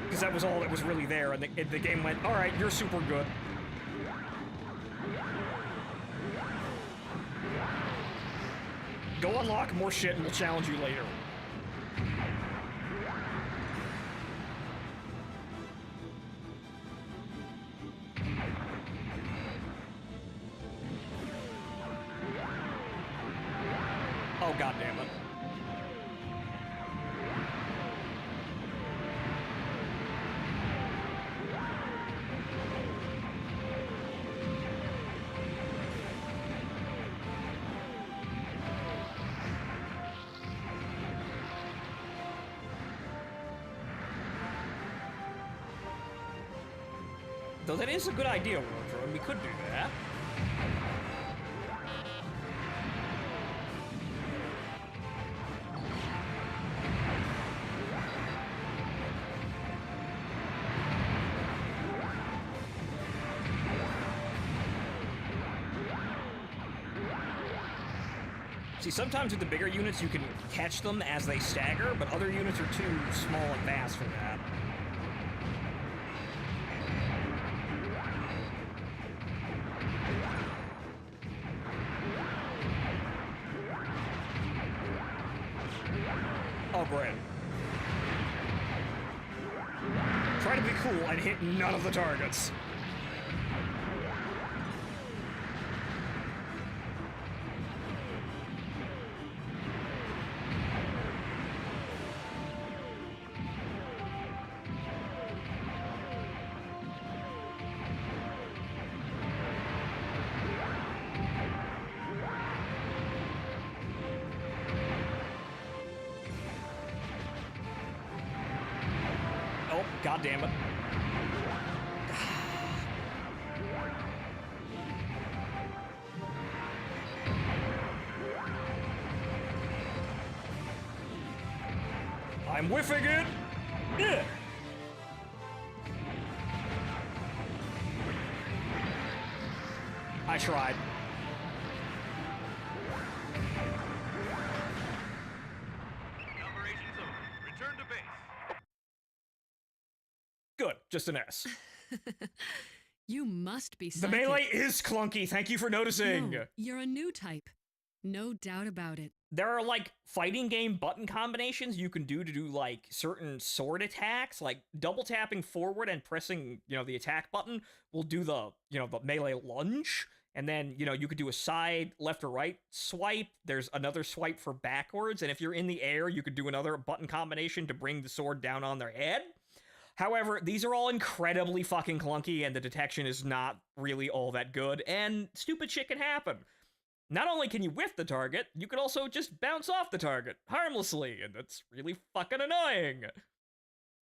Because that was all that was really there, and the game went, all right, you're super good. Go unlock more shit and we'll challenge you later. Oh, God damn it. Though that is a good idea, Roger, and we could do that. See, sometimes with the bigger units, you can catch them as they stagger, but other units are too small and fast for that. Oh, great. Try to be cool and hit none of the targets. Oh, God damn it. I'm whiffing it. Yeah. I tried. Operations over. Return to base. Good, just an S. You must be The psychic. melee is clunky, thank you for noticing. No, you're a new type. No doubt about it. There are, like, fighting game button combinations you can do to do, like, certain sword attacks. Like, double tapping forward and pressing, the attack button will do the melee lunge. And then, you could do a side, left or right swipe. There's another swipe for backwards. And if you're in the air, you could do another button combination to bring the sword down on their head. However, these are all incredibly fucking clunky, and the detection is not really all that good, and stupid shit can happen. Not only can you whiff the target, you can also just bounce off the target harmlessly, and that's really fucking annoying.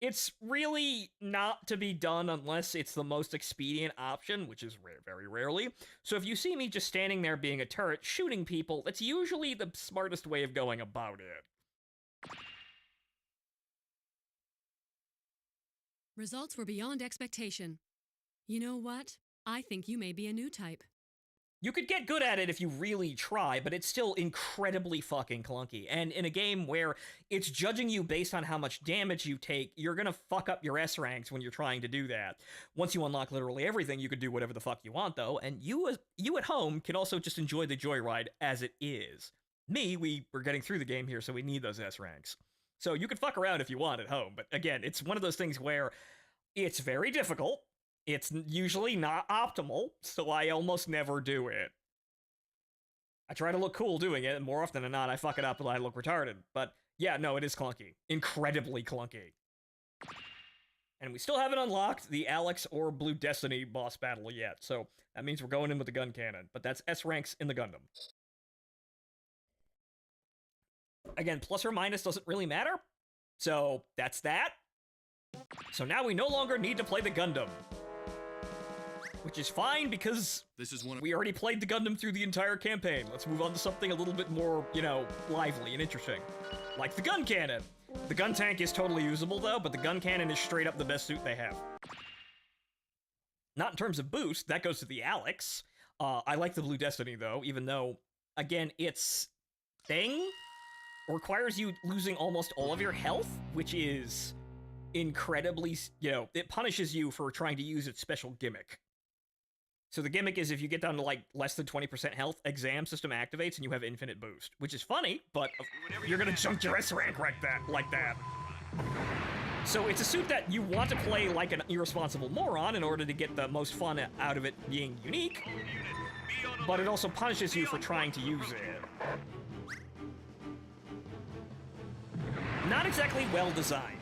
It's really not to be done unless it's the most expedient option, which is very rarely. So if you see me just standing there being a turret shooting people, that's usually the smartest way of going about it. Results were beyond expectation. You know what? I think you may be a new type. You could get good at it if you really try, but it's still incredibly fucking clunky. And in a game where it's judging you based on how much damage you take, you're gonna fuck up your S ranks when you're trying to do that. Once you unlock literally everything, you can do whatever the fuck you want, though, and you at home can also just enjoy the joyride as it is. we were getting through the game here, so we need those S ranks. So you could fuck around if you want at home, but again, it's one of those things where it's very difficult. It's usually not optimal, so I almost never do it. I try to look cool doing it, and more often than not, I fuck it up and I look retarded. But yeah, no, it is clunky. Incredibly clunky. And we still haven't unlocked the Alex or Blue Destiny boss battle yet, so that means we're going in with the gun cannon. But that's S ranks in the Gundam. Again, plus or minus doesn't really matter, so that's that. So now we no longer need to play the Gundam. Which is fine, because we already played the Gundam through the entire campaign. Let's move on to something a little bit more, you know, lively and interesting. Like the gun cannon! The gun tank is totally usable, though, but the gun cannon is straight up the best suit they have. Not in terms of boost, that goes to the Alex. I like the Blue Destiny, though, even though, again, its thing requires you losing almost all of your health, which is incredibly, you know, it punishes you for trying to use its special gimmick. So the gimmick is if you get down to, like, less than 20% health, exam system activates and you have infinite boost, which is funny, but you're gonna jump your S rank like that. So it's a suit that you want to play like an irresponsible moron in order to get the most fun out of it being unique, but it also punishes you for trying to use it. Not exactly well designed.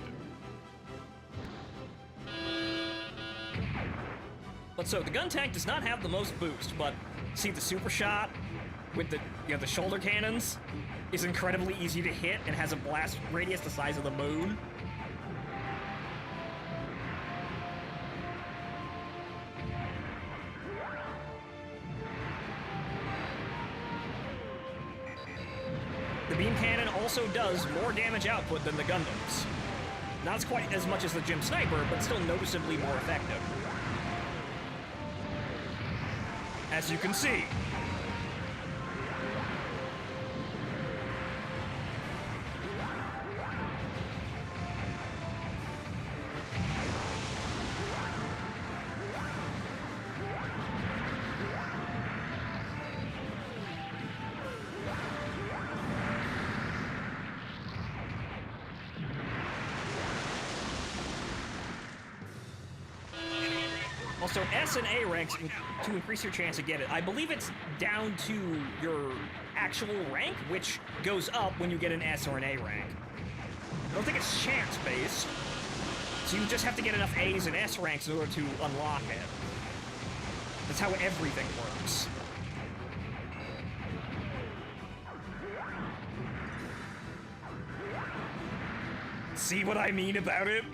But so, the gun tank does not have the most boost, but see the super shot with the, you know, the shoulder cannons is incredibly easy to hit and has a blast radius the size of the moon. The beam cannon also does more damage output than the Gundams. Not quite as much as the Gym Sniper, but still noticeably more effective. As you can see. Also, S and A ranks to increase your chance of getting it. I believe it's down to your actual rank, which goes up when you get an S or an A rank. I don't think it's chance-based, so you just have to get enough A's and S ranks in order to unlock it. That's how everything works. See what I mean about it?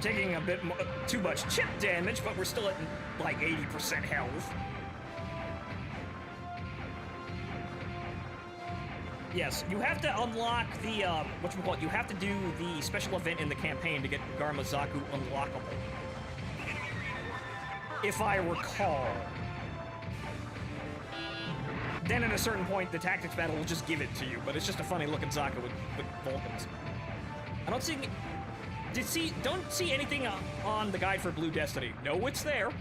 Taking a bit too much chip damage, but we're still at like 80% health. Yes, you have to unlock the, whatchamacallit, you have to do the special event in the campaign to get Garmazaku unlockable. If I recall. Then at a certain point, the tactics battle will just give it to you, but it's just a funny looking Zaku with Vulcans. I don't see... Don't see anything on the guide for Blue Destiny. No, it's there.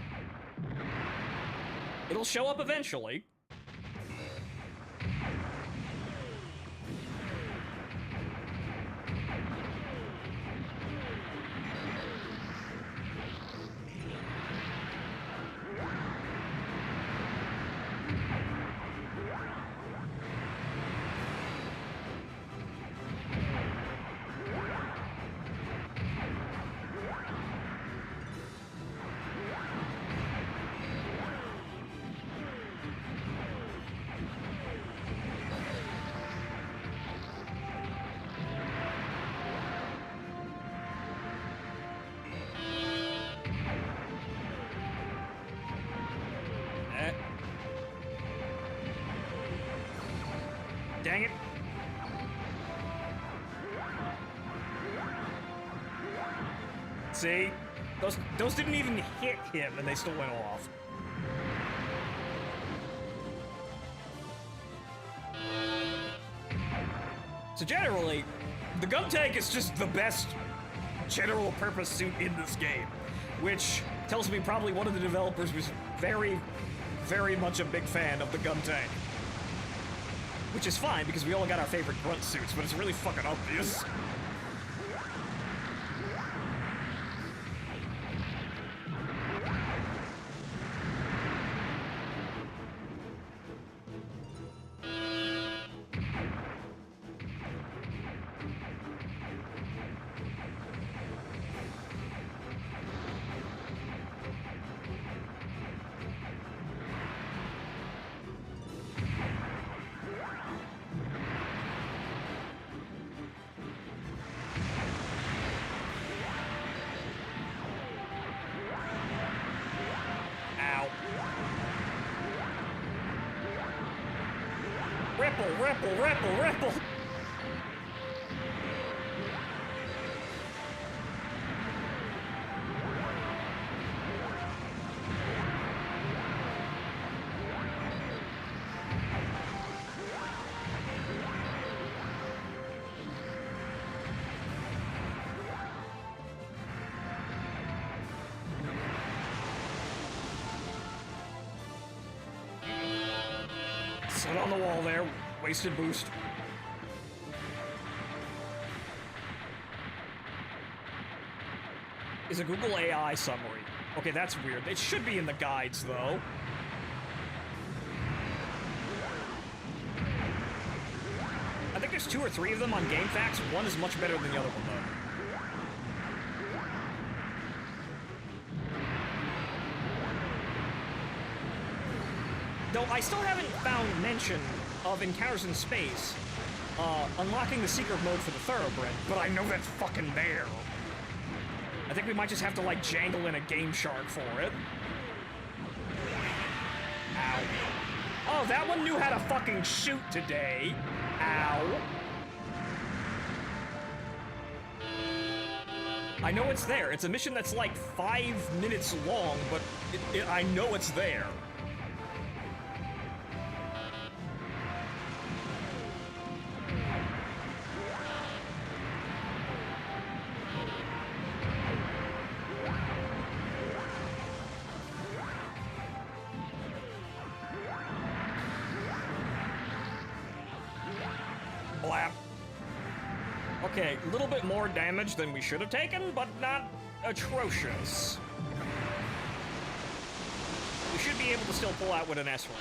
It'll show up eventually. Dang it. See? Those didn't even hit him and they still went off. So generally, the gun tank is just the best general purpose suit in this game, which tells me probably one of the developers was very, very much a big fan of the gun tank. Which is fine, because we all got our favorite grunt suits, but it's really fucking obvious. Ripple! Sit on the wall there. Wasted boost. Is a Google AI summary. Okay, that's weird. It should be in the guides, though. I think there's 2 or 3 of them on GameFAQs. One is much better than the other one, though. Though I still haven't found mention of Encounters in Space unlocking the secret mode for the Thoroughbred, but I know that's fucking there. I think we might just have to, like, jangle in a Game Shark for it. Ow. Oh, that one knew how to fucking shoot today. Ow. I know it's there. It's a mission that's, like, 5 minutes long, but I know it's there. Okay, a little bit more damage than we should have taken, but not atrocious. We should be able to still pull out with an S rank.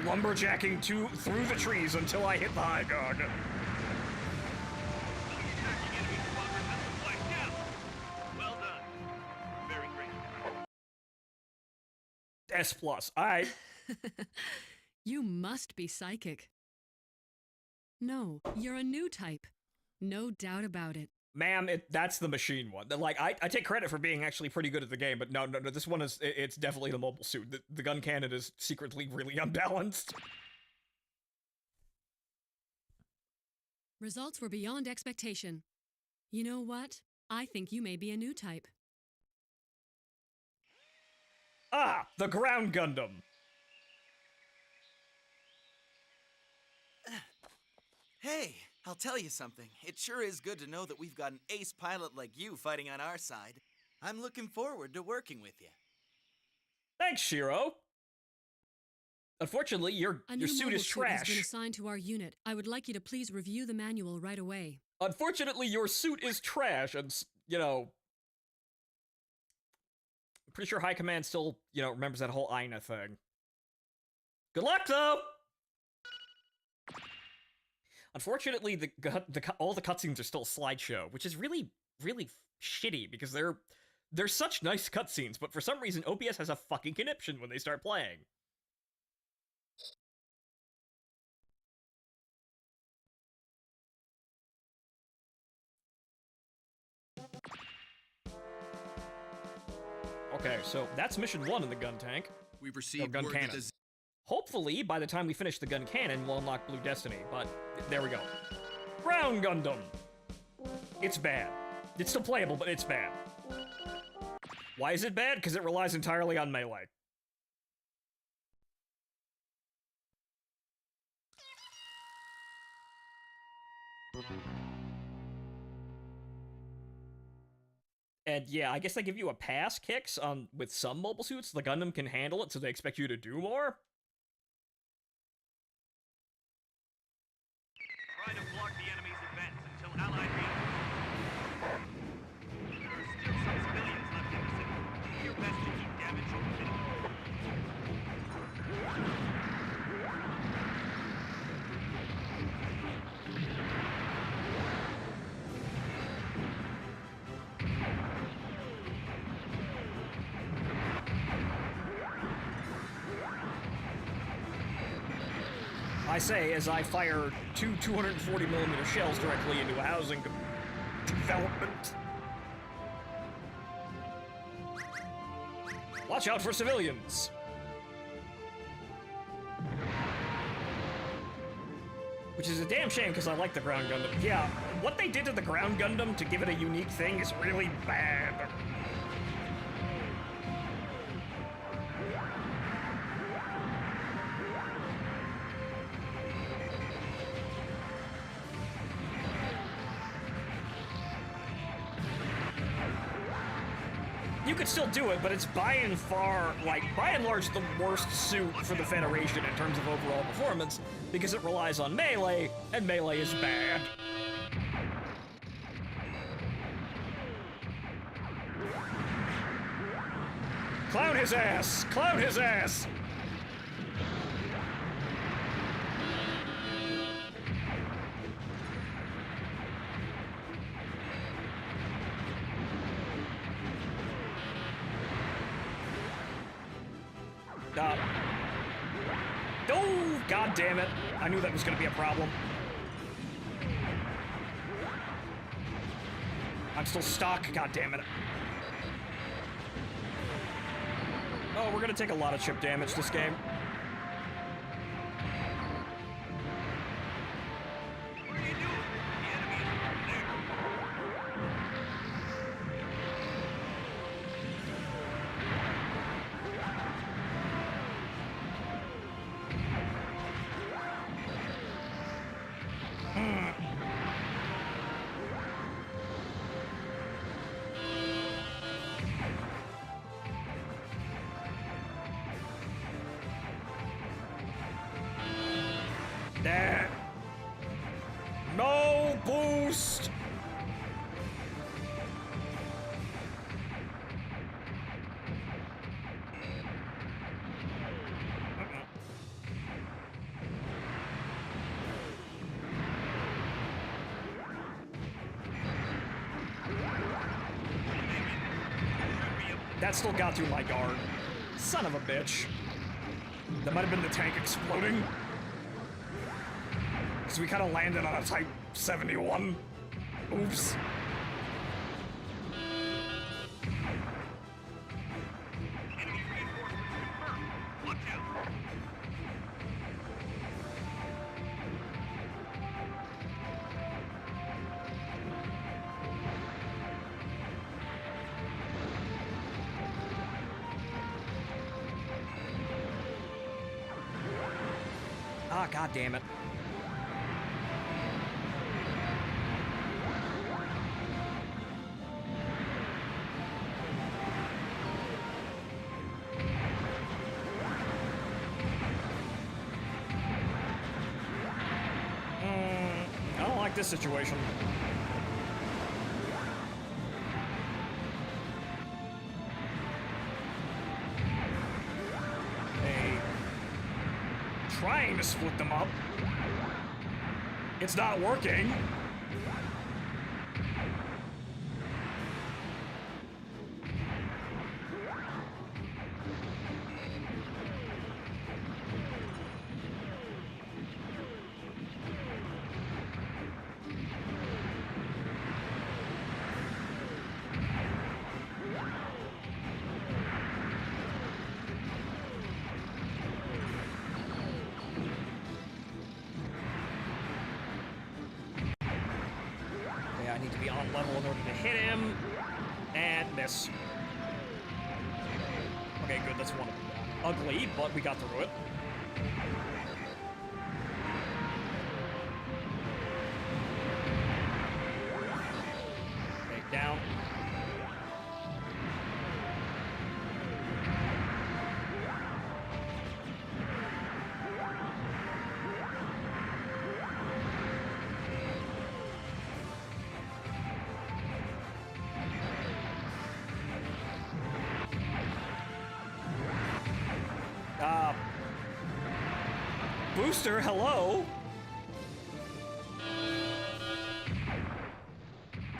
Lumberjacking through the trees until I hit the high guard. Well done. Very great. S+. Alright. You must be psychic. No, you're a new type. No doubt about it. Ma'am, that's the machine one. Like, I take credit for being actually pretty good at the game, but no, this one is, it's definitely the mobile suit. The gun cannon is secretly really unbalanced. Results were beyond expectation. You know what? I think you may be a new type. Ah, the ground Gundam. Hey, I'll tell you something. It sure is good to know that we've got an ace pilot like you fighting on our side. I'm looking forward to working with you. Thanks, Shiro. Unfortunately, your suit is A new mobile suit has trash. been assigned to our unit. I would like you to please review the manual right away. Unfortunately, your suit is trash, and, you know... I'm pretty sure High Command still, you know, remembers that whole Aina thing. Good luck, though! Unfortunately, all the cutscenes are still slideshow, which is really, really shitty, because they're such nice cutscenes, but for some reason, OBS has a fucking conniption when they start playing. Okay, so that's mission 1 in the gun tank. We've received gun word that cannon. the Hopefully, by the time we finish the gun cannon, we'll unlock Blue Destiny, but there we go. Ground Gundam! It's bad. It's still playable, but it's bad. Why is it bad? Because it relies entirely on melee. And yeah, I guess they give you a pass kicks on with some mobile suits. The Gundam can handle it, so they expect you to do more. Try to block the enemy's advance until allied reinforcements. There are still some civilians left in the city. Do your best to keep damage over minimum. I say, as I fire two 240mm shells directly into a housing development. Watch out for civilians! Which is a damn shame, because I like the Ground Gundam. Yeah, what they did to the Ground Gundam to give it a unique thing is really bad. You could still do it, but it's by and large, the worst suit for the Federation in terms of overall performance, because it relies on melee, and melee is bad. Clown his ass! Clown his ass! Oh, god damn it. I knew that was gonna be a problem. I'm still stuck, god damn it. Oh, we're gonna take a lot of chip damage this game. No boost! That still got through my guard. Son of a bitch. That might have been the tank exploding. So we kind of landed on a Type 71. Oops. Ah, god damn it. I don't like this situation. Trying to split them up. It's not working. on level in order to hit him. And miss. Okay, good, that's one of them. Ugly, but we got through it. Okay, down. Booster, hello?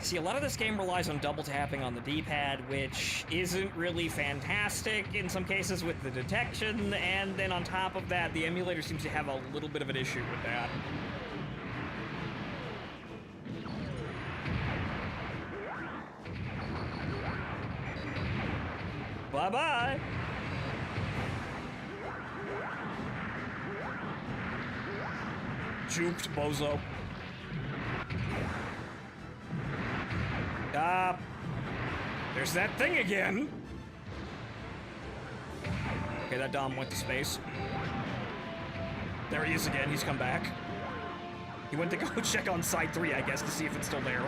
See, a lot of this game relies on double tapping on the D-pad, which isn't really fantastic in some cases with the detection, and then on top of that, the emulator seems to have a little bit of an issue with that. Bye-bye! Juked, bozo. There's that thing again! Okay, that Dom went to space. There he is again, he's come back. He went to go check on Side 3, I guess, to see if it's still there.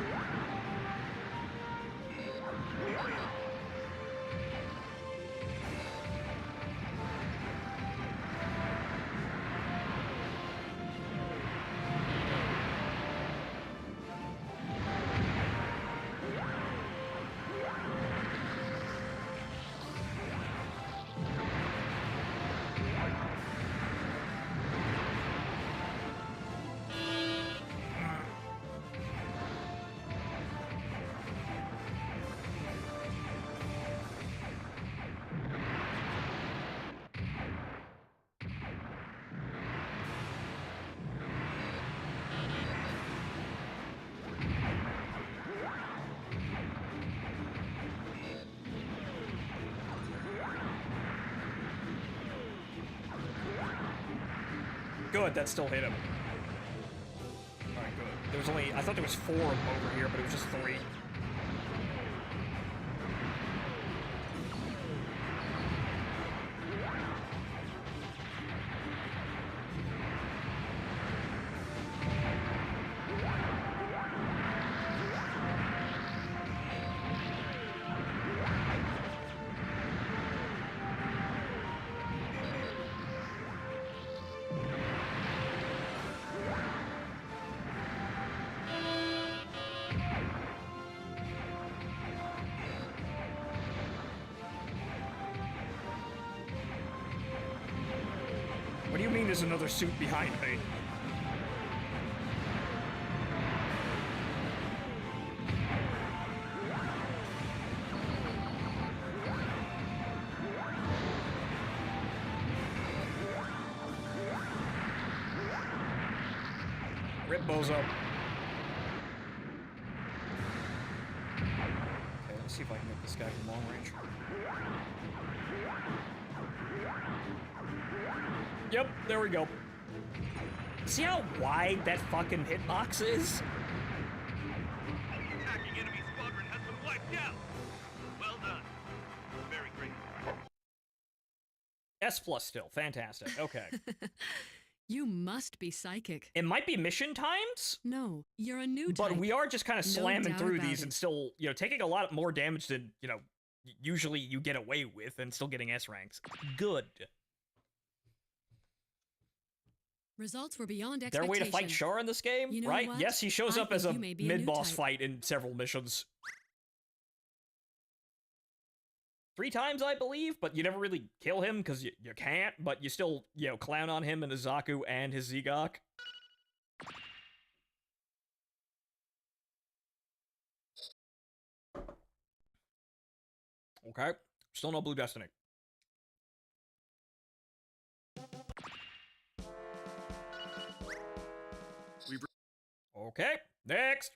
Good, that still hit him. Alright, good. There was only, I thought there was 4 of them over here, but it was just 3. What do you mean there's another suit behind me? Rip bozo. Okay, let's see if I can get this guy from long range. Yep, there we go. See how wide that fucking hitbox is? Attacking enemy squadron has been wiped out. Well done. Very great. S+ still, fantastic. Okay. You must be psychic. It might be mission times? No, you're a new type. But we are just kind of No slamming doubt through about these it. and still, you know, taking a lot more damage than, you know, usually you get away with and still getting S ranks. Good. Results were beyond There a expectation. way to fight Char in this game? You know right? what? Yes, he shows I up as a think you may be a new mid-boss type. fight in several missions. 3 times, I believe, but you never really kill him because you can't, but you still, you know, clown on him and his Zaku and his Zigok. Okay. Still no Blue Destiny. Okay, next.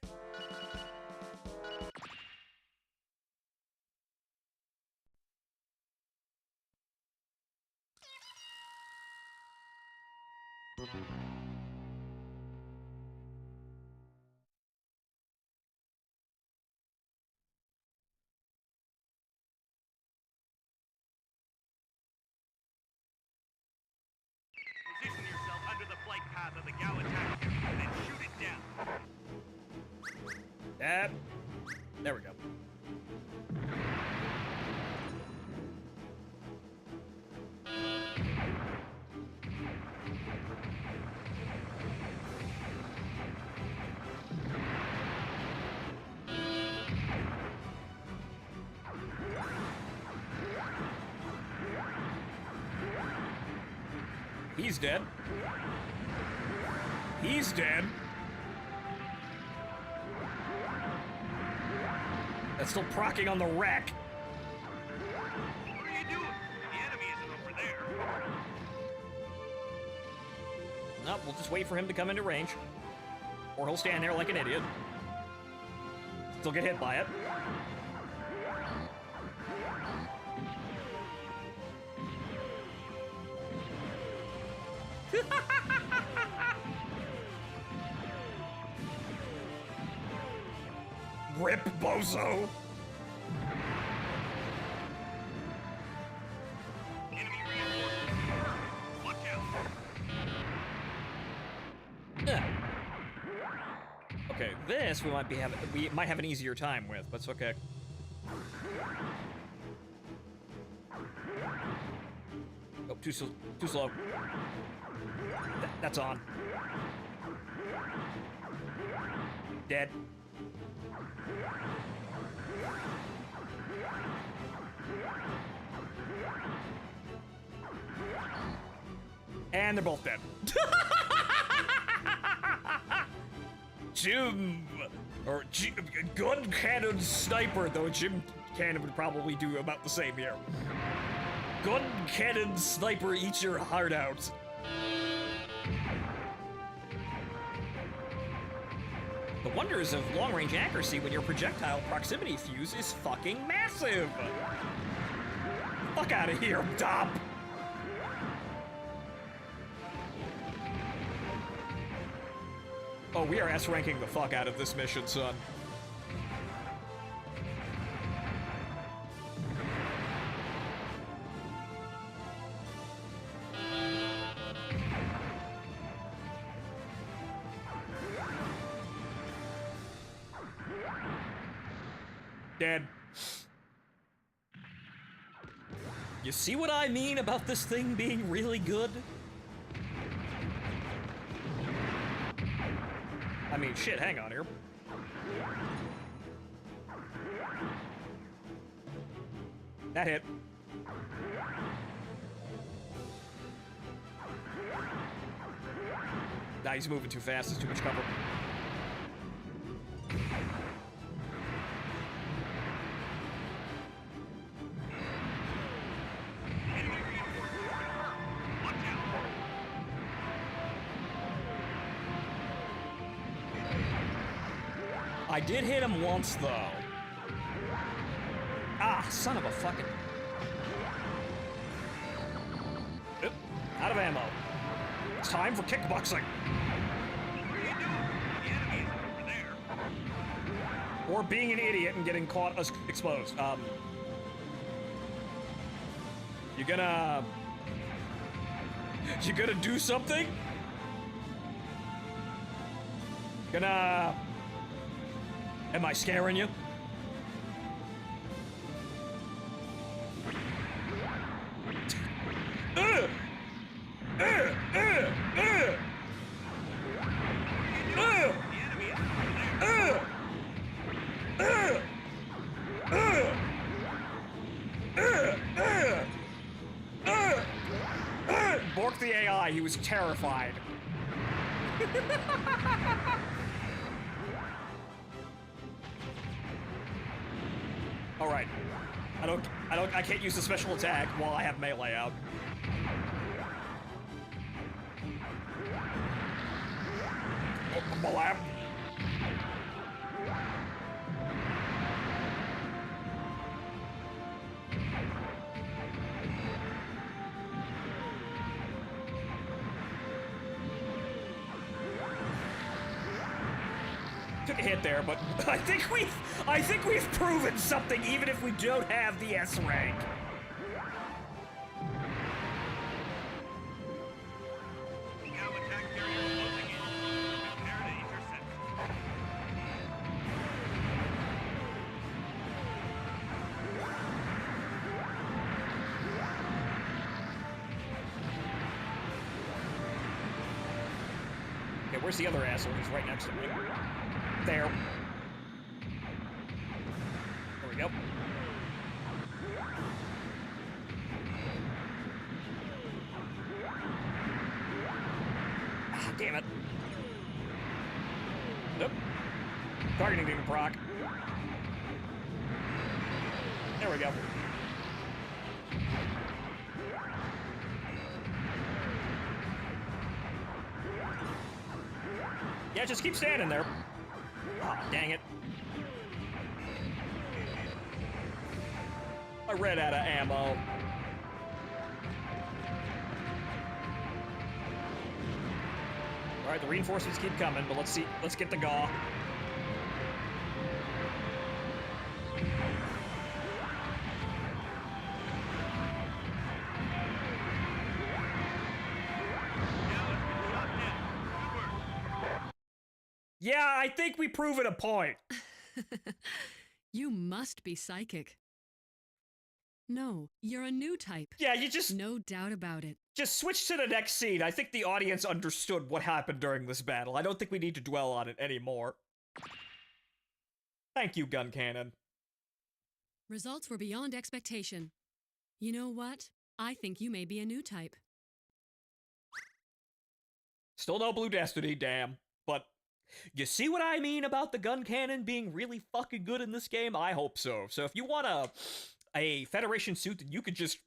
flight path of the Gao attack ship, then shoot it down. There we go. He's dead. He's dead. That's still procking on the wreck. What are you doing? The enemy isn't over there. No, we'll just wait for him to come into range. Or he'll stand there like an idiot. Still get hit by it. Rip, bozo! Enemy reinforcements. Watch out. Yeah. Okay, this we might have an easier time with, but it's okay. Oh, too slow. That's on. Dead. And they're both dead. Gun cannon sniper, though Jim Cannon would probably do about the same here. Gun cannon sniper, eat your heart out. The wonders of long-range accuracy when your projectile proximity fuse is fucking massive. Fuck out of here, Dop. Oh, we are S-ranking the fuck out of this mission, son. Dead. You see what I mean about this thing being really good? I mean, shit, hang on here. That hit. Nah, he's moving too fast. There's too much cover. I did hit him once, though. Ah, son of a fucking... Oop, out of ammo. It's time for kickboxing. Or being an idiot and getting caught exposed. You gonna do something? Am I scaring you? Bork the AI, he was terrified. All right. I can't use the special attack while I have melee out. Blap. Took a hit there, but I think we've proven something even if we don't have the S rank. The Gao attack carrier Where's the other asshole? He's right next to me. There. There we go. Ah, damn it. Nope. Targeting didn't proc. There we go. Yeah, just keep standing there. Ah, dang it. I ran out of ammo. Alright, the reinforcements keep coming, but let's see. Let's get the gaw. Yeah, I think we proven a point. You must be psychic. No, you're a new type. Yeah, you just... No doubt about it. Just switch to the next scene. I think the audience understood what happened during this battle. I don't think we need to dwell on it anymore. Thank you, gun cannon. Results were beyond expectation. You know what? I think you may be a new type. Still no Blue Destiny, damn. But you see what I mean about the gun cannon being really fucking good in this game? I hope so. So if you want a Federation suit that you could just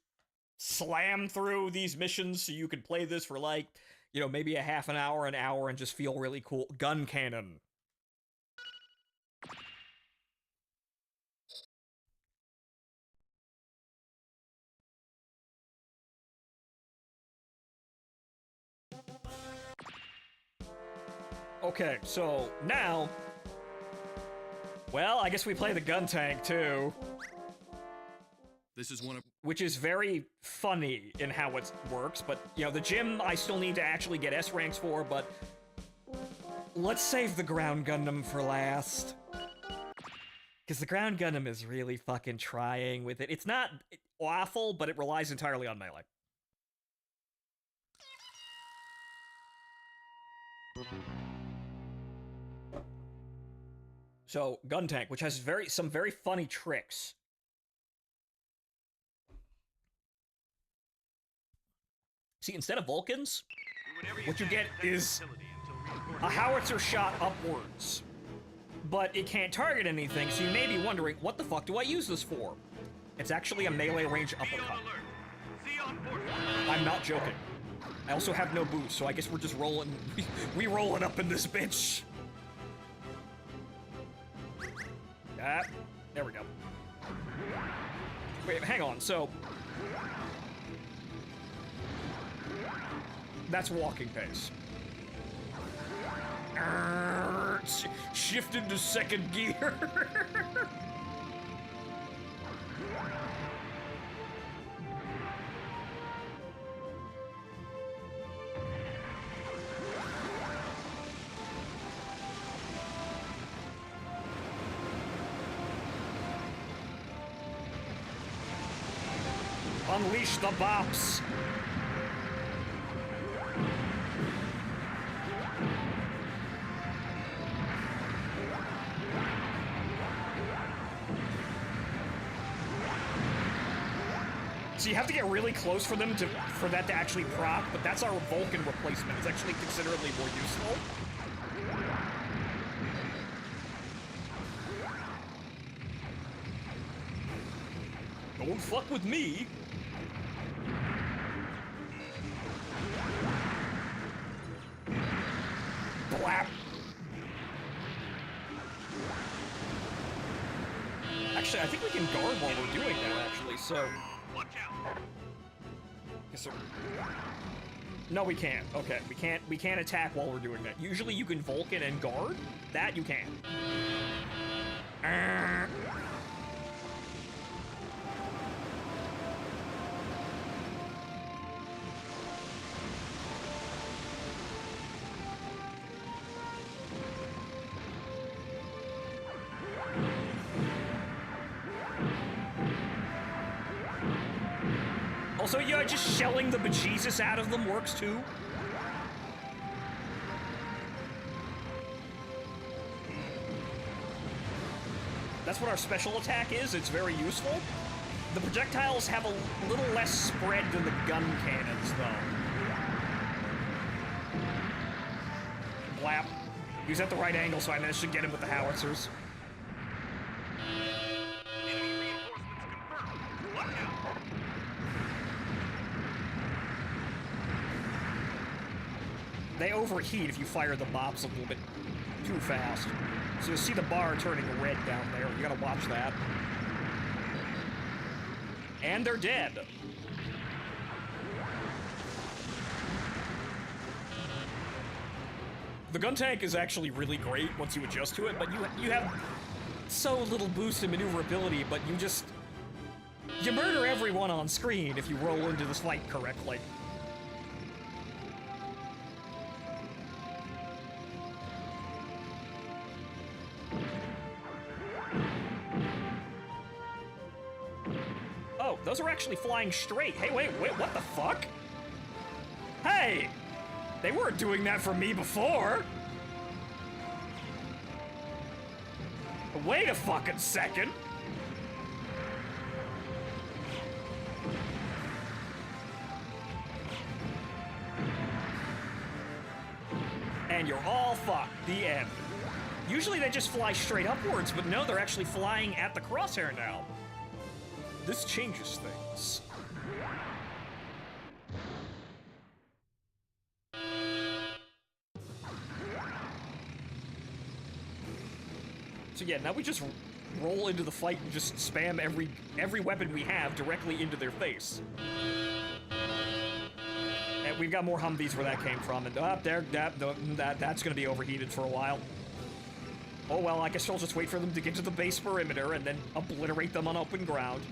slam through these missions so you could play this for like, you know, maybe a half an hour, and just feel really cool. Gun cannon. Okay, so now, well, I guess we play the gun tank too. This is one of... Which is very funny in how it works, but, you know, the gym I still need to actually get S ranks for, but let's save the ground Gundam for last. Because the ground Gundam is really fucking trying with it. It's not awful, but it relies entirely on melee. So, gun tank, which has some very funny tricks. See, instead of Vulcans, what you get is a howitzer shot upwards. But it can't target anything, so you may be wondering, what the fuck do I use this for? It's actually a melee range uppercut. I'm not joking. I also have no boost, so I guess we're just rolling, we rolling up in this bitch. Ah, there we go. Wait, hang on, so... That's walking pace. Shift into second gear. Unleash the bops. So you have to get really close for them for that to actually proc, but that's our Vulcan replacement. It's actually considerably more useful. Don't fuck with me. Blap. Actually, I think we can guard while we're doing that, actually, so... Watch out. Yes, sir. No, we can't. Okay, we can't attack while we're doing that. Usually you can Vulcan and guard. That you can. Also, yeah, just shelling the bejesus out of them works too. That's what our special attack is. It's very useful. The projectiles have a little less spread than the gun cannons, though. Blap. He was at the right angle, so I managed to get him with the howitzers. They overheat if you fire the bops a little bit too fast. So you'll see the bar turning red down there. You gotta watch that. And they're dead. The gun tank is actually really great once you adjust to it, but you have so little boost in maneuverability, but you murder everyone on screen if you roll into this fight correctly. Oh, those are actually flying straight. Hey, wait, what the fuck? Hey! They weren't doing that for me before! Wait a fucking second! And you're all fucked. The end. Usually they just fly straight upwards, but no, they're actually flying at the crosshair now. This changes things. So yeah, now we just roll into the fight and just spam every weapon we have directly into their face. And we've got more Humvees where that came from, and that's gonna be overheated for a while. Oh well, I guess I'll just wait for them to get to the base perimeter and then obliterate them on open ground.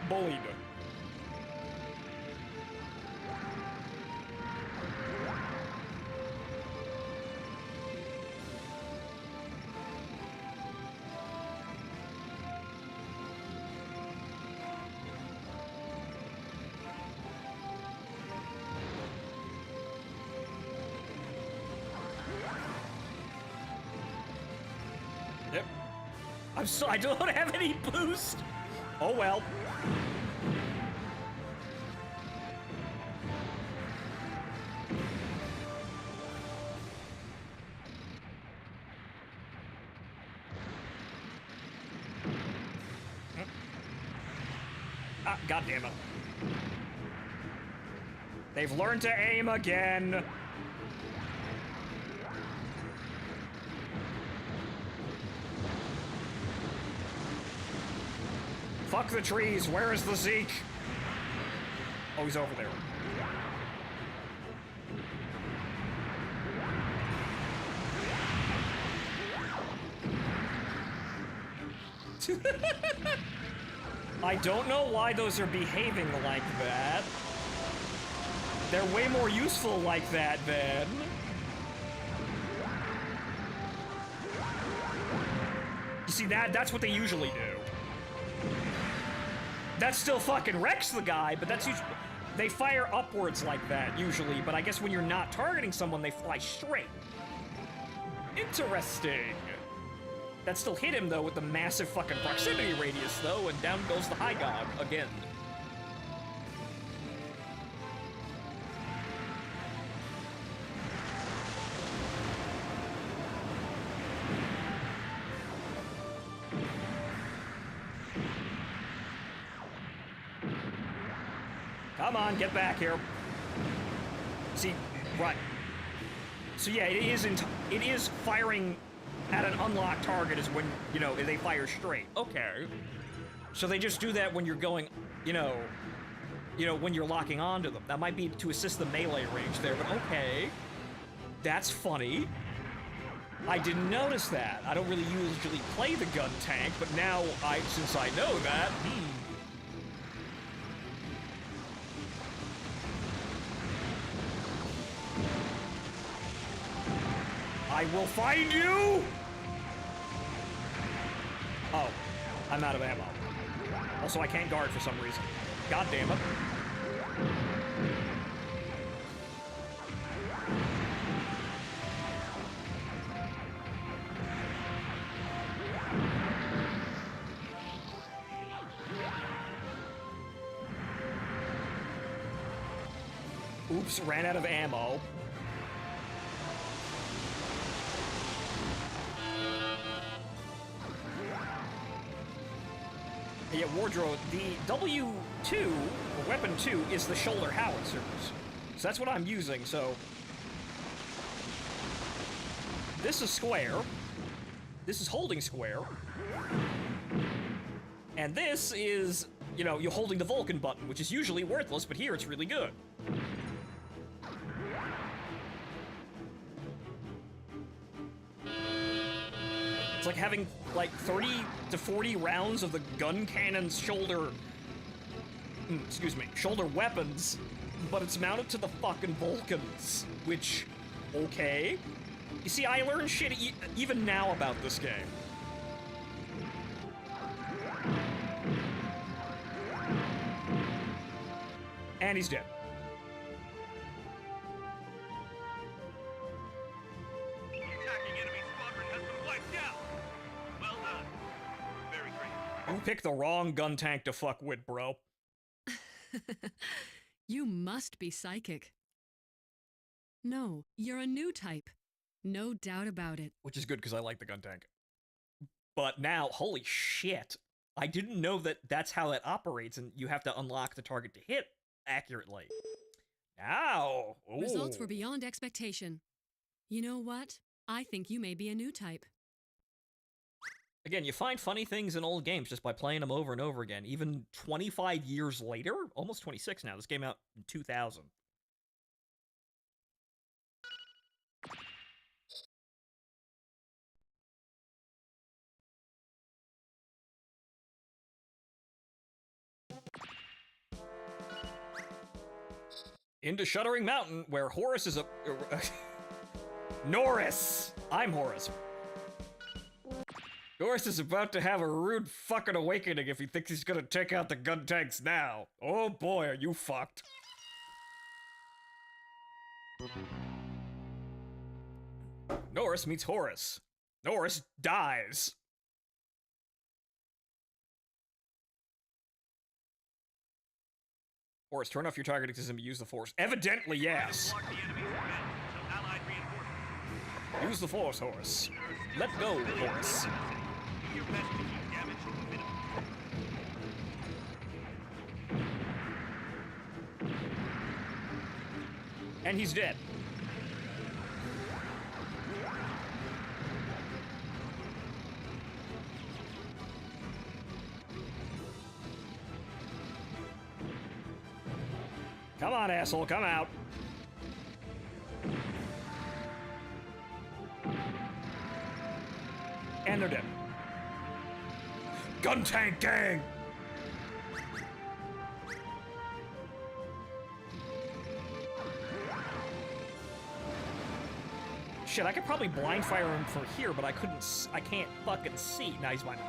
Bullied. Yep. I don't have any boost. Oh well. Ah, goddammit. They've learned to aim again. Fuck the trees, where is the Zeke? Oh, he's over there. I don't know why those are behaving like that. They're way more useful like that, then. You see, that's what they usually do. That still fucking wrecks the guy, but that's usually... They fire upwards like that, usually, but I guess when you're not targeting someone, they fly straight. Interesting. That still hit him, though, with the massive fucking proximity radius, though, and down goes the High God again. Come on, get back here. See, right. So yeah, it is firing at an unlocked target is when, you know, they fire straight. Okay. So they just do that when you're going, you know, when you're locking onto them. That might be to assist the melee range there, but okay. That's funny. I didn't notice that. I don't really usually play the gun tank, but now, since I know that, I will find you! Oh. I'm out of ammo. Also, I can't guard for some reason. God damn it. Oops, ran out of ammo. Yeah, wardrobe. The W2, or weapon 2, is the shoulder howitzers. So that's what I'm using, so... This is square. This is holding square. And this is, you know, you're holding the Vulcan button, which is usually worthless, but here it's really good. It's like having, like, 30 to 40 rounds of the gun cannon's shoulder... excuse me, shoulder weapons, but it's mounted to the fucking Vulcans, which... okay? You see, I learn shit even now about this game. And he's dead. The attacking enemy squadron has been wiped out. Well done. Very great. You picked the wrong gun tank to fuck with, bro. You must be psychic. No, you're a new type. No doubt about it. Which is good, because I like the gun tank. But now, holy shit. I didn't know that that's how it operates, and you have to unlock the target to hit accurately. Now! Ooh. Results were beyond expectation. You know what? I think you may be a new type. Again, you find funny things in old games just by playing them over and over again. Even 25 years later? Almost 26 now. This came out in 2000. Into Shuddering Mountain, where Horus is a... Norris! I'm Horus. Norris is about to have a rude fucking awakening if he thinks he's gonna take out the gun tanks now. Oh boy, are you fucked. Norris meets Horus. Norris dies. Horus, turn off your targeting system and use the Force. Evidently, yes. Use the Force, Horus. Let go, Horus. And he's dead. Come on, asshole, come out. And they're dead. Gun tank gang! Shit, I could probably blind fire him from here, but I can't fucking see. Now he's blinded.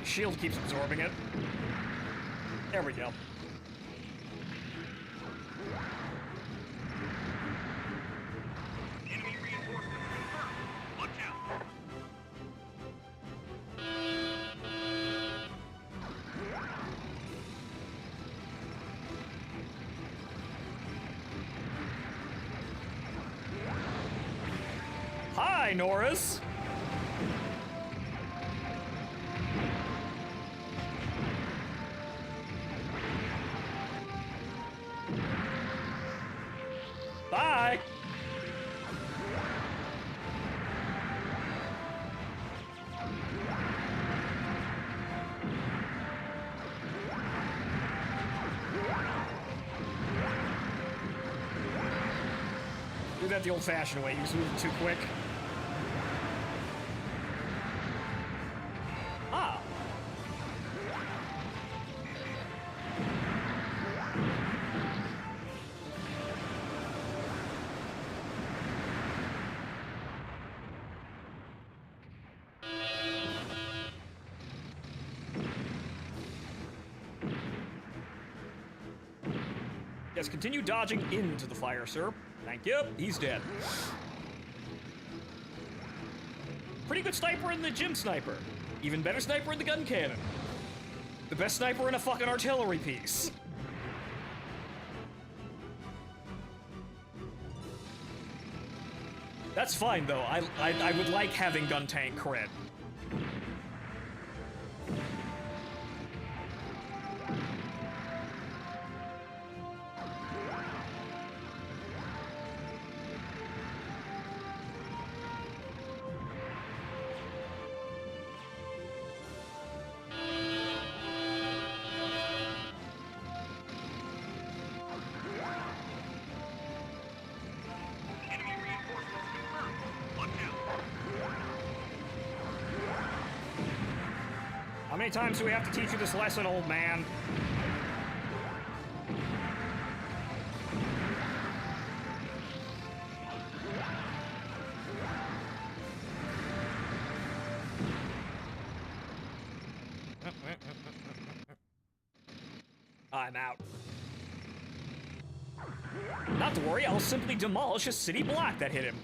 Shield keeps absorbing it. There we go. Enemy reinforcements confirmed. Watch out. Hi, Norris. Bye! that the old-fashioned way. He was moving too quick. Ah. Yes, continue dodging into the fire, sir. Thank you. He's dead. Pretty good sniper in the gym sniper. Even better sniper in the gun cannon. The best sniper in a fucking artillery piece. That's fine, though. I would like having gun tank cred. How many times do we have to teach you this lesson, old man? I'm out. Not to worry, I'll simply demolish a city block that hit him.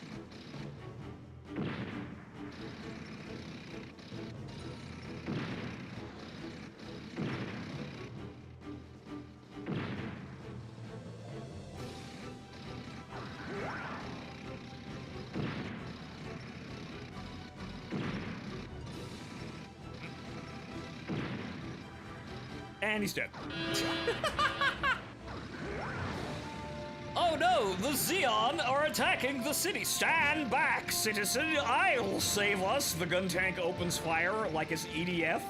And he's dead. Oh no, the Xeon are attacking the city. Stand back, citizen. I'll save us. The gun tank opens fire like it's EDF.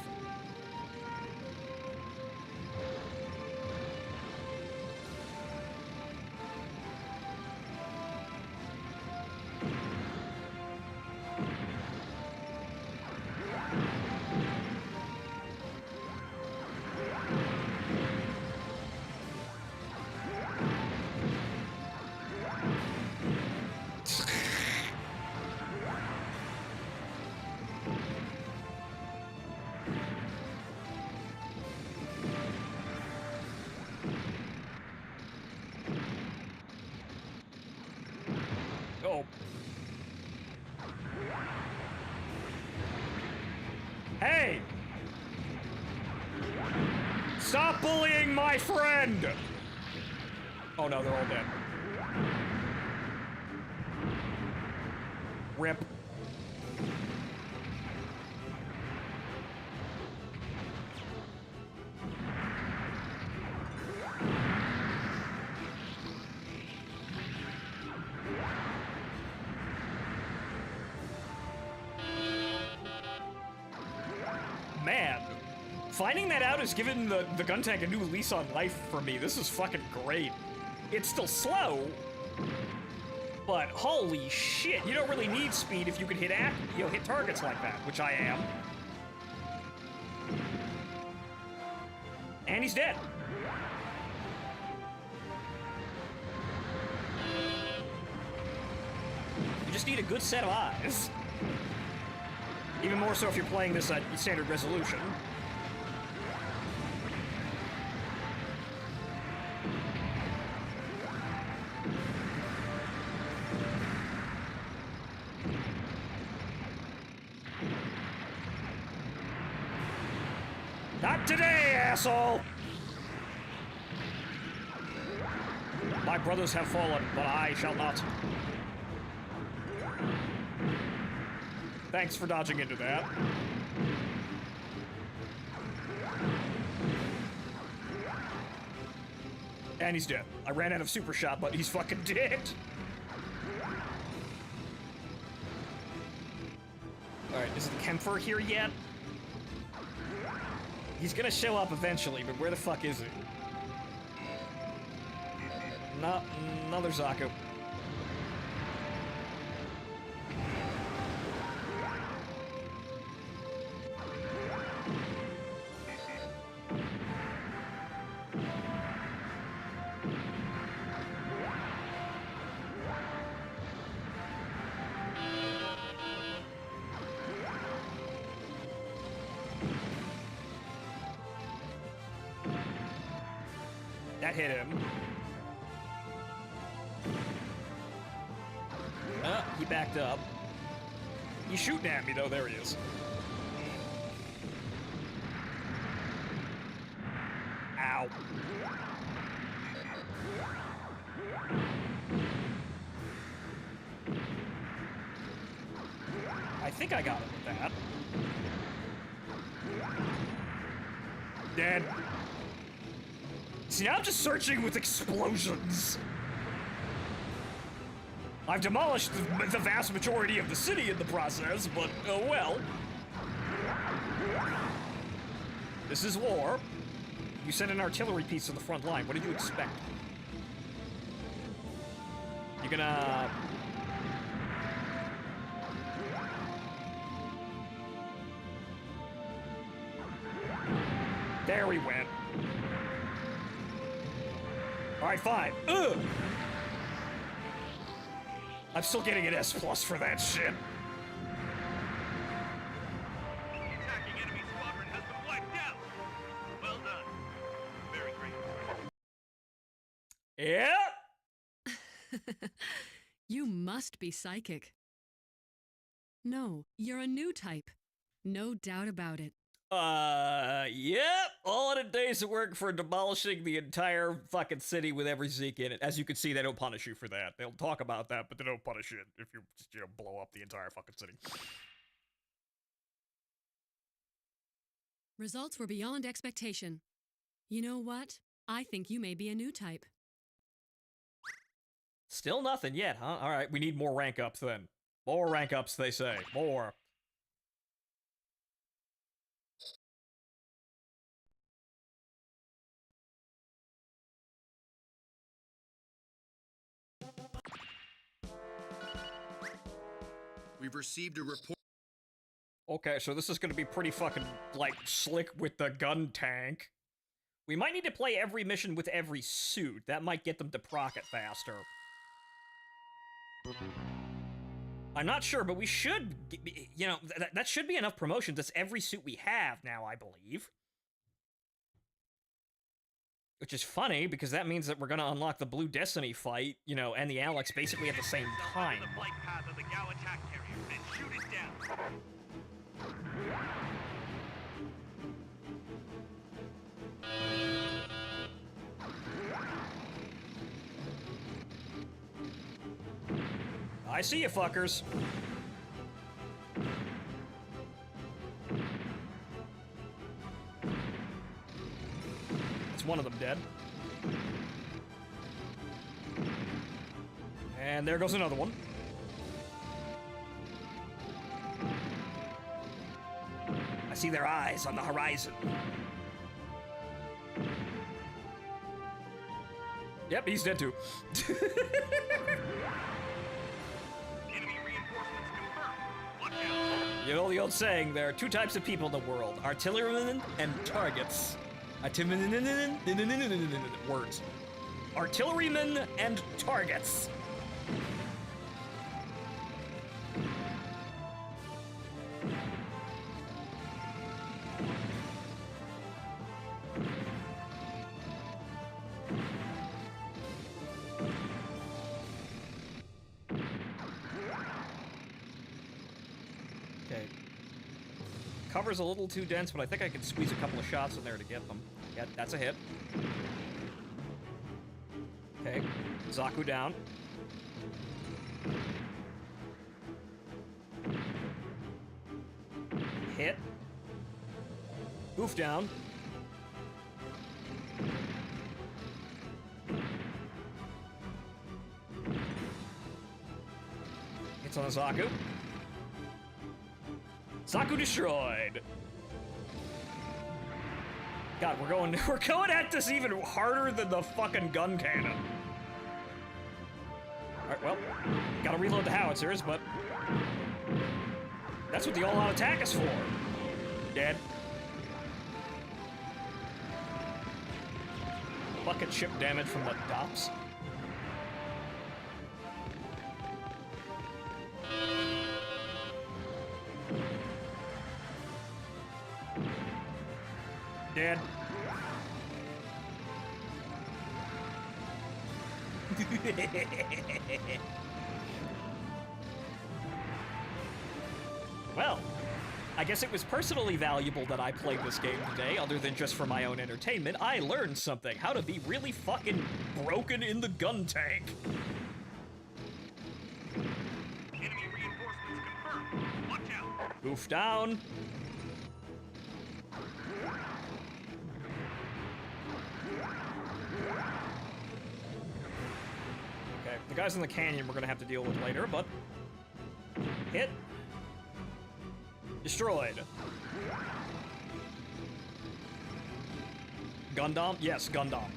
Oh. Hey! Stop bullying my friend! Oh no, they're all dead. Rip. Man, finding that out has given the gun tank a new lease on life for me. This is fucking great. It's still slow, but holy shit, you don't really need speed if you can hit hit targets like that, which I am. And he's dead. You just need a good set of eyes. Even more so if you're playing this at standard resolution. Not today, asshole! My brothers have fallen, but I shall not. Thanks for dodging into that. And he's dead. I ran out of super shot, but he's fucking dead. Alright, is the Kempfer here yet? He's gonna show up eventually, but where the fuck is he? No, another Zaku. That hit him. He backed up. He's shooting at me, though. There he is. Ow. I think I got him with that. Dead. See, now I'm just searching with explosions. I've demolished the vast majority of the city in the process, but, oh well. This is war. You sent an artillery piece to the front line. What did you expect? You're gonna... There we went. Alright, fine. Ugh! I'm still getting an S+ for that shit. The attacking enemy squadron has been wiped out. Well done. Very great. Yep. You must be psychic. No, you're a new type. No doubt about it. Yep. All in a day's work for demolishing the entire fucking city with every Zeke in it. As you can see, they don't punish you for that. They'll talk about that, but they don't punish you if you just, blow up the entire fucking city. Results were beyond expectation. You know what? I think you may be a new type. Still nothing yet, huh? Alright, we need more rank ups then. More rank ups, they say. More. We've received a report. Okay, so this is gonna be pretty fucking, like, slick with the gun tank. We might need to play every mission with every suit. That might get them to proc it faster. I'm not sure, but we should, that should be enough promotions. That's every suit we have now, I believe. Which is funny, because that means that we're gonna unlock the Blue Destiny fight, and the Alex basically at the same time. The flight path of the Gao attack carrier and shoot it down. I see you, fuckers. That's one of them dead. And there goes another one. I see their eyes on the horizon. Yep, he's dead too. You know the old saying, there are two types of people in the world, artillerymen and targets. Words. Artillerymen and targets. Cover's a little too dense, but I think I can squeeze a couple of shots in there to get them. Yeah, that's a hit. Okay, Zaku down. Hit. Goof down. Hits on the Zaku. Zaku destroyed. God, we're going at this even harder than the fucking gun cannon. Alright, well, gotta reload the howitzers, but that's what the all-out attack is for. Dead. Bucket ship damage from the dops. Dead. Well, I guess it was personally valuable that I played this game today, other than just for my own entertainment. I learned something, how to be really fucking broken in the gun tank. Enemy reinforcements confirmed. Watch out. Goof down. Okay, the guys in the canyon we're gonna have to deal with later, but... Hit. Destroyed. Gundam? Yes, Gundam.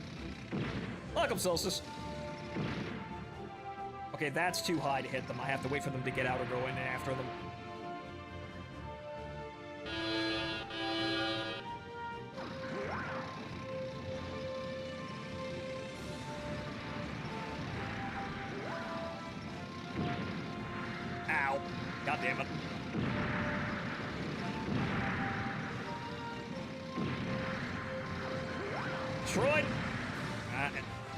Welcome, Celsius. Okay, that's too high to hit them. I have to wait for them to get out or go in after them. Ow. God damn it. Destroyed.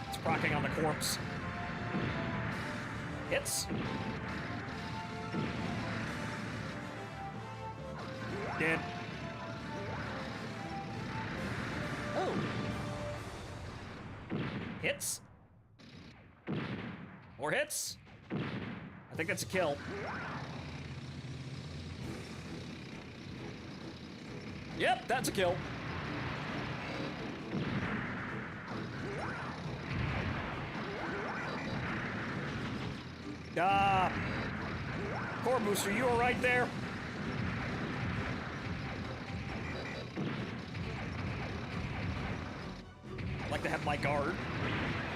It's procking on the corpse. Hits. Dead. Oh. Hits. More hits. I think that's a kill. Yep, that's a kill. Core booster, you were right there. I'd like to have my guard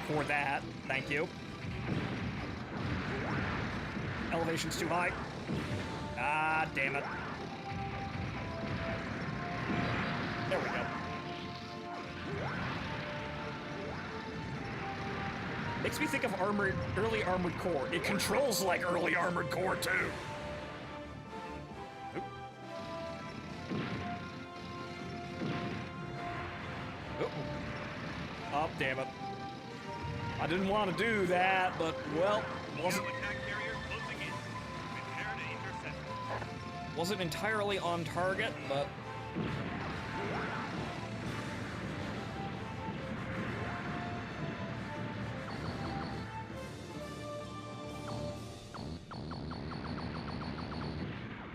for that. Thank you. Elevation's too high. Ah, damn it. There we go. Makes me think of early Armored Core. It controls like early Armored Core, too. Oop. Oop. Oh, damn it. I didn't want to do that, but, well, wasn't entirely on target, but...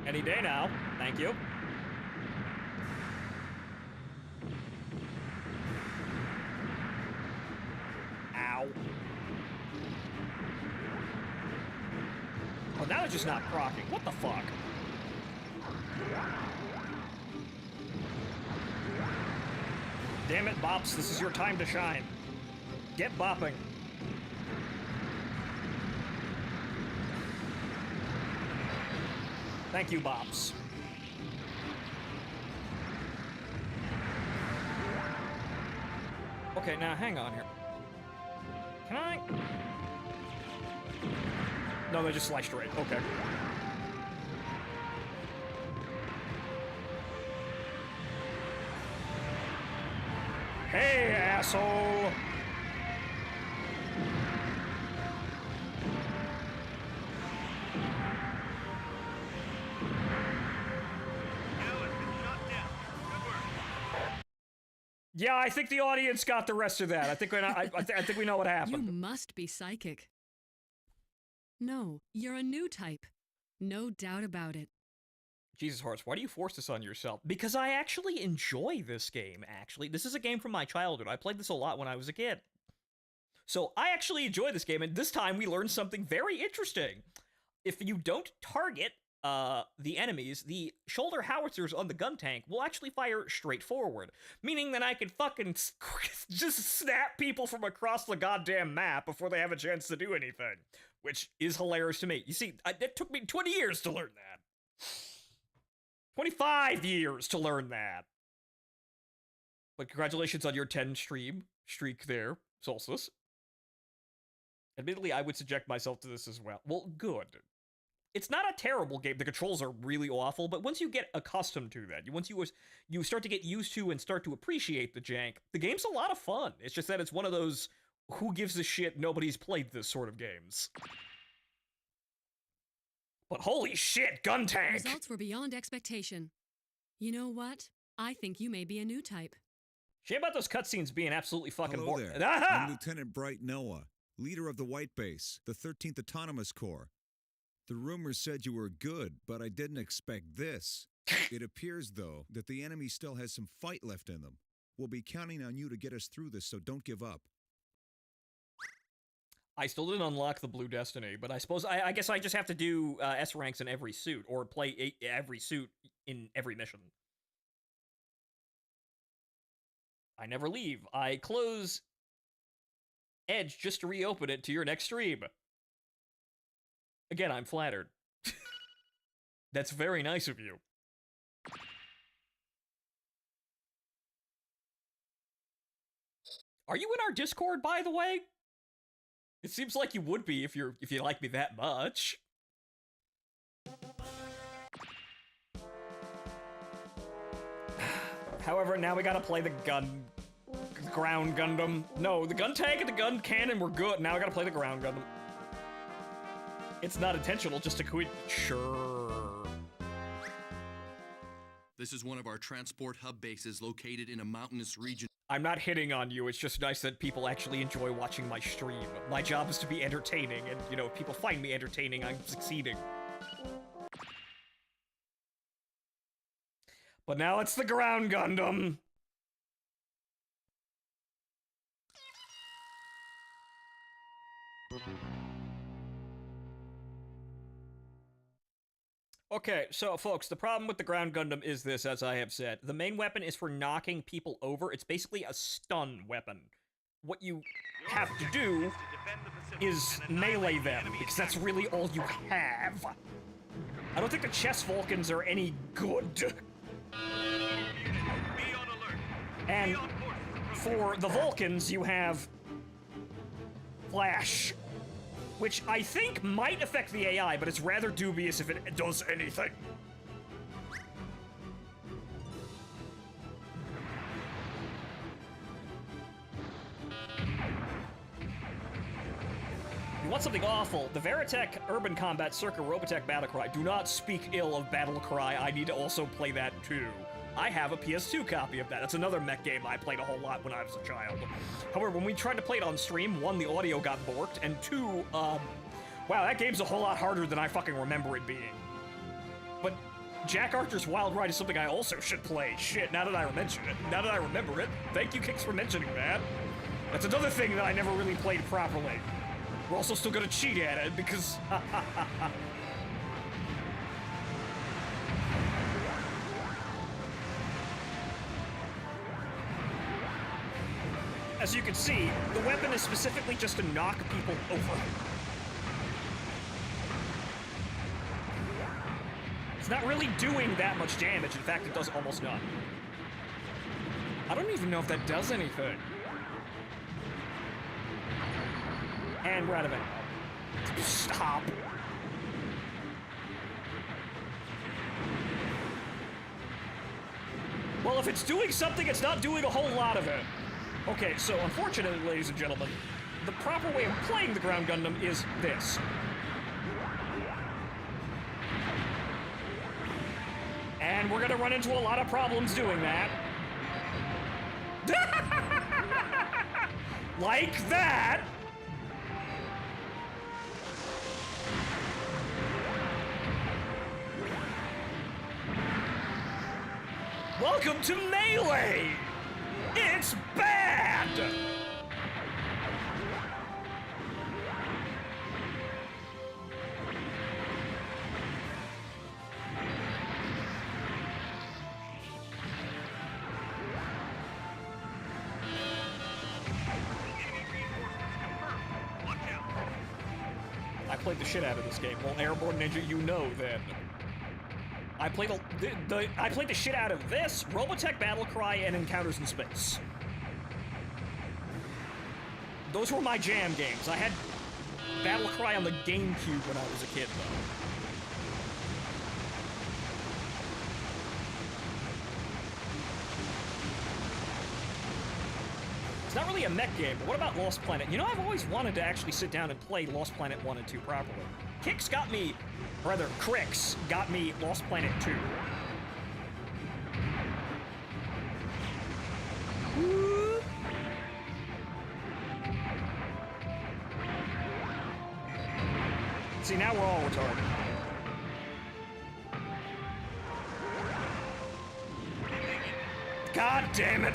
Any day now. Thank you. Ow. Oh, now it's just not proccing. What the fuck? Damn it, Bops. This is your time to shine. Get bopping. Thank you, Bops. Okay, now hang on here. Can I? No, they just sliced right. Okay. Hey, asshole! Yeah, I think the audience got the rest of that. I think I think we know what happened. You must be psychic. No, you're a new type. No doubt about it. Jesus, Horace, why do you force this on yourself? Because I actually enjoy this game, actually. This is a game from my childhood. I played this a lot when I was a kid. So I actually enjoy this game, and this time we learned something very interesting. If you don't target the enemies, the shoulder howitzers on the gun tank will actually fire straight forward, meaning that I can fucking just snap people from across the goddamn map before they have a chance to do anything, which is hilarious to me. You see, it took me 20 years to learn that. 25 years to learn that. But congratulations on your 10 streak there, Solstice. Admittedly, I would subject myself to this as well. Well, good. It's not a terrible game. The controls are really awful, but once you get accustomed to that, once you start to get used to and start to appreciate the jank, the game's a lot of fun. It's just that it's one of those who gives a shit? Nobody's played this sort of games. But holy shit, gun tank! Results were beyond expectation. You know what? I think you may be a new type. Shame about those cutscenes being absolutely fucking Hello boring. there. I'm Lieutenant Bright Noah, leader of the White Base, the 13th Autonomous Corps. The rumors said you were good, but I didn't expect this. It appears, though, that the enemy still has some fight left in them. We'll be counting on you to get us through this, so don't give up. I still didn't unlock the Blue Destiny, but I suppose I guess I just have to do S ranks in every suit, or play every suit in every mission. I never leave. I close Edge just to reopen it to your next stream. Again, I'm flattered. That's very nice of you. Are you in our Discord, by the way? It seems like you would be if you like me that much. However, now we gotta play the ground Gundam. No, the gun tank and the gun cannon were good. Now I gotta play the ground Gundam. It's not intentional, just a sure. This is one of our transport hub bases located in a mountainous region. I'm not hitting on you, it's just nice that people actually enjoy watching my stream. My job is to be entertaining, and, you know, if people find me entertaining, I'm succeeding. But now it's the ground Gundam! Okay, so folks, the problem with the ground Gundam is this, as I have said. The main weapon is for knocking people over. It's basically a stun weapon. What you have to do is melee them, because that's really all you have. I don't think the chest Vulcans are any good. And for the Vulcans, you have Flash, which I think might affect the AI, but it's rather dubious if it does anything. You want something awful? The Veritech Urban Combat Circa Robotech Battlecry. Do not speak ill of Battlecry. I need to also play that too. I have a PS2 copy of that. That's another mech game I played a whole lot when I was a child. However, when we tried to play it on stream, one, the audio got borked, and two, wow, that game's a whole lot harder than I fucking remember it being. But Jack Archer's Wild Ride is something I also should play. Shit, now that I mention it. Now that I remember it. Thank you, Kicks, for mentioning that. That's another thing that I never really played properly. We're also still gonna cheat at it, because... As you can see, the weapon is specifically just to knock people over. It's not really doing that much damage. In fact, it does almost none. I don't even know if that does anything. And we're out of ammo. Stop. Well, if it's doing something, it's not doing a whole lot of it. Okay, so unfortunately, ladies and gentlemen, the proper way of playing the ground Gundam is this. And we're gonna run into a lot of problems doing that. Like that! Welcome to Melee! It's bad! I played the shit out of this game. Well, Airborne Ninja, you know then. I played the shit out of this, Robotech Battlecry, and Encounters in Space. Those were my jam games. I had Battlecry on the GameCube when I was a kid, though. It's not really a mech game, but what about Lost Planet? You know, I've always wanted to actually sit down and play Lost Planet 1 and 2 properly. Krix got me Lost Planet 2. See, now we're all retarded. God damn it!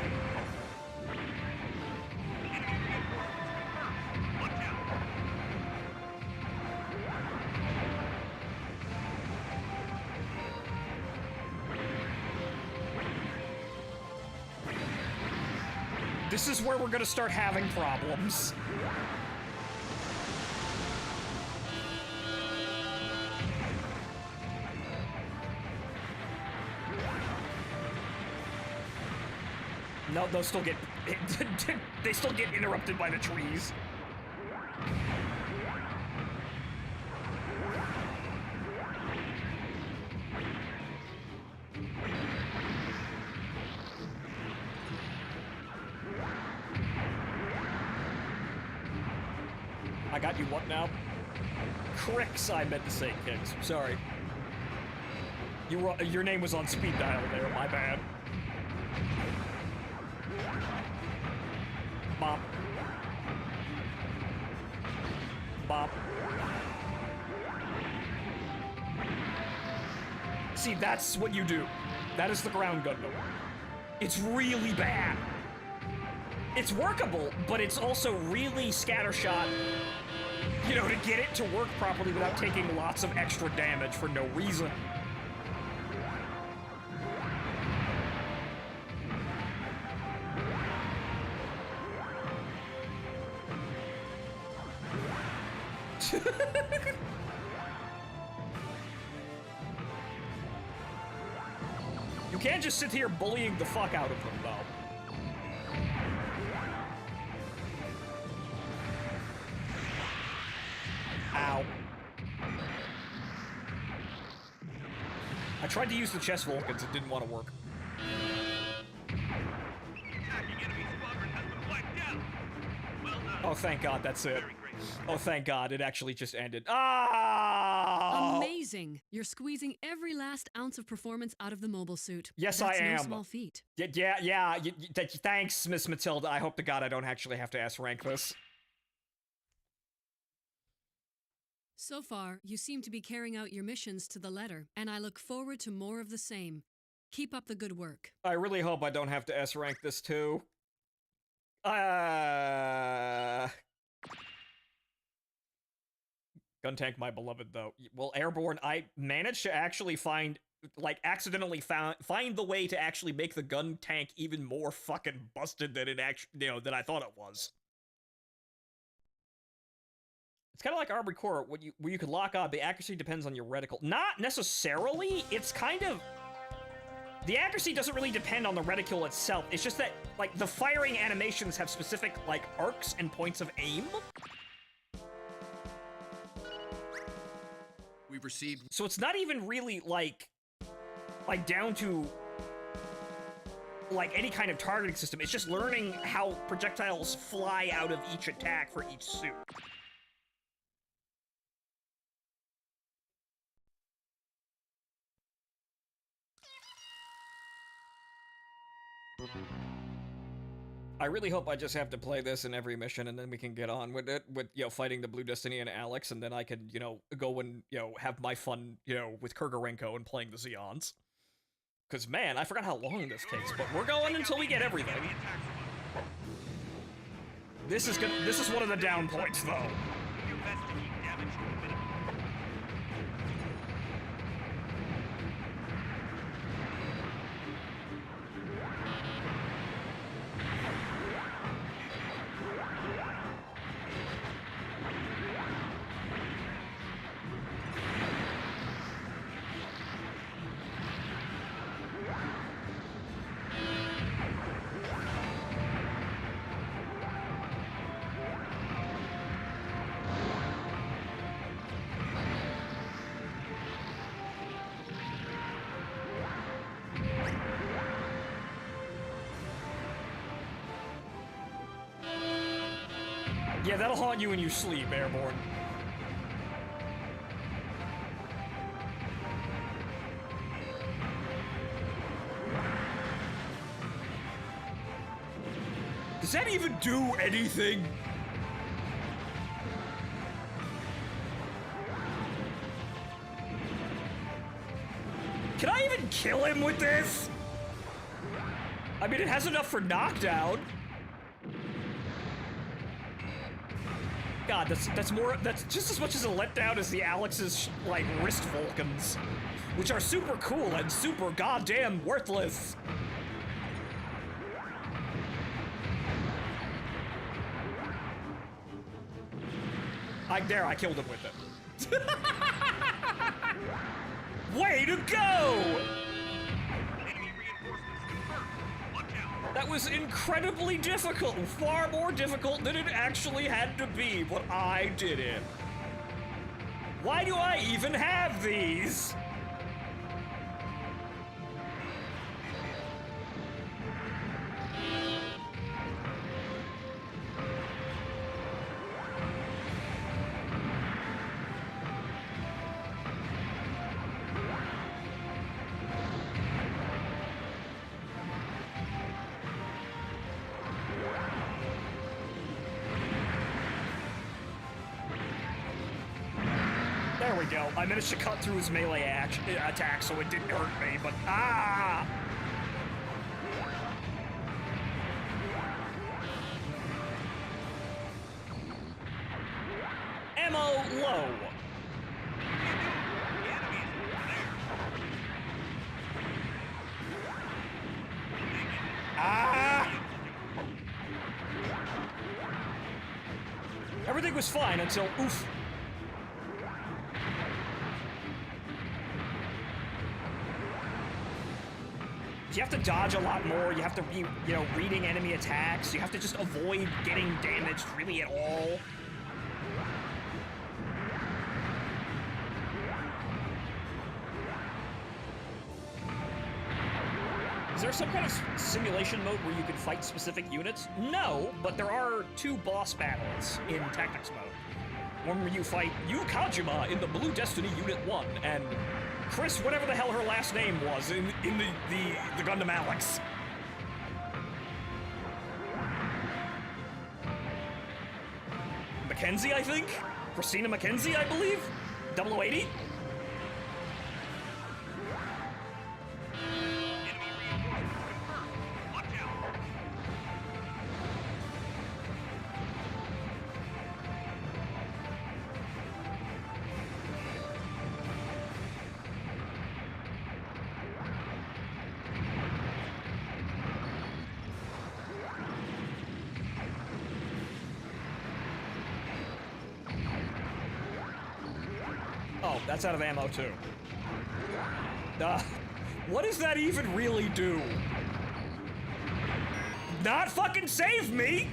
This is where we're gonna start having problems. No, they'll still get... they still get interrupted by the trees. I got you what now? Krix, I meant to say Kix. Sorry. Your name was on speed dial there, my bad. Bop. Bop. See, that's what you do. That is the ground Gundam. It's really bad. It's workable, but it's also really scattershot, you know, to get it to work properly without taking lots of extra damage for no reason. You can't just sit here bullying the fuck out of them, though. Ow. I tried to use the chest Vulcans, it didn't want to work. Oh, thank God, that's it. Oh, thank God, it actually just ended. Ah! Amazing! You're squeezing every last ounce of performance out of the mobile suit. Yes, That's I am. No small feat. Yeah. Thanks, Miss Matilda. I hope to God I don't actually have to S-rank this. So far, you seem to be carrying out your missions to the letter, and I look forward to more of the same. Keep up the good work. I really hope I don't have to S-rank this too. Guntank, my beloved, though. Well, Airborne, I managed to actually accidentally find the way to actually make the gun tank even more fucking busted than it actually, than I thought it was. It's kind of like Armored Core, where you can lock on. The accuracy depends on your reticle. Not necessarily. It's kind of... The accuracy doesn't really depend on the reticule itself. It's just that, the firing animations have specific, arcs and points of aim. We've received... So it's not even really, down to, any kind of targeting system. It's just learning how projectiles fly out of each attack for each suit. I really hope I just have to play this in every mission, and then we can get on with it, with, fighting the Blue Destiny and Alex, and then I can, go and, have my fun, with Kurgarenko and playing the Zeons. Because, man, I forgot how long this takes, but we're going until we get everything. This is one of the down points, though. Yeah, that'll haunt you in your sleep, Airborne. Does that even do anything? Can I even kill him with this? I mean, it has enough for knockdown. God, that's just as much as a letdown as the Alex's, like, wrist Vulcans, which are super cool and super goddamn worthless. I killed him with it. Way to go! That was incredibly difficult, far more difficult than it actually had to be, but I did it. Why do I even have these? There we go. I managed to cut through his melee attack, so it didn't hurt me, but ah! Ammo low. Ah! Everything was fine until oof. You have to dodge a lot more, you have to be, you know, reading enemy attacks, you have to just avoid getting damaged really at all. Is there some kind of simulation mode where you can fight specific units? No, but there are 2 boss battles in Tactics mode. One where you fight Yu Kajima in the Blue Destiny Unit 1, and Chris, whatever the hell her last name was, in the Gundam Alex. Mackenzie, I think? Christina Mackenzie, I believe? 0080? Oh, that's out of ammo too. What does that even really do? Not fucking save me!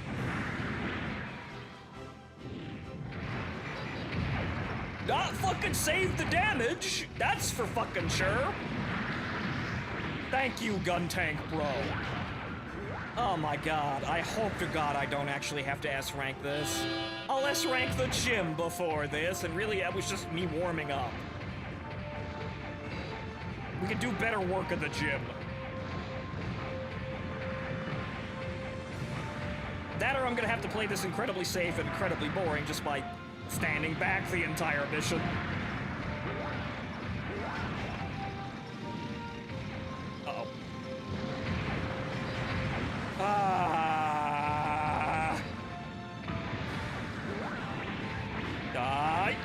Not fucking save the damage! That's for fucking sure! Thank you, Gun Tank Bro. Oh my god, I hope to god I don't actually have to S-rank this. I'll S-rank the gym before this, and really that was just me warming up. We could do better work at the gym. That or I'm gonna have to play this incredibly safe and incredibly boring just by standing back the entire mission. Uh-oh. Die.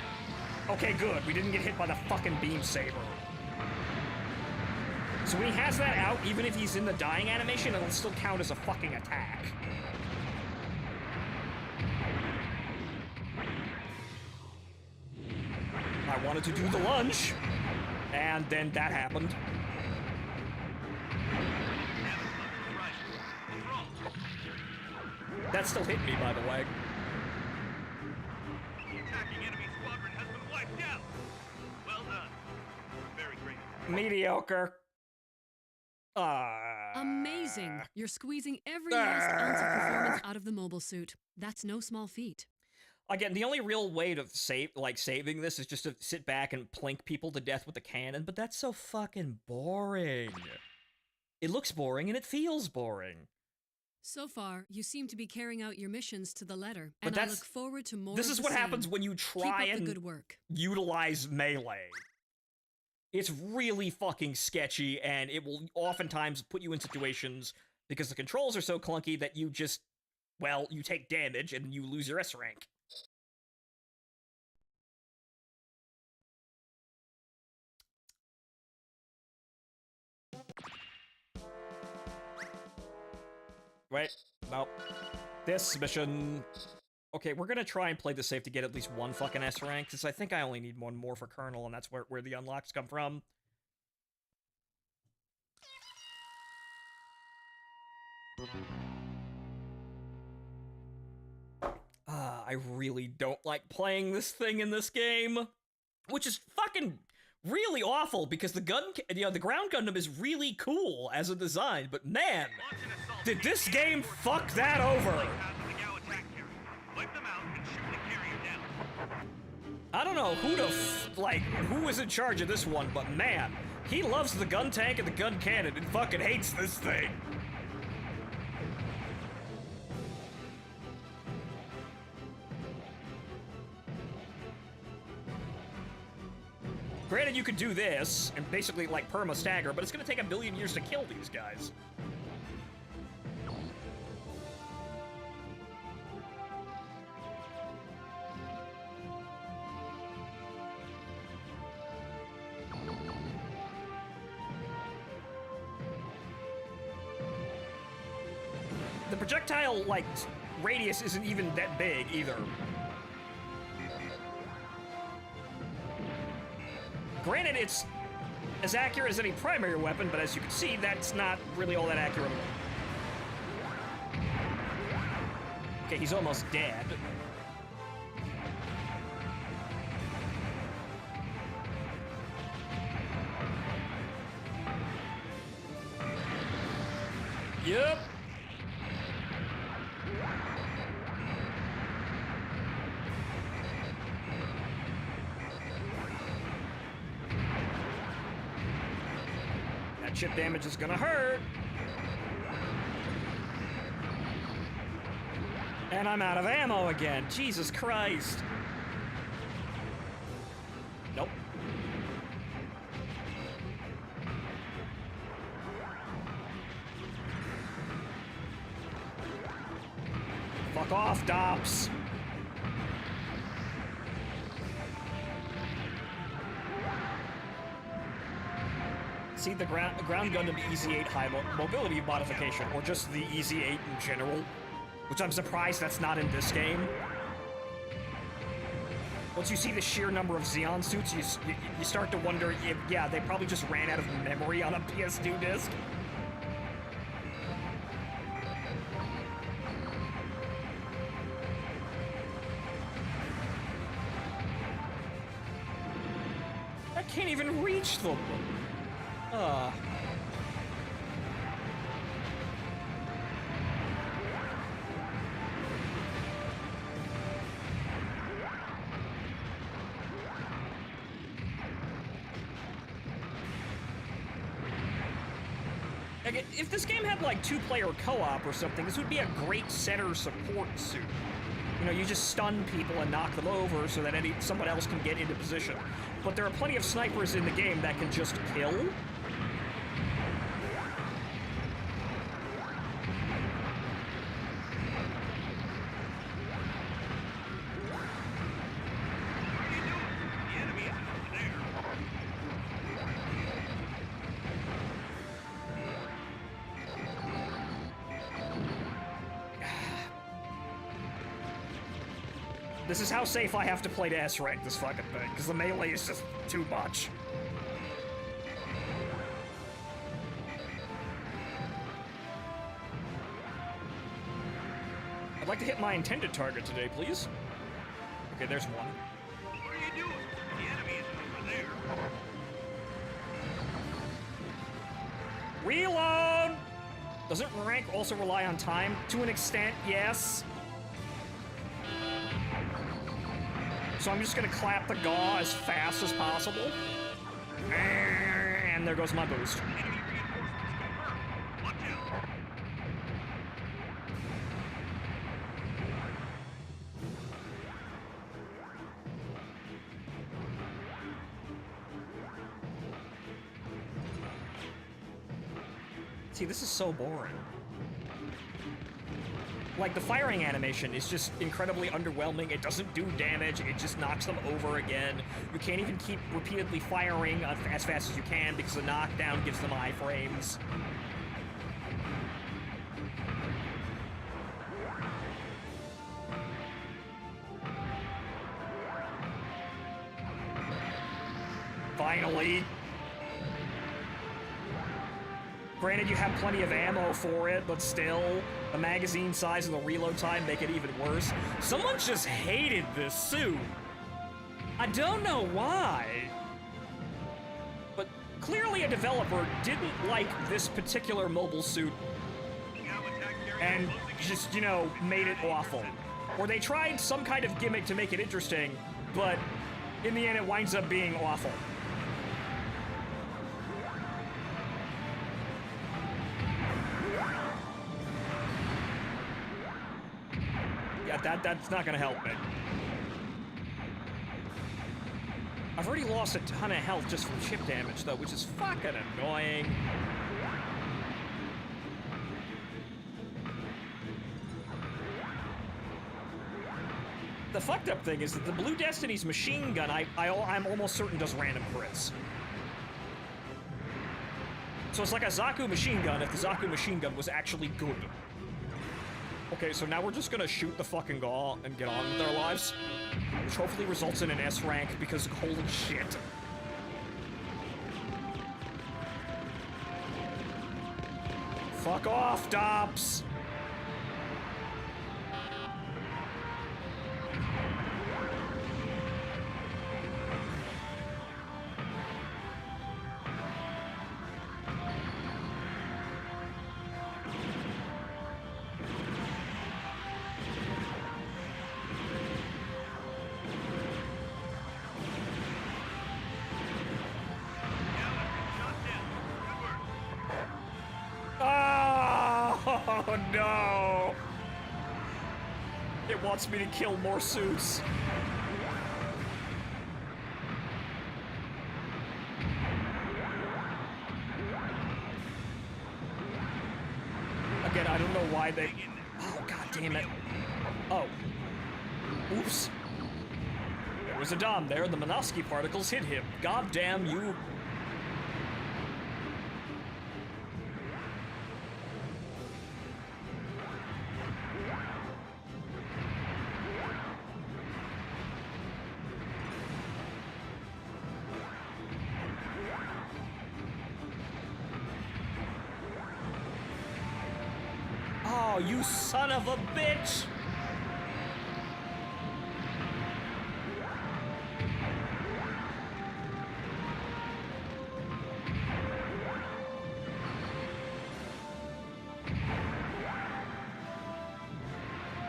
Okay, good. We didn't get hit by the fucking beam saber. So when he has that out, even if he's in the dying animation, it'll still count as a fucking attack. I wanted to do the lunge, and then that happened. That still hit me, by the way. The attacking enemy squadron has been wiped out. Well done. Very great. Mediocre. Amazing! You're squeezing every last ounce of performance out of the mobile suit. That's no small feat. Again, the only real way to saving this is just to sit back and plink people to death with the cannon, but that's so fucking boring. It looks boring and it feels boring. So far, you seem to be carrying out your missions to the letter, But and I look forward to more. This of is the what same. happens when you try Keep up and the good work. utilize melee. It's really fucking sketchy, and it will oftentimes put you in situations because the controls are so clunky that you just, well, you take damage and you lose your S rank. Wait, no. This mission... Okay, we're gonna try and play this safe to get at least one fucking S rank, because I think I only need one more for Colonel, and that's where the unlocks come from. I really don't like playing this thing in this game, which is fucking really awful, because the ground Gundam is really cool as a design, but man, did this game fuck that over. I don't know who is in charge of this one, but man, he loves the gun tank and the gun cannon and fucking hates this thing. Granted, you could do this and basically like perma stagger, but it's gonna take 1 billion years to kill these guys. The projectile, like, radius isn't even that big, either. Granted, it's as accurate as any primary weapon, but as you can see, that's not really all that accurate. Okay, he's almost dead. Yep. That chip damage is gonna hurt. And I'm out of ammo again. Jesus Christ. Nope. Fuck off, Dops. See, the ground Gundam EZ8 high mobility modification, or just the EZ8 in general, which I'm surprised that's not in this game. Once you see the sheer number of Xeon suits, you start to wonder if, yeah, they probably just ran out of memory on a PS2 disc. I can't even reach them. Like, if this game had like 2-player co-op or something, this would be a great center support suit. You know, you just stun people and knock them over so that someone else can get into position. But there are plenty of snipers in the game that can just kill. This is how safe I have to play to S-rank this fucking thing, because the melee is just too much. I'd like to hit my intended target today, please. Okay, there's one. What are you doing? The enemy is over there. Reload! Doesn't rank also rely on time? To an extent, yes. So I'm just gonna clap the gaw as fast as possible. And there goes my boost. See, this is so boring. Like, the firing animation is just incredibly underwhelming. It doesn't do damage. It just knocks them over again. You can't even keep repeatedly firing as fast as you can because the knockdown gives them iframes. Finally. Granted, you have plenty of ammo for it, but still, the magazine size and the reload time make it even worse. Someone just hated this suit. I don't know why. But clearly a developer didn't like this particular mobile suit and just, you know, made it awful. Or they tried some kind of gimmick to make it interesting, but in the end it winds up being awful. Yeah, that's not gonna help me. I've already lost a ton of health just from chip damage, though, which is fucking annoying. The fucked up thing is that the Blue Destiny's machine gun, I'm almost certain does random crits. So it's like a Zaku machine gun if the Zaku machine gun was actually good. Okay, so now we're just gonna shoot the fucking gaw and get on with our lives. Which hopefully results in an S rank because holy shit. Fuck off, Dops! Oh no! It wants me to kill more suits. Again, I don't know why they... Oh, god damn it. Oh. Oops. There was a Dom there, and the Minovsky particles hit him. God damn you. Oh, you son of a bitch!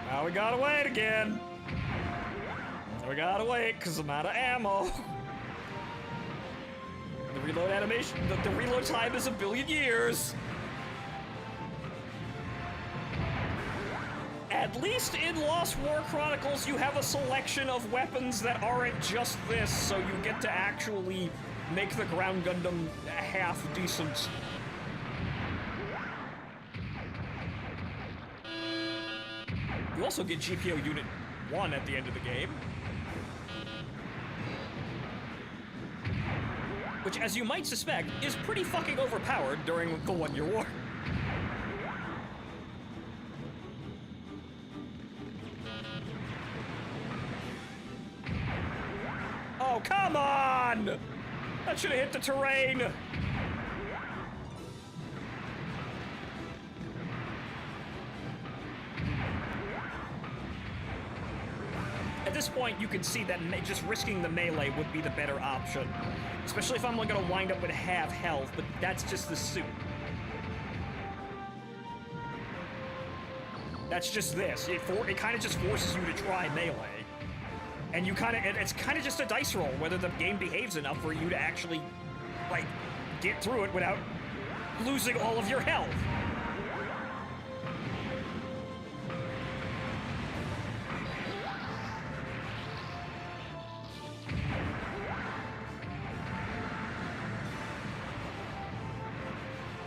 Now we gotta wait again. We gotta wait, because I'm out of ammo. The reload animation, the reload time is 1 billion years. At least in Lost War Chronicles, you have a selection of weapons that aren't just this, so you get to actually make the ground Gundam half decent. You also get GPO Unit 1 at the end of the game. Which, as you might suspect, is pretty fucking overpowered during the 1-year war. Oh, come on! That should have hit the terrain! At this point, you can see that just risking the melee would be the better option. Especially if I'm gonna wind up with half health, but that's just the suit. That's just this. It kind of just forces you to try melee. And you it's kind of just a dice roll whether the game behaves enough for you to actually, like, get through it without losing all of your health.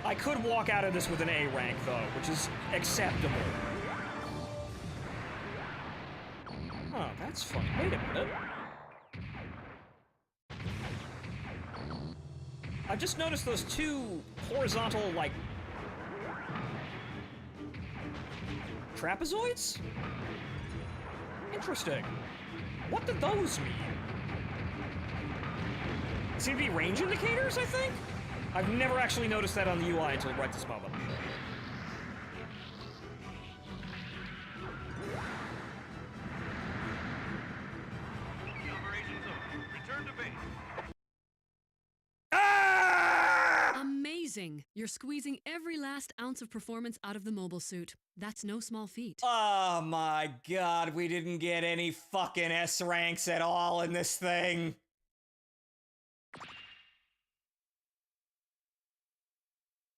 I could walk out of this with an A rank, though, which is acceptable. Huh, that's funny. Wait a minute. I've just noticed those two horizontal, like, trapezoids? Interesting. What do those mean? Seem to be range indicators, I think? I've never actually noticed that on the UI until right this moment. Return to base. Amazing! You're squeezing every last ounce of performance out of the mobile suit. That's no small feat. Oh my god, we didn't get any fucking S ranks at all in this thing.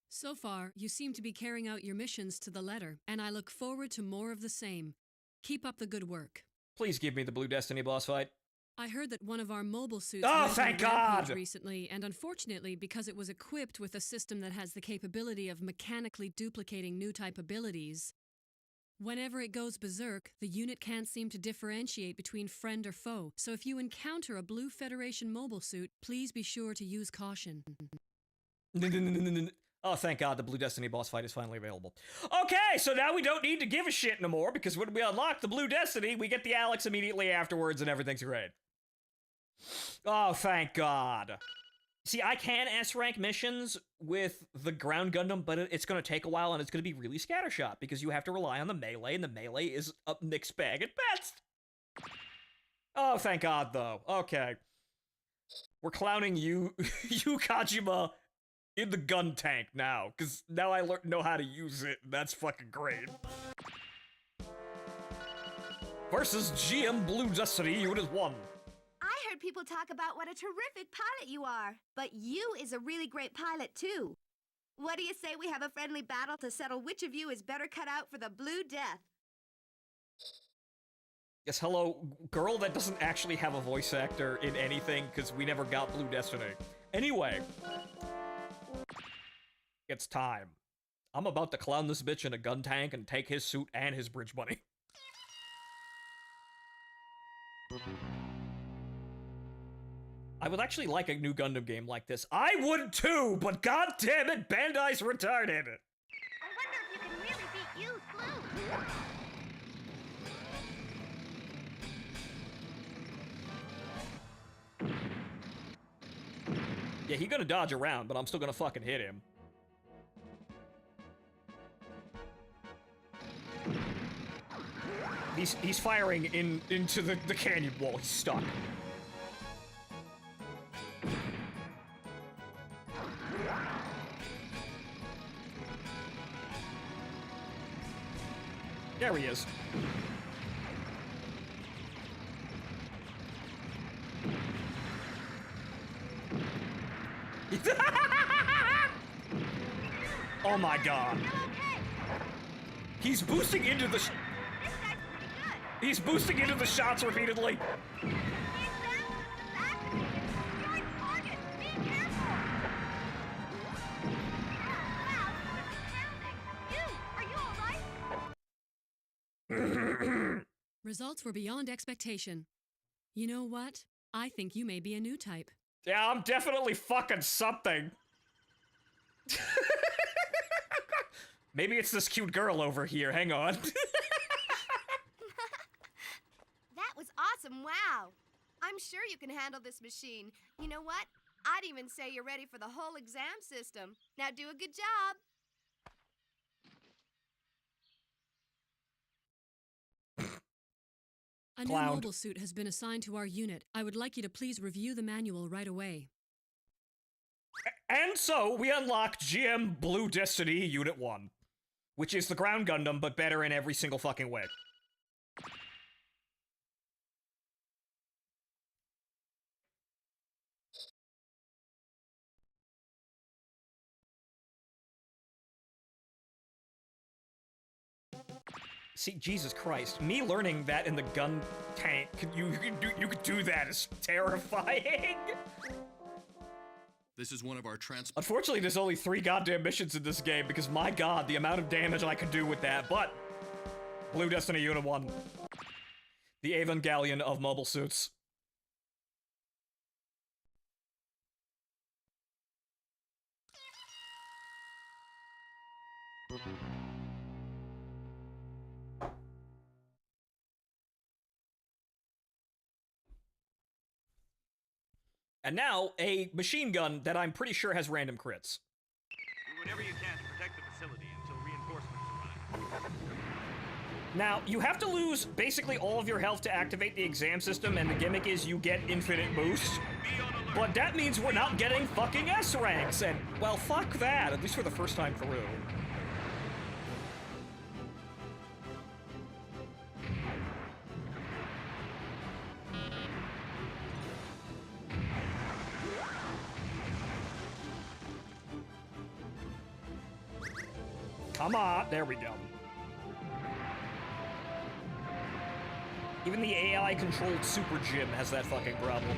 So far, you seem to be carrying out your missions to the letter, and I look forward to more of the same. Keep up the good work. Please give me the Blue Destiny boss fight. I heard that one of our mobile suits Oh, went on thank a rampage God! recently, and unfortunately, because it was equipped with a system that has the capability of mechanically duplicating new type abilities, whenever it goes berserk, the unit can't seem to differentiate between friend or foe. So if you encounter a Blue Federation mobile suit, please be sure to use caution. Oh, thank God, the Blue Destiny boss fight is finally available. Okay, so now we don't need to give a shit no more, because when we unlock the Blue Destiny, we get the Alex immediately afterwards and everything's great. Oh, thank God. See, I can S-rank missions with the ground Gundam, but it's going to take a while and it's going to be really scattershot, because you have to rely on the melee, and the melee is a mixed bag at best. Oh, thank God, though. Okay. We're clowning you, Kajima, in the gun tank now, because now I know how to use it, and that's fucking great. Versus GM Blue Destiny Unit 1. I heard people talk about what a terrific pilot you are, but you is a really great pilot too. What do you say we have a friendly battle to settle which of you is better cut out for the Blue Death? Yes, hello, girl that doesn't actually have a voice actor in anything, because we never got Blue Destiny. Anyway. It's time. I'm about to clown this bitch in a gun tank and take his suit and his bridge money. I would actually like a new Gundam game like this. I would too, but god damn it, Bandai's retarded. I wonder if you can really beat you, Blue. Yeah, he's gonna dodge around, but I'm still gonna fucking hit him. He's firing into the canyon wall. He's stuck. There he is. Oh my god. He's boosting into the He's boosting into the shots repeatedly. Results were beyond expectation. You know what? I think you may be a new type. Yeah, I'm definitely fucking something. Maybe it's this cute girl over here. Hang on. That was awesome, wow. I'm sure you can handle this machine. You know what? I'd even say you're ready for the whole exam system. Now do a good job. A new mobile suit has been assigned to our unit. I would like you to please review the manual right away. And so, we unlock GM Blue Destiny Unit 1. Which is the ground Gundam, but better in every single fucking way. See, Jesus Christ, me learning that in the gun tank, you could do that is terrifying. This is one of our Unfortunately, there's only 3 goddamn missions in this game because, my god, the amount of damage I could do with that, but... Blue Destiny Unit 1. The Evangelion of mobile suits. And now, a machine gun that I'm pretty sure has random crits. Do whatever you can to protect the facility until reinforcements arrive. Now, you have to lose basically all of your health to activate the exam system, and the gimmick is you get infinite boosts. But that means we're not getting fucking S ranks, and, well, fuck that, at least for the first time through. Come on, there we go. Even the AI-controlled Super Gym has that fucking problem.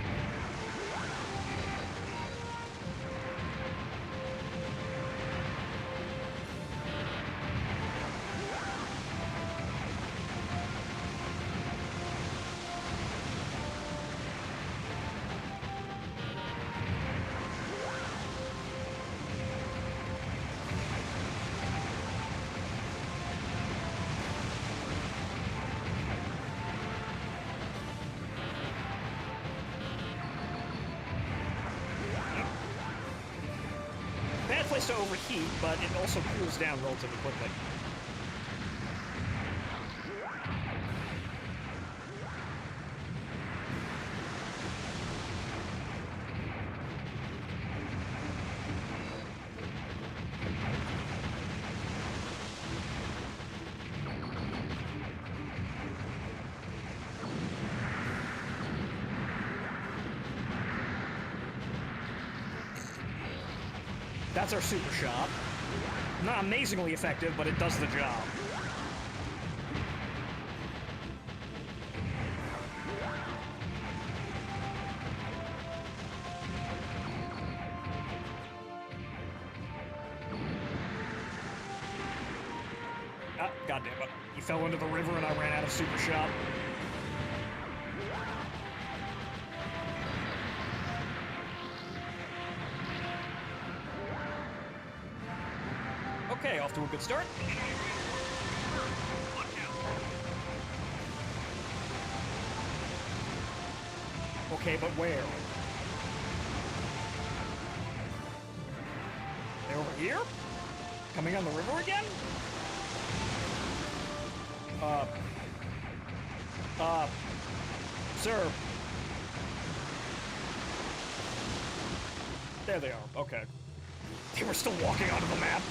Bad place to overheat, but it also cools down relatively quickly. That's our super shot. Not amazingly effective, but it does the job. Ah, goddammit. He fell into the river and I ran out of super shot. Okay, off to a good start. Okay, but where? They over here? Coming on the river again? Sir. There they are, okay. They were still walking onto the map.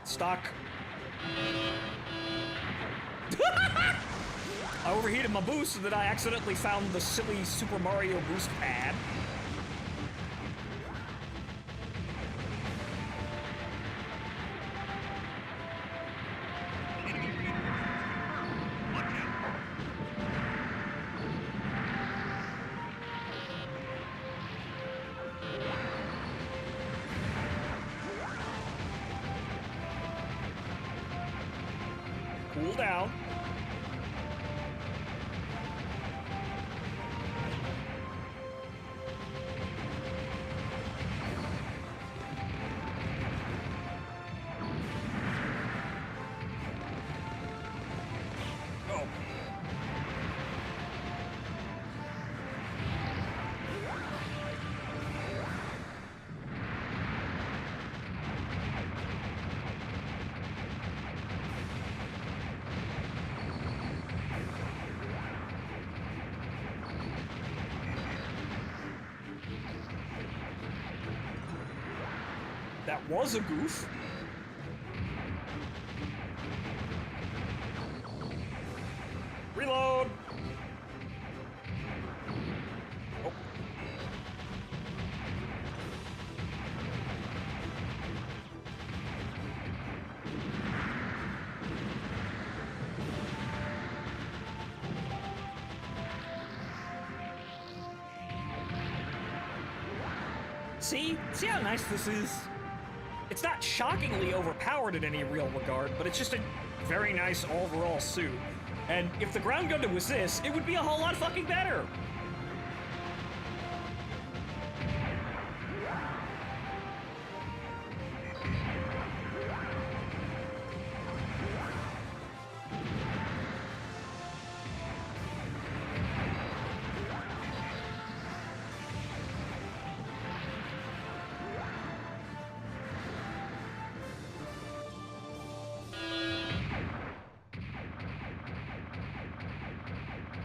Stock. I overheated my boost and then I accidentally found the silly Super Mario boost pad. Cool down. Oh. That was a goof. Reload. Oh. See how nice this is? It's not shockingly overpowered in any real regard, but it's just a very nice overall suit. And if the ground Gundam was this, it would be a whole lot fucking better.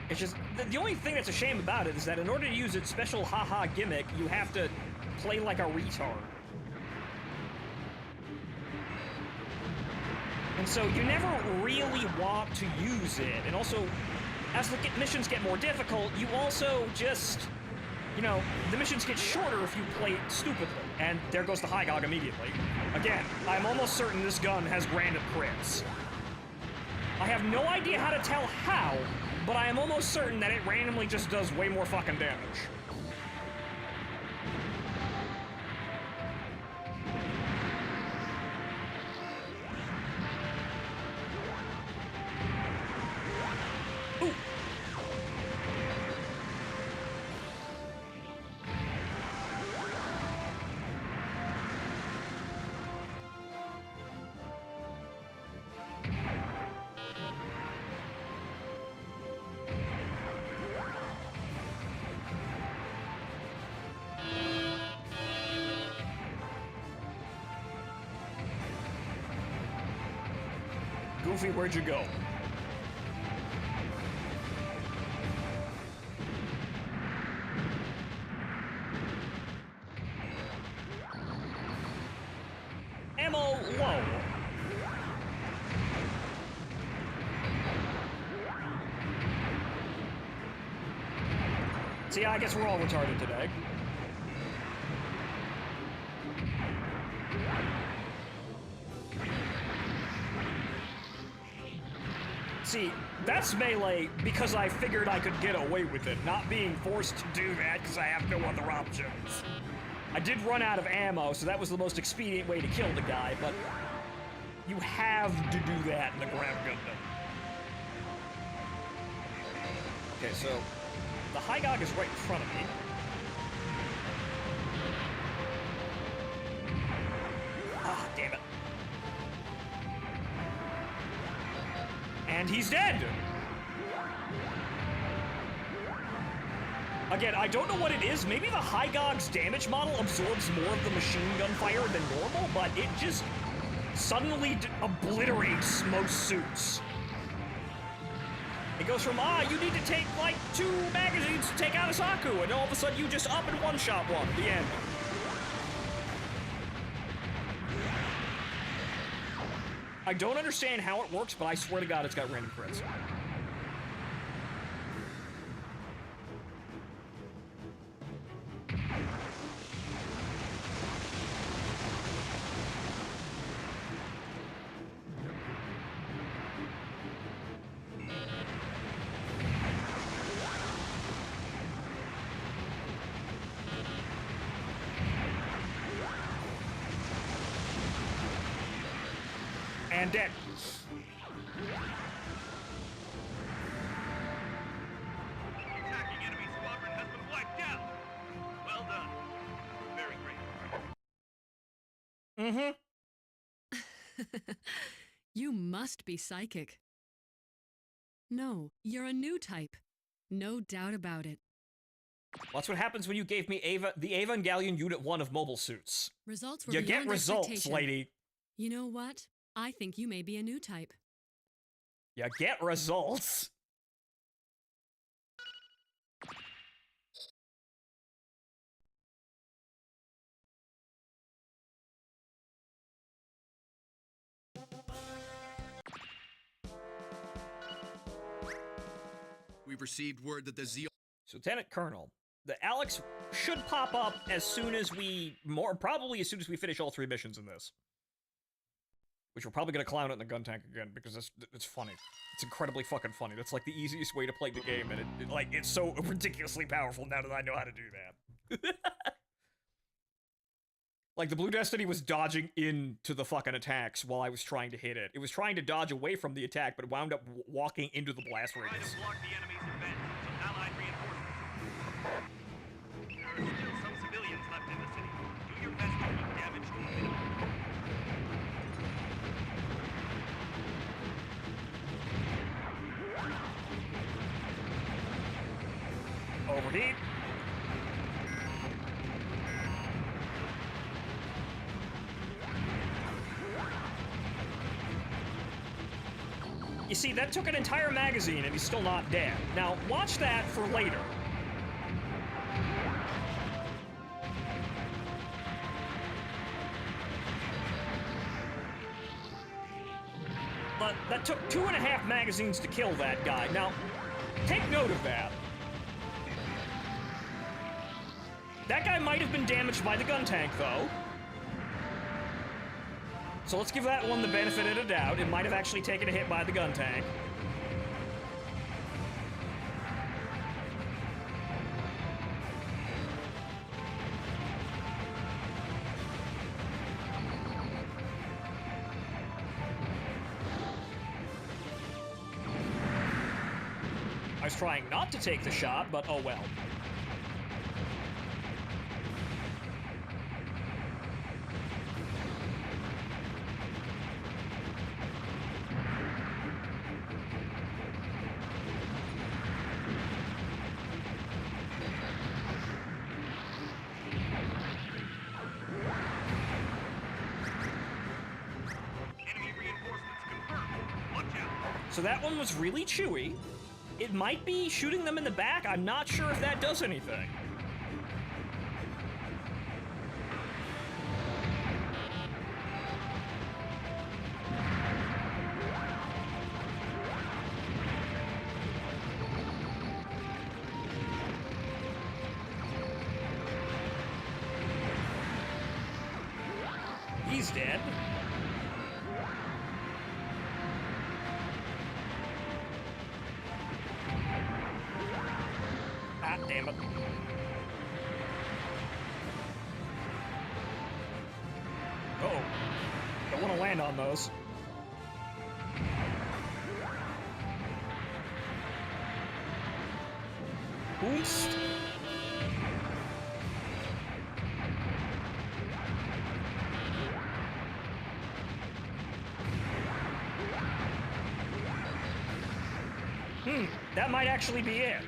It's just, the only thing that's a shame about it is that in order to use its special haha gimmick, you have to play like a retard. And so you never really want to use it. And also, as the missions get more difficult, you also just, you know, the missions get shorter if you play it stupidly. And there goes the Hygog immediately. Again, I'm almost certain this gun has random crits. I have no idea how to tell how, but I am almost certain that it randomly just does way more fucking damage. Ooh. Goofy, where'd you go? Ammo low. See, I guess we're all retarded today. See, that's melee because I figured I could get away with it, not being forced to do that because I have no other options. I did run out of ammo, so that was the most expedient way to kill the guy, but you have to do that in the ground Gundam. Okay, so the Hygog is right in front of me. Ah, damn it. And he's dead! Again, I don't know what it is. Maybe the Hygog's damage model absorbs more of the machine gun fire than normal, but it just suddenly obliterates most suits. It goes from, you need to take, like, 2 magazines to take out a Saku, and all of a sudden you just up and one-shot one. The end. I don't understand how it works, but I swear to God it's got random crits. And dead. Attacking enemy squadron has been wiped out. Well done. Very great. Mm-hmm. You must be psychic. No, you're a new type. No doubt about it. Well, that's what happens when you gave me the Evangelion Unit 1 of mobile suits. Results were You beyond get results, expectation. lady. You know what? I think you may be a new type. You get results. We we've received word that the Zeon... So, Lieutenant Colonel, the Alex should pop up as soon as probably as soon as we finish all 3 missions in this. Which we're probably gonna clown it in the gun tank again, because it's funny. It's incredibly fucking funny. That's like the easiest way to play the game, and it's so ridiculously powerful now that I know how to do that. Like, the Blue Destiny was dodging into the fucking attacks while I was trying to hit it. It was trying to dodge away from the attack, but wound up walking into the blast radius. Try to block the enemy's advance with allied reinforcements. There are still some civilians left in the city. Do your best to keep damage to a minimum. Overheat. You see, that took an entire magazine and he's still not dead. Now, watch that for later. But that took 2.5 magazines to kill that guy. Now, take note of that. That guy might have been damaged by the gun tank, though. So let's give that one the benefit of the doubt. It might have actually taken a hit by the gun tank. I was trying not to take the shot, but oh well. So that one was really chewy. It might be shooting them in the back. I'm not sure if that does anything. He's dead. Ah, damn it. Uh-oh. Don't want to land on those. Boost. That might actually be it.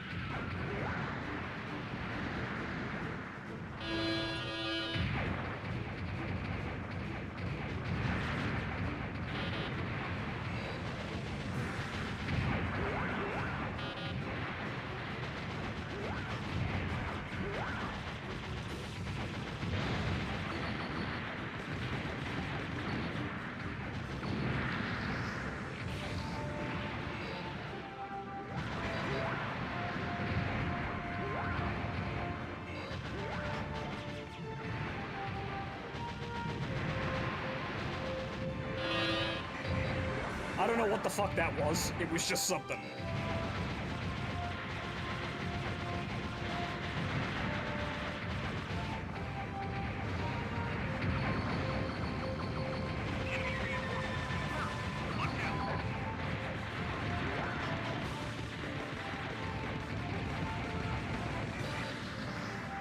I don't know what the fuck that was. It was just something.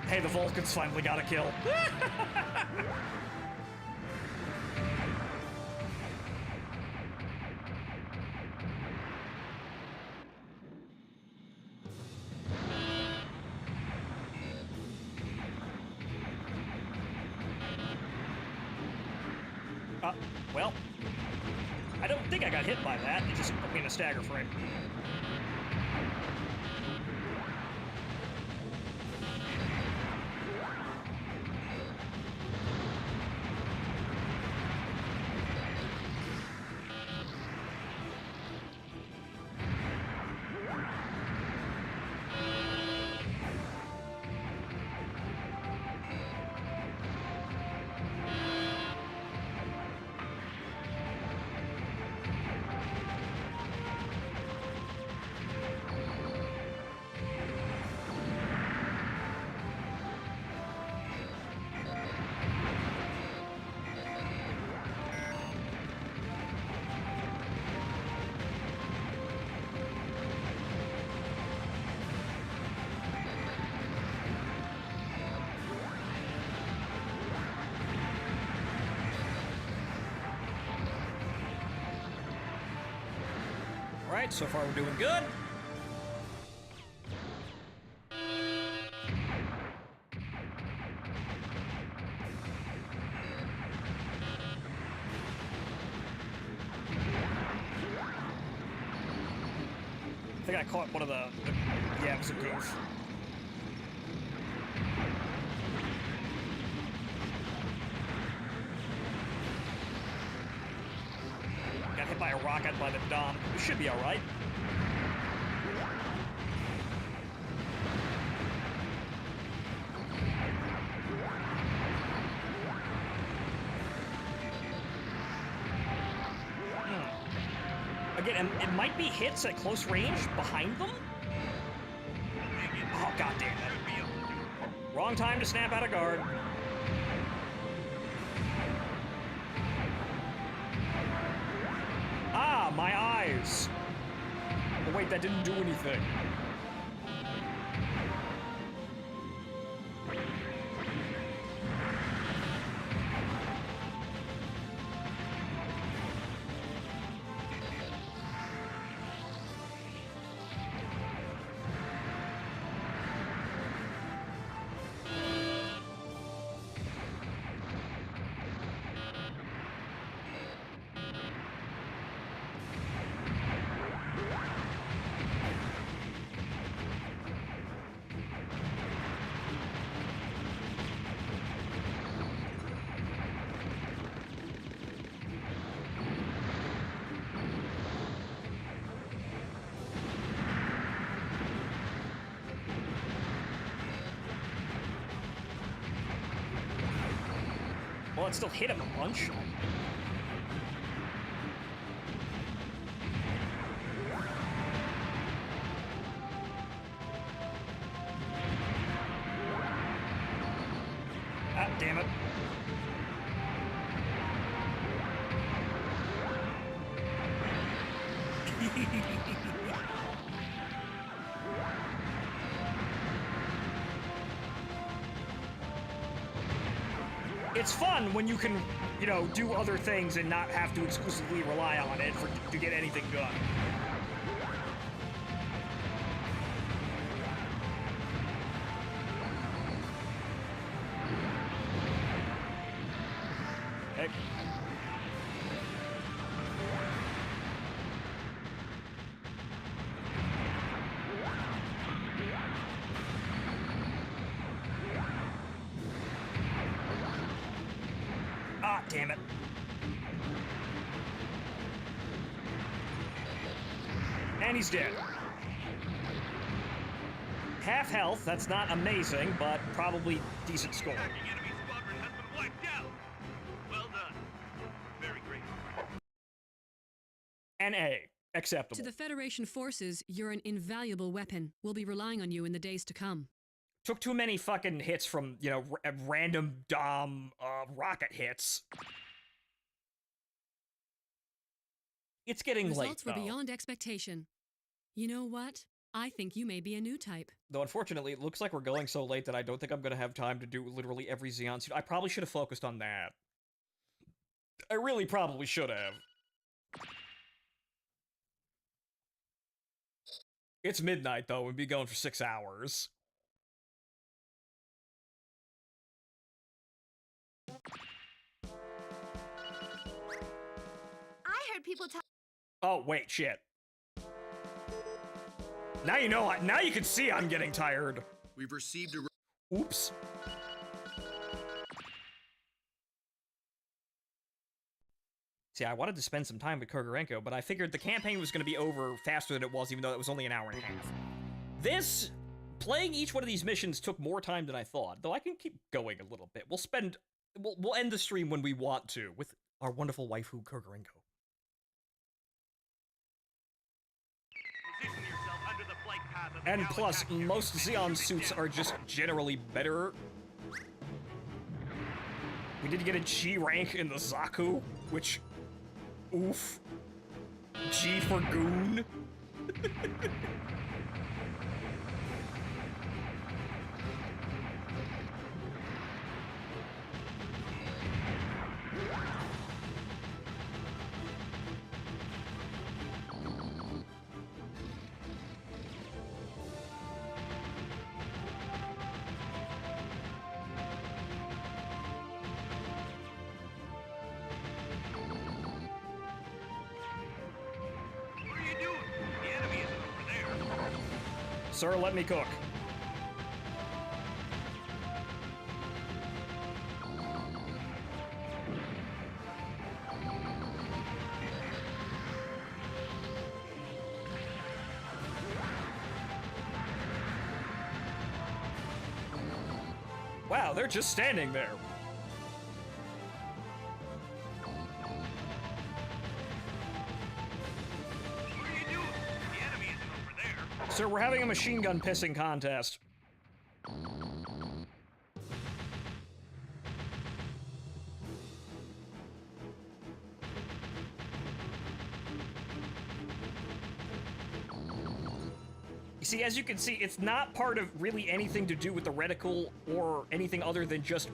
Hey, the Vulcans finally got a kill. Well, I don't think I got hit by that. It just put me in a stagger frame. Alright, so far we're doing good. I think I caught one of the yeah, it was a goof. Got hit by a rocket by the Dom. We should be alright. Again, it might be hits at close range behind them? Oh, god damn it. Wrong time to snap out of guard. Ah, my eyes. Oh, wait, that didn't do anything. Well, it still hit him a bunch. Ah, damn it. It's fun when you can, you know, do other things and not have to exclusively rely on it to get anything done. Okay. Ah, damn it. And he's dead. Half health, that's not amazing, but probably decent score. Enemy squadron has been wiped out. Well done. Very great. An A. Acceptable. To the Federation forces, you're an invaluable weapon. We'll be relying on you in the days to come. Took too many fucking hits from, you know, random Dom rocket hits. It's getting late, Results were though. beyond expectation. You know what? I think you may be a new type. Though, unfortunately, it looks like we're going so late that I don't think I'm going to have time to do literally every Xeon suit. I probably should have focused on that. I really probably should have. It's midnight, though. We'll be going for 6 hours. I heard people talk. Oh, wait, shit. Now you know, now you can see I'm getting tired. We've received a... Oops. See, I wanted to spend some time with Kogorenko, but I figured the campaign was going to be over faster than it was, even though it was only an hour and a half. This, playing each one of these missions took more time than I thought, though I can keep going a little bit. We'll end the stream when we want to, with our wonderful waifu, Kogorenko. Position yourself under the flight path of And plus, most Xeon suits are just generally better. We did get a G rank in the Zaku, which... Oof. G for goon. Sir, let me cook. Wow, they're just standing there. Sir, we're having a machine gun pissing contest. You see, as you can see, it's not part of really anything to do with the reticle or anything other than just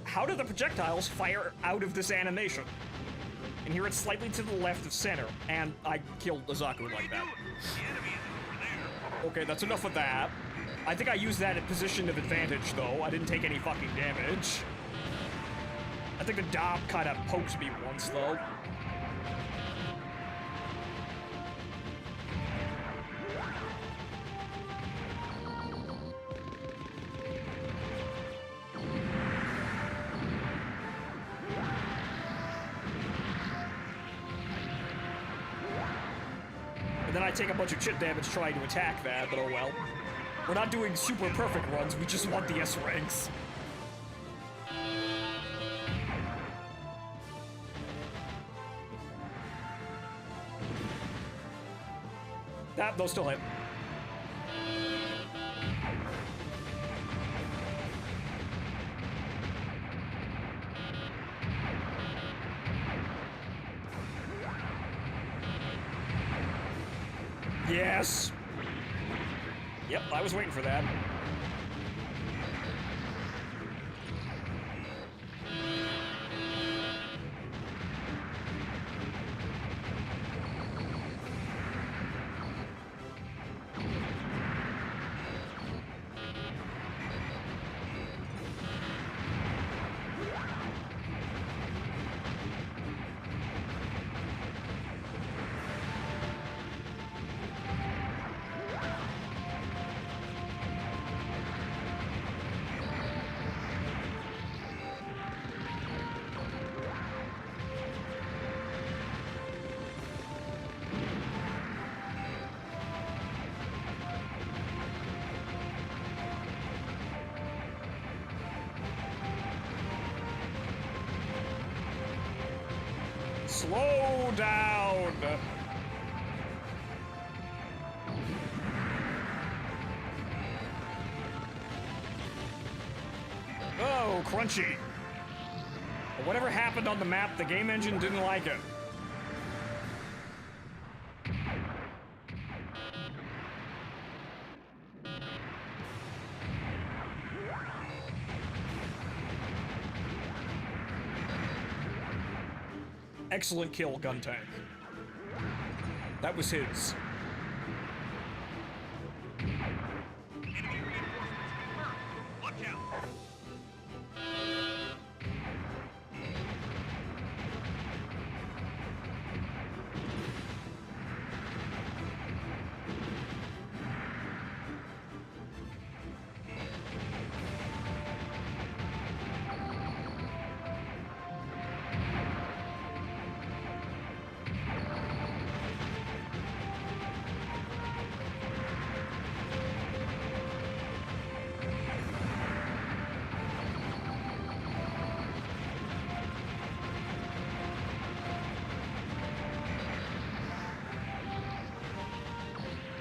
how do the projectiles fire out of this animation? And here it's slightly to the left of center, and I killed Azaku like that. Okay, that's enough of that. I think I used that at position of advantage, though. I didn't take any fucking damage. I think the Dob kind of poked me once, though. And then I take a bunch of chip damage trying to attack that, but oh well. We're not doing super perfect runs, we just want the S ranks. Those still hit. Yes! Yep, I was waiting for that. Slow down! Oh, crunchy. But whatever happened on the map, the game engine didn't like it. Excellent kill, Gun Tank. That was his. Watch out!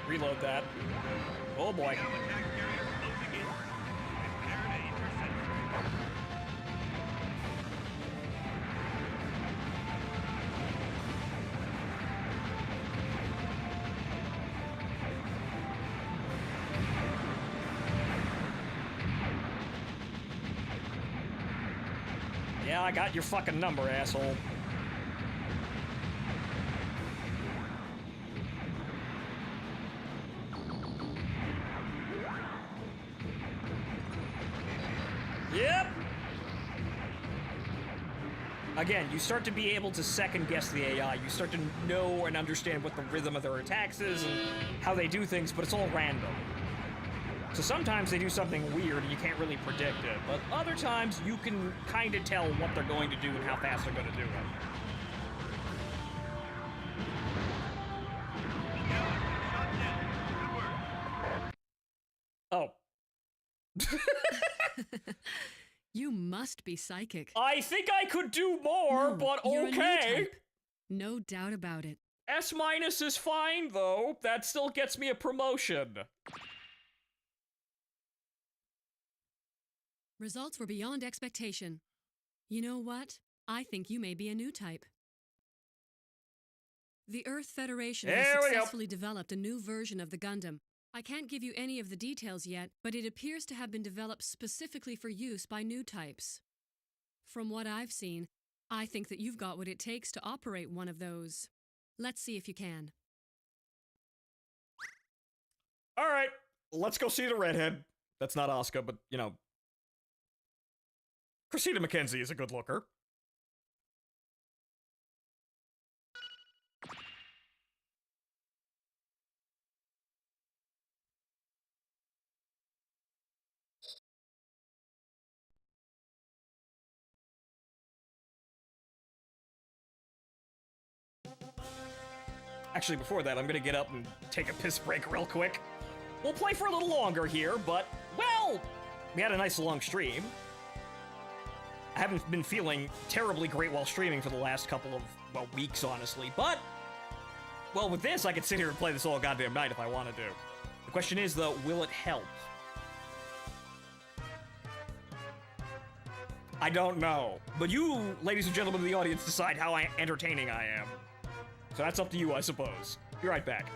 Reload that. Oh boy. Yeah, I got your fucking number, asshole. Yep! Again, you start to be able to second guess the AI. You start to know and understand what the rhythm of their attacks is and how they do things, but it's all random. So sometimes they do something weird and you can't really predict it, but other times you can kind of tell what they're going to do and how fast they're going to do it. Oh. You must be psychic. I think I could do more, No, but you're a new okay. type. No doubt about it. S- is fine, though. That still gets me a promotion. Results were beyond expectation. You know what? I think you may be a new type. The Earth Federation has There we go. successfully developed a new version of the Gundam. I can't give you any of the details yet, but it appears to have been developed specifically for use by new types. From what I've seen, I think that you've got what it takes to operate one of those. Let's see if you can. All right, let's go see the redhead. That's not Asuka, but, you know. Christina McKenzie is a good looker. Actually, before that, I'm gonna get up and take a piss break real quick. We'll play for a little longer here, but, well, we had a nice long stream. I haven't been feeling terribly great while streaming for the last couple of, well, weeks, honestly, but, well, with this, I could sit here and play this all goddamn night if I wanted to. The question is, though, will it help? I don't know. But you, ladies and gentlemen of the audience, decide how entertaining I am. So that's up to you, I suppose. Be right back.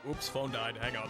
Oops, phone died. Hang on.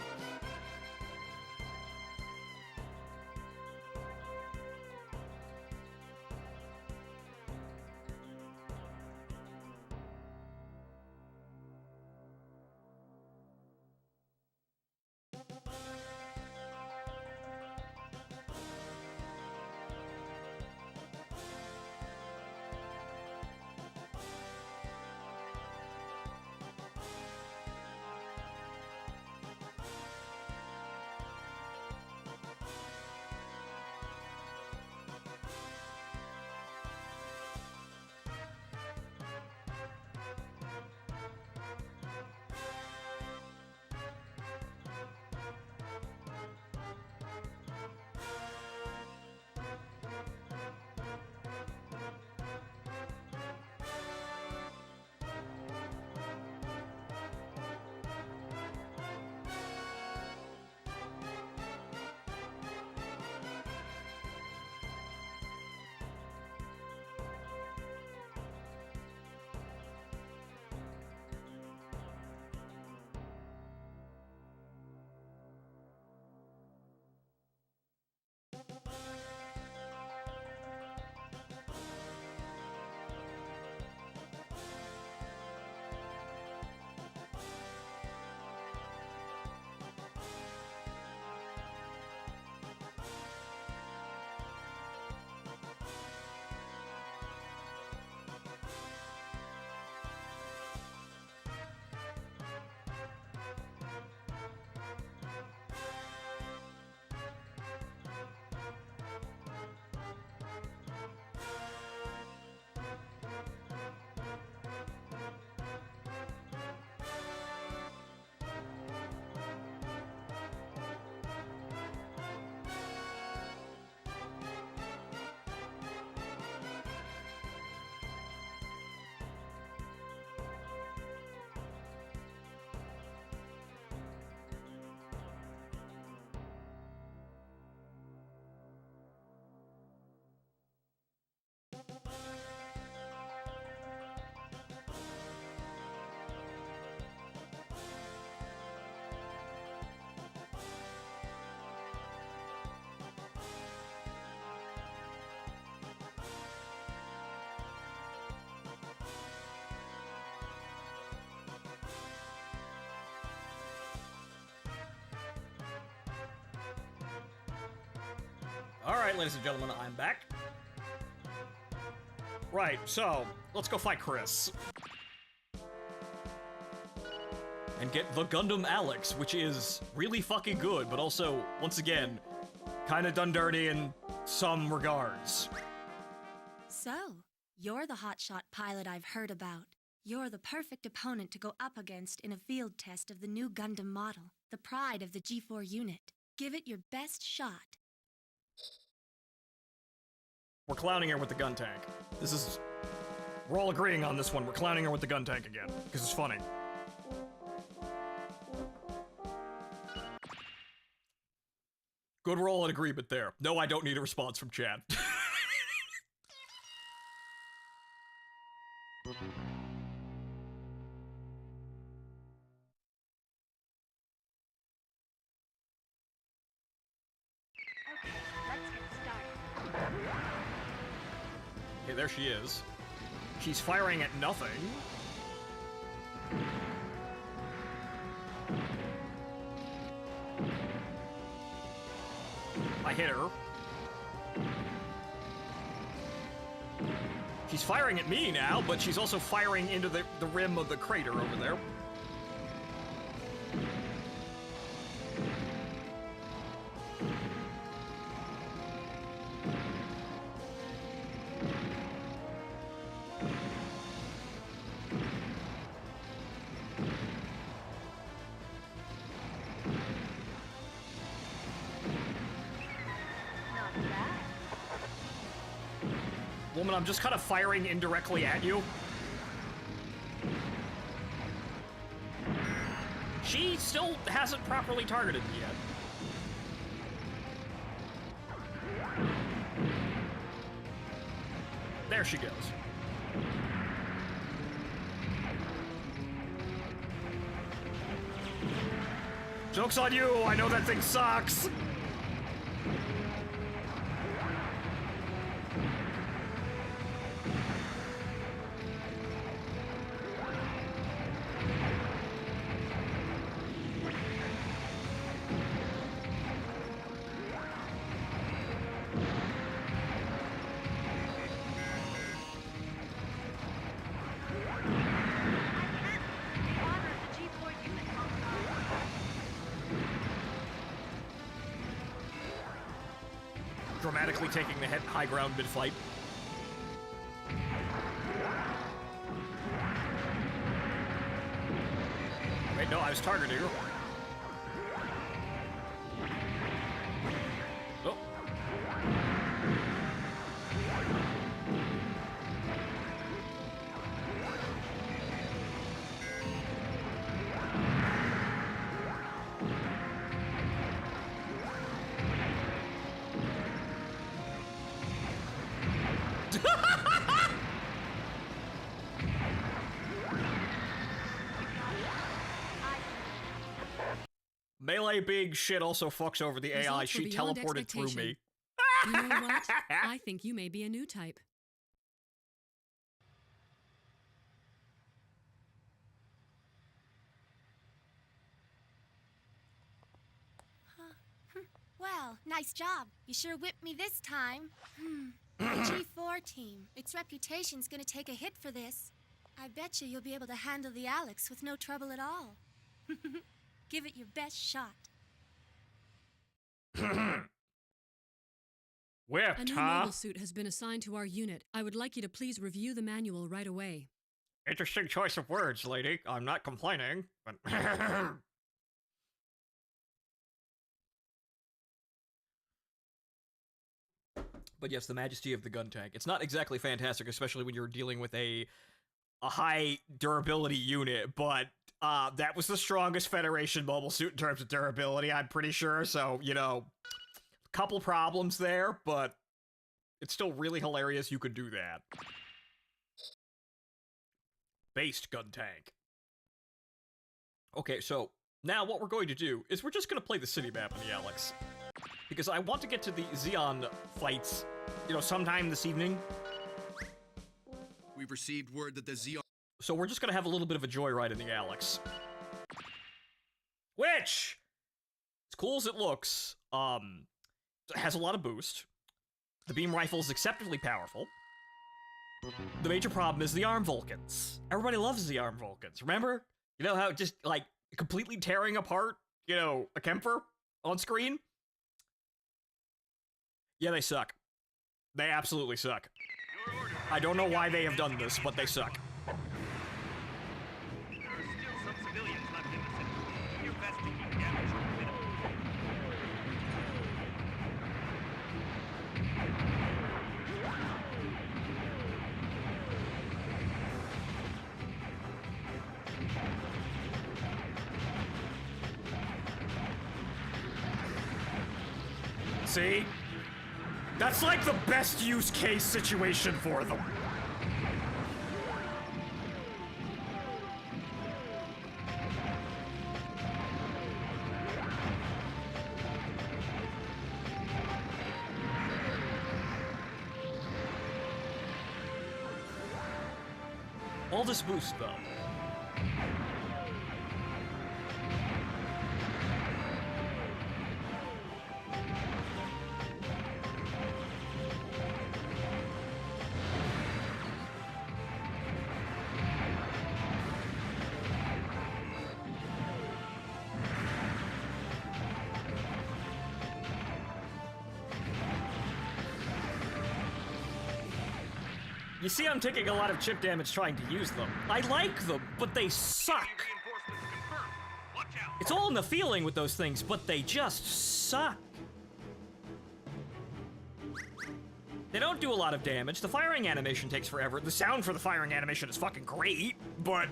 Alright, ladies and gentlemen, I'm back. Right, so, let's go fight Chris. And get the Gundam Alex, which is really fucking good, but also, once again, kinda done dirty in some regards. So, you're the hotshot pilot I've heard about. You're the perfect opponent to go up against in a field test of the new Gundam model, the pride of the G4 unit. Give it your best shot. We're clowning her with the gun tank. We're all agreeing on this one. We're clowning her with the gun tank again, because it's funny. Good, we're all in agreement there. No, I don't need a response from Chad. Okay, there she is. She's firing at nothing. I hit her. She's firing at me now, but she's also firing into the rim of the crater over there. Woman, I'm just kind of firing indirectly at you. She still hasn't properly targeted me yet. There she goes. Joke's on you! I know that thing sucks! Dramatically taking the high ground mid-fight. Wait, no, I was targeting her. Oh. Melee big shit also fucks over the AI. Results were She beyond teleported through me. You know what? I think you may be a new type. Well, nice job. You sure whipped me this time. The G4 team. Its reputation's gonna take a hit for this. I bet you'll be able to handle the Alex with no trouble at all. Give it your best shot. Whipped, A new huh? mobile suit has been assigned to our unit. I would like you to please review the manual right away. Interesting choice of words, lady. I'm not complaining, but... But yes, the majesty of the gun tank. It's not exactly fantastic, especially when you're dealing with a high durability unit, but that was the strongest Federation mobile suit in terms of durability, I'm pretty sure, so, you know, couple problems there, but it's still really hilarious you could do that. Based gun tank. Okay, so now what we're going to do is we're just going to play the city map on the Alex. Because I want to get to the Xeon fights, you know, sometime this evening. We've received word that the Xeon... So we're just going to have a little bit of a joyride in the Alex. Which, as cool as it looks, has a lot of boost. The beam rifle is exceptionally powerful. The major problem is the arm Vulcans. Everybody loves the arm Vulcans. Remember? You know how just, like, completely tearing apart, you know, a Kemper on screen? Yeah, they suck. They absolutely suck. I don't know why they have done this, but they suck. There are still some civilians left in the city. Do your best to keep damage to a minimum. See? That's like the best use case situation for them. All this boost, though. You see, I'm taking a lot of chip damage trying to use them. I like them, but they suck. It's all in the feeling with those things, but they just suck. They don't do a lot of damage. The firing animation takes forever. The sound for the firing animation is fucking great, but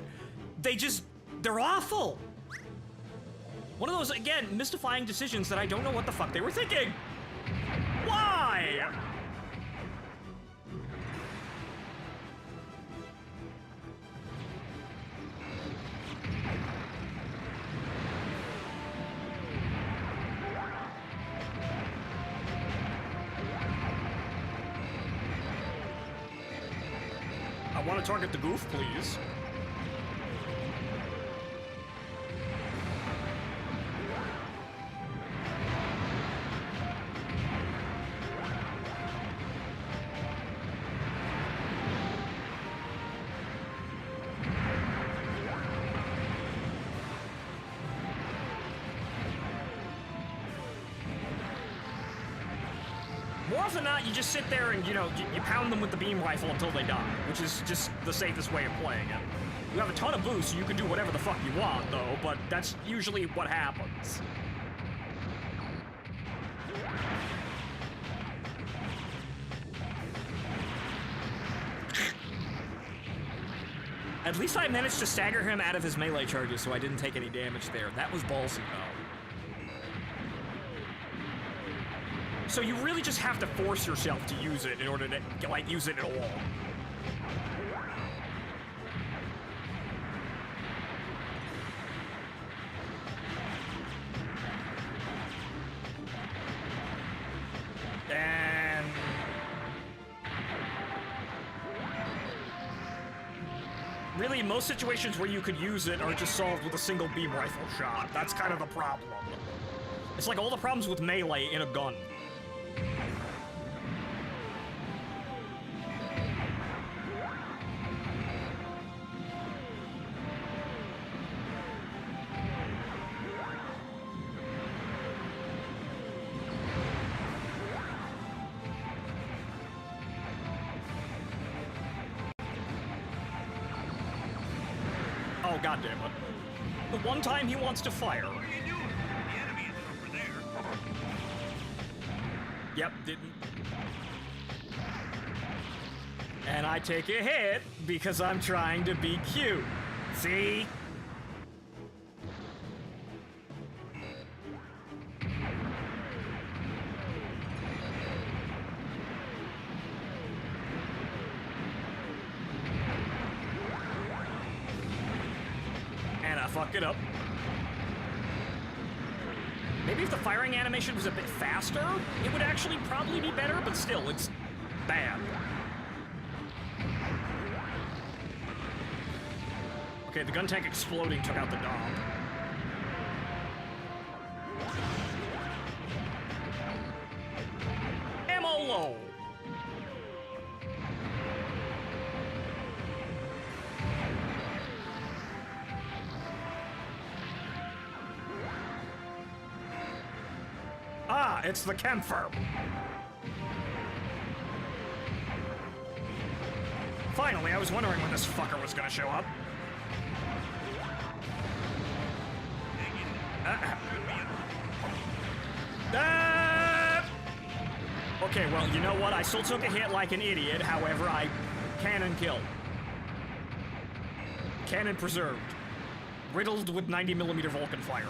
they're awful. One of those, again, mystifying decisions that I don't know what the fuck they were thinking. Why? I want to target the goof, please. More often than not, you just sit there and, you know, you pound them with the beam rifle until they die, which is just the safest way of playing it. You have a ton of boost, so you can do whatever the fuck you want, though, but that's usually what happens. At least I managed to stagger him out of his melee charges, so I didn't take any damage there. That was ballsy, though. So you really just have to force yourself to use it in order to, like, use it at all. And... really, most situations where you could use it are just solved with a single beam rifle shot. That's kind of the problem. It's like all the problems with melee in a gun. Oh, goddammit. The one time he wants to fire. What are you doing? The enemy is over there. Yep, didn't. And I take a hit because I'm trying to be cute. See? And I fuck it up. Maybe if the firing animation was a bit faster, it would actually probably be better, but still, it's bad. Okay, the gun tank exploding took out the dog. Ammo low. it's the Kempfer. Finally, I was wondering when this fucker was gonna show up. Okay, well, you know what? I still took a hit like an idiot. However, I cannon killed. Cannon preserved. Riddled with 90mm Vulcan fire.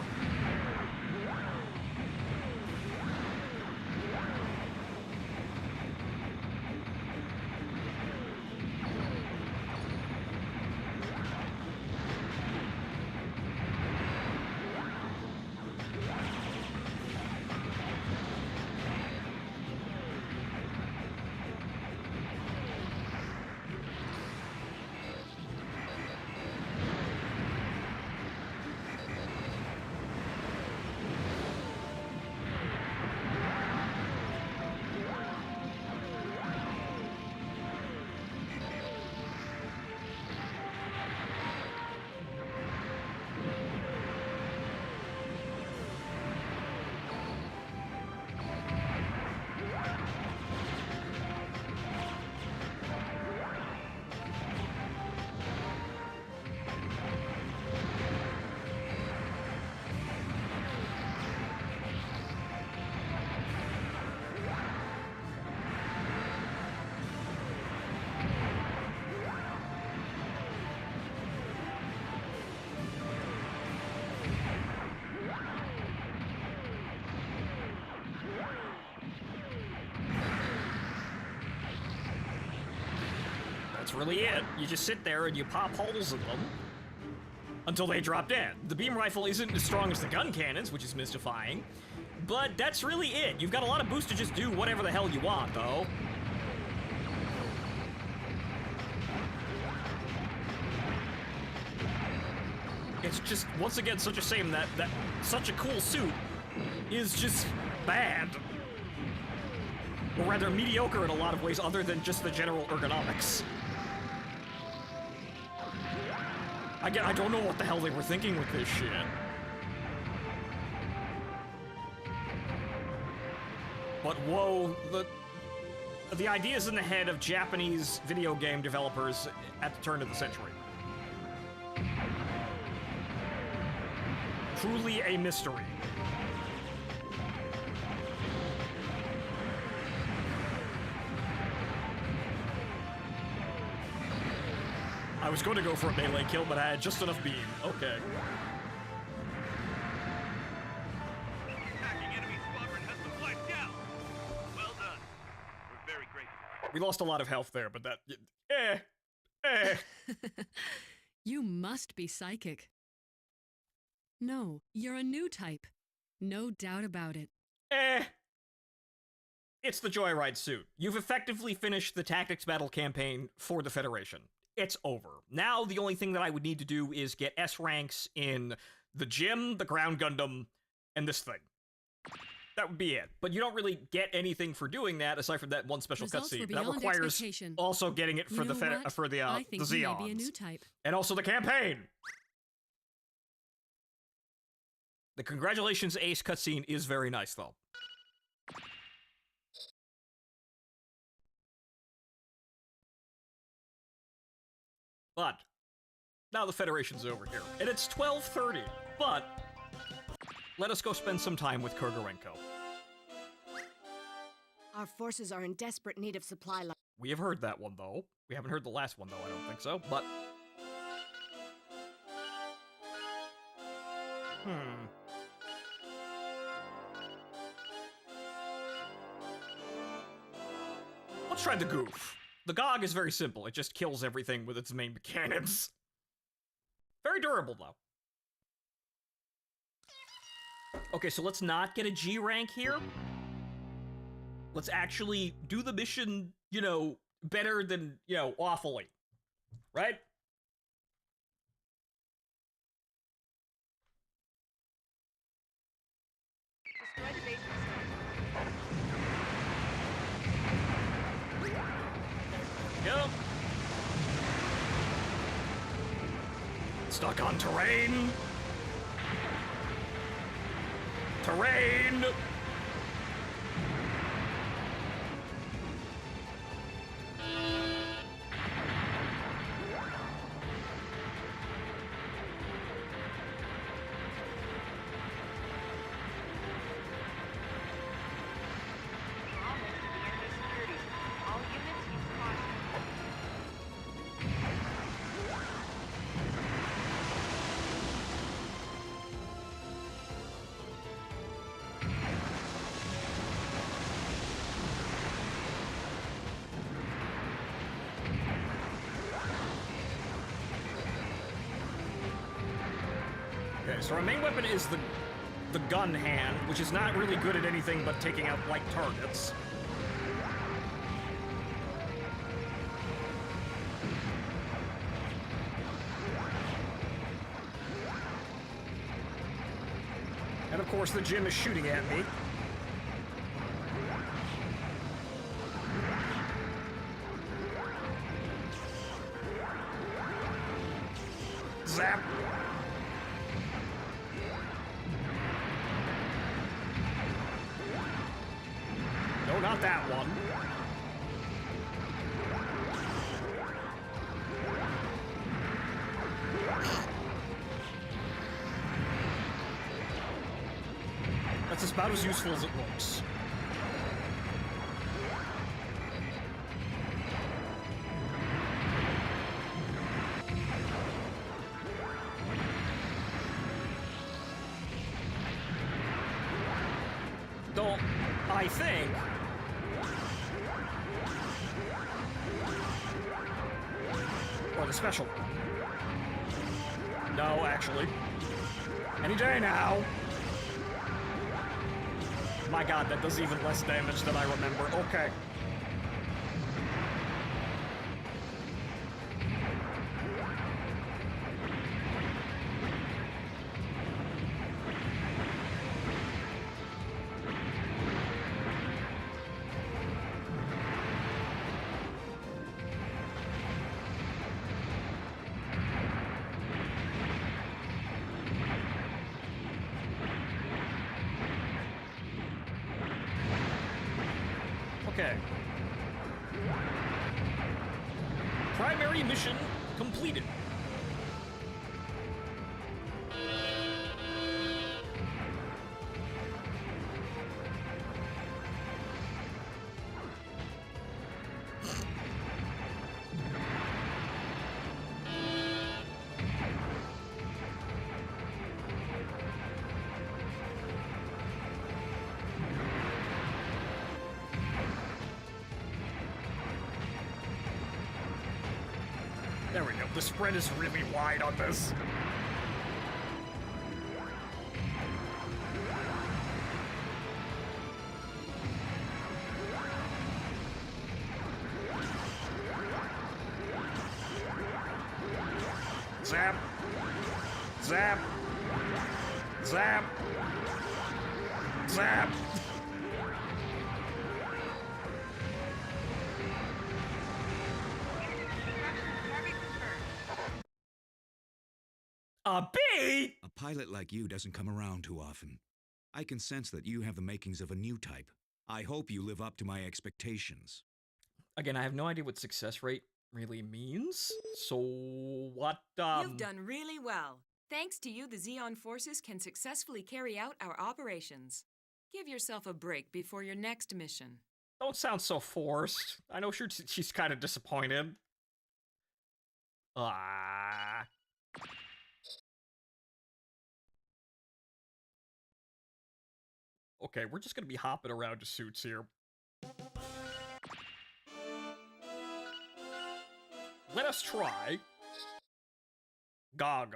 That's really it. You just sit there and you pop holes in them until they drop dead. The beam rifle isn't as strong as the gun cannons, which is mystifying, but that's really it. You've got a lot of boosts to just do whatever the hell you want, though. It's just, once again, such a shame that such a cool suit is just bad. Or rather, mediocre in a lot of ways other than just the general ergonomics. I don't know what the hell they were thinking with this shit. But whoa, the ideas in the head of Japanese video game developers at the turn of the century. Truly a mystery. I was going to go for a melee kill, but I had just enough beam. Okay. Attacking enemy squadron has been wiped out. Well done. We're very grateful. We lost a lot of health there, but that... You must be psychic. No, you're a new type. No doubt about it. It's the Joyride suit. You've effectively finished the Tactics Battle campaign for the Federation. It's over. Now the only thing that I would need to do is get S ranks in the gym, the ground Gundam, and this thing. That would be it. But you don't really get anything for doing that aside from that one special cutscene. That requires also getting it for the Zeons. Be a new type. And also the campaign. The Congratulations Ace cutscene is very nice though. But now the Federation's over here, and it's 12:30. But let us go spend some time with Kurgarenko. Our forces are in desperate need of supply lines. We have heard that one though. We haven't heard the last one though. I don't think so. But let's try the goof. The GOG is very simple. It just kills everything with its main cannons. Very durable, though. Okay, so let's not get a G rank here. Let's actually do the mission, you know, better than, you know, awfully. Right? Destroy the base. Yep. Stuck on terrain. So our main weapon is the gun hand, which is not really good at anything but taking out light targets. And of course the gym is shooting at me. Zap! No, not that one. That's about as useful as it looks. Though, I think... Or the special one. No, actually. Any day now! My god, that does even less damage than I remember. Okay. Okay. Primary mission completed. There we go. The spread is really wide on this. Zap. Zap. Zap. Zap. A bee? A pilot like you doesn't come around too often. I can sense that you have the makings of a new type. I hope you live up to my expectations. Again, I have no idea what success rate really means. So what, You've done really well. Thanks to you, the Xeon forces can successfully carry out our operations. Give yourself a break before your next mission. Don't sound so forced. I know she's kind of disappointed. Ah. Okay, we're just gonna be hopping around to suits here. Let us try GOG.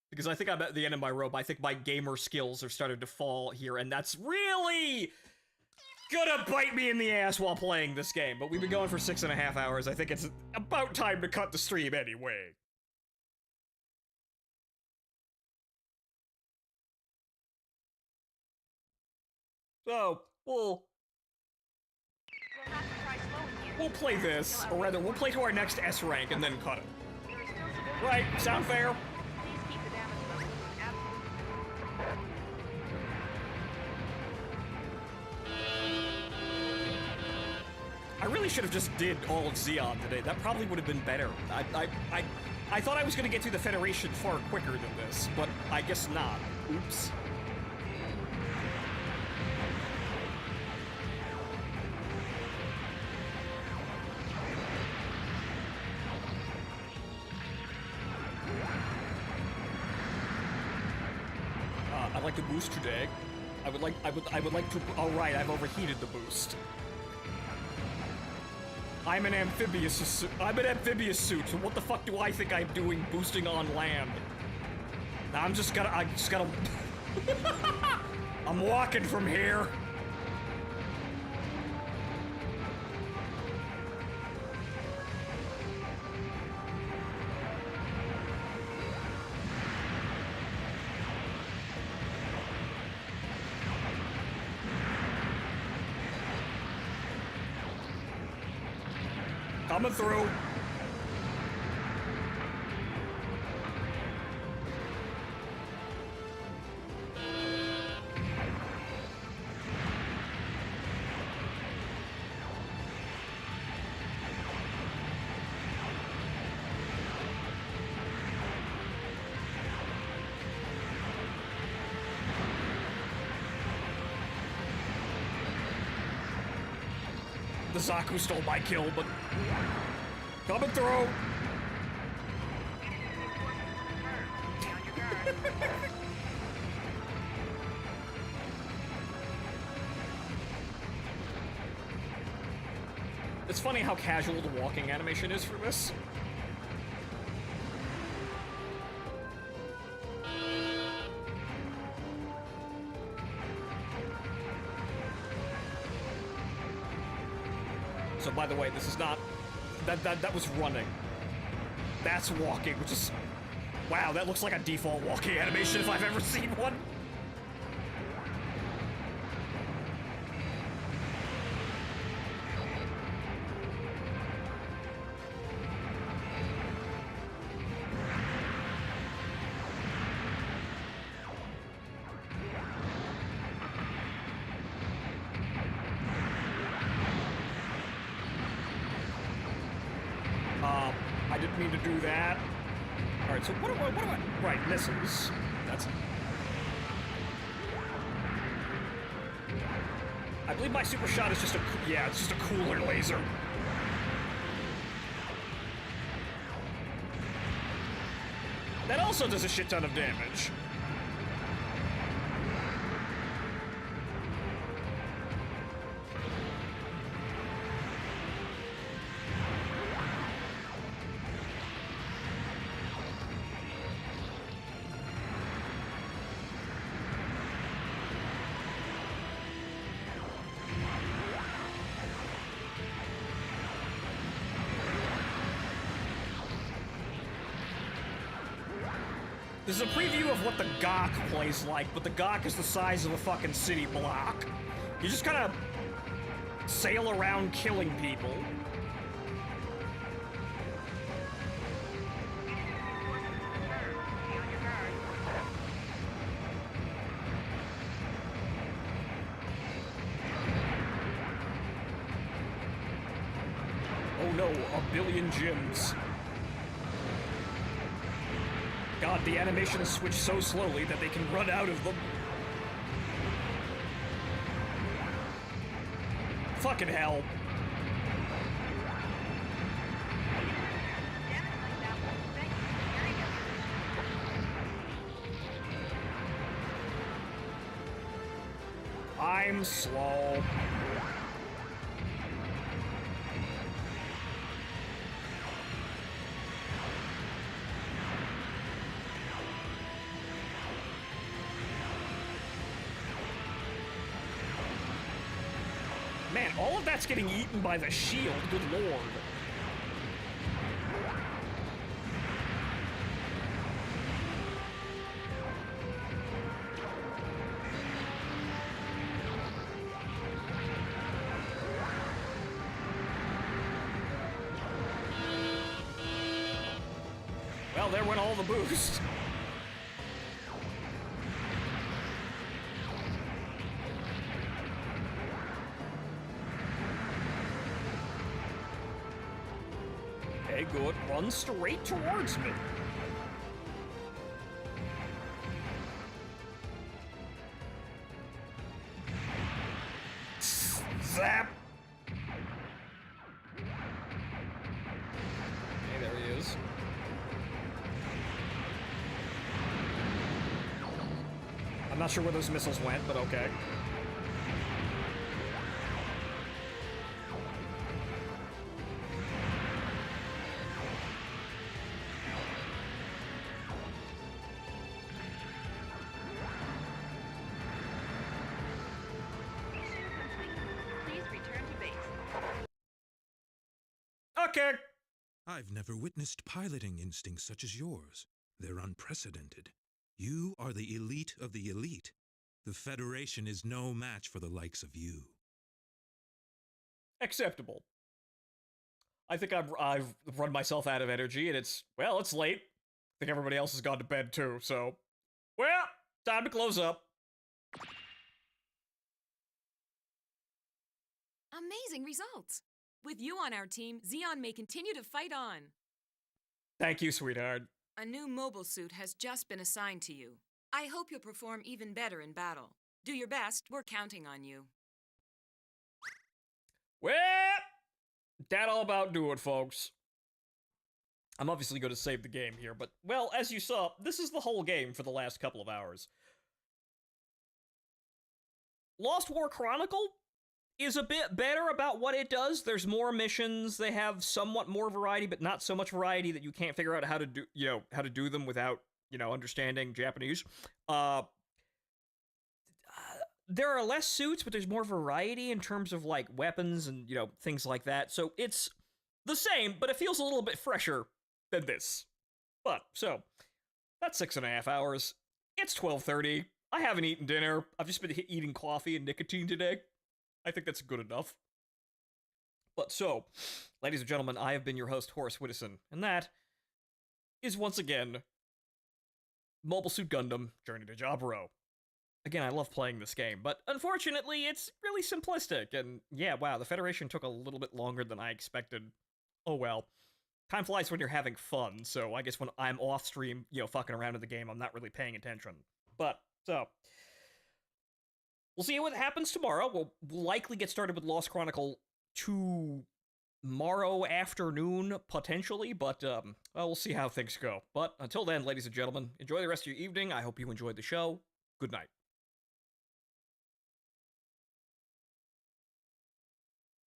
Because I think I'm at the end of my rope. I think my gamer skills are starting to fall here, and that's really gonna bite me in the ass while playing this game. But we've been going for 6.5 hours. I think it's about time to cut the stream anyway. So, we'll play this, or rather, we'll play to our next S rank and then cut it. Right, sound fair? I really should have just did all of Xeon today. That probably would have been better. I thought I was going to get through the Federation far quicker than this, but I guess not. Oops. I'd like to boost today. I would like to. Oh right, I've overheated the boost. I'm an amphibious suit. I'm an amphibious suit, so what the fuck do I think I'm doing boosting on land? I just gotta... I'm walking from here. Coming through. The Zaku stole my kill, but coming through. It's funny how casual the walking animation is for this. So by the way, this is not... That was running. That's walking, which is... Wow, that looks like a default walking animation if I've ever seen one. I didn't mean to do that. Alright, so what do I... Right, missiles. That's... I believe my super shot is just a... Yeah, it's just a cooler laser. That also does a shit ton of damage. This is a preview of what the Gok plays like, but the Gok is the size of a fucking city block. You just kind of sail around killing people. Oh no, a billion gems. God, the animations switch so slowly that they can run out of them. Fucking hell. I'm slow. Man, all of that's getting eaten by the shield, good lord. Well, there went all the boost. Okay, good. Run straight towards me. Zap! Okay, there he is. I'm not sure where those missiles went, but okay. kick! I've never witnessed piloting instincts such as yours. They're unprecedented. You are the elite of the elite. The Federation is no match for the likes of you. Acceptable. I think I've run myself out of energy, and it's late. I think everybody else has gone to bed too, so... Well, time to close up. Amazing results. With you on our team, Zeon may continue to fight on. Thank you, sweetheart. A new mobile suit has just been assigned to you. I hope you'll perform even better in battle. Do your best. We're counting on you. Well, that all about do it, folks. I'm obviously going to save the game here, but, well, as you saw, this is the whole game for the last couple of hours. Lost War Chronicle is a bit better about what it does. There's more missions, they have somewhat more variety, but not so much variety that you can't figure out how to do, how to do them without, understanding Japanese. There are less suits, but there's more variety in terms of, like, weapons and, things like that. So it's the same, but it feels a little bit fresher than this. But, so, that's 6.5 hours. It's 12:30. I haven't eaten dinner. I've just been eating coffee and nicotine today. I think that's good enough. But so, ladies and gentlemen, I have been your host, Horace Widdison, and that is once again Mobile Suit Gundam Journey to Jaburo. Again, I love playing this game, but unfortunately, it's really simplistic, and yeah, wow, the Federation took a little bit longer than I expected. Oh well. Time flies when you're having fun, so I guess when I'm off stream, fucking around in the game, I'm not really paying attention. But, so... we'll see what happens tomorrow. We'll likely get started with Lost Chronicle tomorrow afternoon, potentially, but, well, we'll see how things go. But until then, ladies and gentlemen, enjoy the rest of your evening. I hope you enjoyed the show. Good night.